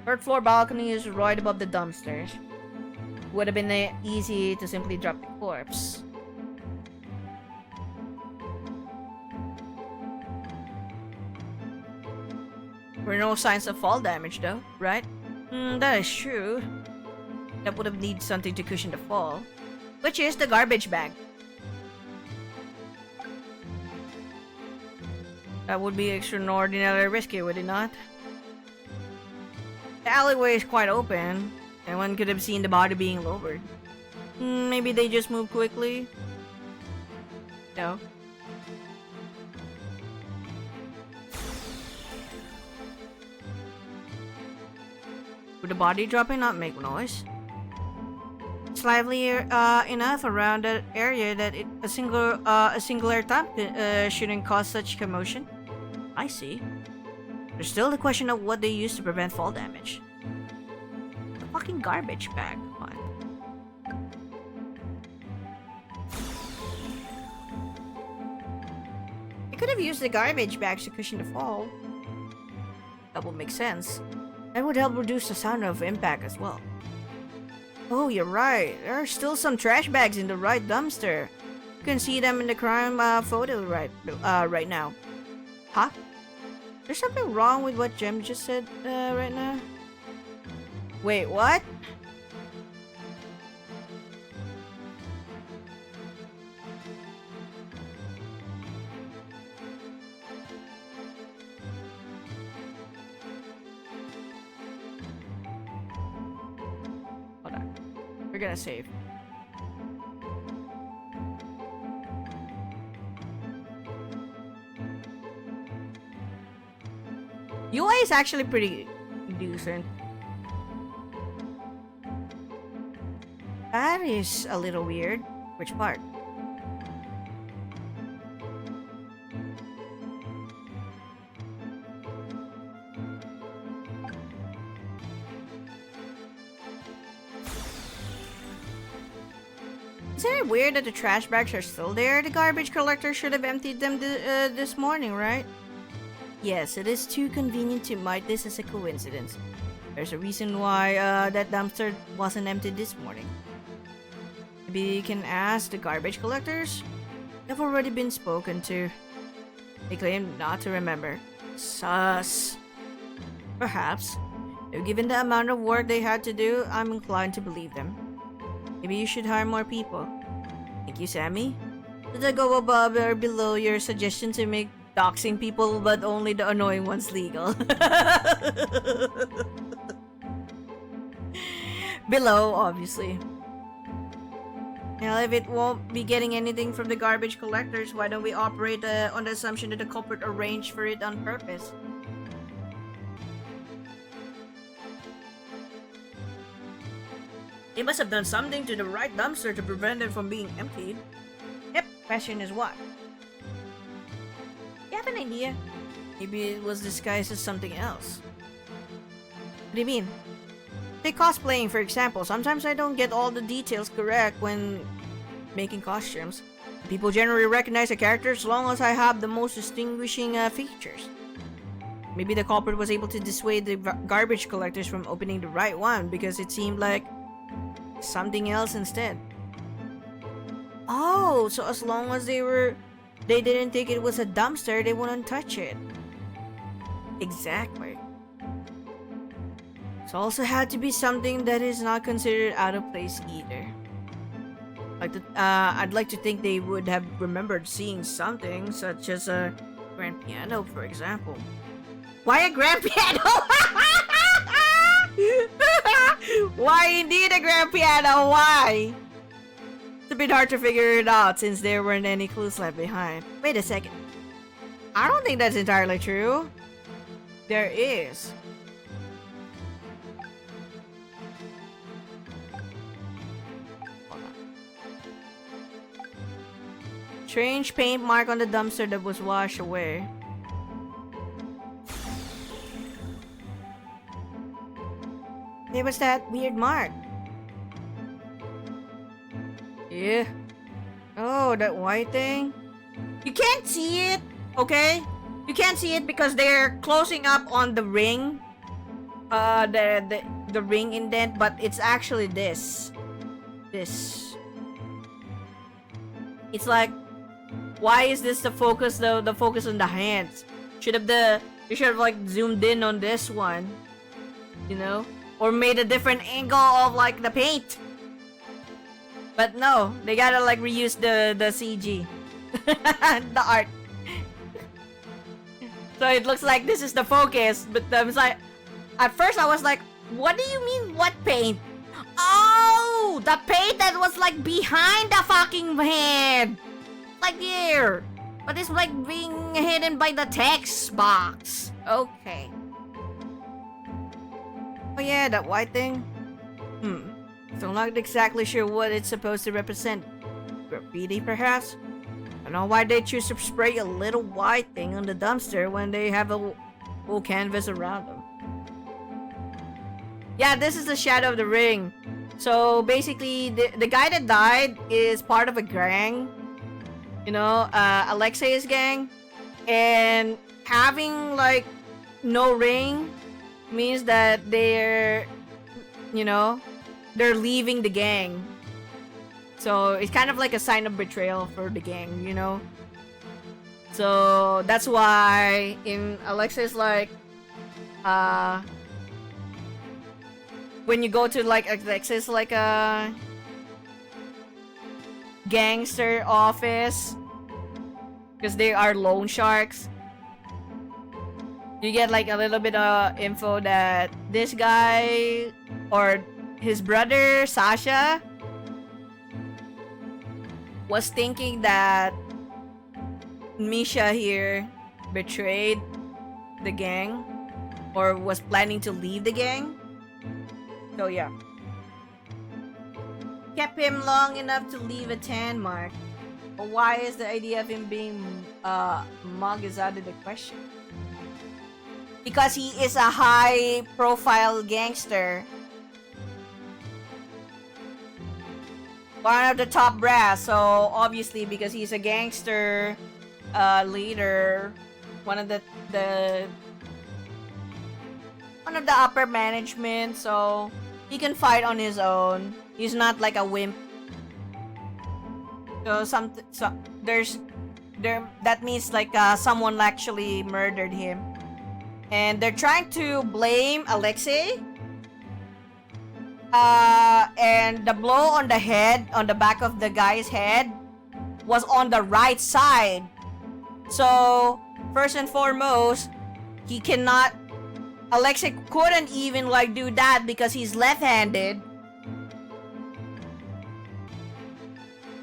Third floor balcony is right above the dumpsters. Would have been easy to simply drop the corpse. There were no signs of fall damage though, right? That is true. That would have needed something to cushion the fall. Which is the garbage bag. That would be extraordinarily risky, would it not? The alleyway is quite open, and one could have seen the body being lowered. Maybe they just moved quickly? No. Would the body dropping not make noise? It's lively enough around that area that a singular thump shouldn't cause such commotion. I see. There's still the question of what they use to prevent fall damage. The fucking garbage bag. Come on. They could have used the garbage bags to cushion the fall. That would make sense. That would help reduce the sound of impact as well. Oh, you're right. There are still some trash bags in the right dumpster. You can see them in the crime photo right now. Huh? There's something wrong with what Jem just said right now? Wait, what? Hold on. We're gonna save. UI is actually pretty decent. That is a little weird. Which part? Isn't it weird that the trash bags are still there? The garbage collector should have emptied them this morning, right? Yes, it is too convenient to mark this as a coincidence. There's a reason why that dumpster wasn't emptied this morning. Maybe you can ask the garbage collectors? They've already been spoken to. They claim not to remember. Sus. Perhaps. If given the amount of work they had to do, I'm inclined to believe them. Maybe you should hire more people. Thank you, Sammy. Did I go above or below your suggestion to make doxing people but only the annoying ones legal? Below, obviously. Now, if it won't be getting anything from the garbage collectors, why don't we operate on the assumption that the culprit arranged for it on purpose? They must have done something to the right dumpster to prevent it from being emptied. Yep, question is what? You have an idea? Maybe it was disguised as something else. What do you mean? Take cosplaying, for example. Sometimes I don't get all the details correct when making costumes. People generally recognize a character as long as I have the most distinguishing features. Maybe the culprit was able to dissuade the garbage collectors from opening the right one because it seemed like something else instead. Oh, so as long as they didn't think it was a dumpster, they wouldn't touch it. Exactly. It also had to be something that is not considered out of place either. I'd like to think they would have remembered seeing something, such as a grand piano, for example. Why a grand piano? Why indeed a grand piano? Why? It's a bit hard to figure it out since there weren't any clues left behind. Wait a second. I don't think that's entirely true. There is. Strange paint mark on the dumpster that was washed away. There was that weird mark. Yeah. Oh, that white thing. You can't see it, okay? You can't see it because they're closing up on the ring. The ring indent, but it's actually this. This. It's like, why is this the focus though? The focus on the hands. You should have like zoomed in on this one. You know? Or made a different angle of like the paint. But no, they gotta like reuse the CG. The art. So it looks like this is the focus, but I was like, at first I was like, what do you mean what paint? Oh, the paint that was like behind the fucking head. Like here. But it's like being hidden by the text box. Okay. Oh yeah, that white thing. So I'm not exactly sure what it's supposed to represent. Graffiti, perhaps? I don't know why they choose to spray a little white thing on the dumpster when they have a whole canvas around them. Yeah, this is the shadow of the ring. So basically, the guy that died is part of a gang. You know, Alexei's gang. And having like no ring means that they're, you know, they're leaving the gang. So it's kind of like a sign of betrayal for the gang, you know. So that's why in Alexei's like, when you go to like Alexei's like a gangster office, because they are loan sharks, you get like a little bit of info that this guy or his brother Sasha was thinking that Misha here betrayed the gang or was planning to leave the gang. So yeah, kept him long enough to leave a tan mark. But why is the idea of him being mugged is out of the question? Because he is a high profile gangster. one of the top brass. So obviously, because he's a gangster leader, one of the one of the upper management. So he can fight on his own. He's not like a wimp. So that means like someone actually murdered him, and they're trying to blame Alexei. And the blow on the head, on the back of the guy's head, was on the right side. So first and foremost, Alexei couldn't even like do that because he's left-handed.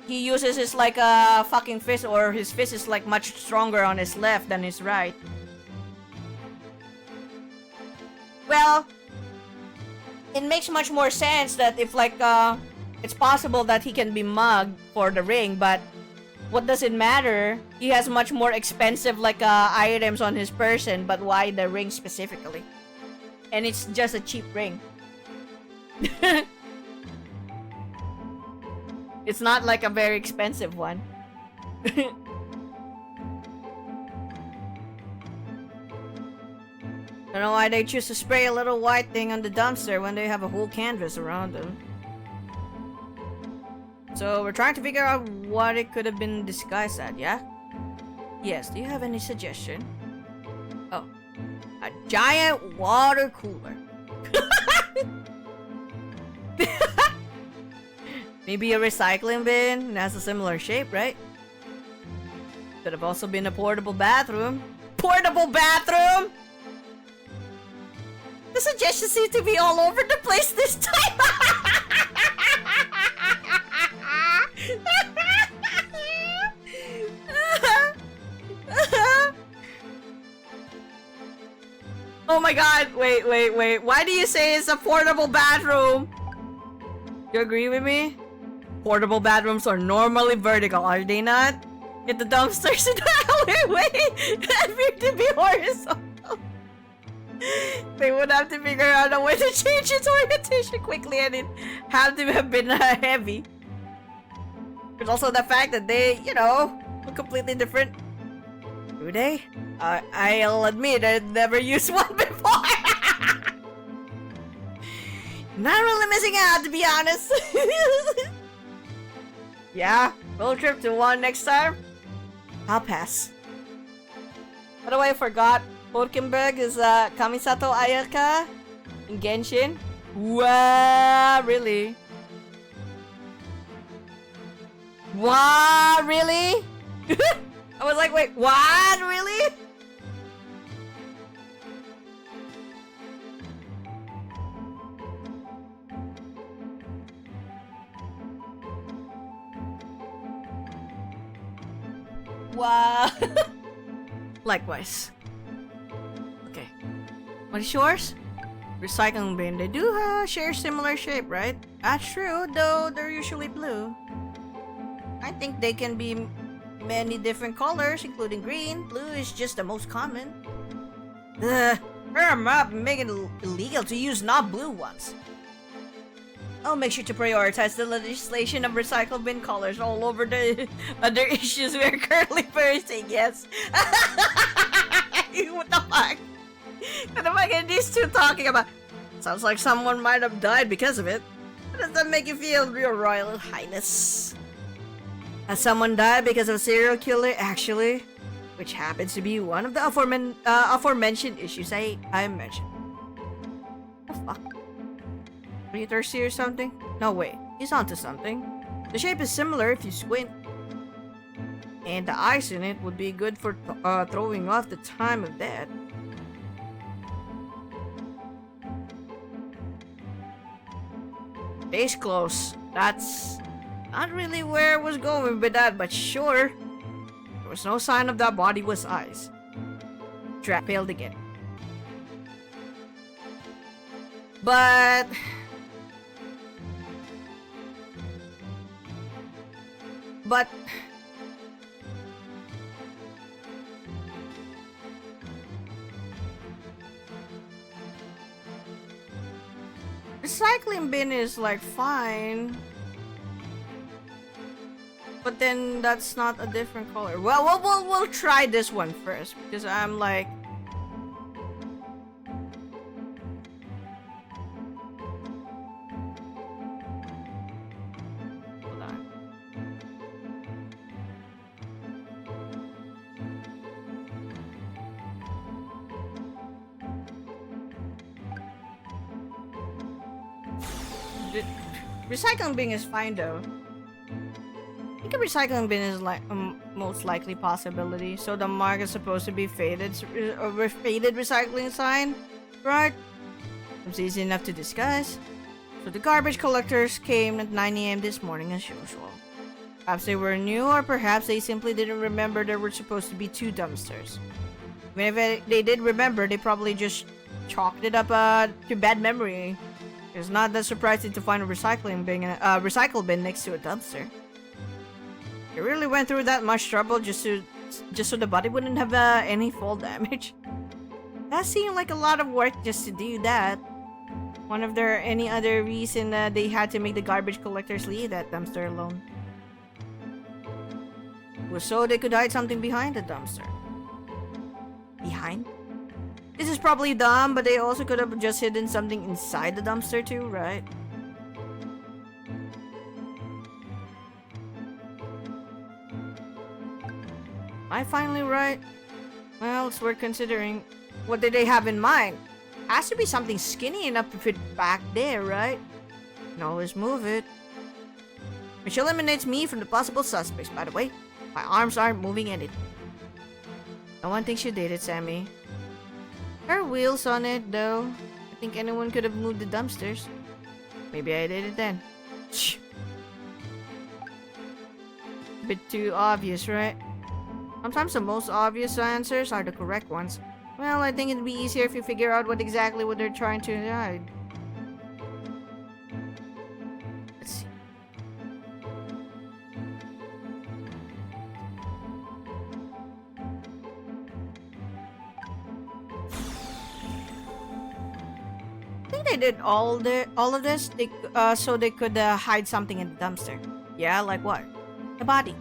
He uses his like a fucking fist, or his fist is like much stronger on his left than his right. Well, it makes much more sense that if like it's possible that he can be mugged for the ring, but what does it matter? He has much more expensive like items on his person, but why the ring specifically? And it's just a cheap ring. It's not like a very expensive one. I don't know why they choose to spray a little white thing on the dumpster when they have a whole canvas around them. So we're trying to figure out what it could have been disguised at, yeah? Yes, do you have any suggestion? Oh, a giant water cooler. Maybe a recycling bin. It has a similar shape, right? Could have also been a portable bathroom. Portable bathroom? The suggestions seem to be all over the place this time. Oh my god, wait. Why do you say it's a portable bathroom? You agree with me? Portable bathrooms are normally vertical, are they not? Yet the dumpsters in the alleyway appear to be horizontal. They would have to figure out a way to change its orientation quickly, and it had to have been heavy. There's also the fact that they, you know, look completely different. Do they? I'll admit I've never used one before. Not really missing out, to be honest. Yeah, road trip to one next time. I'll pass. By the way, I forgot. Porkenberg is Kamisato Ayaka in Genshin. Wow, really? What? Really? I was like, wait, what? Really? Wow. Likewise. Okay. What is yours? Recycling bin. They do share similar shape, right? That's true, though they're usually blue. I think they can be many different colors, including green. Blue is just the most common. Firm up and make it illegal to use not blue ones. I'll make sure to prioritize the legislation of recycle bin colors all over the other issues we are currently facing, yes. What the fuck? What the fuck are these two talking about? Sounds like someone might have died because of it. How does that make you feel, Your Royal Highness? Has someone died because of a serial killer, actually? Which happens to be one of the aforementioned issues I mentioned. What the fuck? Are you thirsty or something? No, wait. He's onto something. The shape is similar if you squint. And the ice in it would be good for throwing off the time of death. Case close. That's not really where I was going with that, but sure. There was no sign of that body was ice. Trap failed again. But recycling bin is like fine. But then that's not a different color. Well, we'll try this one first because I'm like. Hold on. The recycling bin is fine though. I think a recycling bin is like most likely possibility. So the mark is supposed to be faded, a faded recycling sign, right? It's easy enough to discuss. So the garbage collectors came at 9 a.m. this morning as usual. Perhaps they were new, or perhaps they simply didn't remember there were supposed to be 2 dumpsters. Even if they did remember, they probably just chalked it up to bad memory. It's not that surprising to find a recycle bin next to a dumpster. They really went through that much trouble just so the body wouldn't have any fall damage. That seemed like a lot of work just to do that. Wonder if there any other reason they had to make the garbage collectors leave that dumpster alone. It was so they could hide something behind the dumpster. Behind? This is probably dumb, but they also could have just hidden something inside the dumpster too, right? Am I finally right? Well, it's worth considering. What did they have in mind? Has to be something skinny enough to fit back there, right? Can always move it. Which eliminates me from the possible suspects, by the way. My arms aren't moving anything. No one thinks you did it, Sammy. There are wheels on it, though. I think anyone could have moved the dumpsters. Maybe I did it then. Shh. A bit too obvious, right? Sometimes the most obvious answers are the correct ones. Well, I think it'd be easier if you figure out what they're trying to hide. Let's see. I think they did all of this so they could hide something in the dumpster. Yeah, like what? The body.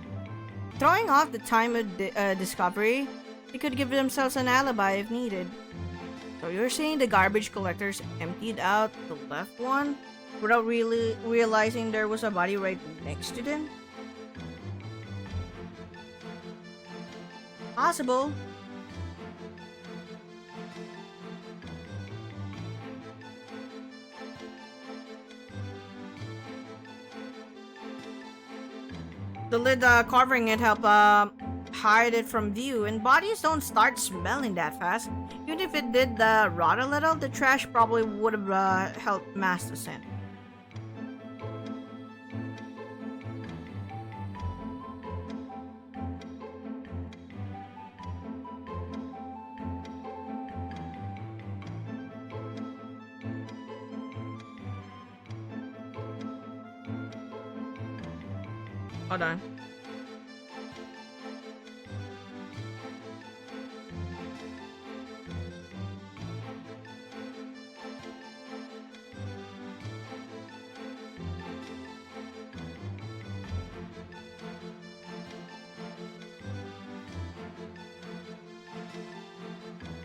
Throwing off the time of discovery, they could give themselves an alibi if needed. So you're saying the garbage collectors emptied out the left one without really realizing there was a body right next to them? Possible. The lid covering it helped hide it from view, and bodies don't start smelling that fast. Even if it did rot a little, the trash probably would have helped mask the scent. Hold on.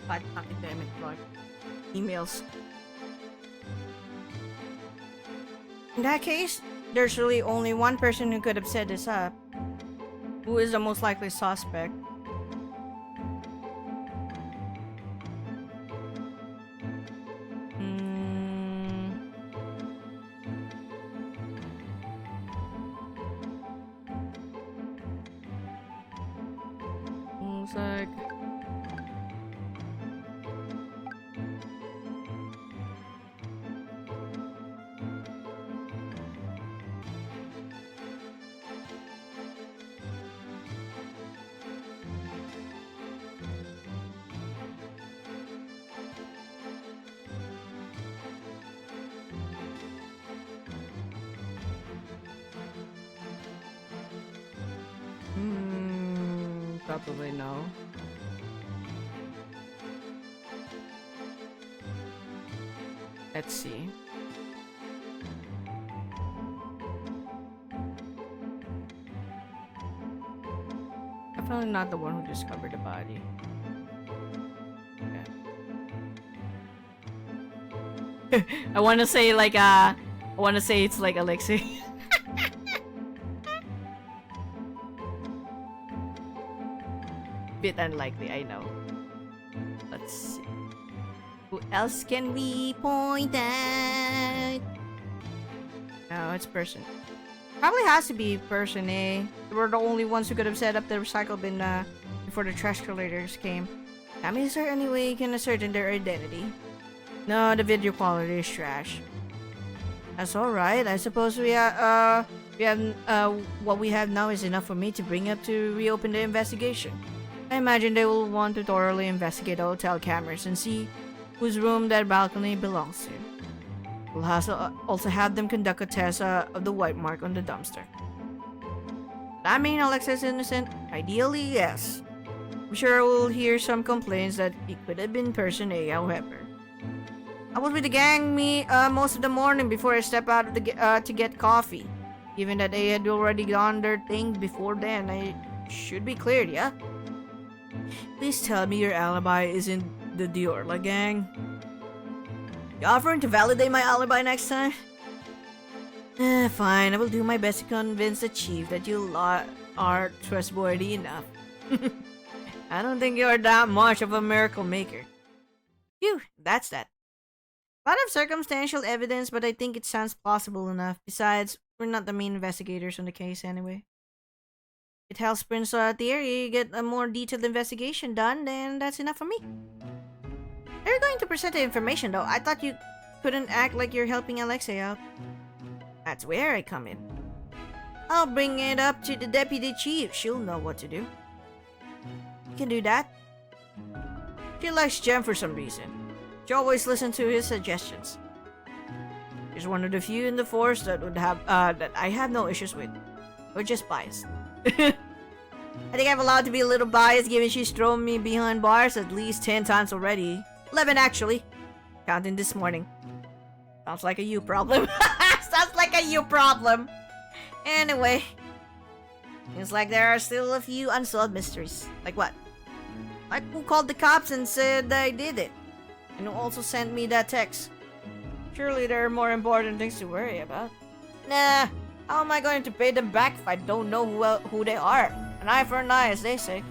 God fucking damn it, Lord. Emails. In that case, there's really only one person who could have set this up. Who is the most likely suspect? Looks like... Probably no. Let's see. not the one who discovered the body. Okay. I want to say like I want to say it's like Alexei. Bit unlikely, I know. Let's see. Who else can we point at? No, it's person. Probably has to be person A. They were the only ones who could have set up the recycle bin before the trash collectors came. I mean, is there any way you can ascertain their identity? No, the video quality is trash. That's alright. I suppose what we have now is enough for me to bring up to reopen the investigation. I imagine they will want to thoroughly investigate the hotel cameras and see whose room that balcony belongs to. We'll also have them conduct a test of the white mark on the dumpster. I mean, Alexei's innocent? Ideally, yes. I'm sure we'll hear some complaints that it could have been person A, however. I was with the gang most of the morning before I stepped out of to get coffee. Given that they had already done their thing before then, I should be cleared, yeah? Please tell me your alibi isn't the Diorla gang. You offering to validate my alibi next time? Fine, I will do my best to convince the chief that you are trustworthy enough. I don't think you're that much of a miracle maker. Phew, that's that. A lot of circumstantial evidence, but I think it sounds plausible enough. Besides, we're not the main investigators on the case anyway. It helps Prince Thierry get a more detailed investigation done, then that's enough for me. You're going to present the information though. I thought you couldn't act like you're helping Alexei out. That's where I come in. I'll bring it up to the deputy chief. She'll know what to do. You can do that. She likes Jem for some reason. She always listens to his suggestions. She's one of the few in the force that I have no issues with. We're just biased. I think I'm allowed to be a little biased given she's thrown me behind bars at least 10 times already. 11 actually. Counting this morning. Sounds like a you problem. Sounds like a you problem. Anyway. Seems like there are still a few unsolved mysteries. Like what? Like who called the cops and said I did it? And who also sent me that text? Surely there are more important things to worry about. Nah. How am I going to pay them back if I don't know who they are? An eye for an eye, as they say.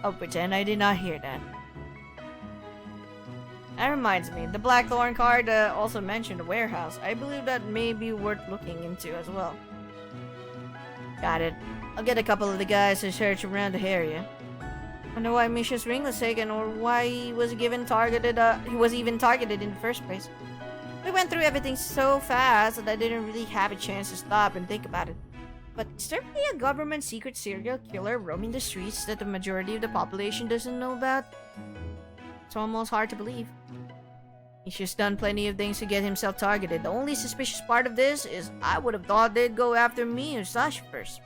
I'll pretend I did not hear that. That reminds me, the Blackthorn card also mentioned a warehouse. I believe that may be worth looking into as well. Got it. I'll get a couple of the guys to search around the area. Wonder why Misha's ring was taken or why he was even targeted in the first place. We went through everything so fast that I didn't really have a chance to stop and think about it. But is there really a government secret serial killer roaming the streets that the majority of the population doesn't know about? It's almost hard to believe. He's just done plenty of things to get himself targeted. The only suspicious part of this is I would have thought they'd go after me or Sasha first.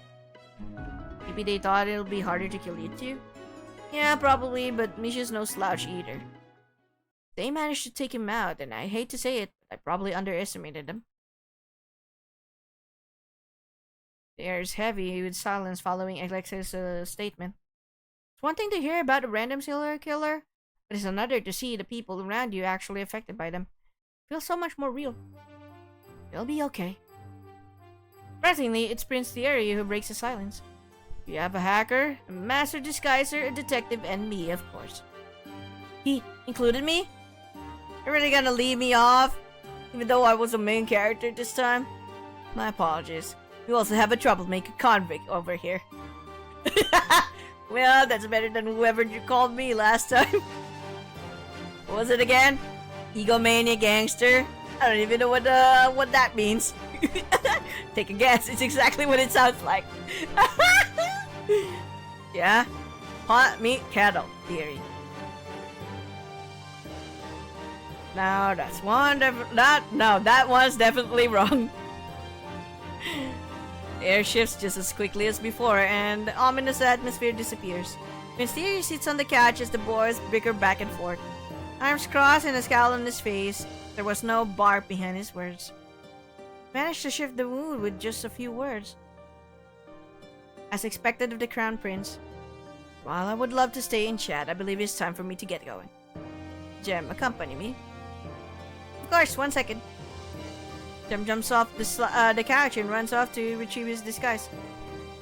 Maybe they thought it'll be harder to kill you too? Yeah, probably, but Misha's no slouch either. They managed to take him out, and I hate to say it, but I probably underestimated them. The air is heavy with silence following Alexei's statement. It's one thing to hear about a random serial killer, but it's another to see the people around you actually affected by them. It feels so much more real. It'll be okay. Surprisingly, it's Prince Thierry who breaks the silence. You have a hacker, a master disguiser, a detective, and me, of course. He included me? You're really gonna leave me off? Even though I was the main character this time? My apologies. We also have a troublemaker convict over here. Well, that's better than whoever you called me last time. What was it again? Egomaniac gangster? I don't even know what that means. Take a guess. It's exactly what it sounds like. Yeah? Pot, meat, cattle theory. No, that one's definitely wrong. The air shifts just as quickly as before, and the ominous atmosphere disappears. Mysterio sits on the couch as the boys bicker back and forth. Arms crossed and a scowl on his face. There was no bark behind his words. Managed to shift the mood with just a few words. As expected of the Crown Prince, While I would love to stay and chat, I believe it's time for me to get going. Jem, accompany me. Of course, 1 second. Jem jumps off the couch and runs off to retrieve his disguise.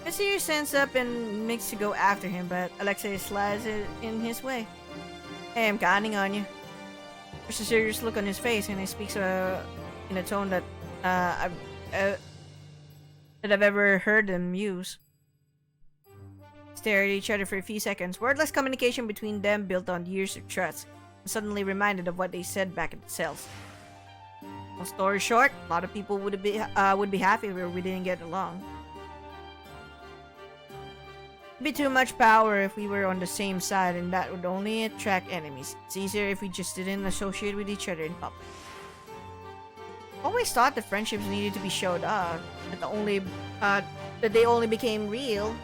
Mysterious stands up and makes to go after him, but Alexei slides it in his way. Hey, I'm counting on you. There's a serious look on his face, and he speaks in a tone that I've ever heard him use. Stare at each other for a few seconds. Wordless communication between them built on years of trust. I'm suddenly reminded of what they said back in the cells. Long story short, a lot of people would be happy if we didn't get along. It'd be too much power if we were on the same side, and that would only attract enemies. It's easier if we just didn't associate with each other in public. Always thought the friendships needed to be showed off, that they only became real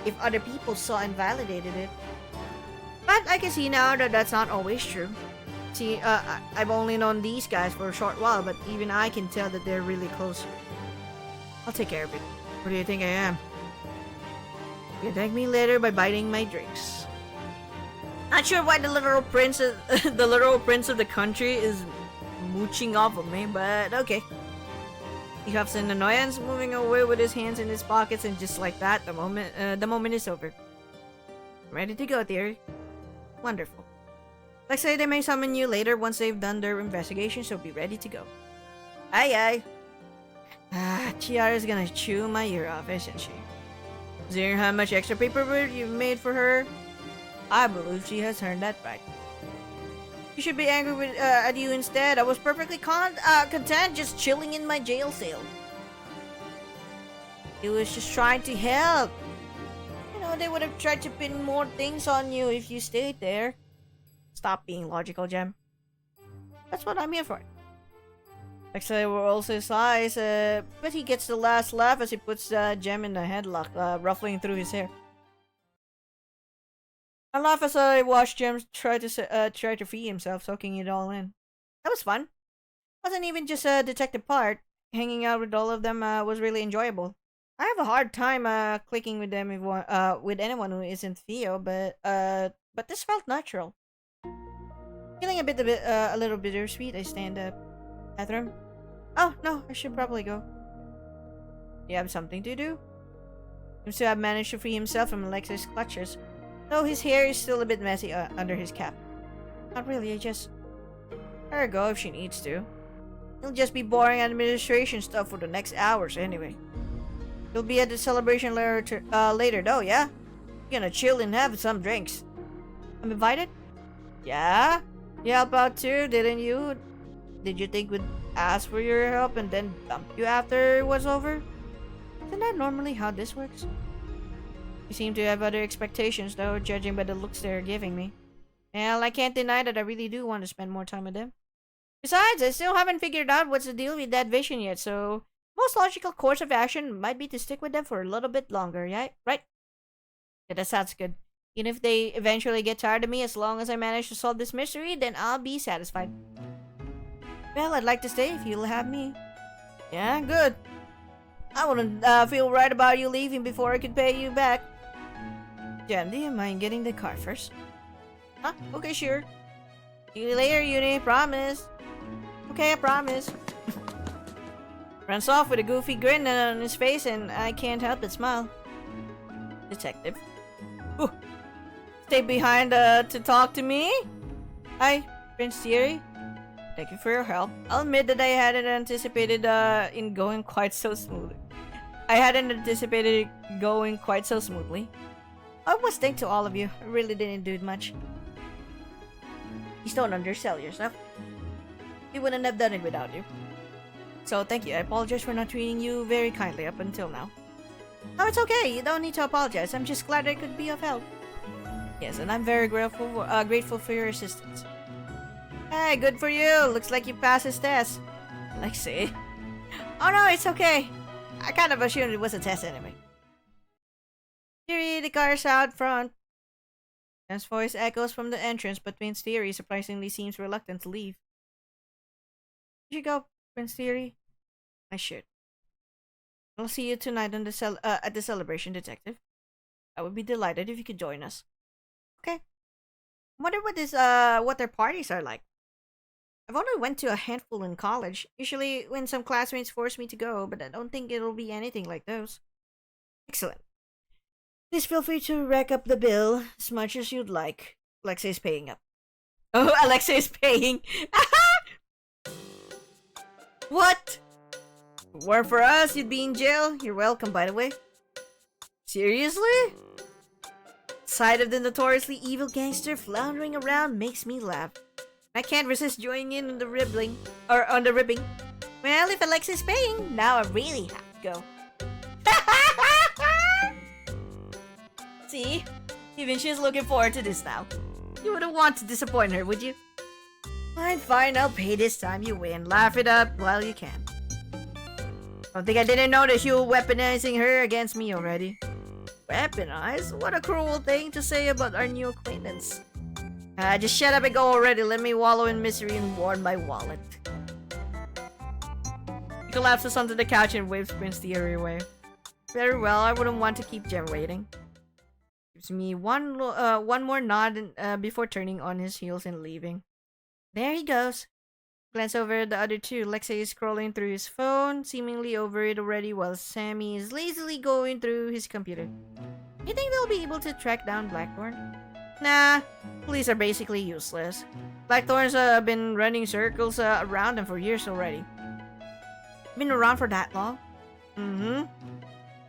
if other people saw and validated it. But I can see now that that's not always true. See, I've only known these guys for a short while, but even I can tell that they're really close. I'll take care of it. What do you think I am? You can thank me later by biting my drinks. Not sure why the literal prince of the country is mooching off of me, but okay. He huffs in annoyance, moving away with his hands in his pockets, and just like that, the moment is over. I'm ready to go, Theory. Wonderful. Like say they may summon you later once they've done their investigation, so be ready to go. Aye aye. Chiara's gonna chew my ear off, isn't she? Considering how much extra paperwork you've made for her, I believe she has earned that right. You should be angry at you instead. I was perfectly content just chilling in my jail cell. He was just trying to help. You know, they would have tried to pin more things on you if you stayed there. Stop being logical, Jem. That's what I'm here for. Actually, we're also his eyes, but he gets the last laugh as he puts Jem in a headlock, ruffling through his hair. I laugh as I watch Jem try to free himself, soaking it all in. That was fun. Wasn't even just a detective part. Hanging out with all of them was really enjoyable. I have a hard time clicking with them with anyone who isn't Theo, but this felt natural. Feeling a little bittersweet, I stand up. Bathroom? Oh no, I should probably go. You have something to do? Seems to have managed to free himself from Alexei's clutches, though his hair is still a bit messy under his cap. Not really, I just... Let her go if she needs to. It'll just be boring administration stuff for the next hours anyway. You'll be at the celebration later though, yeah? You're gonna chill and have some drinks. I'm invited? Yeah? You help out too, didn't you? Did you think we'd ask for your help and then dump you after it was over? Isn't that normally how this works? You seem to have other expectations though, judging by the looks they're giving me. Well, I can't deny that I really do want to spend more time with them. Besides, I still haven't figured out what's the deal with that vision yet, so most logical course of action might be to stick with them for a little bit longer, yeah? Right? Yeah, that sounds good. Even if they eventually get tired of me, as long as I manage to solve this mystery, then I'll be satisfied. Well, I'd like to stay if you'll have me. Yeah, good. I wouldn't feel right about you leaving before I could pay you back. Jem, do you mind getting the car first? Huh? Okay, sure. See you later, Yunie. Promise. Okay, I promise. Runs off with a goofy grin on his face, and I can't help but smile. Detective. Ooh. Stay behind to talk to me? Hi, Prince Thierry. Thank you for your help. I'll admit that I hadn't anticipated in going quite so smoothly. I was thanks to all of you. I really didn't do much. Please don't undersell yourself. We wouldn't have done it without you. So thank you. I apologize for not treating you very kindly up until now. No, it's okay. You don't need to apologize. I'm just glad I could be of help. Yes, and I'm very grateful for your assistance. Hey, good for you. Looks like you passed his test. Lexi. Oh no, it's okay. I kind of assumed it was a test anyway. Theory, the car's out front. Jen's voice echoes from the entrance, but Prince Theory surprisingly seems reluctant to leave. You should go, Prince Theory. I should. I'll see you tonight on at the celebration, Detective. I would be delighted if you could join us. Okay. Wonder what their parties are like. I've only went to a handful in college. Usually when some classmates force me to go, but I don't think it'll be anything like those. Excellent. Please feel free to rack up the bill as much as you'd like. Alexei's paying up. Oh, Alexei is paying. What? If it weren't for us, you'd be in jail. You're welcome, by the way. Seriously? Sight of the notoriously evil gangster floundering around makes me laugh. I can't resist joining in on the ribbing. Well, if Alexei's paying, now I really have to go. See? Even she's looking forward to this now. You wouldn't want to disappoint her, would you? Fine, I'll pay this time. You win. Laugh it up while you can. Don't think I didn't notice you weaponizing her against me already. Weaponize? What a cruel thing to say about our new acquaintance. Just shut up and go already. Let me wallow in misery and warm my wallet. He collapses onto the couch and waves Prince Theory away. Very well, I wouldn't want to keep Jem waiting. Gives me one more nod before turning on his heels and leaving. There he goes. Glance over at the other two. Alexei is scrolling through his phone, seemingly over it already, while Sammy is lazily going through his computer. You think they'll be able to track down Blackthorn? Nah, police are basically useless. Blackthorn's been running circles around them for years already. Been around for that long? Mm-hmm.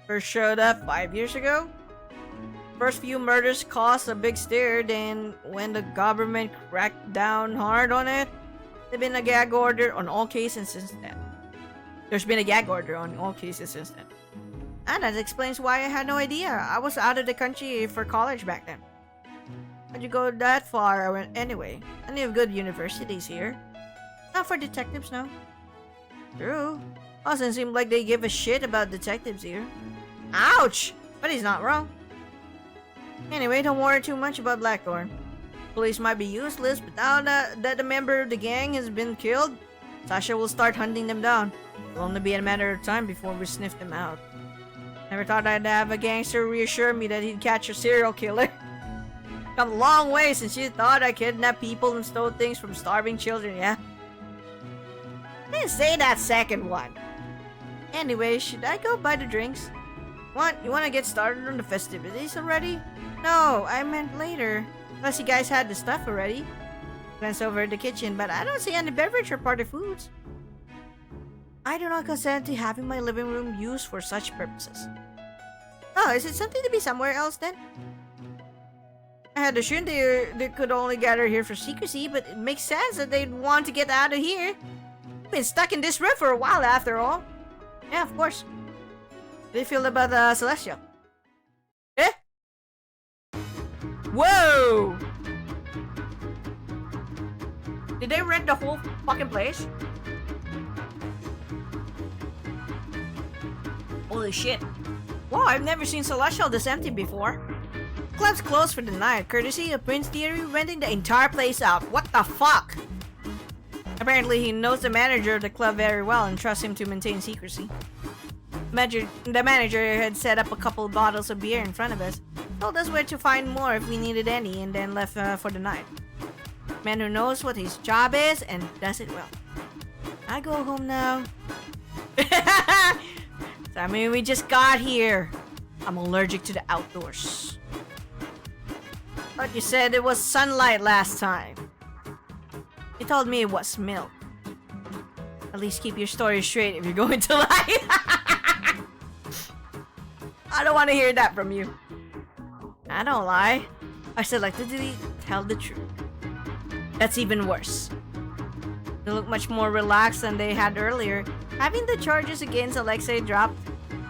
First showed up 5 years ago. First few murders caused a big stir, then when the government cracked down hard on it, there's been a gag order on all cases since then. And that explains why I had no idea. I was out of the country for college back then. How'd you go that far anyway? Plenty of good universities here. Not for detectives, no. True. Doesn't seem like they give a shit about detectives here. Ouch! But he's not wrong. Anyway, don't worry too much about Blackthorn. Police might be useless, but now that a member of the gang has been killed, Sasha will start hunting them down. It'll only be a matter of time before we sniff them out. Never thought I'd have a gangster reassure me that he'd catch a serial killer. Come a long way since you thought I kidnapped people and stole things from starving children, yeah? I didn't say that second one. Anyway, should I go buy the drinks? What? You want to get started on the festivities already? No, I meant later. Unless you guys had the stuff already. Glance over at the kitchen, but I don't see any beverage or party foods. I do not consent to having my living room used for such purposes. Oh, is it something to be somewhere else then? I had assumed they could only gather here for secrecy, but it makes sense that they'd want to get out of here. We've been stuck in this room for a while after all. Yeah, of course. How do you feel about Celestial? Eh? Whoa! Did they rent the whole fucking place? Holy shit. Wow, I've never seen Celestial this empty before. Club's closed for the night, courtesy of Prince Theory renting the entire place out. What the fuck? Apparently he knows the manager of the club very well and trusts him to maintain secrecy. The manager had set up a couple bottles of beer in front of us, told us where to find more if we needed any, and then left for the night. Man who knows what his job is and does it well. I go home now. I mean, we just got here. I'm allergic to the outdoors. But you said it was sunlight last time. You told me it was milk. At least keep your story straight if you're going to lie. I don't want to hear that from you. I don't lie. I selectively tell the truth. That's even worse. They look much more relaxed than they had earlier. Having the charges against Alexei dropped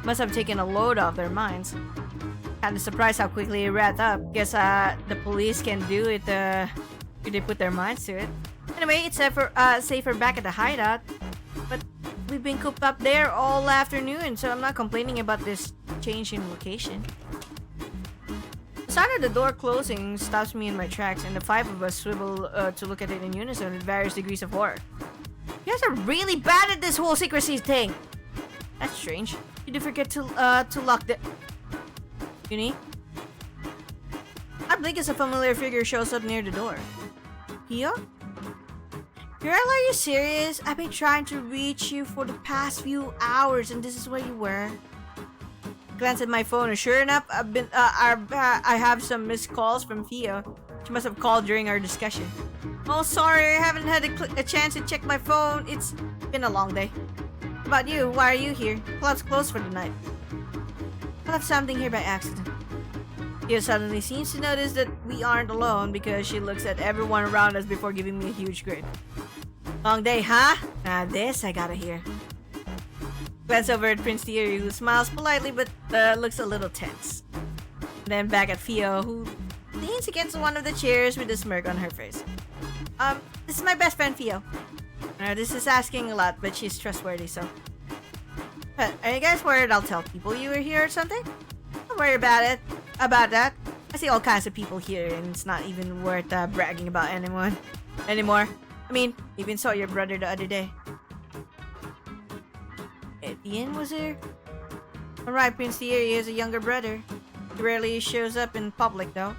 must have taken a load off their minds. Kinda surprised how quickly it wrapped up. Guess the police can do it if they put their minds to it. Anyway, it's safer back at the hideout. But we've been cooped up there all afternoon, so I'm not complaining about this change in location. The sound of the door closing stops me in my tracks, and the five of us swivel to look at it in unison with various degrees of horror. You guys are really bad at this whole secrecy thing. That's strange. You did forget to lock the... Yunie? I blink as a familiar figure shows up near the door. Theo? Girl, are you serious? I've been trying to reach you for the past few hours and this is where you were. Glance at my phone and sure enough, I have some missed calls from Theo. She must have called during our discussion. Oh, sorry, I haven't had a chance to check my phone. It's been a long day. How about you? Why are you here? Club's closed for the night. I left something here by accident. Theo suddenly seems to notice that we aren't alone because she looks at everyone around us before giving me a huge grin. Long day, huh? This I gotta hear. Glance over at Prince Thierry, who smiles politely but looks a little tense. Then back at Theo, who leans against one of the chairs with a smirk on her face. This is my best friend Theo. This is asking a lot, but she's trustworthy, so. Are you guys worried I'll tell people you were here or something? Don't worry about that. I see all kinds of people here, and it's not even worth bragging about anyone anymore. I mean, even saw your brother the other day. Etienne was here? Alright, Prince Thierry has a younger brother. He rarely shows up in public, though.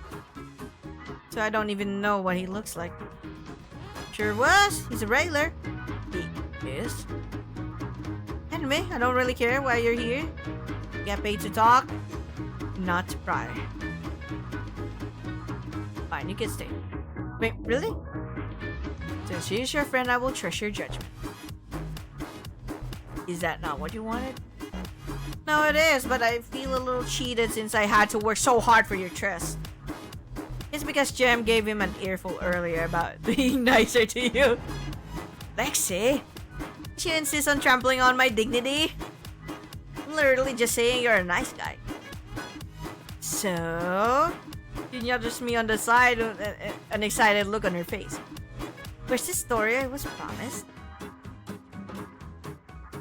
So I don't even know what he looks like. Sure was. He's a regular. He is. Anyway, I don't really care why you're here. You get paid to talk, not to pry. Fine, you can stay. Wait, really? Since she's your friend, I will trust your judgment. Is that not what you wanted? No, it is, but I feel a little cheated since I had to work so hard for your trust. It's because Jem gave him an earful earlier about being nicer to you. Lexi, she insists on trampling on my dignity. I'm literally just saying you're a nice guy. So, you notice me on the side, an excited look on her face. Where's the story I was promised?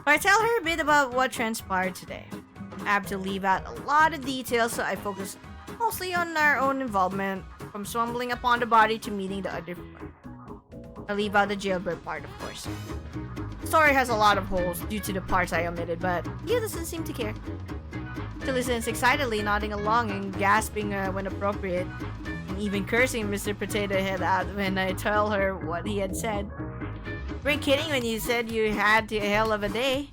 I tell her a bit about what transpired today. I have to leave out a lot of details, so I focus mostly on our own involvement, from stumbling upon the body to meeting the other four. I leave out the jailbird part, of course. The story has a lot of holes due to the parts I omitted, but he doesn't seem to care. She listens excitedly, nodding along and gasping when appropriate, and even cursing Mr. Potato Head out when I tell her what he had said. You weren't kidding when you said you had a hell of a day.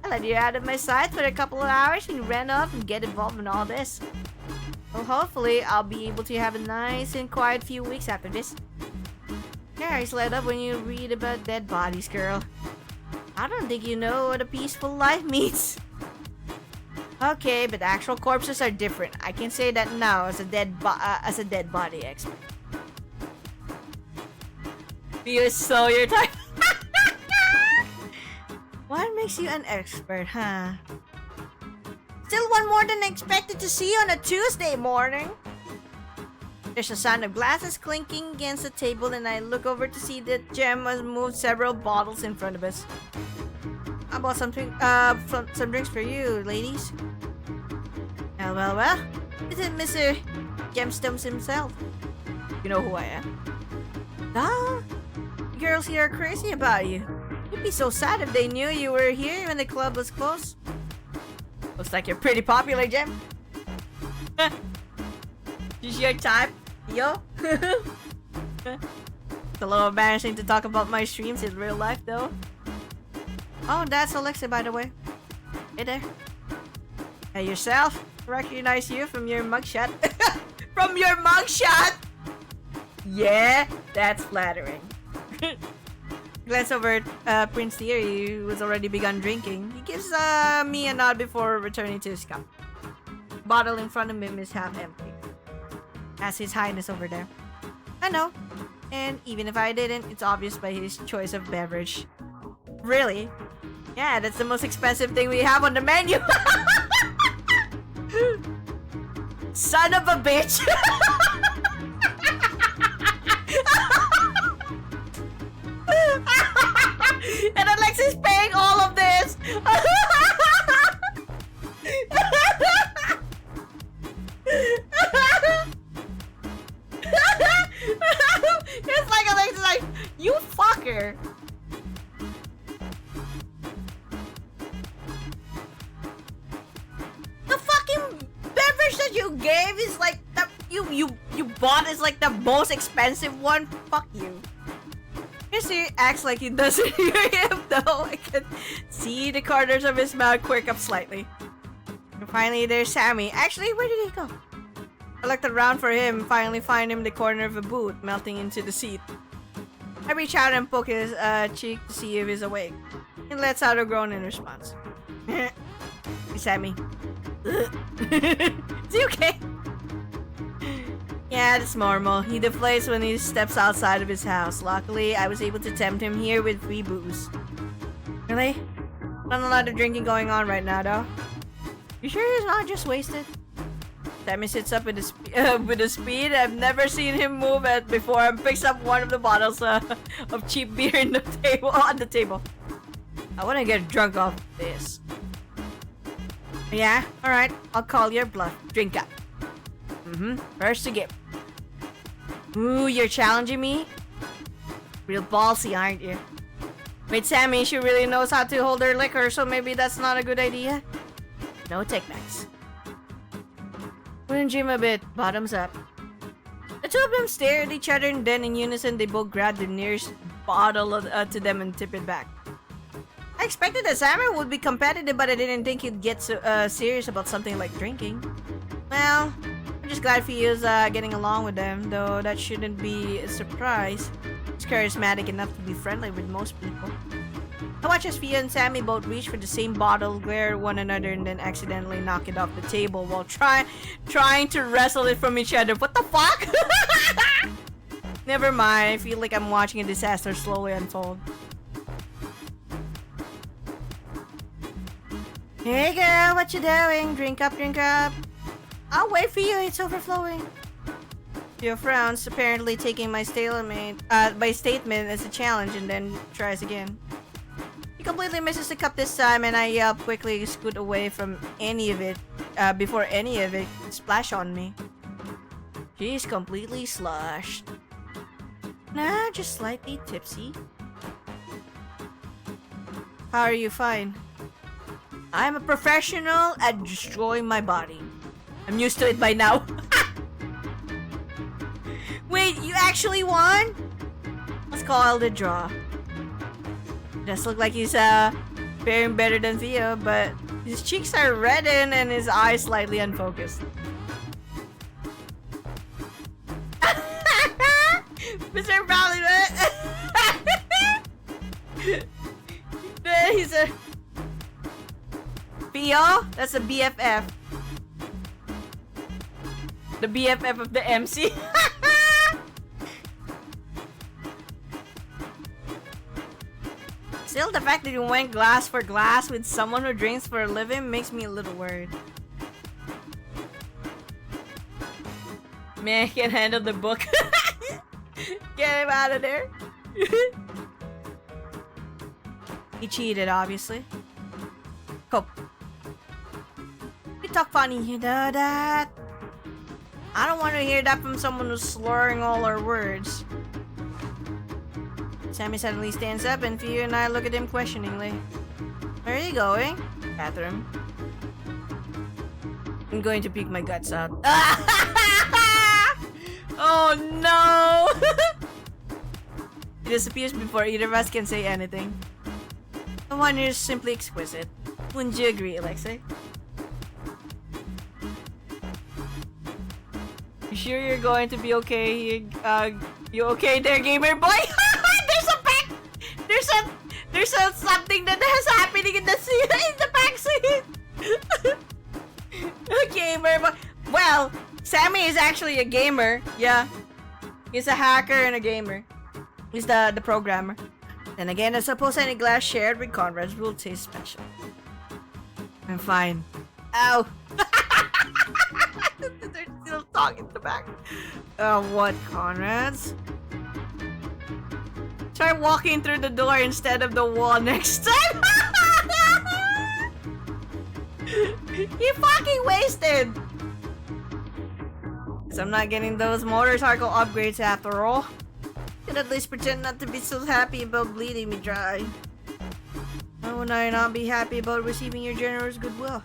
I let you out of my sight for a couple of hours and you ran off and get involved in all this. Well, hopefully, I'll be able to have a nice and quiet few weeks after this. Your eyes light up when you read about dead bodies, girl. I don't think you know what a peaceful life means. Okay, but actual corpses are different. I can say that now as a dead body expert. You're so your type. What makes you an expert, huh? Still one more than expected to see on a Tuesday morning. There's a sound of glasses clinking against the table and I look over to see that Jem has moved several bottles in front of us. I bought some drinks for you, ladies. Well. Is it Mr. Gemstones himself? You know who I am? Ah, girls here are crazy about you. You'd be so sad if they knew you were here when the club was closed. Looks like you're pretty popular, Jem. Is your type, yo? It's a little embarrassing to talk about my streams in real life, though. Oh, that's Alexa, by the way. Hey there. Hey, yourself? Recognize you from your mugshot. From your mugshot? Yeah, that's flattering. Glance over at Prince Thierry, who has already begun drinking. He gives me a nod before returning to his cup. The bottle in front of him is half empty. As His Highness over there. I know. And even if I didn't, it's obvious by his choice of beverage. Really? Yeah, that's the most expensive thing we have on the menu. Son of a bitch. And Alexis paying all of this. It's like Alexis like, you fucker. The fucking beverage that you gave is like you bought is like the most expensive one? Fuck you. He acts like he doesn't hear him though. I can see the corners of his mouth quirk up slightly. And finally, there's Sammy. Actually, where did he go? I looked around for him, finally find him in the corner of a boot, melting into the seat. I reach out and poke his cheek to see if he's awake. He lets out a groan in response. Hey, Sammy. Is he okay? Yeah, that's normal. He deflates when he steps outside of his house. Luckily, I was able to tempt him here with free booze. Really? Not a lot of drinking going on right now, though. You sure he's not just wasted? Sammy sits up with a speed I've never seen him move at before and picks up one of the bottles of cheap beer on the table. I want to get drunk off this. Yeah, alright. I'll call your bluff. Drink up. First to get. Ooh, you're challenging me? Real ballsy, aren't you? Wait, Sammy, she really knows how to hold her liquor, so maybe that's not a good idea? No take-backs. Wouldn't dream a bit. Bottoms up. The two of them stare at each other and then in unison they both grab the nearest bottle to them and tip it back. I expected that Sammy would be competitive, but I didn't think he'd get so serious about something like drinking. Well, I'm just glad Fio's getting along with them, though that shouldn't be a surprise. He's charismatic enough to be friendly with most people. I watch as Fio and Sammy both reach for the same bottle, glare at one another, and then accidentally knock it off the table while trying to wrestle it from each other. What the fuck? Never mind, I feel like I'm watching a disaster slowly unfold. Hey girl, what you doing? Drink up, drink up. I'll wait for you, it's overflowing. Fio frowns, apparently taking my statement as a challenge, and then tries again. He completely misses the cup this time, and I yelp quickly, scoot away from any of it before any of it splash on me. She's completely sloshed. Nah, just slightly tipsy. How are you? Fine. I'm a professional at destroying my body. I'm used to it by now. Wait, you actually won? Let's call it a draw. Does look like he's faring better than Theo, but his cheeks are reddened and his eyes slightly unfocused. Mr. Bradley, he's a Theo. That's a BFF. The BFF of the MC. Still, the fact that you went glass for glass with someone who drinks for a living makes me a little worried. Man, I can't handle the book. Get him out of there. He cheated, obviously. Cool. You talk funny, you know that? I don't want to hear that from someone who's slurring all our words. Sammy suddenly stands up and Fio and I look at him questioningly. Where are you going? Bathroom. I'm going to puke my guts out. Oh no! He disappears before either of us can say anything. The one is simply exquisite. Wouldn't you agree, Alexei? You sure you're going to be okay? You okay there, gamer boy? There's something that is happening in the backseat. A gamer boy. Well, Sammy is actually a gamer. Yeah, he's a hacker and a gamer. He's the programmer. Then again, I suppose any glass shared with Conrad's will taste special. I'm fine. Ow. They're still talking in the back. What, Conrad's? Try walking through the door instead of the wall next time. You fucking wasted. Guess I'm not getting those motorcycle upgrades after all. Could at least pretend not to be so happy about bleeding me dry. Why would I not be happy about receiving your generous goodwill?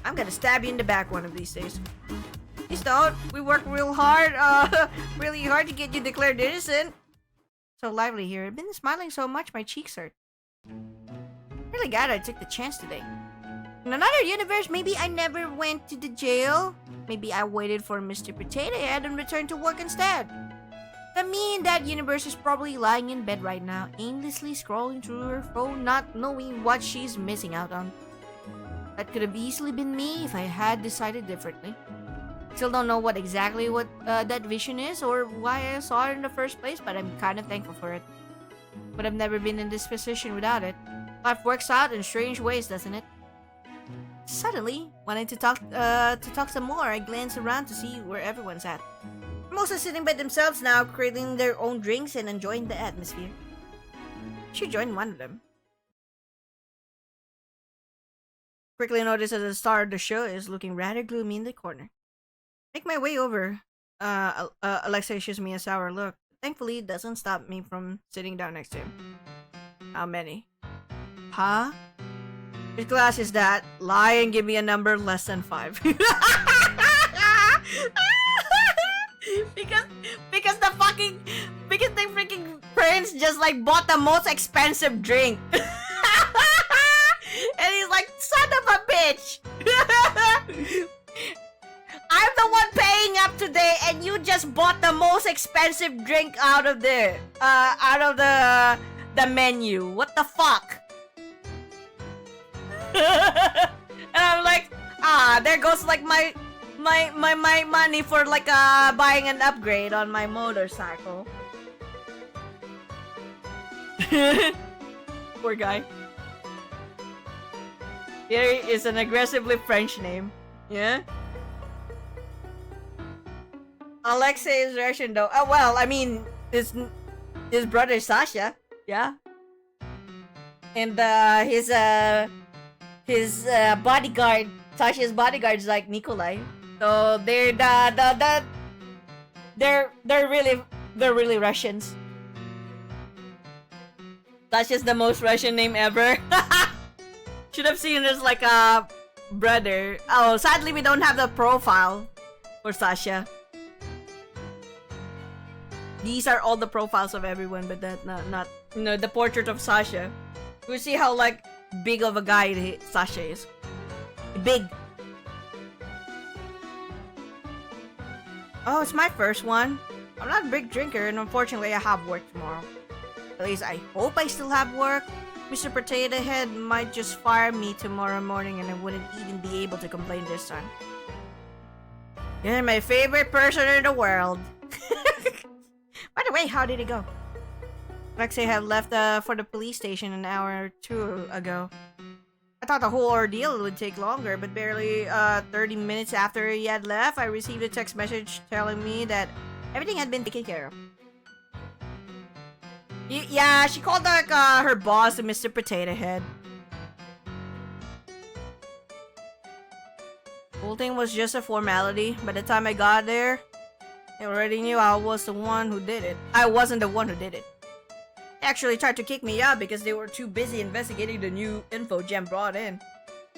I'm gonna stab you in the back one of these days. Please don't. We work real hard, really hard to get you declared innocent. So lively here. I've been smiling so much my cheeks hurt. Really glad I took the chance today. In another universe, maybe I never went to the jail. Maybe I waited for Mr. Potato Head and returned to work instead. That mean that universe is probably lying in bed right now, aimlessly scrolling through her phone, not knowing what she's missing out on. That could have easily been me if I had decided differently. Still don't know what that vision is or why I saw it in the first place, but I'm kind of thankful for it. But I've never been in this position without it. Life works out in strange ways, doesn't it? Suddenly, wanting to talk some more, I glance around to see where everyone's at. Mostly sitting by themselves now, creating their own drinks and enjoying the atmosphere. I should join one of them. Quickly notice that the star of the show is looking rather gloomy in the corner. Make my way over. Alexa issues me a sour look. Thankfully, it doesn't stop me from sitting down next to him. How many? Huh? Which class is that? Lie and give me a number less than 5. because the freaking prince just like bought the most expensive drink. And he's like, son of a bitch. I'm the one paying up today and you just bought the most expensive drink out of the menu. What the fuck? And I'm like, there goes like my money for like buying an upgrade on my motorcycle. Poor guy. Here is an aggressively French name. Yeah? Alexei's Russian though. Oh well, I mean his brother Sasha. Yeah. And his bodyguard, Sasha's bodyguard is like Nikolai. So they're they're really Russians. Sasha's the most Russian name ever. Should have seen this like a brother. Oh, sadly we don't have the profile for Sasha. These are all the profiles of everyone, but that not the portrait of Sasha. We see how like big of a guy Sasha is. Big. Oh, it's my first one. I'm not a big drinker, and unfortunately I have work tomorrow. At least I hope I still have work. Mr. Potato Head might just fire me tomorrow morning and I wouldn't even be able to complain this time. You're my favorite person in the world. By the way, how did it go? Alexei had left for the police station an hour or two ago. I thought the whole ordeal would take longer, but barely 30 minutes after he had left, I received a text message telling me that everything had been taken care of. Yeah, she called like her boss, Mr. Potato Head. The whole thing was just a formality. By the time I got there, they already knew I was the one who did it. I wasn't the one who did it. They actually tried to kick me out because they were too busy investigating the new info Jem brought in.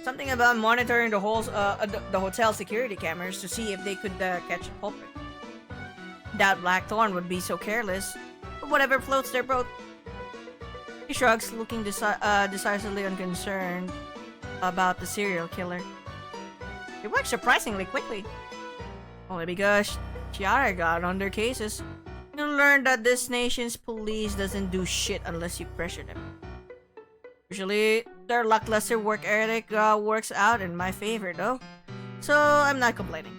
Something about monitoring the hotel security cameras to see if they could catch the culprit. Doubt Blackthorn would be so careless. But whatever floats their boat. He shrugs, looking decisively unconcerned about the serial killer. It worked surprisingly quickly. Only because Chiara got on their cases. You'll learn that this nation's police doesn't do shit unless you pressure them. Usually, their lackluster work ethic works out in my favor though. So, I'm not complaining.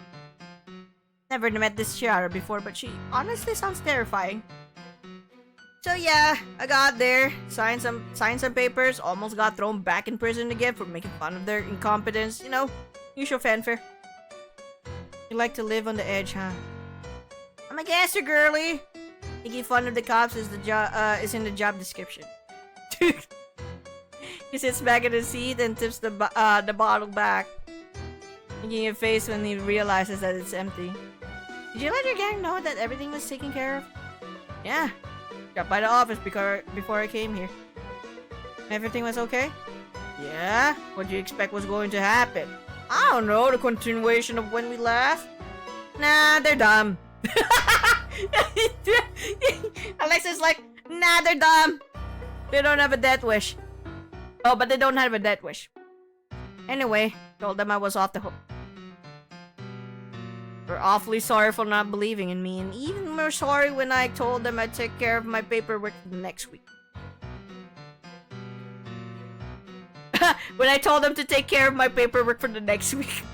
Never met this Chiara before, but she honestly sounds terrifying. So yeah, I got there, signed some papers, almost got thrown back in prison again for making fun of their incompetence. You know, usual fanfare. You like to live on the edge, huh? I'm a gasser, girly. Making fun of the cops is in the job description. He sits back in the seat and tips the bottle back, making a face when he realizes that it's empty. Did you let your gang know that everything was taken care of? Yeah. Got by the office before I came here. Everything was okay? Yeah? What do you expect was going to happen? I don't know, the continuation of when we left? Nah, they're dumb. Alexa's like, nah, they're dumb. They don't have a death wish. Oh, but they don't have a death wish. Anyway, told them I was off the hook. They're awfully sorry for not believing in me, and even more sorry when I told them I'd take care of my paperwork the next week. When I told them to take care of my paperwork for the next week.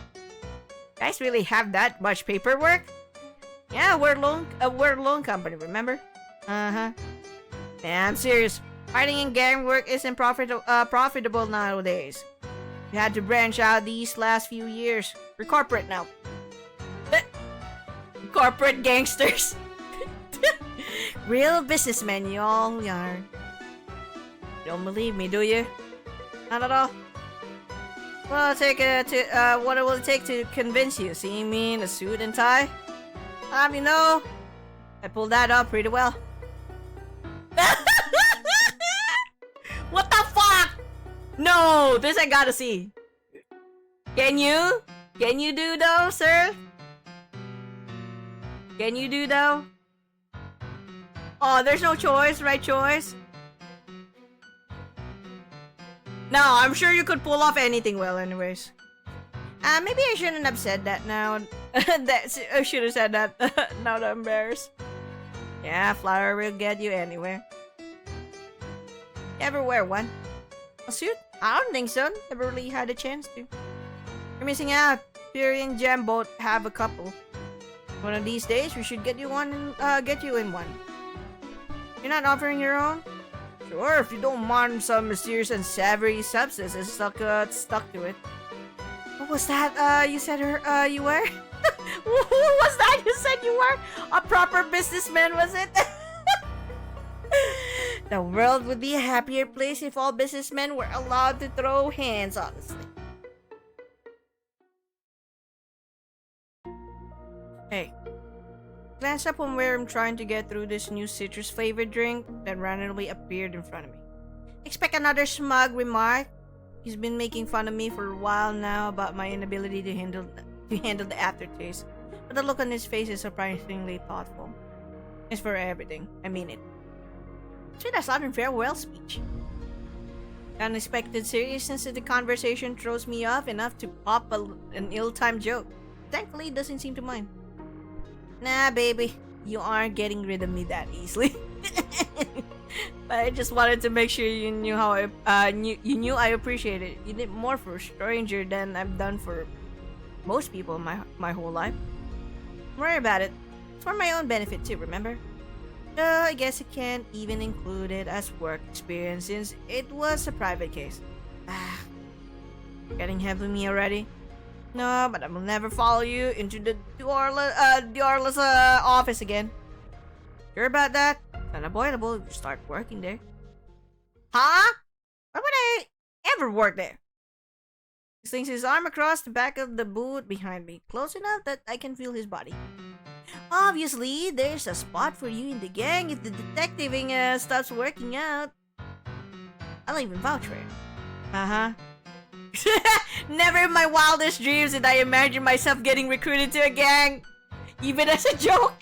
Guys really have that much paperwork? Yeah, we're a loan company, remember? Uh-huh. Yeah, I'm serious. Fighting in gang work isn't profitable nowadays. We had to branch out these last few years. We're corporate now. Corporate gangsters. Real businessmen, y'all are. Don't believe me, do you? Not at all. Well, what will it take to convince you? Seeing me in a suit and tie? You know, I pulled that up pretty well. What the fuck? No, this I gotta see. Can you? Can you do though, sir? Can you do though? Oh, there's no choice, right choice? No, I'm sure you could pull off anything well anyways. Maybe I shouldn't have said that now. I should have said that. Now that I'm embarrassed. Yeah, flower will get you anywhere. Ever wear one? A suit? I don't think so. Never really had a chance to. You're missing out. Fury and Gem both have a couple. One of these days, we should get you one. Get you in one. You're not offering your own? Sure, if you don't mind some mysterious and savory substances stuck to it. What was that? You said you were? What was that you said you were? A proper businessman, was it? The world would be a happier place if all businessmen were allowed to throw hands, honestly. Hey. Glance up from where I'm trying to get through this new citrus-flavored drink that randomly appeared in front of me. Expect another smug remark. He's been making fun of me for a while now about my inability to handle the aftertaste, but the look on his face is surprisingly thoughtful. It's for everything. I mean it. Sweet as Southern farewell speech. The unexpected seriousness of the conversation throws me off enough to pop an ill-timed joke. Thankfully, he doesn't seem to mind. Nah, baby, you aren't getting rid of me that easily. But I just wanted to make sure you knew how you knew I appreciate it. You did more for a stranger than I've done for most people in my whole life. Don't worry about it. It's for my own benefit too, remember? I guess I can't even include it as work experience since it was a private case. Getting heavy with me already? No, but I will never follow you into the Diorla's office again. Sure about that? It's unavoidable if you start working there. Huh? Why would I ever work there? He slings his arm across the back of the boot behind me, close enough that I can feel his body. Obviously, there's a spot for you in the gang if the detectiving stops working out. I'll even vouch for it. Uh-huh. Never in my wildest dreams did I imagine myself getting recruited to a gang, even as a joke.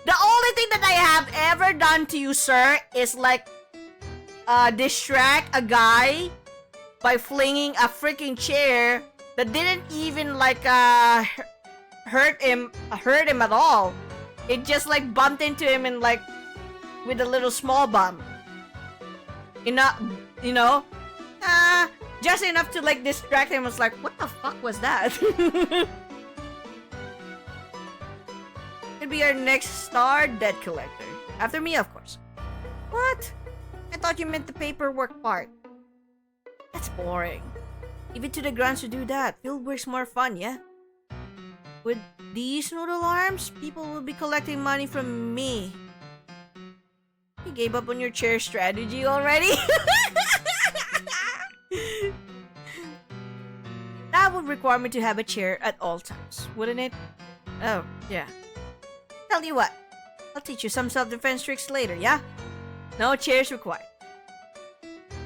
The only thing that I have ever done to you, sir, is like distract a guy by flinging a freaking chair that didn't even like hurt him at all. It just like bumped into him and like with a little small bump. Just enough to like distract him. I was like, what the fuck was that? Could be our next star debt collector. After me, of course. What? I thought you meant the paperwork part. That's boring. Leave it to the grunts to do that. Field work's more fun, yeah? With these noodle arms, people will be collecting money from me. You gave up on your chair strategy already? That would require me to have a chair at all times, wouldn't it? Oh, yeah. Tell you what, I'll teach you some self-defense tricks later, yeah? No chairs required.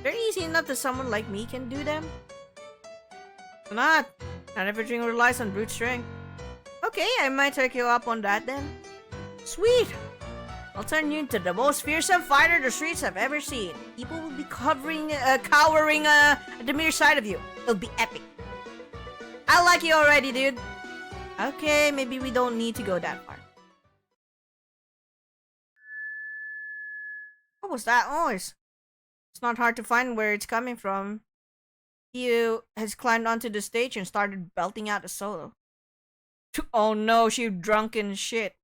They're easy enough that someone like me can do them. Why not? Not everything relies on brute strength. Okay, I might take you up on that then. Sweet! I'll turn you into the most fearsome fighter the streets have ever seen. People will be cowering at the mere sight of you. It'll be epic. I like you already, dude. Okay, maybe we don't need to go that far. What was that noise? It's not hard to find where it's coming from. He has climbed onto the stage and started belting out a solo. Oh no, she drunken shit.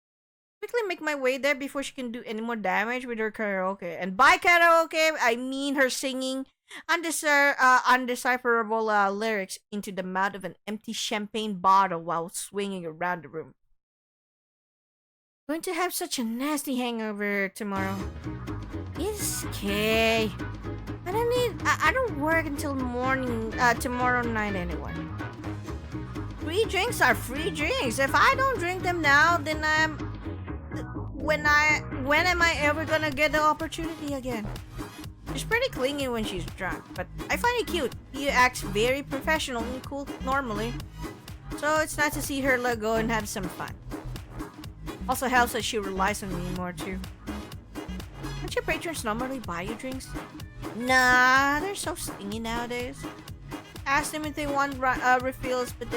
Quickly make my way there before she can do any more damage with her karaoke. And by karaoke, I mean her singing undecipherable lyrics into the mouth of an empty champagne bottle while swinging around the room. Going to have such a nasty hangover tomorrow. It's okay. I don't work until morning tomorrow night anyway. Free drinks are free drinks. If I don't drink them now, then when am I ever gonna get the opportunity again? She's pretty clingy when she's drunk, but I find it cute. She acts very professional and cool normally. So it's nice to see her let go and have some fun. Also helps that she relies on me more too. Don't your patrons normally buy you drinks? Nah, they're so stingy nowadays. Ask them if they want refills, but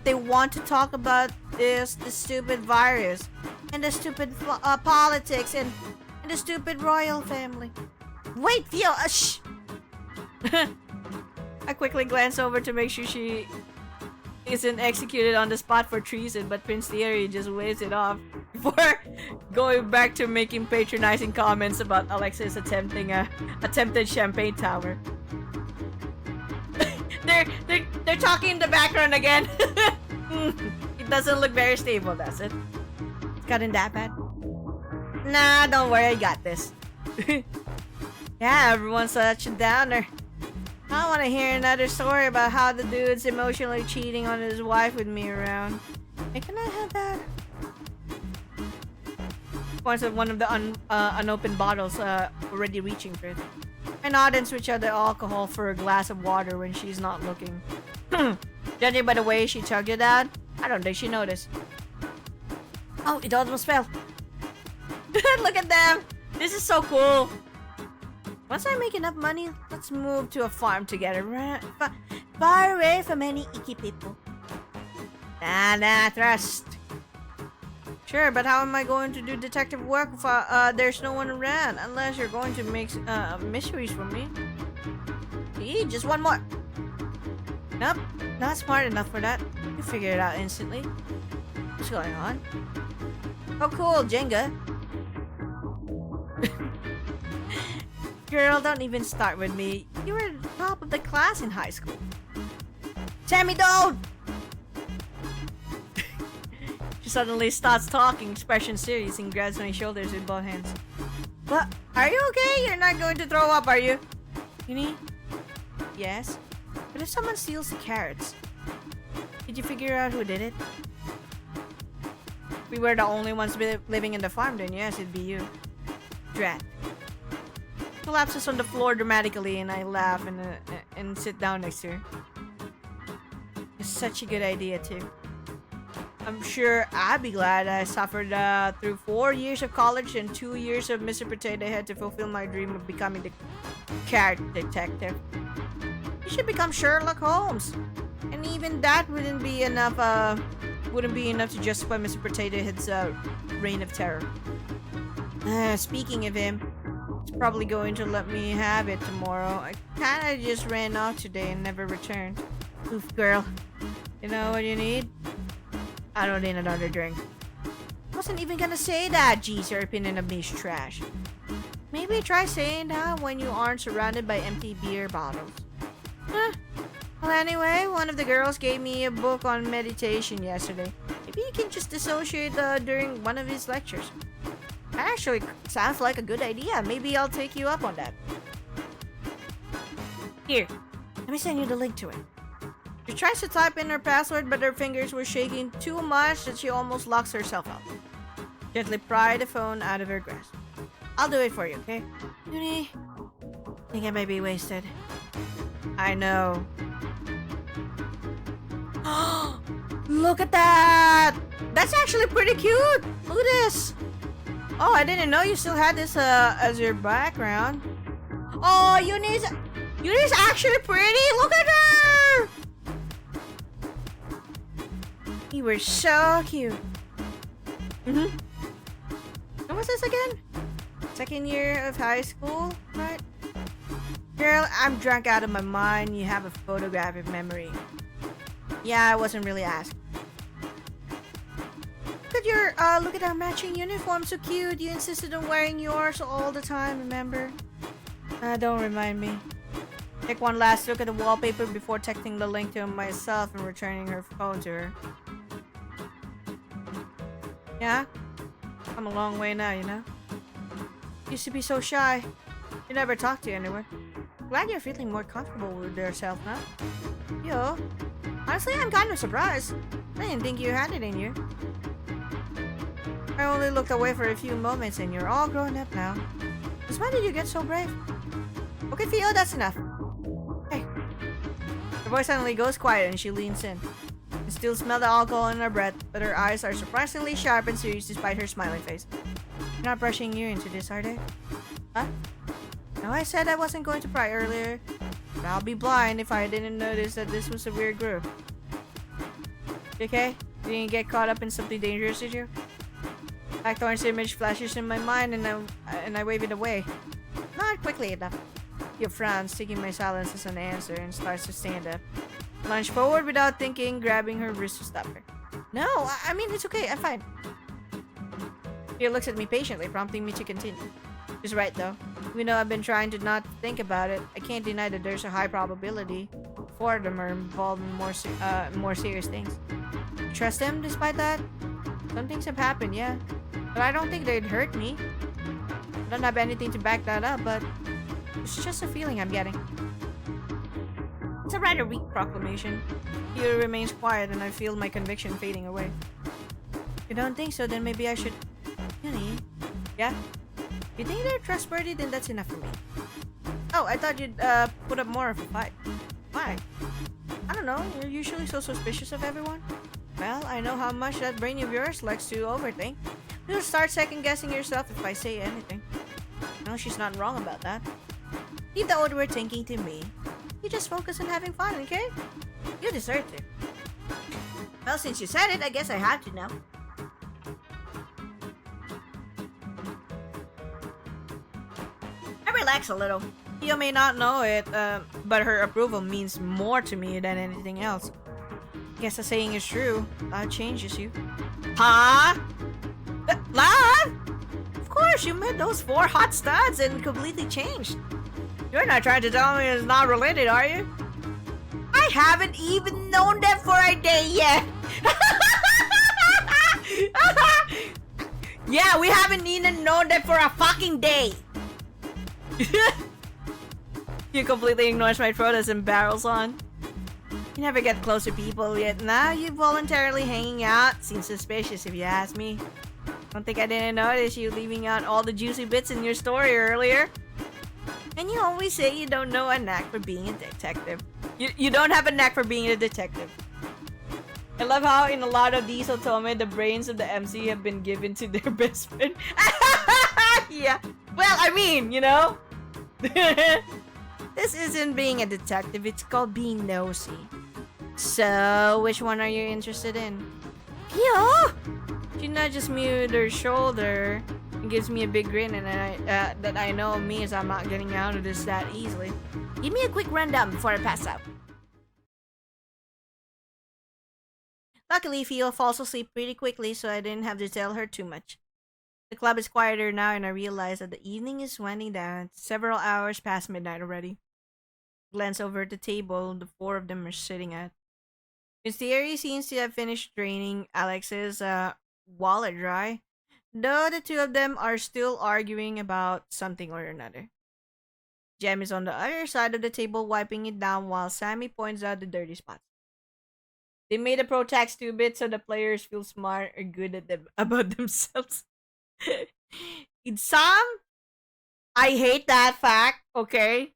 they want to talk about the stupid virus and the stupid politics and the stupid royal family. Wait, Theo, shh. I quickly glance over to make sure she isn't executed on the spot for treason, but Prince Thierry just waves it off before going back to making patronizing comments about Alexis attempted champagne tower. They're talking in the background again. It doesn't look very stable, does it? It's gotten that bad? Nah, don't worry, I got this. Yeah, everyone's such a downer. I want to hear another story about how the dude's emotionally cheating on his wife with me around. Hey, can I have that? Points at one of the unopened bottles already reaching for it. I nod and switch out the alcohol for a glass of water when she's not looking. Judging by the way she chugged it out, I don't think she noticed. Oh, it almost fell. Look at them! This is so cool! Once I make enough money, let's move to a farm together. Far away from any icky people. Nah, trust. Sure, but how am I going to do detective work if there's no one around? Unless you're going to make mysteries for me. See, just one more. Nope, not smart enough for that. You figure it out instantly. What's going on? Oh cool, Jenga. Girl, don't even start with me. You were the top of the class in high school. Sammy, don't! She suddenly starts talking, expression serious, and grabs my shoulders with both hands. What? Are you okay? You're not going to throw up, are you? Yunie? Yes? But if someone steals the carrots, did you figure out who did it? If we were the only ones living in the farm, then yes, it'd be you. Drat. Collapses on the floor dramatically, and I laugh and sit down next to her. It's such a good idea too. I'm sure I'd be glad I suffered through 4 years of college and 2 years of Mr. Potato Head to fulfill my dream of becoming the carrot detective. You should become Sherlock Holmes, and even that wouldn't be enough to justify Mr. Potato Head's reign of terror. Speaking of him, he's probably going to let me have it tomorrow. I kinda just ran off today and never returned. Oof, girl. You know what you need? I don't need another drink. Wasn't even gonna say that. Geez, your opinion of me is trash. Maybe try saying that when you aren't surrounded by empty beer bottles. Huh. Well, anyway, one of the girls gave me a book on meditation yesterday. Maybe you can just dissociate during one of his lectures. Actually, sounds like a good idea. Maybe I'll take you up on that. Here, let me send you the link to it. She tries to type in her password, but her fingers were shaking too much that she almost locks herself out. Gently pry the phone out of her grasp. I'll do it for you, okay? Yunie, I think I might be wasted. I know. Look at that! That's actually pretty cute! Look at this! Oh, I didn't know you still had this as your background. Oh, Yunie's actually pretty! Look at her! You were so cute. What was this again? Second year of high school, right? Girl, I'm drunk out of my mind. You have a photographic memory. Yeah, I wasn't really asked. Look at our matching uniform, so cute. You insisted on wearing yours all the time, remember? Don't remind me. Take one last look at the wallpaper before texting the link to myself and returning her phone to her. Yeah? Come a long way now, you know? Used to be so shy. You never talked to anyone. Glad you're feeling more comfortable with yourself now. Yo, honestly, I'm kind of surprised. I didn't think you had it in you. I only looked away for a few moments and you're all grown up now. Just why did you get so brave? Okay, Theo, that's enough. Hey. Her voice suddenly goes quiet and she leans in. You still smell the alcohol in her breath, but her eyes are surprisingly sharp and serious despite her smiling face. You're not brushing you into this, are they? Huh? No, I said I wasn't going to pry earlier. But I'll be blind if I didn't notice that this was a weird group. You okay? You didn't get caught up in something dangerous, did you? Blackthorn's image flashes in my mind and I wave it away. Not quickly enough. He frowns, taking my silence as an answer, and starts to stand up. Lunge forward without thinking, grabbing her wrist to stop her. No, I mean, it's okay, I'm fine. He looks at me patiently, prompting me to continue. She's right, though. Even though I've been trying to not think about it, I can't deny that there's a high probability four of them are involved in more serious things. You trust them despite that? Some things have happened, yeah. But I don't think they'd hurt me. I don't have anything to back that up, but it's just a feeling I'm getting. It's a rather weak proclamation. He remains quiet and I feel my conviction fading away. If you don't think so, then maybe I should... Yunie? Yeah? If you think they're trustworthy, then that's enough for me. Oh, I thought you'd put up more of a fight. Why? I don't know, you're usually so suspicious of everyone. Well, I know how much that brain of yours likes to overthink. You'll start second-guessing yourself if I say anything. No, she's not wrong about that. Leave the overthinking to me. You just focus on having fun, okay? You deserve to. Well, since you said it, I guess I have to now. I relax a little. You may not know it, but her approval means more to me than anything else. Guess the saying is true. Love changes you. Huh? Love? Of course, you met those 4 hot studs and completely changed. You're not trying to tell me it's not related, are you? I haven't even known them for a day yet. Yeah, we haven't even known them for a fucking day. You completely ignores my protest and barrels on. You never get close to people, yet now you voluntarily hanging out. Seems suspicious if you ask me. Don't think I didn't notice you leaving out all the juicy bits in your story earlier. And you always say you don't know a knack for being a detective. You don't have a knack for being a detective. I love how in a lot of these otome, the brains of the MC have been given to their best friend. Yeah. Well, I mean, you know. This isn't being a detective, it's called being nosy. So, which one are you interested in? Yeah. She nudges me with her shoulder and gives me a big grin, and that I know means I'm not getting out of this that easily. Give me a quick rundown before I pass out. Luckily, Theo falls asleep pretty quickly, so I didn't have to tell her too much. The club is quieter now, and I realize that the evening is winding down. Several hours past midnight already. Glance over at the table the 4 of them are sitting at. Miss Thierry seems to have finished draining Alex's wallet dry, though the 2 of them are still arguing about something or another. Jem is on the other side of the table wiping it down while Sammy points out the dirty spots. They made a pro tax 2-bit so the players feel smart or good at them about themselves. In some, I hate that fact, okay?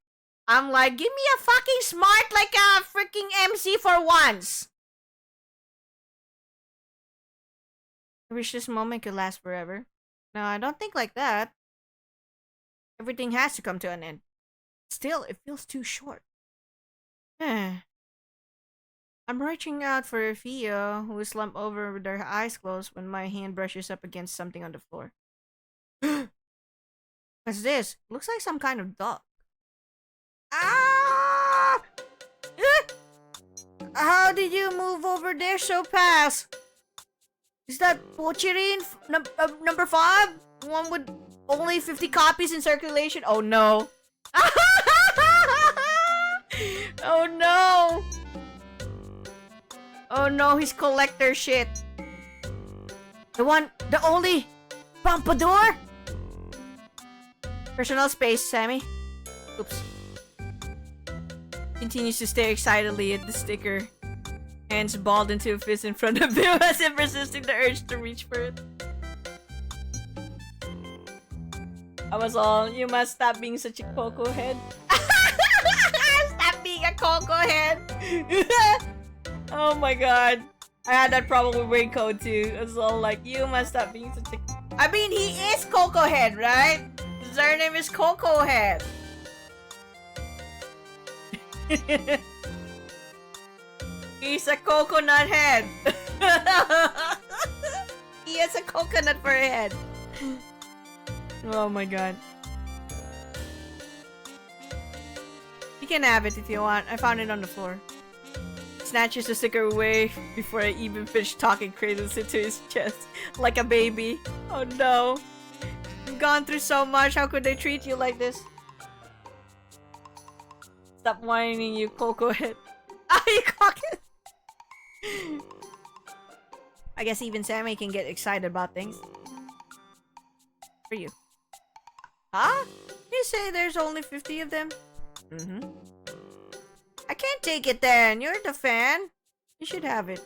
I'm like, give me a fucking smart like a freaking MC for once. I wish this moment could last forever. No, I don't think like that. Everything has to come to an end. Still, it feels too short. I'm reaching out for Fio, who is slumped over with her eyes closed when my hand brushes up against something on the floor. What's this? Looks like some kind of dog. Ah! How did you move over there so fast? Is that Pochirin number 5? One with only 50 copies in circulation? Oh no. Oh no. Oh no, he's collector shit. The only Pompadour? Personal space, Sammy. Oops. Continues to stare excitedly at the sticker. Hands balled into a fist in front of him as if resisting the urge to reach for it. I was all, you must stop being such a cocoa head. Stop being a cocoa head. Oh my god. I had that problem with Raincoat too. It was all like, you must stop being such a... I mean, he is Cocoa Head, right? His name is Cocoa Head. He's a coconut head. He has a coconut for a head. Oh my god. You can have it if you want. I found it on the floor. Snatches the sticker away before I even finish talking, cradles it to his chest like a baby. Oh no. You've gone through so much. How could they treat you like this? Stop whining, you cocoa head. Ah, you cockhead. I guess even Sammy can get excited about things. For you. Huh? You say there's only 50 of them? Mm-hmm. I can't take it then. You're the fan. You should have it.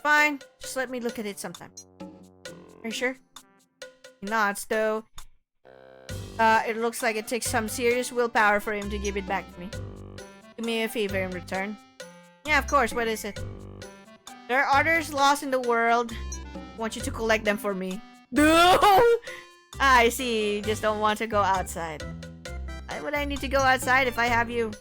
Fine. Just let me look at it sometime. Are you sure? He nods, though. It looks like it takes some serious willpower for him to give it back to me. Do me a favor in return. Yeah, of course. What is it? There are others lost in the world. I want you to collect them for me. No! I see. You just don't want to go outside. Why would I need to go outside if I have you?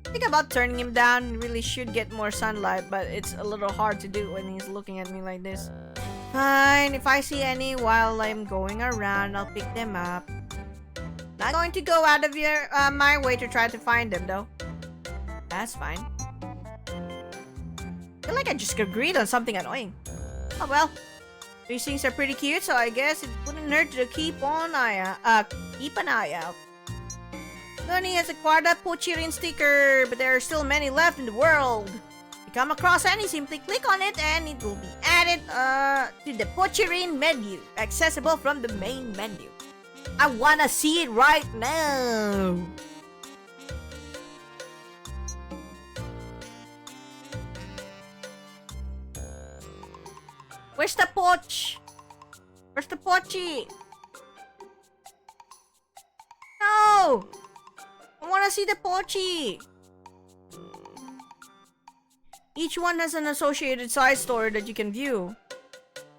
Think about turning him down. Really should get more sunlight, but it's a little hard to do when he's looking at me like this. Fine. If I see any while I'm going around, I'll pick them up. Not going to go out of my way to try to find them, though. That's fine. I feel like I just agreed on something annoying. Oh well. These things are pretty cute, so I guess it wouldn't hurt to keep an eye out. Yunie has acquired a Pochirin sticker, but there are still many left in the world. If you come across any, simply click on it and it will be added to the Pochirin menu, accessible from the main menu. I wanna see it right now. Where's the Poch? Where's the Pochi? No! I wanna see the Pochi! Each one has an associated side story that you can view.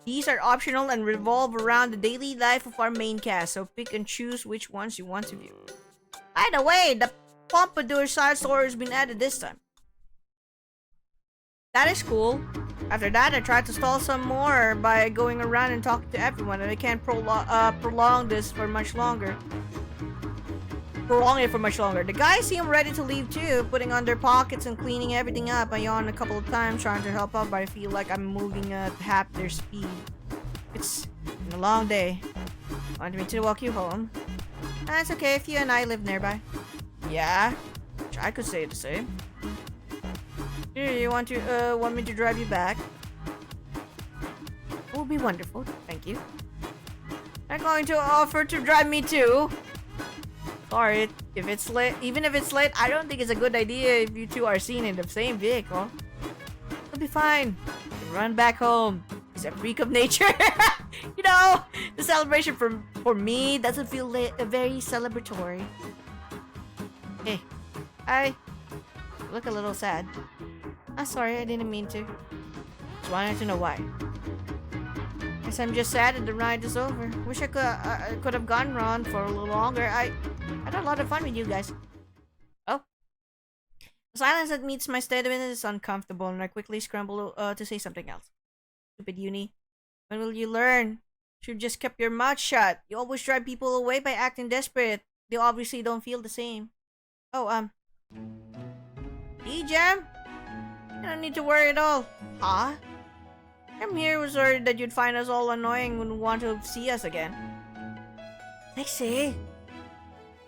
These are optional and revolve around the daily life of our main cast, so pick and choose which ones you want to view. By the way, the Pompadour side story has been added this time. That is cool. After that, I tried to stall some more by going around and talking to everyone, and I can't prolong this for much longer. Prolong it for much longer. The guys seem ready to leave too, putting on their pockets and cleaning everything up. I yawned a couple of times trying to help out, but I feel like I'm moving at half their speed. It's been a long day. Want me to walk you home? That's okay if you and I live nearby. Yeah, I could say the same. Here, you want me to drive you back? It will be wonderful, thank you. I'm going to offer to drive me too. Sorry, if it's late, even if it's late, I don't think it's a good idea if you two are seen in the same vehicle. It'll be fine. You can run back home. He's a freak of nature. You know, the celebration for me doesn't feel very celebratory. Hey, I look a little sad. Ah, sorry, I didn't mean to. Just wanted to know why. Guess I'm just sad that the ride is over. Wish I could have gone on for a little longer. I had a lot of fun with you guys. Oh. The silence that meets my statement is uncomfortable, and I quickly scramble to say something else. Stupid Yunie. When will you learn? Should just kept your mouth shut. You always drive people away by acting desperate. They obviously don't feel the same. Oh, E-Jam? You don't need to worry at all. Huh? I'm here was worried that you'd find us all annoying and wouldn't want to see us again. I see.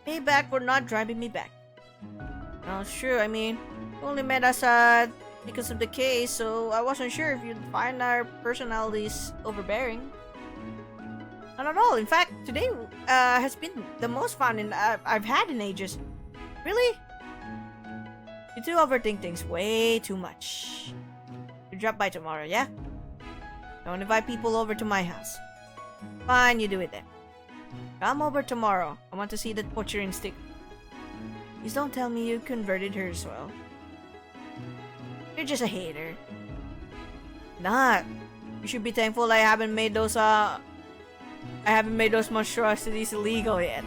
Payback for not driving me back. No, it's true. I mean, you only met us because of the case, so I wasn't sure if you'd find our personalities overbearing. Not at all. In fact, today has been the most fun I've had in ages. Really? You two overthink things way too much. You drop by tomorrow, yeah? Don't invite people over to my house. Fine, you do it then. Come over tomorrow. I want to see that butchering stick. Please don't tell me you converted her as well. You're just a hater. Not. You should be thankful I haven't made those monstrosities illegal yet.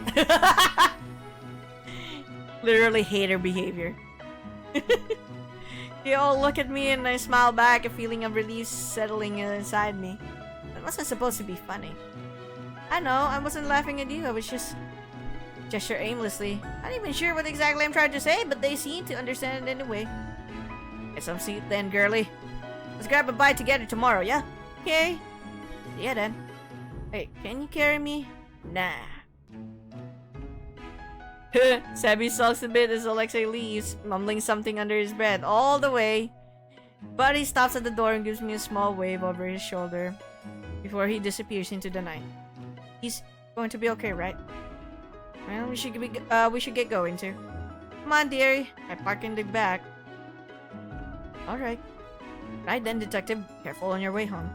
Literally hater behavior. They all look at me and I smile back, a feeling of relief settling inside me. That wasn't supposed to be funny. I know, I wasn't laughing at you, I was just gesture aimlessly. Not even sure what exactly I'm trying to say, but they seem to understand it anyway. Get some seat then, girly. Let's grab a bite together tomorrow, yeah? Okay. See ya then. Hey, can you carry me? Nah. Sammy sulks a bit as Alexei leaves, mumbling something under his breath all the way. Buddy stops at the door and gives me a small wave over his shoulder before he disappears into the night. He's going to be okay, right? Well, we should get going too. Come on, dearie. I park in the back. Alright. Right then, detective. Careful on your way home.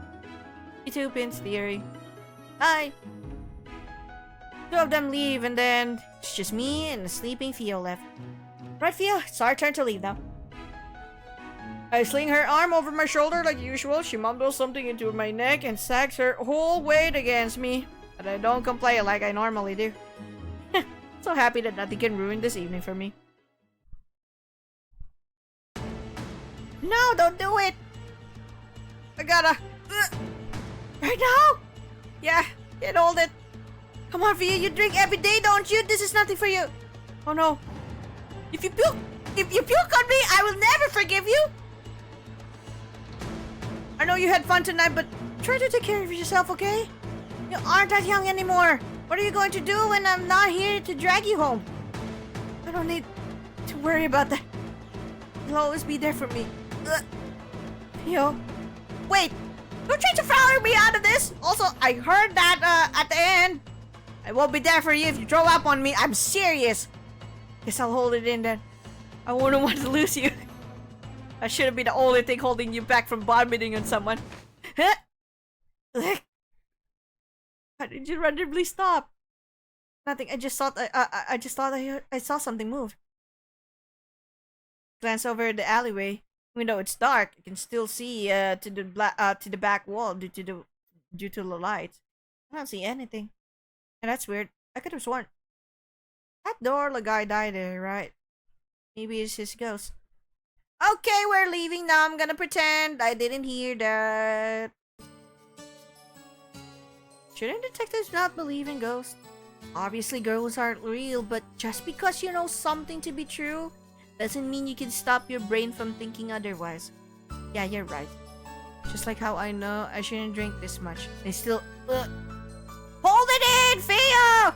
You too, Pins, dearie. Bye! Two of them leave, and then it's just me and the sleeping Theo left. Right, Theo? It's our turn to leave now. I sling her arm over my shoulder like usual. She mumbles something into my neck and sags her whole weight against me. But I don't complain like I normally do. So happy that nothing can ruin this evening for me. No, don't do it! I gotta... Right now? Yeah, can't hold it. Come on, Via, you drink every day, don't you? This is nothing for you. Oh no. If you puke on me, I will never forgive you. I know you had fun tonight, but try to take care of yourself, okay? You aren't that young anymore. What are you going to do when I'm not here to drag you home? I don't need to worry about that. You'll always be there for me. Theo. Wait! Don't try to fire me out of this! Also, I heard that at the end. I won't be there for you if you throw up on me. I'm serious. Guess I'll hold it in then. I wouldn't want to lose you. I shouldn't be the only thing holding you back from vomiting on someone. Huh? How did you randomly stop? Nothing. I just thought I saw something move. Glance over the alleyway. Even though it's dark, you can still see to the back wall due to the lights. I don't see anything. And that's weird. I could have sworn that door, the guy died there, right? Maybe it's his ghost. Okay, we're leaving now. I'm gonna pretend I didn't hear that. Shouldn't detectives not believe in ghosts? Obviously, ghosts aren't real, but just because you know something to be true doesn't mean you can stop your brain from thinking otherwise. Yeah, you're right. Just like how I know I shouldn't drink this much. I still... Hold it in, Theo!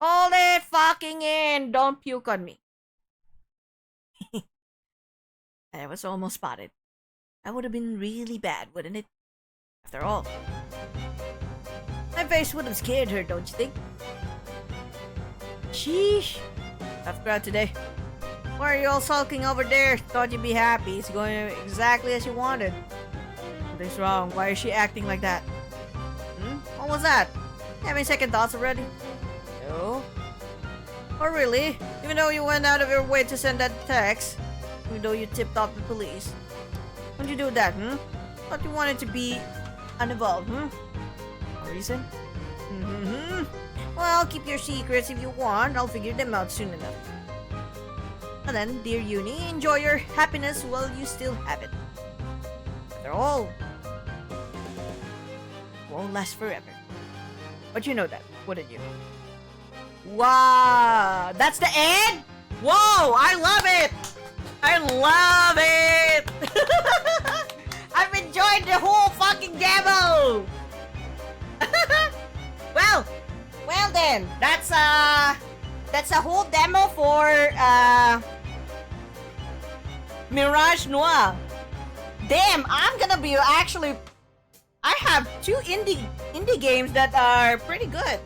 Hold it fucking in! Don't puke on me. I was almost spotted. That would have been really bad, wouldn't it? After all, my face would have scared her, don't you think? Sheesh. Tough crowd today. Why are you all sulking over there? Thought you'd be happy. It's going exactly as you wanted. Something's wrong. Why is she acting like that? What was that? Having second thoughts already? No. Oh really? Even though you went out of your way to send that text? even though you tipped off the police. Why'd you do that, Thought you wanted to be uninvolved, No reason? Well, keep your secrets if you want. I'll figure them out soon enough. And then, dear Yunie, enjoy your happiness while you still have it. After all, it won't last forever. But you know that, wouldn't you? Wow! That's the end? Whoa! I love it! I love it! I've enjoyed the whole fucking demo! Well then, that's a whole demo for Mirage Noir. Damn, I'm gonna be actually. I have two indie games that are pretty good.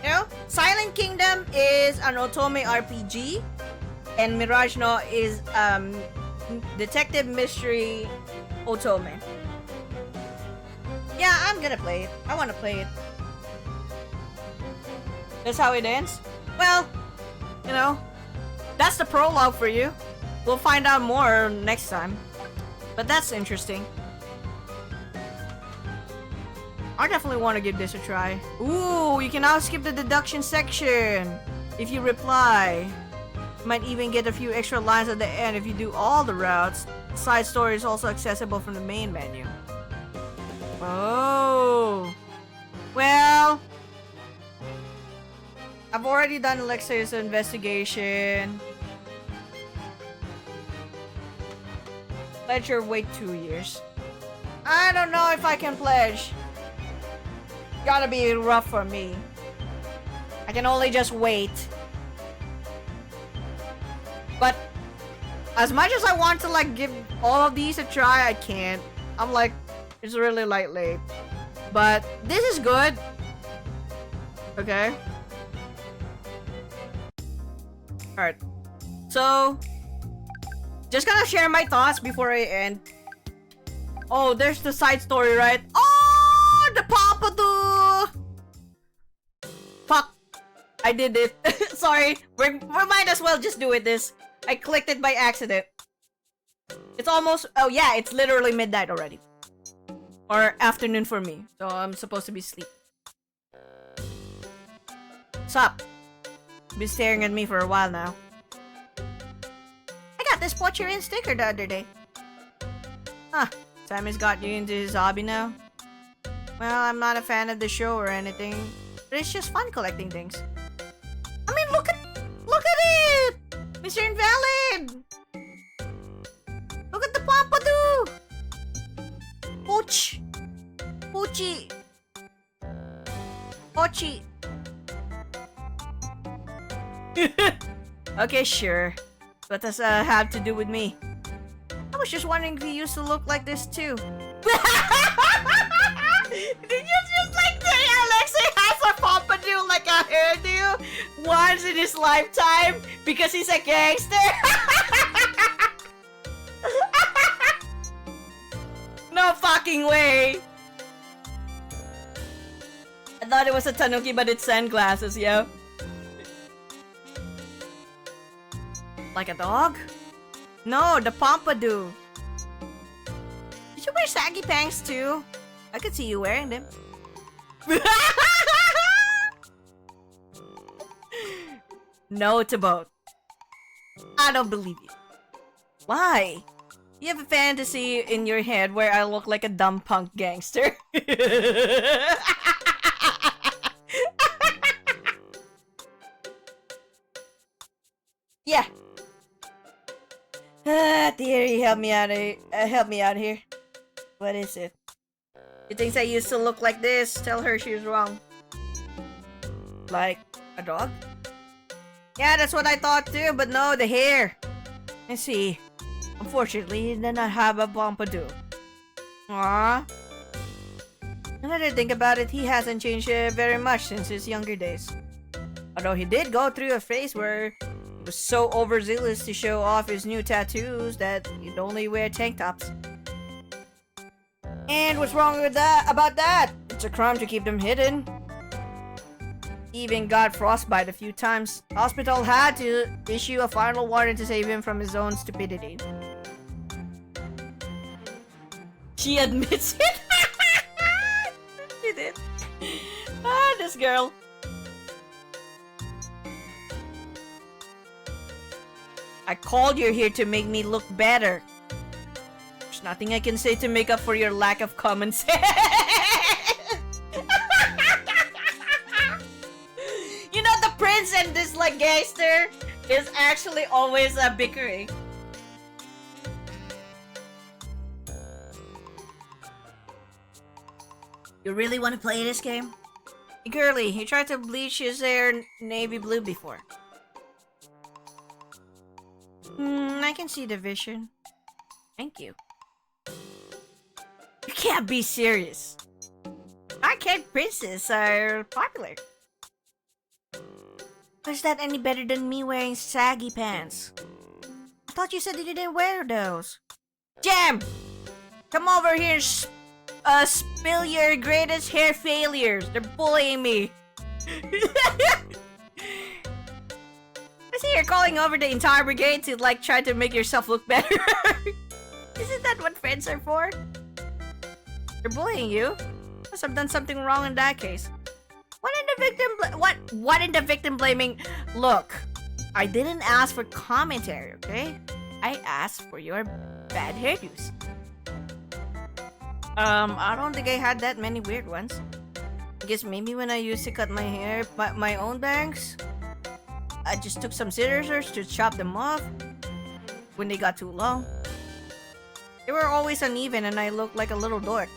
You know, Silent Kingdom is an otome RPG, and Mirage Noir is detective mystery otome. Yeah, I'm gonna play it. I wanna play it. That's how it ends? Well, you know, that's the prologue for you. We'll find out more next time. But that's interesting. I definitely want to give this a try. Ooh, you can now skip the deduction section if you reply. You might even get a few extra lines at the end if you do all the routes. The side story is also accessible from the main menu. Oh. Well, I've already done Alexia's investigation. Pledge or wait 2 years. I don't know if I can pledge. Gotta be rough for me. I can only just wait. But as much as I want to like give all of these a try, I can't. I'm like, it's really late. But this is good. Okay. Alright. So, just gonna share my thoughts before I end. Oh, there's the side story, right? Oh, the Pompadour! Fuck. I did it. Sorry. We might as well just do it this. I clicked it by accident. It's almost... Oh yeah, it's literally midnight already. Or afternoon for me. So I'm supposed to be asleep. Sup? Been staring at me for a while now. I got this Watcher In sticker the other day. Huh. Simon's got you into his hobby now? Well, I'm not a fan of the show or anything, but it's just fun collecting things. I mean, look at it! Mr. Invalid! Look at the Pompadour! Pooch! Poochie! Pochi! Okay, sure. What does that have to do with me? I was just wondering if he used to look like this too. Did you just like say Alexei has a pompadour like a hairdo once in his lifetime because he's a gangster? No fucking way! I thought it was a tanuki, but it's sunglasses, yo. Like a dog? No, the pompadour. Did you wear saggy pants too? I could see you wearing them. No to both. I don't believe you. Why? You have a fantasy in your head where I look like a dumb punk gangster. Yeah. Dearie, help me out here. What is it? You think I used to look like this? Tell her she was wrong. Like a dog? Yeah, that's what I thought too, but no, the hair. I see. Unfortunately, he did not have a pompadour. Aww. Now that I think about it, he hasn't changed very much since his younger days. Although he did go through a phase where he was so overzealous to show off his new tattoos that he'd only wear tank tops. And what's wrong with that? About that? It's a crime to keep them hidden. even got frostbite a few times. Hospital had to issue a final warning to save him from his own stupidity. She admits it. She did. Ah, this girl. I called you here to make me look better. There's nothing I can say to make up for your lack of common sense. You know, the prince and this like gangster is actually always bickering. You really want to play this game? Girly, he tried to bleach his hair navy blue before. I can see the vision. Thank you. You can't be serious. Arcade princes are popular. Is that any better than me wearing saggy pants? I thought you said that you didn't wear those. Jam! Come over here and spill your greatest hair failures. They're bullying me. I see you're calling over the entire brigade to like try to make yourself look better. Isn't that what friends are for? They're bullying you. Must have done something wrong in that case. What in the victim what in the victim blaming? Look, I didn't ask for commentary, okay? I asked for your bad hairdos. I don't think I had that many weird ones. I guess maybe when I used to cut my hair, my own bangs, I just took some scissors to chop them off when they got too long. They were always uneven and I looked like a little dork.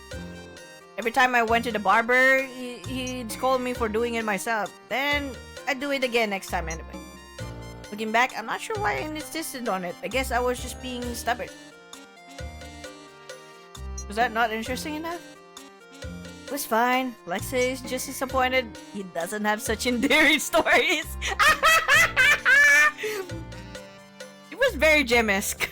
Every time I went to the barber, he'd scold me for doing it myself. Then I'd do it again next time anyway. Looking back, I'm not sure why I insisted on it. I guess I was just being stubborn. Was that not interesting enough? It was fine. Lexa is just disappointed he doesn't have such endearing stories. It was very Gem-esque.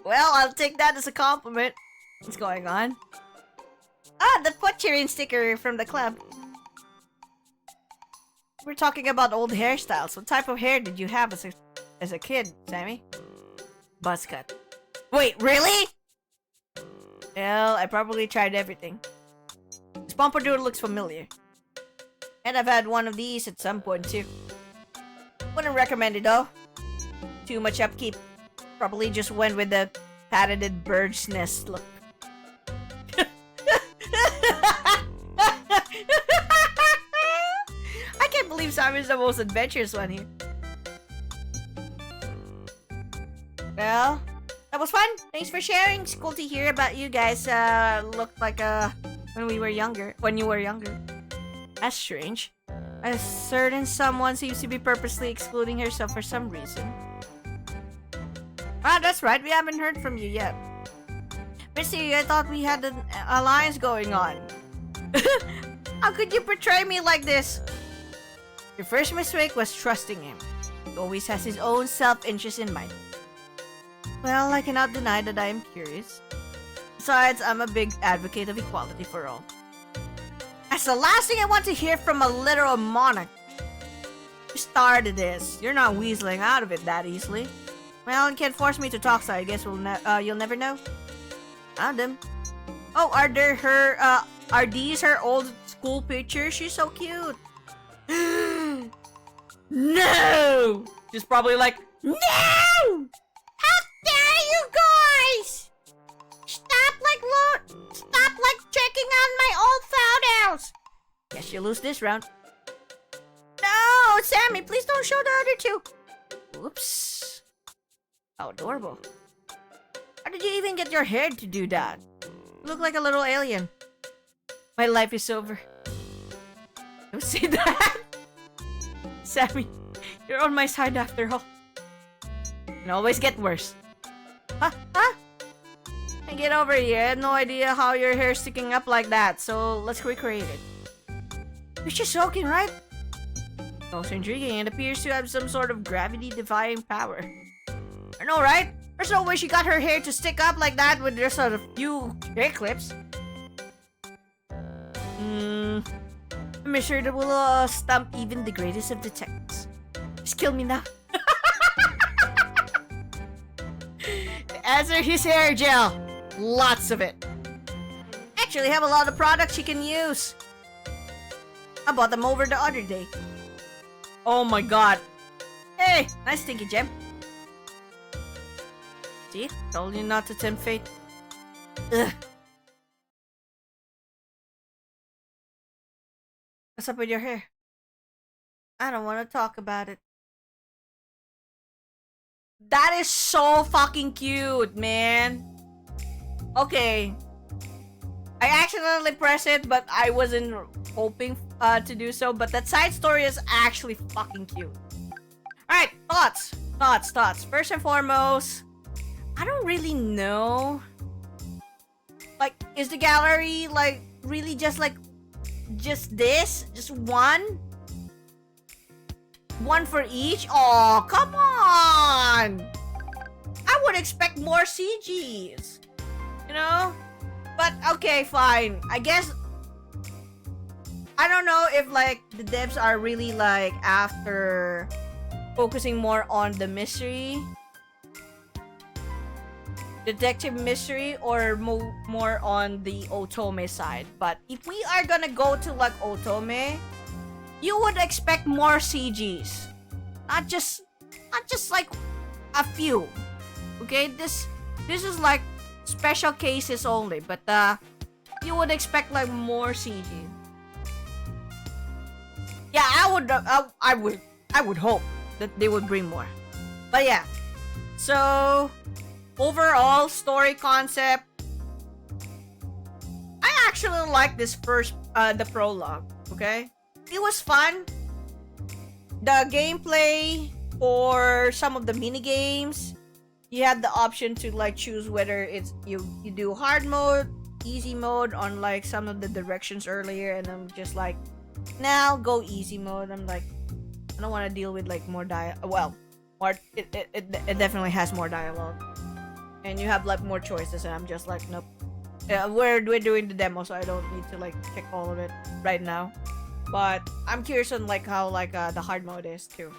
Well, I'll take that as a compliment. What's going on? Ah, the Put-Cheering sticker from the club. We're talking about old hairstyles. What type of hair did you have as a kid, Sammy? Buzz cut. Wait, really? Well, I probably tried everything. This pompadour looks familiar. And I've had one of these at some point too. Wouldn't recommend it though. Too much upkeep. Probably just went with the patented bird's nest look. I can't believe Simon's the most adventurous one here. Well, that was fun. Thanks for sharing. It's cool to hear about you guys looked like when you were younger. That's strange. A certain someone seems to be purposely excluding herself for some reason. Ah, that's right. We haven't heard from you yet. Missy, I thought we had an alliance going on. How could you portray me like this? Your first mistake was trusting him. He always has his own self-interest in mind. Well, I cannot deny that I am curious. Besides, I'm a big advocate of equality for all. That's the last thing I want to hear from a literal monarch. You started this. You're not weaseling out of it that easily. Well, you can't force me to talk, so I guess you'll never know. Found them. Oh, are these her old school pictures? She's so cute. No! She's probably like, no! How dare you guys! Stop checking on my old photos. Guess you lose this round. No, Sammy, please don't show the other two. Oops. How adorable. How did you even get your hair to do that? You look like a little alien. My life is over. Don't say that. Sammy, you're on my side after all. It always get worse. Huh? And get over here. I had no idea how your hair's sticking up like that, so let's recreate it. You're just soaking, right? Most intriguing. It appears to have some sort of gravity-defying power. I know, right? There's no way she got her hair to stick up like that with just a few hair clips. I'm sure that will stump even the greatest of detectives. Just kill me now. Answer his hair gel. Lots of it. Actually have a lot of products you can use. I bought them over the other day. Oh my god. Hey, nice stinky gem. See? Told you not to tempt fate. Ugh. What's up with your hair? I don't want to talk about it. That is so fucking cute, man. Okay. I accidentally pressed it, but I wasn't hoping to do so. But that side story is actually fucking cute. Alright, thoughts. First and foremost, I don't really know. Like, is the gallery, like, really just this? Just one? One for each? Oh, come on! I would expect more CGs. You know? But, okay, fine. I guess... I don't know if, like, the devs are really, like, after focusing more on the mystery. Detective mystery, or more on the otome side. But if we are gonna go to, like, otome, you would expect more CGs. Not just like a few. Okay? This is like special cases only, but you would expect like more CG. Yeah, I would hope that they would bring more. But yeah. So overall story concept, I actually like this first the prologue, okay? It was fun. The gameplay for some of the mini games, you had the option to like choose whether it's you do hard mode, easy mode on like some of the directions earlier, and I'm just like, now go easy mode. I'm like, I don't want to deal with like more it definitely has more dialogue, and you have like more choices, and I'm just like, nope. We're doing the demo, so I don't need to like check all of it right now. But I'm curious on like how like the hard mode is too.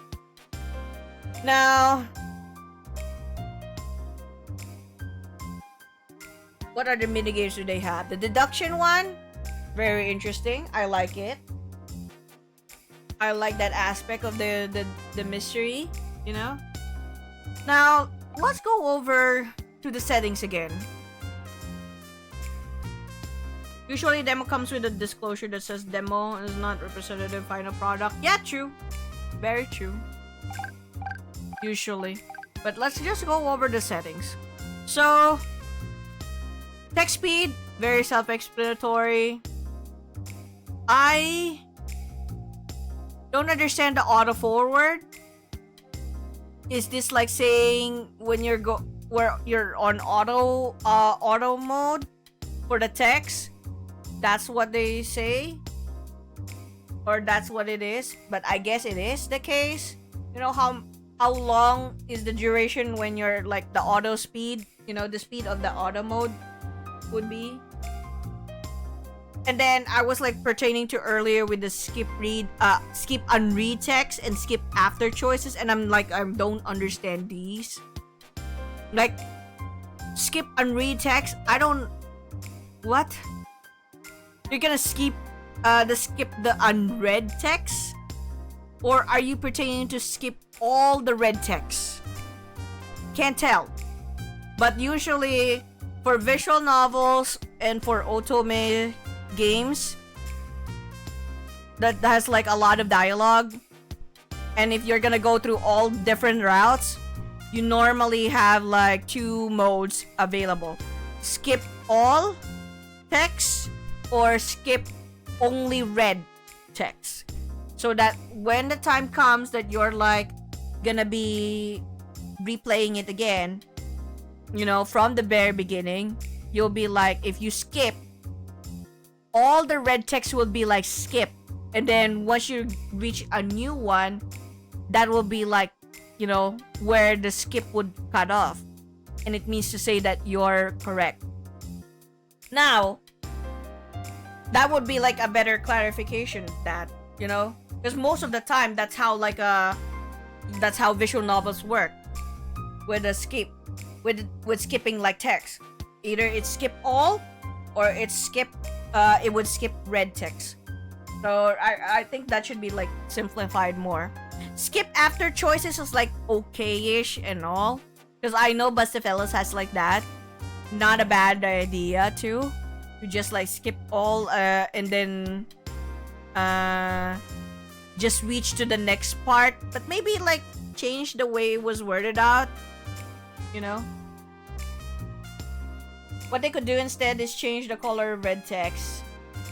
Now, what other minigames do they have? The deduction one, very interesting. I like it. I like that aspect of the mystery, you know. Now, let's go over to the settings again. Usually, demo comes with a disclosure that says demo is not representative final product. Yeah, true. Very true. Usually. But let's just go over the settings. So, text speed, very self-explanatory. I don't understand the auto forward. Is this like saying when you're on auto mode for the text? That's what they say, or that's what it is. But I guess it is the case. You know how long is the duration when you're like the auto speed? You know, the speed of the auto mode would be. And then I was like pertaining to earlier with the skip unread text and skip after choices, and I'm like, I don't understand these. Like, skip unread text, I don't. What? You're gonna skip the unread text? Or are you pertaining to skip all the red text? Can't tell. But usually, for visual novels and for otome games that has like a lot of dialogue, and if you're gonna go through all different routes, you normally have like two modes available: skip all text or skip only red text, so that when the time comes that you're like gonna be replaying it again, you know, from the very beginning, you'll be like, if you skip, all the red text will be like skip, and then once you reach a new one, that will be like, you know, where the skip would cut off, and it means to say that you're correct. Now, That would be like a better clarification, that, you know, because most of the time that's how that's how visual novels work, with a skip, with skipping like text. Either it's skip all, or it's skip it would skip red text. So I think that should be like simplified more. Skip after choices is like okay-ish and all, because I know Bustafellows has like that. Not a bad idea too, to just like skip all and then just reach to the next part, but maybe like change the way it was worded out, you know. What they could do instead is change the color of red text,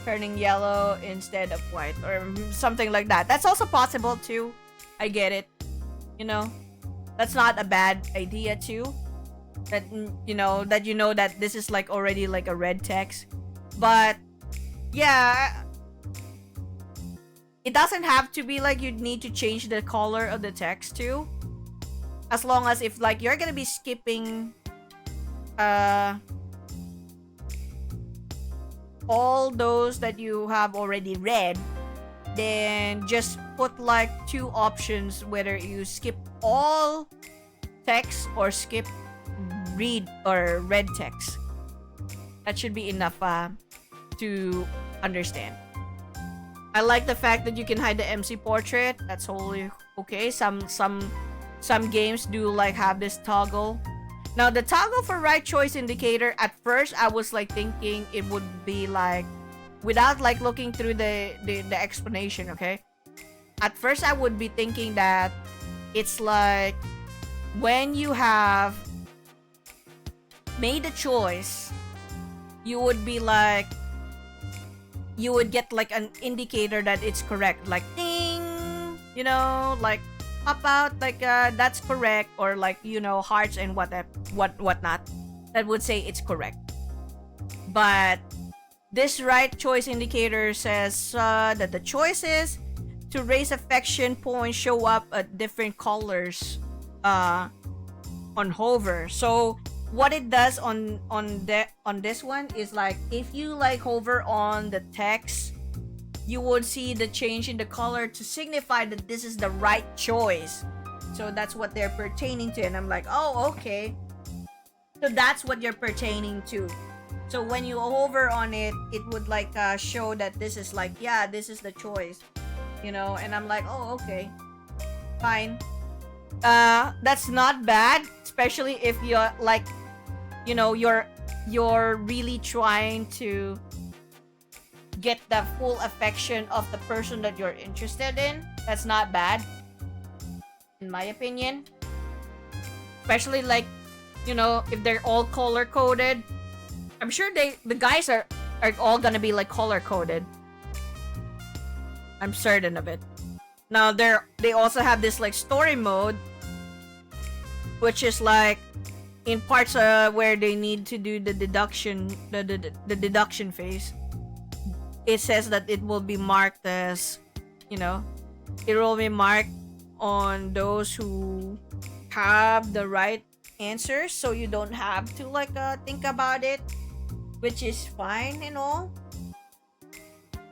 turning yellow instead of white, or something like that. That's also possible too. I get it, you know. That's not a bad idea too. That you know that this is like already like a red text, but yeah, it doesn't have to be like you need to change the color of the text too. As long as if like you're gonna be skipping all those that you have already read, then just put like 2 options, whether you skip all text or skip read or red text. That should be enough to understand. I like the fact that you can hide the MC portrait. That's totally okay. Some games do like have this toggle. Now the toggle for right choice indicator, at first I was like thinking it would be like, without like looking through the explanation, okay? At first I would be thinking that it's like when you have made a choice, you would be like, you would get like an indicator that it's correct, like ding, you know, like pop out like that's correct, or like, you know, hearts and whatnot that would say it's correct. But this right choice indicator says that the choices to raise affection points show up at different colors on hover. So what it does on this one is like, if you like hover on the text, you would see the change in the color to signify that this is the right choice. So that's what they're pertaining to, and I'm like, oh, okay. So that's what you're pertaining to. So when you hover on it, it would like show that this is like, yeah, this is the choice, you know. And I'm like, oh, okay, fine. That's not bad, especially if you're like, you know, you're really trying to get the full affection of the person that you're interested in. That's not bad, in my opinion. Especially like, you know, if they're all color coded. I'm sure the guys are all gonna be like color coded. I'm certain of it. Now they also have this like story mode, which is like in parts where they need to do the deduction, the deduction phase. It says that it will be marked as, you know, it will be marked on those who have the right answers, so you don't have to like think about it, which is fine and all.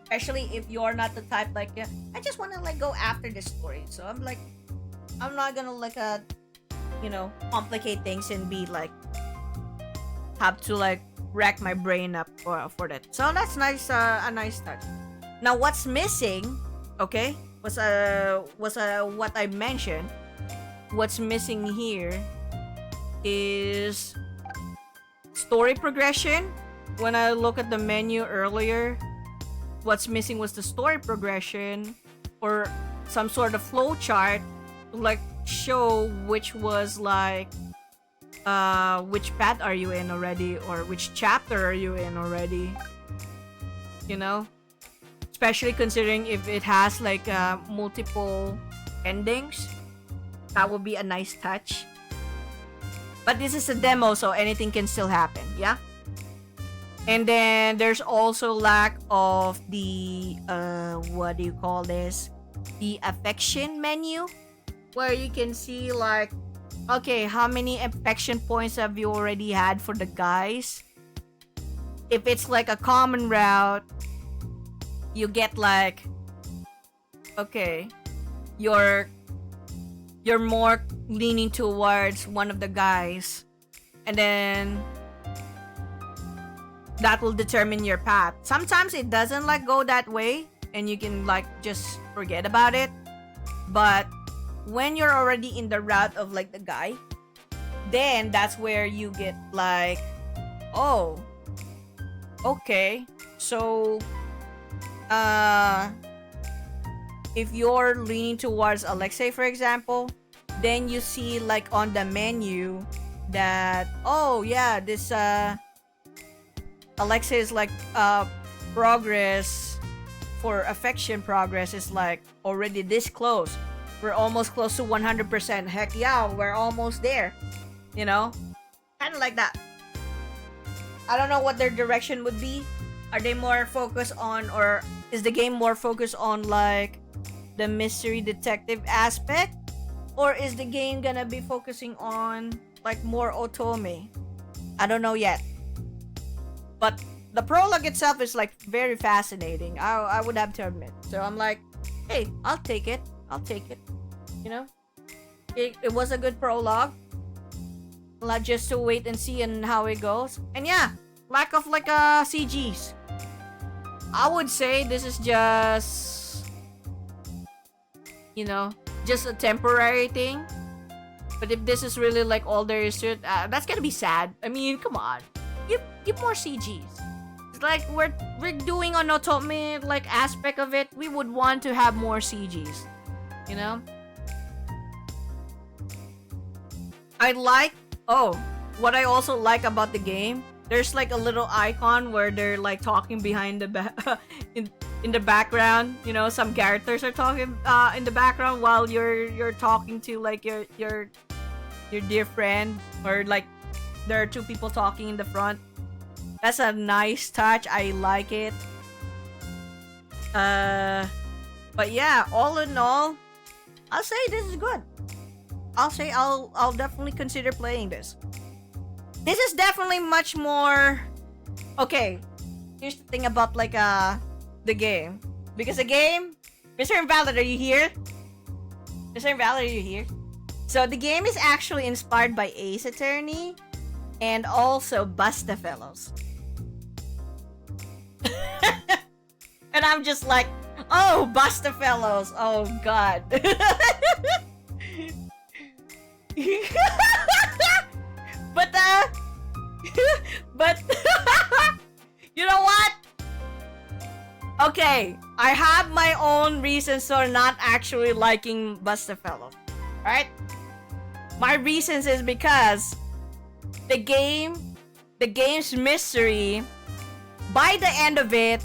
Especially if you're not the type like, I just want to like go after the story. So I'm like, I'm not gonna like you know, complicate things and be like, have to like rack my brain up for that. So that's nice, a nice touch. Now what's missing, okay, was what I mentioned. What's missing here is story progression. When I look at the menu earlier, what's missing was the story progression, or some sort of flow chart to like show which was like which path are you in already, or which chapter are you in already, you know. Especially considering if it has like multiple endings, that would be a nice touch. But this is a demo, so anything can still happen, yeah. And then there's also lack of the what do you call this, the affection menu, where you can see like, okay, how many affection points have you already had for the guys? If it's like a common route, you get like, okay, you're more leaning towards one of the guys, and then that will determine your path. Sometimes it doesn't like go that way, and you can like just forget about it. But when you're already in the route of like the guy, then that's where you get like, oh, okay, so if you're leaning towards Alexei, for example, then you see like on the menu that, oh yeah, this Alexei is like progress for affection progress is like already this close. We're almost close to 100%. Heck yeah, we're almost there. You know? Kind of like that. I don't know what their direction would be. Are they more focused on, or is the game more focused on like the mystery detective aspect? Or is the game gonna be focusing on like more otome? I don't know yet. But the prologue itself is like very fascinating. I would have to admit. So I'm like, hey, I'll take it. You know? It was a good prologue. Like just to wait and see and how it goes. And yeah, lack of like CGs. I would say this is just, you know, just a temporary thing. But if this is really like all there is to it, that's gonna be sad. I mean, come on, give more CGs. It's like we're doing an otome like aspect of it. We would want to have more CGs, you know. What I also like about the game, there's like a little icon where they're like talking behind the in the background. You know, some characters are talking in the background while you're talking to like your dear friend, or like there are two people talking in the front. That's a nice touch. I like it. But yeah, all in all, I'll say this is good. I'll definitely consider playing this. This is definitely much more. Okay, here's the thing about like the game, because the game, Mr. Invalid, are you here? Mr. Invalid, are you here? So the game is actually inspired by Ace Attorney and also Bustafellows. And I'm just like, oh, Bustafellows, oh god. But you know what? Okay, I have my own reasons for not actually liking Bustafellows. Right? My reasons is because the game's mystery, by the end of it,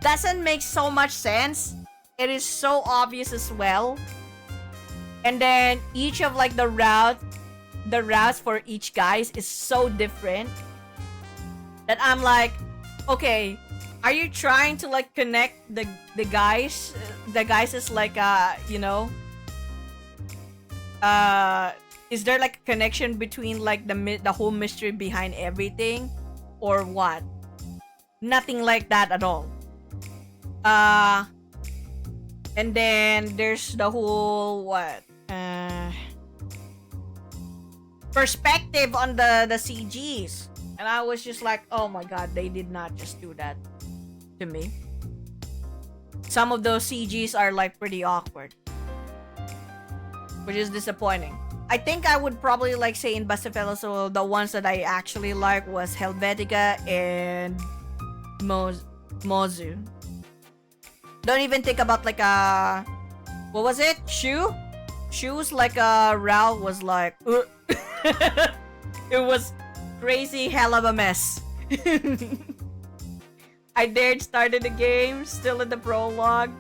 doesn't make so much sense. It is so obvious as well. And then each of like the routes for each guys is so different that I'm like, okay, are you trying to like connect the guys? The guys is like you know, is there like a connection between like the whole mystery behind everything, or what? Nothing like that at all. And then there's the whole perspective on the CGs, and I was just like, oh my god, they did not just do that to me. Some of those CGs are like pretty awkward, which is disappointing. I think I would probably like say in Bustafellows, so the ones that I actually like was Helvetica and Mozu. Don't even think about like what was it? Shoes like Ralph was like it was crazy hell of a mess. I dared started the game, still in the prologue.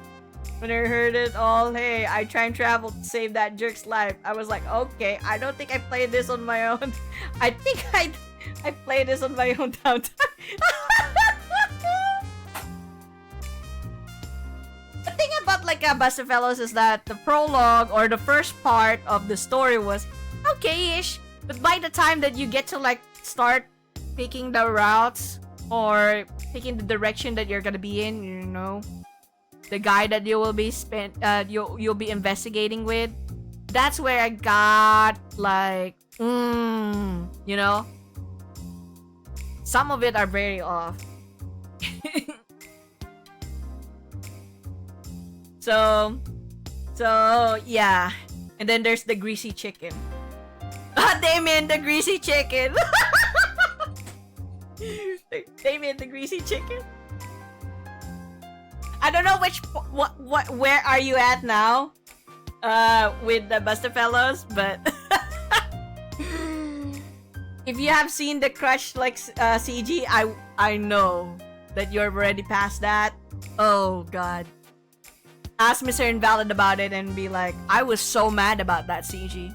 When I heard it all, hey, I time traveled to save that jerk's life. I was like, okay, I don't think I played this on my own. I think I played this on my own downtime. The thing about like Bustafellows is that the prologue or the first part of the story was okay-ish, but by the time that you get to like start picking the routes, or picking the direction that you're gonna be in, you know, the guy that you will be you'll be investigating with. That's where I got like, you know, some of it are very off. So yeah, and then there's the greasy chicken. Damien, the greasy chicken. Damien, the greasy chicken. I don't know where are you at now, with the Bustafellows, but if you have seen the Crush like CG, I know that you're already past that. Oh God. Ask Mr. Invalid about it and be like, I was so mad about that CG.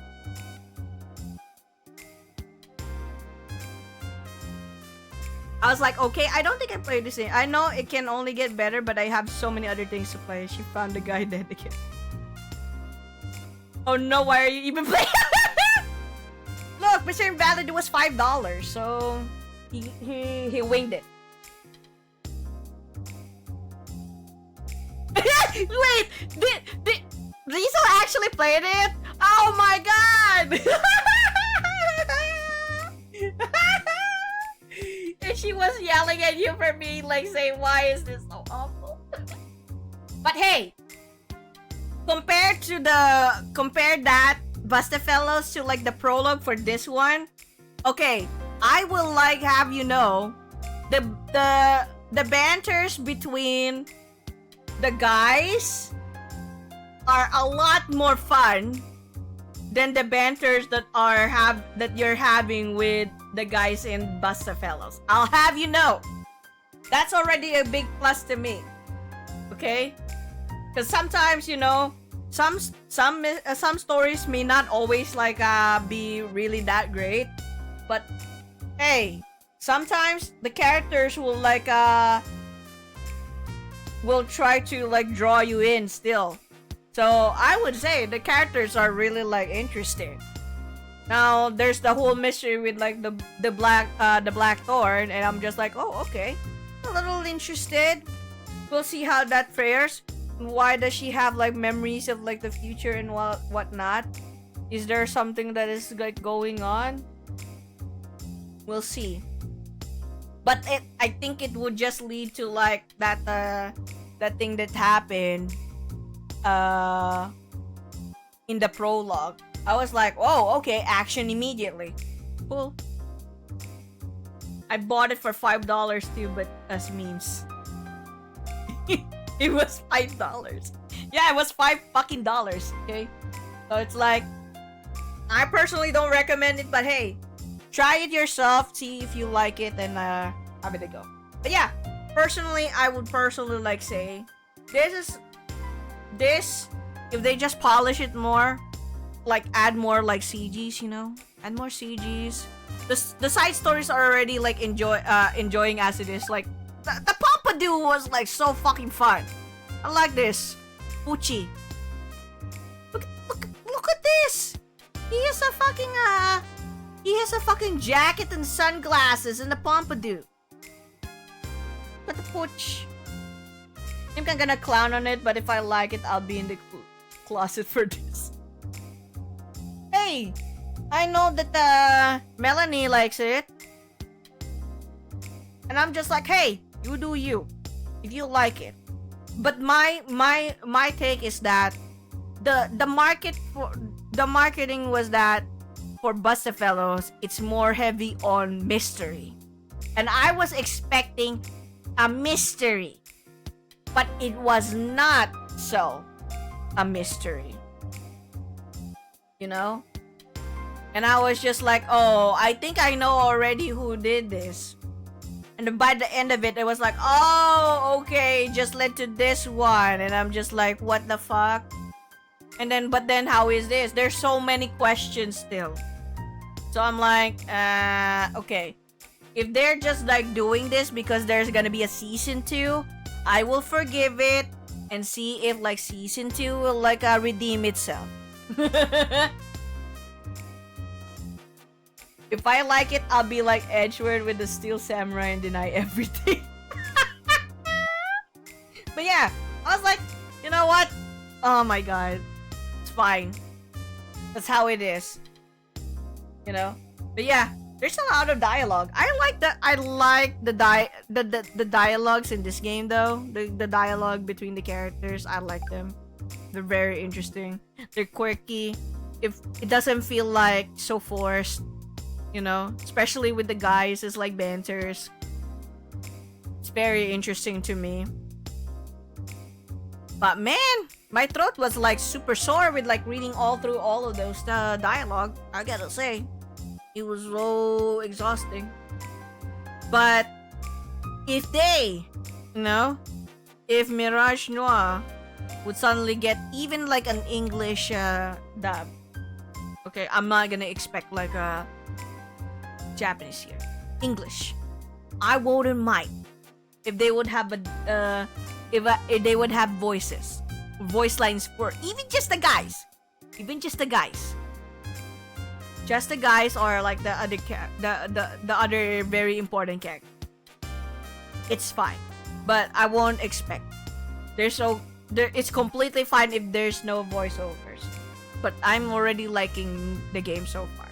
I was like, okay, I don't think I played this game. I know it can only get better, but I have so many other things to play. She found the guy dead again. Oh no, why are you even playing? Look, Mr. Invalid, it was $5, so he winged it. Wait, did Rizzo actually played it? Oh my God! And she was yelling at you for being like saying, why is this so awful? But hey, compare that Bustafellows to like the prologue for this one. Okay, I will like have you know, the banters between the guys are a lot more fun than the banters that you're having with the guys in Bustafellows. I'll have you know, that's already a big plus to me. Okay, because sometimes, you know, some stories may not always like be really that great, but hey, sometimes the characters will like will try to like draw you in still. So I would say the characters are really like interesting. Now there's the whole mystery with like the black thorn, and I'm just like, oh okay, a little interested. We'll see how that fares. Why does she have like memories of like the future and whatnot? Is there something that is like going on? We'll see. But I think it would just lead to like that thing that happened in the prologue. I was like, oh, okay, action immediately. Cool. I bought it for $5 too, but as memes. It was $5. Yeah, it was $5 fucking dollars. Okay, so it's like, I personally don't recommend it, but hey, try it yourself, see if you like it, and have it a go. But yeah, personally, I would personally like say, this, if they just polish it more, like add more like CGs, you know, add more CGs. The side stories are already like enjoying as it is. Like the Pompadour was like so fucking fun. I like this. Pucci. Look at this. He has a fucking jacket and sunglasses and the Pompadour. Look at the Pooch. I think I'm gonna clown on it, but if I like it, I'll be in the closet for this. Hey, I know that Melanie likes it, and I'm just like, hey, you do you, if you like it. But my take is that the marketing was that for Bustafellows, it's more heavy on mystery, and I was expecting a mystery, but it was not so a mystery, you know. And I was just like, oh, I think I know already who did this. And then by the end of it, it was like, oh, okay, just led to this one. And I'm just like, what the fuck? And then, but then how is this? There's so many questions still. So I'm like, okay. If they're just like doing this because there's gonna be a season 2, I will forgive it and see if like season 2 will like redeem itself. If I like it, I'll be like Edgeworth with the Steel Samurai and deny everything. But yeah, I was like, you know what? Oh my god. It's fine. That's how it is. You know? But yeah, there's a lot of dialogue. I like the dialogues in this game though. The dialogue between the characters, I like them. They're very interesting. They're quirky. If it doesn't feel like so forced, you know, especially with the guys, it's like banters. It's very interesting to me. But man, my throat was like super sore with like reading all through all of those dialogue. I gotta say, it was so exhausting. But if they, you know, if Mirage Noir would suddenly get even like an English dub, okay, I'm not gonna expect like a Japanese here. English. I wouldn't mind if they would have a if they would have voice lines for even just the guys, just the guys, or like the other the other very important character. It's fine, but I won't expect. It's completely fine if there's no voiceovers. But I'm already liking the game so far.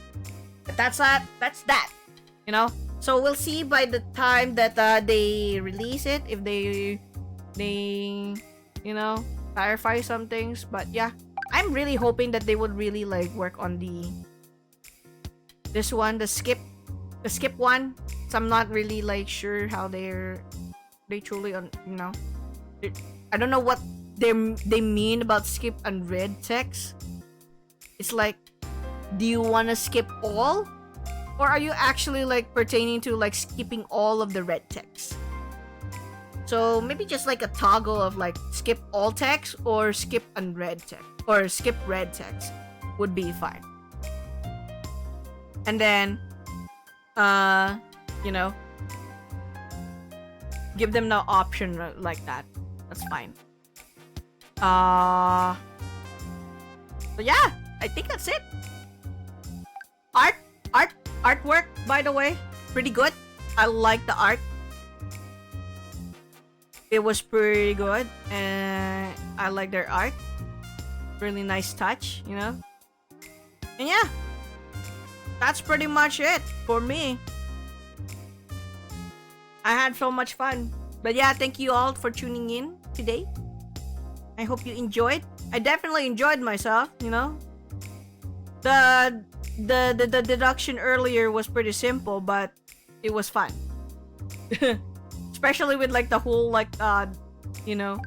But that's that. You know. So we'll see by the time that they release it, if they you know, clarify some things. But yeah, I'm really hoping that they would really like work on this one, the skip one. So I'm not really like sure how they truly you know, I don't know what they mean about skip and red text. It's like, do you want to skip all, or are you actually like pertaining to like skipping all of the red text? So maybe just like a toggle of like skip all text or skip unread text or skip red text would be fine. And then you know, give them the option like that. That's fine. But yeah, I think that's it. Artwork, by the way, pretty good. I like the art. It was pretty good, and I like their art. Really nice touch, you know. And yeah, that's pretty much it for me. I had so much fun. But yeah, thank you all for tuning in today. I hope you enjoyed. I definitely enjoyed myself, you know. The deduction earlier was pretty simple, but it was fun. Especially with like the whole like you know,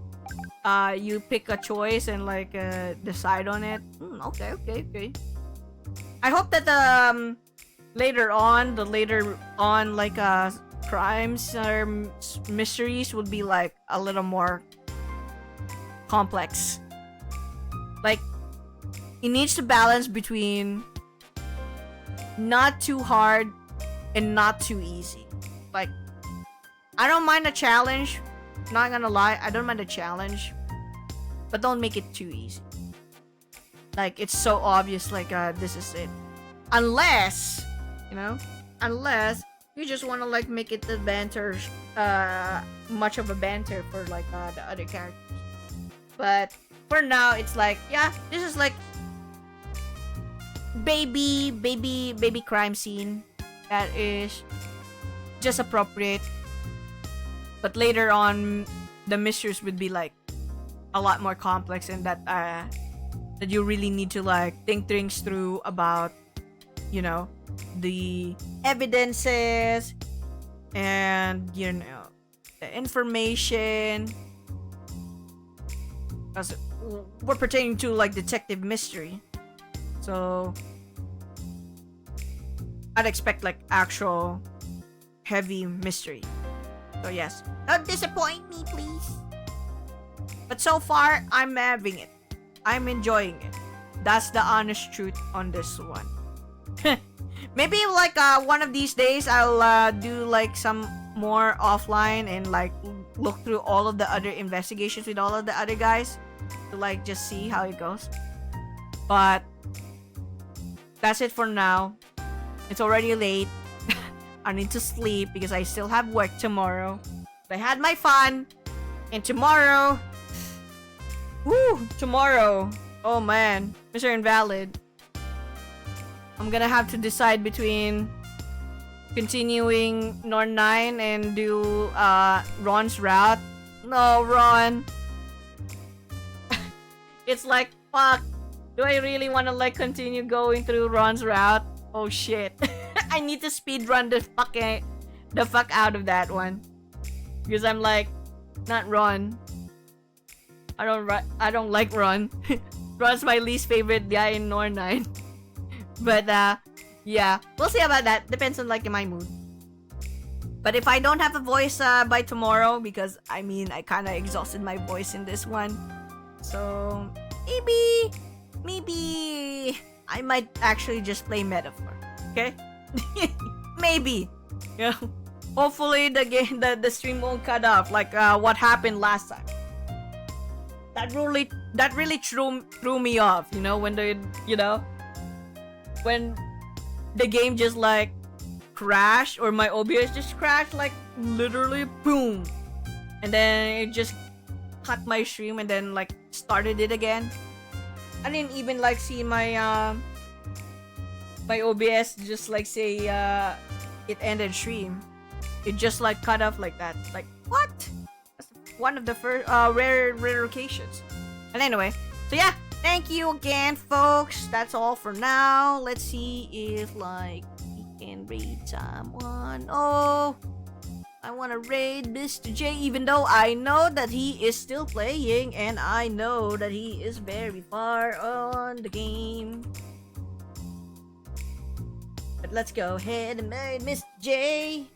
you pick a choice and like decide on it. Okay. I hope that later on like crimes or mysteries would be like a little more complex. Like, it needs to balance between not too hard and not too easy. Like, I don't mind a challenge. Not gonna lie, I don't mind a challenge, but don't make it too easy. Like, it's so obvious, like, this is it. Unless, you know, unless you just want to, like, make it the banter, much of a banter for, like, the other characters. But for now, it's like, yeah, this is like baby crime scene that is just appropriate. But later on, the mysteries would be like a lot more complex, and that that you really need to like think things through about, you know, the evidences and, you know, the information. As we're pertaining to like detective mystery, so I'd expect like actual heavy mystery. So yes, don't disappoint me, please. But so far, I'm having it. I'm enjoying it. That's the honest truth on this one. Maybe like one of these days I'll do like some more offline and like look through all of the other investigations with all of the other guys to like just see how it goes. But that's it for now. It's already late. I need to sleep because I still have work tomorrow. But I had my fun. And tomorrow... Woo! Tomorrow. Oh man. Mr. Invalid. I'm gonna have to decide between continuing Norn 9 and do Ron's route. No, Ron. It's like, fuck. Do I really want to like continue going through Ron's route? Oh shit. I need to speedrun the fuck out of that one. Because I'm like, not Ron. I don't like Ron. Ron's my least favorite guy in Norn 9. But yeah, we'll see about that. Depends on like my mood. But if I don't have a voice by tomorrow, because I mean I kind of exhausted my voice in this one, so maybe I might actually just play Metaphor. Okay, maybe. Yeah. Hopefully the stream won't cut off like what happened last time. That really threw me off. You know, when the game just like crashed, or my OBS just crashed, like literally boom, and then it just cut my stream and then like started it again. I didn't even like see my my OBS just like say it ended stream. It just like cut off like that. Like what? That's one of the first rare occasions. And anyway, so yeah, thank you again, folks. That's all for now. Let's see if like we can raid someone. Oh, I want to raid Mr. J, even though I know that he is still playing and I know that he is very far on the game. But let's go ahead and raid Mr. J.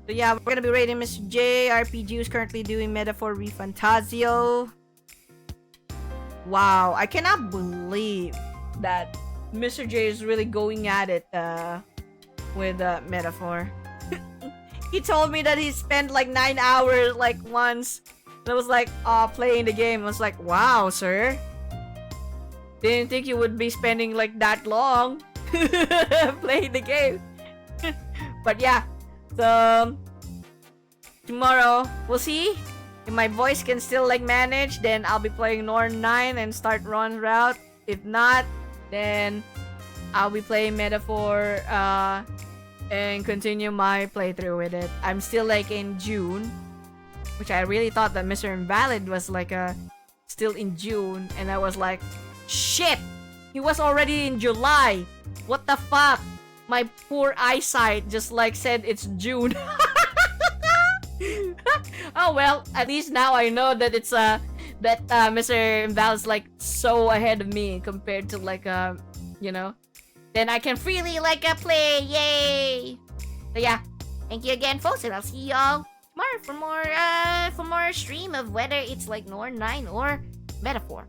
So yeah, we're gonna be raiding Mr. J. RPG is currently doing Metaphor Refantasio. Wow, I cannot believe that Mr. J is really going at it with Metaphor. He told me that he spent like 9 hours like once. And I was like, playing the game. I was like, wow, sir. Didn't think you would be spending like that long playing the game. But yeah, so tomorrow we'll see. If my voice can still like manage, then I'll be playing Norn 9 and start Ron's route. If not, then I'll be playing Metaphor and continue my playthrough with it. I'm still like in June, which I really thought that Mr. Invalid was like still in June, and I was like, shit, he was already in July. What the fuck? My poor eyesight just like said it's June. Oh well, at least now I know that it's that Mr. Invalid's like so ahead of me compared to like you know, then I can freely like play. Yay! So yeah, thank you again, folks, and I'll see y'all tomorrow for more stream of whether it's like Norn 9 or Metaphor.